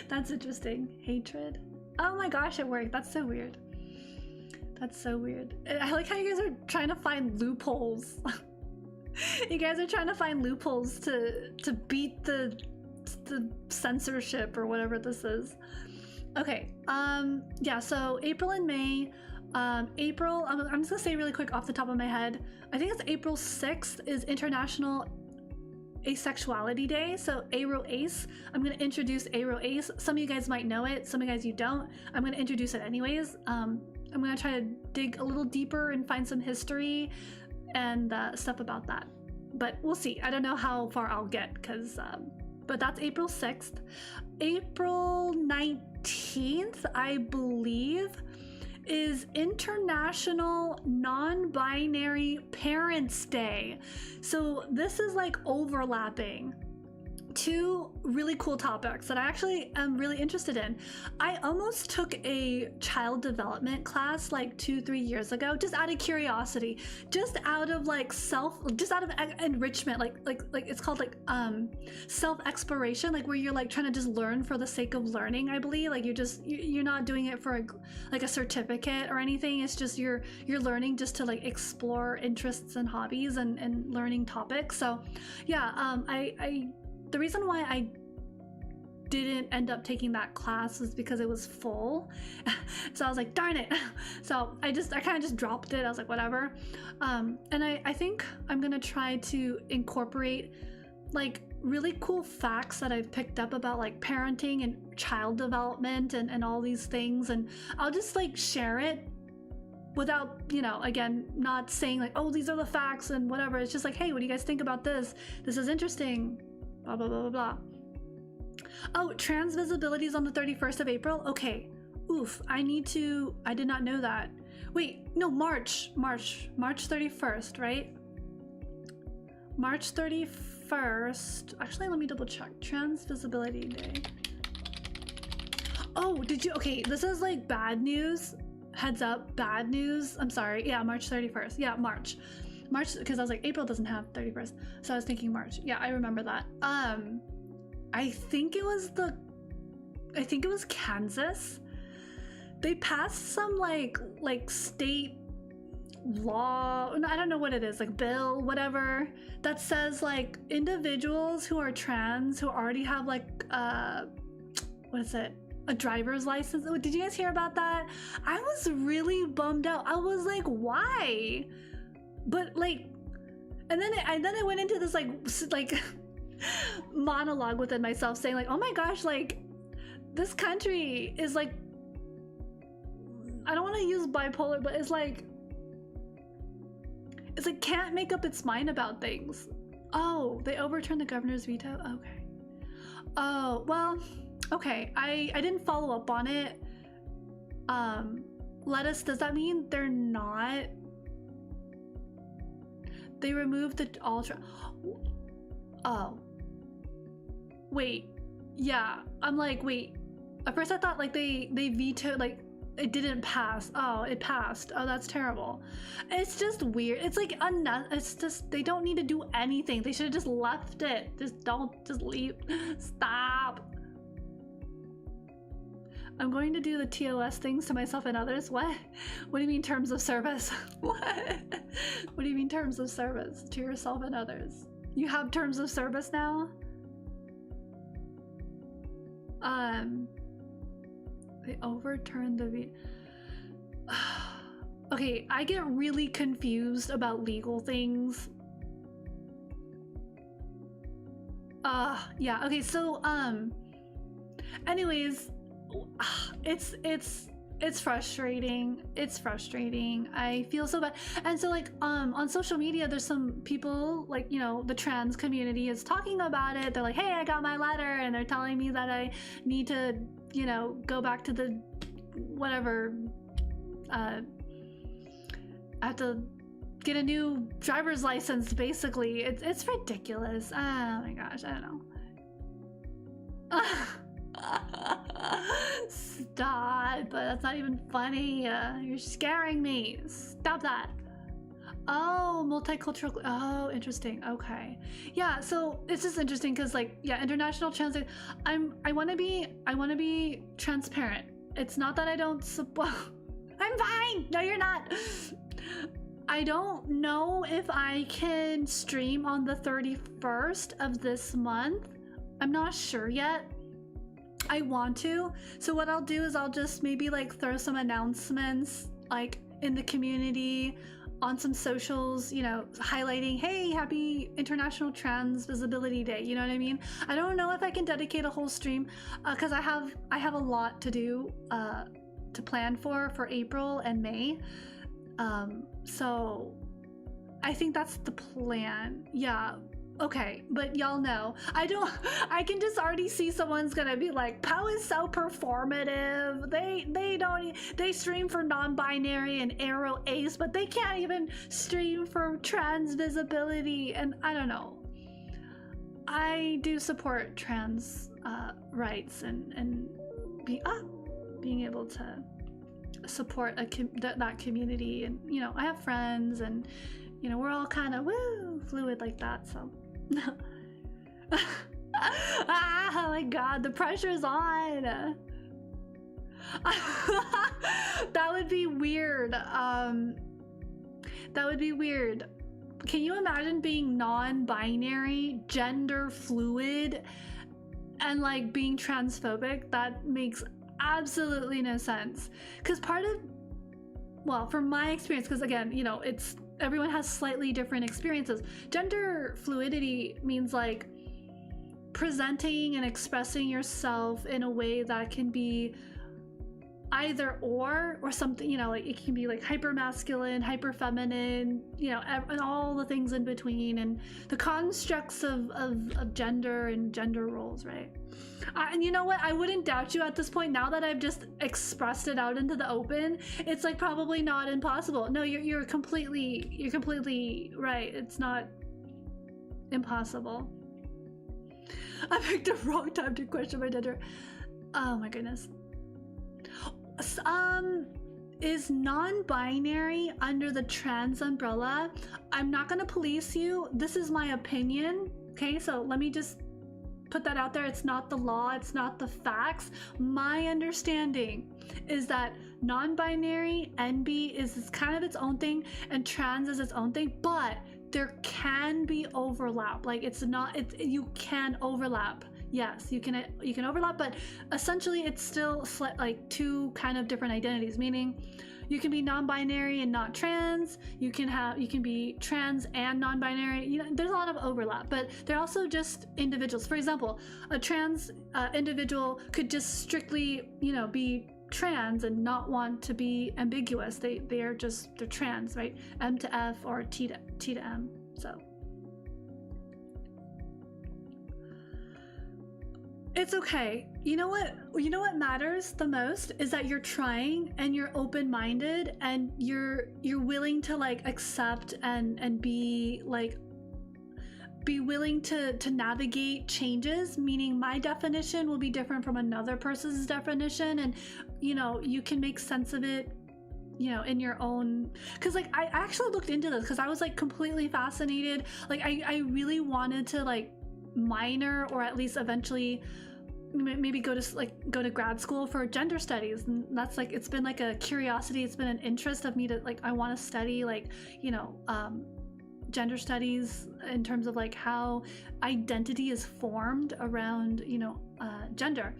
That's interesting. Hatred. Oh my gosh, it worked. That's so weird. That's so weird. I like how you guys are trying to find loopholes. You guys are trying to find loopholes to beat the censorship or whatever this is. Okay. Yeah, so April and May. April, I'm just gonna say really quick off the top of my head. I think it's April 6th is International Asexuality Day, so Aro-Ace. I'm going to introduce Aro-Ace. Some of you guys might know it, some of you guys you don't. I'm going to introduce it anyways. I'm going to try to dig a little deeper and find some history and stuff about that. But we'll see. I don't know how far I'll get because, but that's April 6th. April 19th, I believe, is International Non-Binary Parents Day. So this is like overlapping two really cool topics that I actually am really interested in. I almost took a child development class like 2-3 years ago, just out of curiosity, just out of like just out of enrichment, like it's called like self-exploration, like where you're like trying to just learn for the sake of learning. I believe like you're not doing it for like a certificate or anything. It's just you're learning just to like explore interests and hobbies and learning topics. So yeah, the reason why I didn't end up taking that class was because it was full. So I was like, darn it. So I kind of just dropped it. I was like, whatever. And I think I'm gonna try to incorporate like really cool facts that I've picked up about like parenting and child development and all these things. And I'll just like share it without, you know, again, not saying like, oh, these are the facts and whatever. It's just like, hey, what do you guys think about this? This is interesting. Blah, blah, blah, blah, blah. Oh, trans visibility is on the 31st of April? Okay. Oof, I did not know that. Wait, no, March 31st, right? March 31st. Actually, let me double check. Trans Visibility Day. Oh, okay, this is like bad news. Heads up, bad news. I'm sorry. Yeah, March 31st. Yeah, March, because I was like, April doesn't have 31st, so I was thinking March. Yeah, I remember that. I think it was Kansas. They passed some like state law, I don't know what it is, like bill, whatever, that says like individuals who are trans who already have like what is it, a driver's license. Oh, did you guys hear about that? I was really bummed out. I was like, why? But like, and then I went into this like monologue within myself saying like, oh my gosh, like this country is like, I don't want to use bipolar, but it's like can't make up its mind about things. Oh, they overturned the governor's veto? Okay. Oh, well, okay. I didn't follow up on it. Does that mean they're not? They removed the ultra. Oh. Wait. Yeah. I'm like, wait. At first I thought like they vetoed, like it didn't pass. Oh, it passed. Oh, that's terrible. It's just weird. It's like it's just, they don't need to do anything. They should have just left it. Just leave. Stop. I'm going to do the TOS things to myself and others. What? What do you mean terms of service? What? What do you mean terms of service to yourself and others? You have terms of service now? They overturned the okay, I get really confused about legal things. Yeah, okay, so anyways, it's frustrating. It's frustrating. I feel so bad. And so like on social media there's some people, like, you know, the trans community is talking about it. They're like, hey, I got my letter, and they're telling me that I need to, you know, go back to the whatever, I have to get a new driver's license, basically. It's ridiculous. Oh my gosh, I don't know. Stop, but that's not even funny. You're scaring me. Stop that. Oh, multicultural. Oh, interesting. Okay. Yeah, so it's just interesting because like, yeah, international trans, I want to be transparent. It's not that I don't support. I'm fine. No, you're not. I don't know if I can stream on the 31st of this month. I'm not sure yet. I want to. So what I'll do is I'll just maybe like throw some announcements like in the community, on some socials, you know, highlighting, hey, happy International Trans Visibility Day. You know what I mean? I don't know if I can dedicate a whole stream because I have a lot to do to plan for April and May. So I think that's the plan. Yeah. Okay, but y'all know I can just already see someone's gonna be like, Poe is so performative. They stream for non-binary and Arrow Ace, but they can't even stream for trans visibility. And I don't know. I do support trans rights and being able to support that community. And you know, I have friends, and you know, we're all kind of fluid like that. So oh my god, the pressure's on. That would be weird. That would be weird. Can you imagine being non-binary, gender fluid, and like being transphobic? That makes absolutely no sense. Because well, from my experience, because again, you know, everyone has slightly different experiences. Gender fluidity means like presenting and expressing yourself in a way that can be either or something, you know, like it can be like hyper masculine, hyper feminine, you know, and all the things in between, and the constructs of gender and gender roles, right? And you know what? I wouldn't doubt you at this point. Now that I've just expressed it out into the open, it's like probably not impossible. No, you're completely right. It's not impossible. I picked the wrong time to question my gender. Oh my goodness. Is non-binary under the trans umbrella? I'm not gonna police you. This is my opinion. Okay, so let me just put that out there. It's not the law, it's not the facts. My understanding is that non-binary, NB is kind of its own thing, and trans is its own thing, but there can be overlap. Like you can overlap. Yes, you can overlap, but essentially it's still like two kind of different identities, meaning you can be non-binary and not trans. You can be trans and non-binary. You know, there's a lot of overlap, but they're also just individuals. For example, a trans individual could just strictly, you know, be trans and not want to be ambiguous. They're trans, right? M to F or T to M. So it's okay. You know what matters the most is that you're trying and you're open-minded and you're willing to like accept and be willing to navigate changes, meaning my definition will be different from another person's definition, and you know, you can make sense of it, you know, in your own. Because like I actually looked into this because I was like completely fascinated. Like I really wanted to like minor, or at least eventually maybe go to grad school for gender studies, and that's like, it's been like a curiosity, it's been an interest of me to like, I want to study like, you know, gender studies in terms of like how identity is formed around, you know, gender.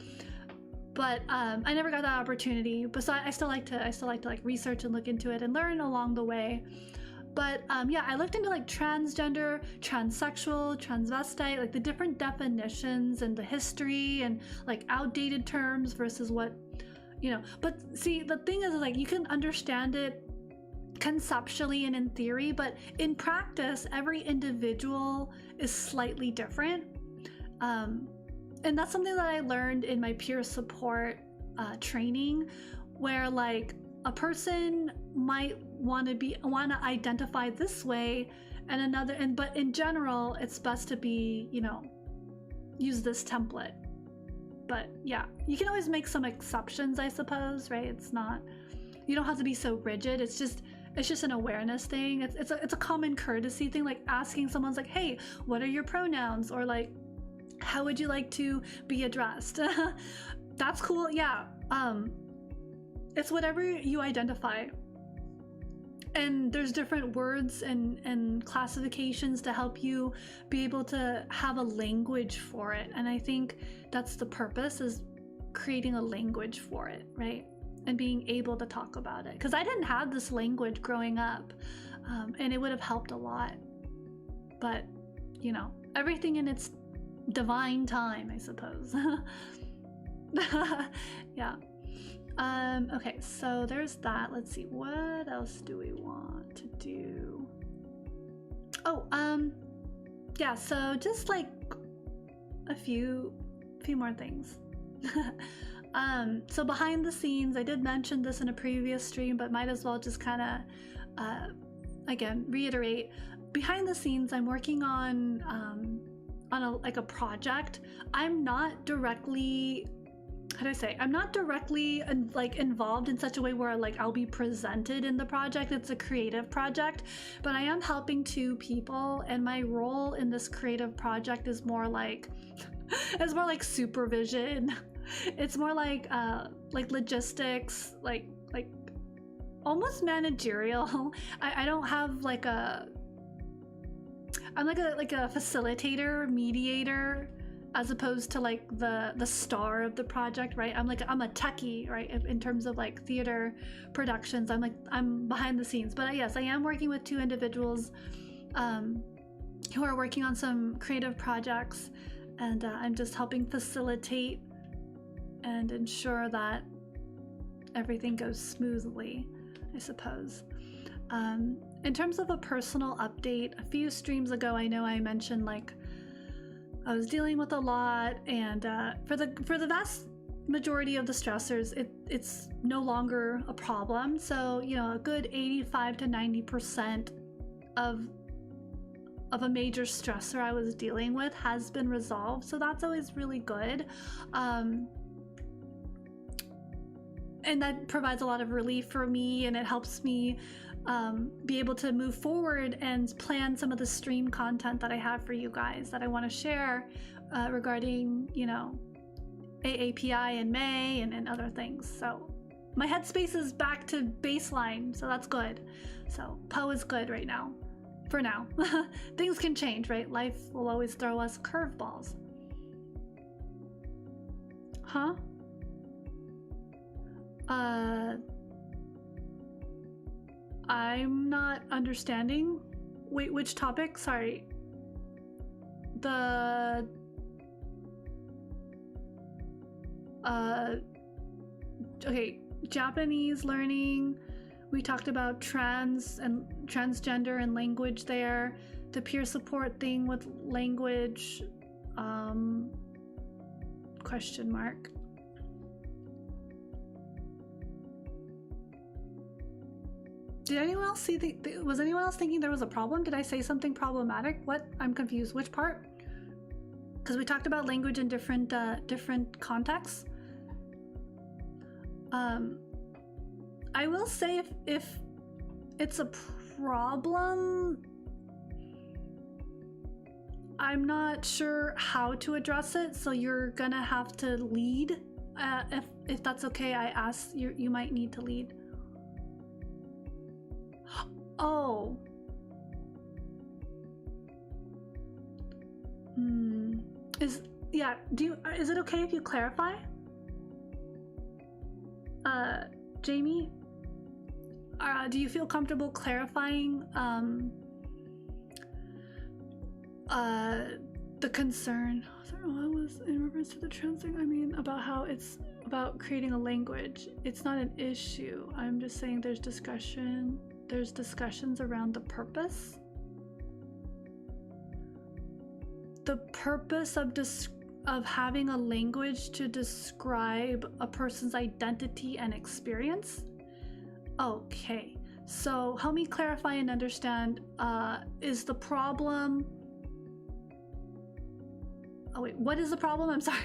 But I never got that opportunity, but so I still like to like research and look into it and learn along the way. But yeah, I looked into like transgender, transsexual, transvestite, like the different definitions and the history and like outdated terms versus what, you know. But see, the thing is like, you can understand it conceptually and in theory, but in practice, every individual is slightly different. And that's something that I learned in my peer support training, where like a person might want to identify this way, and another, but in general, it's best to be, you know, use this template. But yeah, you can always make some exceptions, I suppose, right? It's not, you don't have to be so rigid. It's just an awareness thing. It's a common courtesy thing, like asking someone's like, hey, what are your pronouns? Or like, how would you like to be addressed? That's cool. Yeah. It's whatever you identify. And there's different words and classifications to help you be able to have a language for it. And I think that's the purpose, is creating a language for it, right? And being able to talk about it. Because I didn't have this language growing up, and it would have helped a lot. But, you know, everything in its divine time, I suppose. Yeah. Okay, so there's that. Let's see, what else do we want to do? Oh, yeah, so just like a few more things. So behind the scenes, I did mention this in a previous stream, but might as well just kind of again reiterate. Behind the scenes, I'm working on a project. I'm not directly, how do I say? I'm not directly like involved in such a way where like I'll be presented in the project. It's a creative project, but I am helping two people, and my role in this creative project is more like it's more like supervision. It's more like logistics, like almost managerial. I don't have like a, I'm like a facilitator, mediator, as opposed to like the star of the project, right? I'm a techie, right? In terms of like theater productions, I'm behind the scenes. But yes, I am working with two individuals who are working on some creative projects, and I'm just helping facilitate and ensure that everything goes smoothly, I suppose. In terms of a personal update, a few streams ago, I know I mentioned like I was dealing with a lot, and for the vast majority of the stressors, it's no longer a problem. So, you know, a good 85 to 90% of a major stressor I was dealing with has been resolved. So that's always really good. And that provides a lot of relief for me, and it helps me be able to move forward and plan some of the stream content that I have for you guys that I want to share regarding, you know, AAPI in May and other things. So my headspace is back to baseline, so that's good. So Poe is good right now, for now. Things can change, right? Life will always throw us curveballs. Huh? I'm not understanding. Wait, which topic? Sorry. Okay, Japanese learning. We talked about transgender and language there. The peer support thing with language, question mark. Did anyone else see was anyone else thinking there was a problem? Did I say something problematic? What? I'm confused. Which part? Because we talked about language in different contexts. I will say if it's a problem, I'm not sure how to address it, so you're gonna have to lead. If that's okay, I ask you might need to lead. Oh. Is it okay if you clarify? Jamie? Do you feel comfortable clarifying the concern? What was in reference to the trans thing? I mean, about how it's about creating a language. It's not an issue. I'm just saying there's discussions around the purpose. The purpose of having a language to describe a person's identity and experience. Okay, so help me clarify and understand. Is the problem? Oh wait, what is the problem? I'm sorry.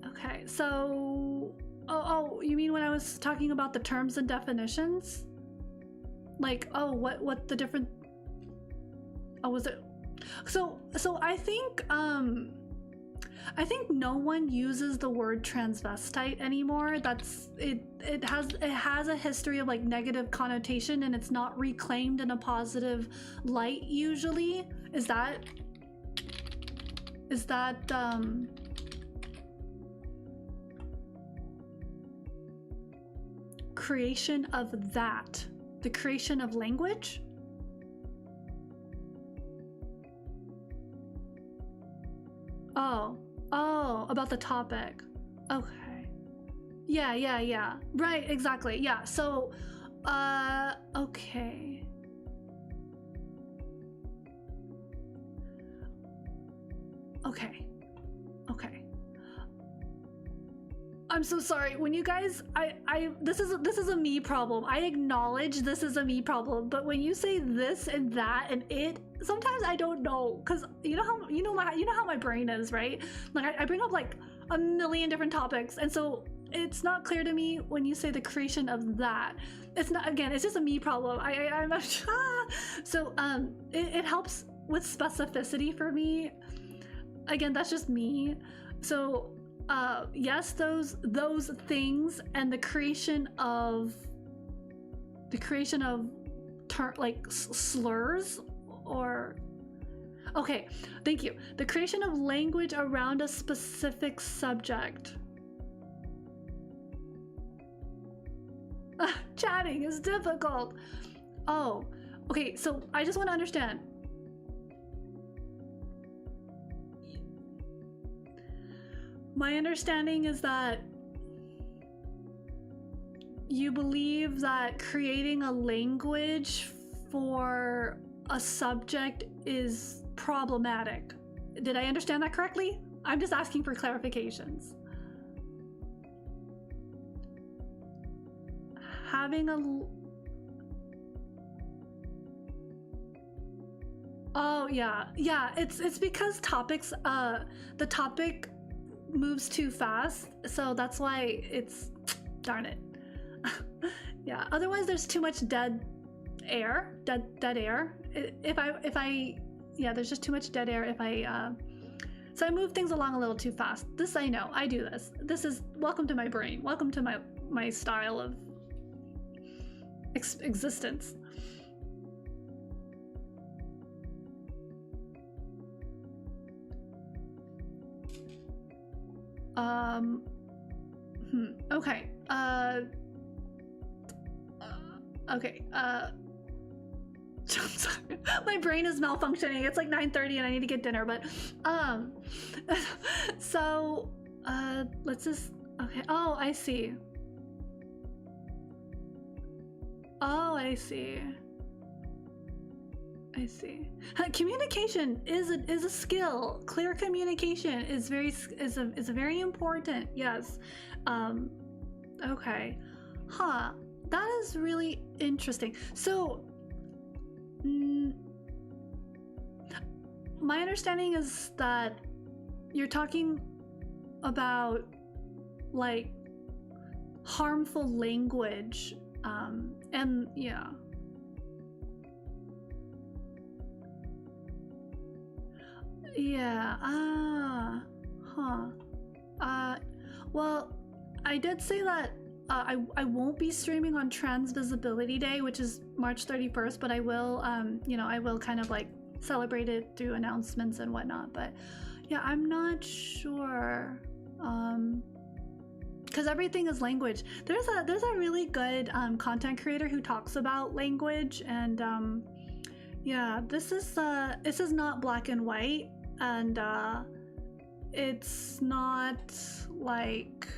Okay, so oh, you mean when I was talking about the terms and definitions? Like, oh, what the different? Oh, was it? So I think no one uses the word transvestite anymore. That's it. It has a history of like negative connotation, and it's not reclaimed in a positive light usually. Is that creation of the creation of language? Oh, about the topic. Okay. Yeah. Right, exactly. Yeah. So, okay. Okay. Okay. I'm so sorry. When you guys, this is a me problem. I acknowledge this is a me problem, but when you say this and that and it, sometimes I don't know, because you know how my brain is, right? Like I bring up like a million different topics, and so it's not clear to me when you say the creation of that. It's not, again, it's just a me problem. I'm so it helps with specificity for me. Again, that's just me. So yes, those things and the creation of like slurs, or okay, thank you. The creation of language around a specific subject. Chatting is difficult. Oh, okay, so I just want to understand. My understanding is that you believe that creating a language for a subject is problematic. Did I understand that correctly? I'm just asking for clarifications. Having a... Oh, yeah. Yeah, it's because topics, the topic moves too fast, so that's why it's... Darn it. Yeah, otherwise there's too much dead air. Dead air. If I... Yeah, there's just too much dead air if I... So I move things along a little too fast. This I know. I do this. This is... Welcome to my brain. Welcome to my style of existence. Okay. Okay. I'm sorry. My brain is malfunctioning. It's like 9:30 and I need to get dinner, but so let's just... Okay. Oh, I see. Oh, I see. I see. Communication is a skill. Clear communication is very important. Yes. Okay. Huh. That is really interesting. So, my understanding is that you're talking about like harmful language, and yeah. Yeah, well, I did say that I won't be streaming on Trans Visibility Day, which is March 31st, but I will, you know, I will kind of like celebrate it through announcements and whatnot, but yeah, I'm not sure, because everything is language. There's a really good content creator who talks about language, and yeah, this is not black and white, and it's not like,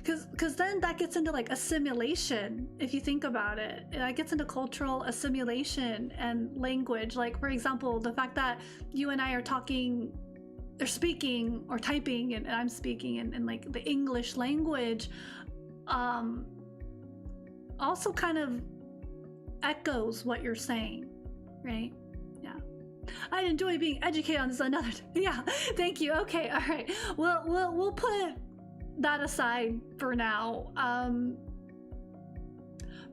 because then that gets into like assimilation. If you think about it, that gets into cultural assimilation and language. Like, for example, the fact that you and I are talking or speaking or typing, and I'm speaking in like the English language, also kind of echoes what you're saying, right? Yeah, I enjoy being educated on this another yeah, thank you. Okay, all right, we'll put that aside for now.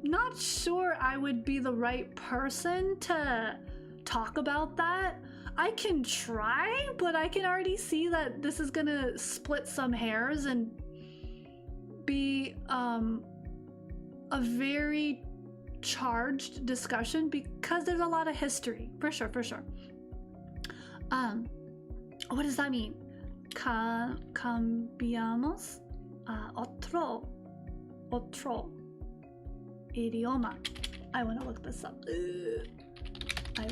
Not sure I would be the right person to talk about that. I can try, but I can already see that this is gonna split some hairs and be a very charged discussion, because there's a lot of history, for sure. What does that mean? Cambiamos otro idioma. I want to look this up. I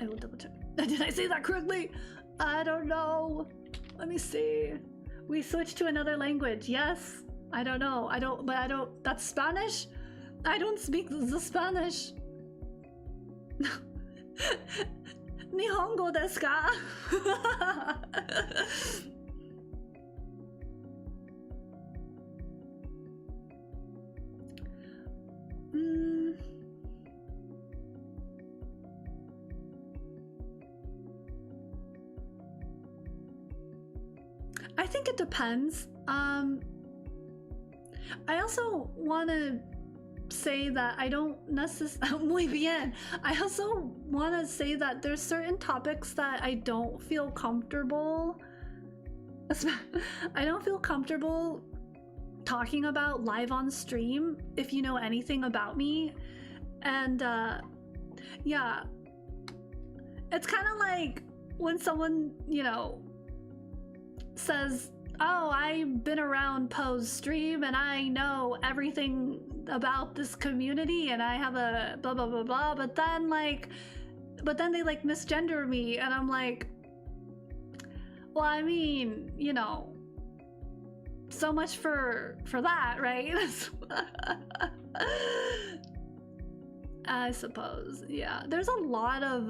will double check. Did I say that correctly? I don't know. Let me see. We switched to another language. Yes. I don't know. That's Spanish? I don't speak the Spanish. Nihongo desu ka? I think it depends. I also want to say that I don't necessarily muy bien. I also want to say that there's certain topics that I don't feel comfortable. I don't feel comfortable talking about live on stream if you know anything about me. And yeah, it's kind of like when someone, you know, says, oh, I've been around Poe's stream and I know everything about this community and I have a blah blah blah blah, but then they like misgender me and I'm like, well, I mean, you know, so much for that, right? I suppose, yeah. There's a lot of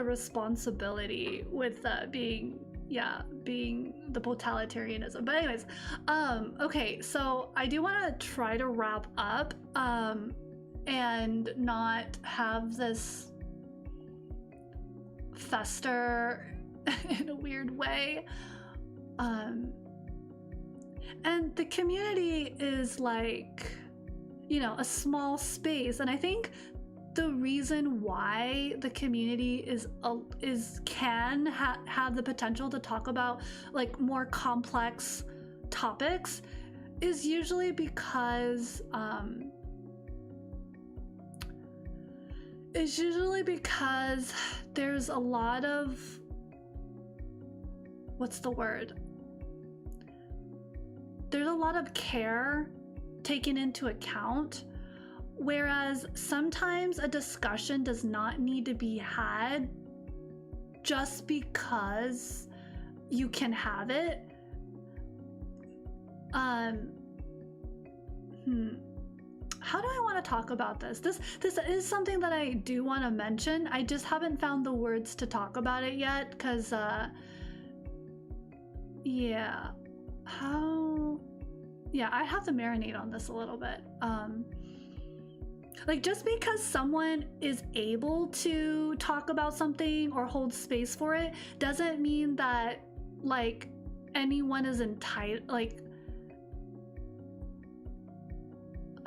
responsibility with being the totalitarianism. But anyways, okay, so I do want to try to wrap up and not have this fester in a weird way. And the community is like, you know, a small space, and I think the reason why the community can have the potential to talk about like more complex topics is usually because there's a lot of, what's the word? There's a lot of care taken into account. Whereas sometimes a discussion does not need to be had just because you can have it. How do I want to talk about this? This is something that I do want to mention. I just haven't found the words to talk about it yet because yeah. I have to marinate on this a little bit. Like, just because someone is able to talk about something or hold space for it doesn't mean that like anyone is entitled. Like,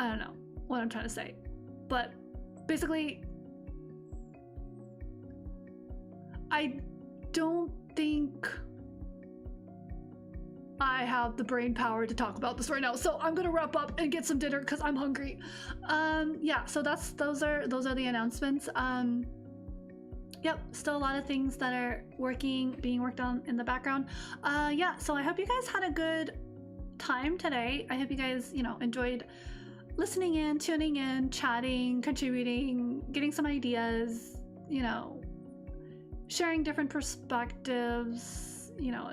I don't know what I'm trying to say, but basically I don't think I have the brain power to talk about this right now, so I'm gonna wrap up and get some dinner because I'm hungry. Yeah, so those are the announcements. Yep, still a lot of things that are being worked on in the background. Yeah, so I hope you guys had a good time today. I hope you guys, you know, enjoyed listening in, tuning in, chatting, contributing, getting some ideas, you know, sharing different perspectives, you know,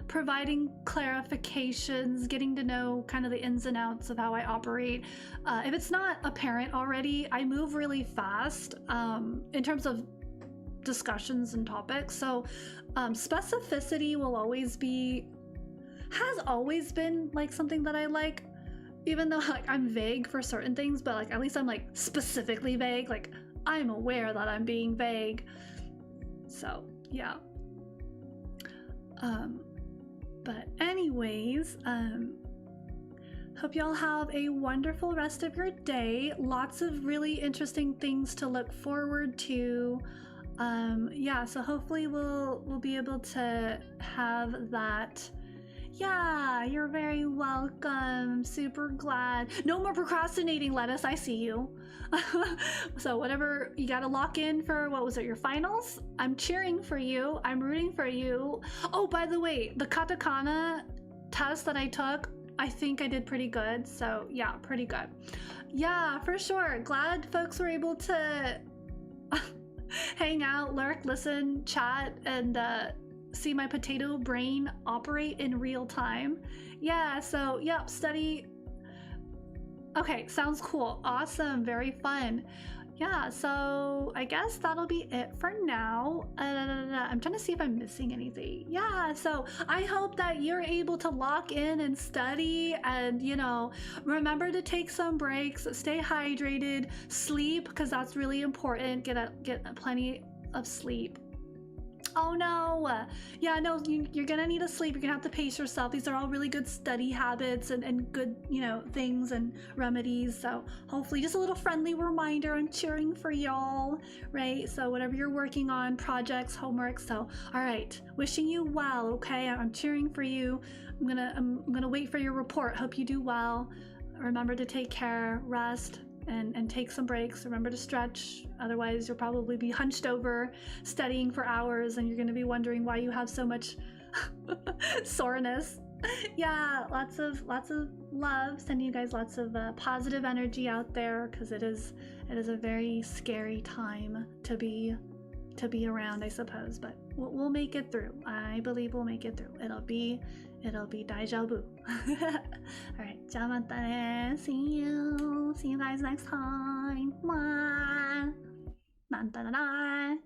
providing clarifications, getting to know kind of the ins and outs of how I operate. If it's not apparent already, I move really fast in terms of discussions and topics. So specificity has always been like something that I like, even though like I'm vague for certain things, but like at least I'm like specifically vague. Like I'm aware that I'm being vague. So yeah. But anyways, hope y'all have a wonderful rest of your day. Lots of really interesting things to look forward to. Yeah, so hopefully we'll be able to have that. Yeah, you're very welcome. Super glad. No more procrastinating, Lettuce. I see you. So whatever you gotta lock in for, what was it, your finals? I'm cheering for you. I'm rooting for you. Oh, by the way, the katakana test that I took, I think I did pretty good. So yeah, pretty good. Yeah, for sure. Glad folks were able to hang out, lurk, listen, chat, and see my potato brain operate in real time. Yeah, so yep, study. Okay, sounds cool. Awesome, very fun. yeah, so I guess that'll be it for now. I'm trying to see if I'm missing anything. Yeah, so I hope that you're able to lock in and study and, you know, remember to take some breaks, stay hydrated, sleep, because that's really important. Get plenty of sleep. Oh no, yeah, no, you're gonna need to sleep. You're gonna have to pace yourself. These are all really good study habits and good, you know, things and remedies. So hopefully just a little friendly reminder. I'm cheering for y'all, right? So whatever you're working on, projects, homework. So all right, wishing you well. Okay, I'm cheering for you. I'm gonna wait for your report. Hope you do well. Remember to take care, rest, and take some breaks. Remember to stretch, otherwise you'll probably be hunched over studying for hours and you're going to be wondering why you have so much soreness. Yeah, lots of love, sending you guys lots of positive energy out there, because it is a very scary time to be around, I suppose, but we'll make it through. I believe we'll make it through. It'll be daijoubu. All right, じゃあまたね. See you guys next time. Mwah. なんたらら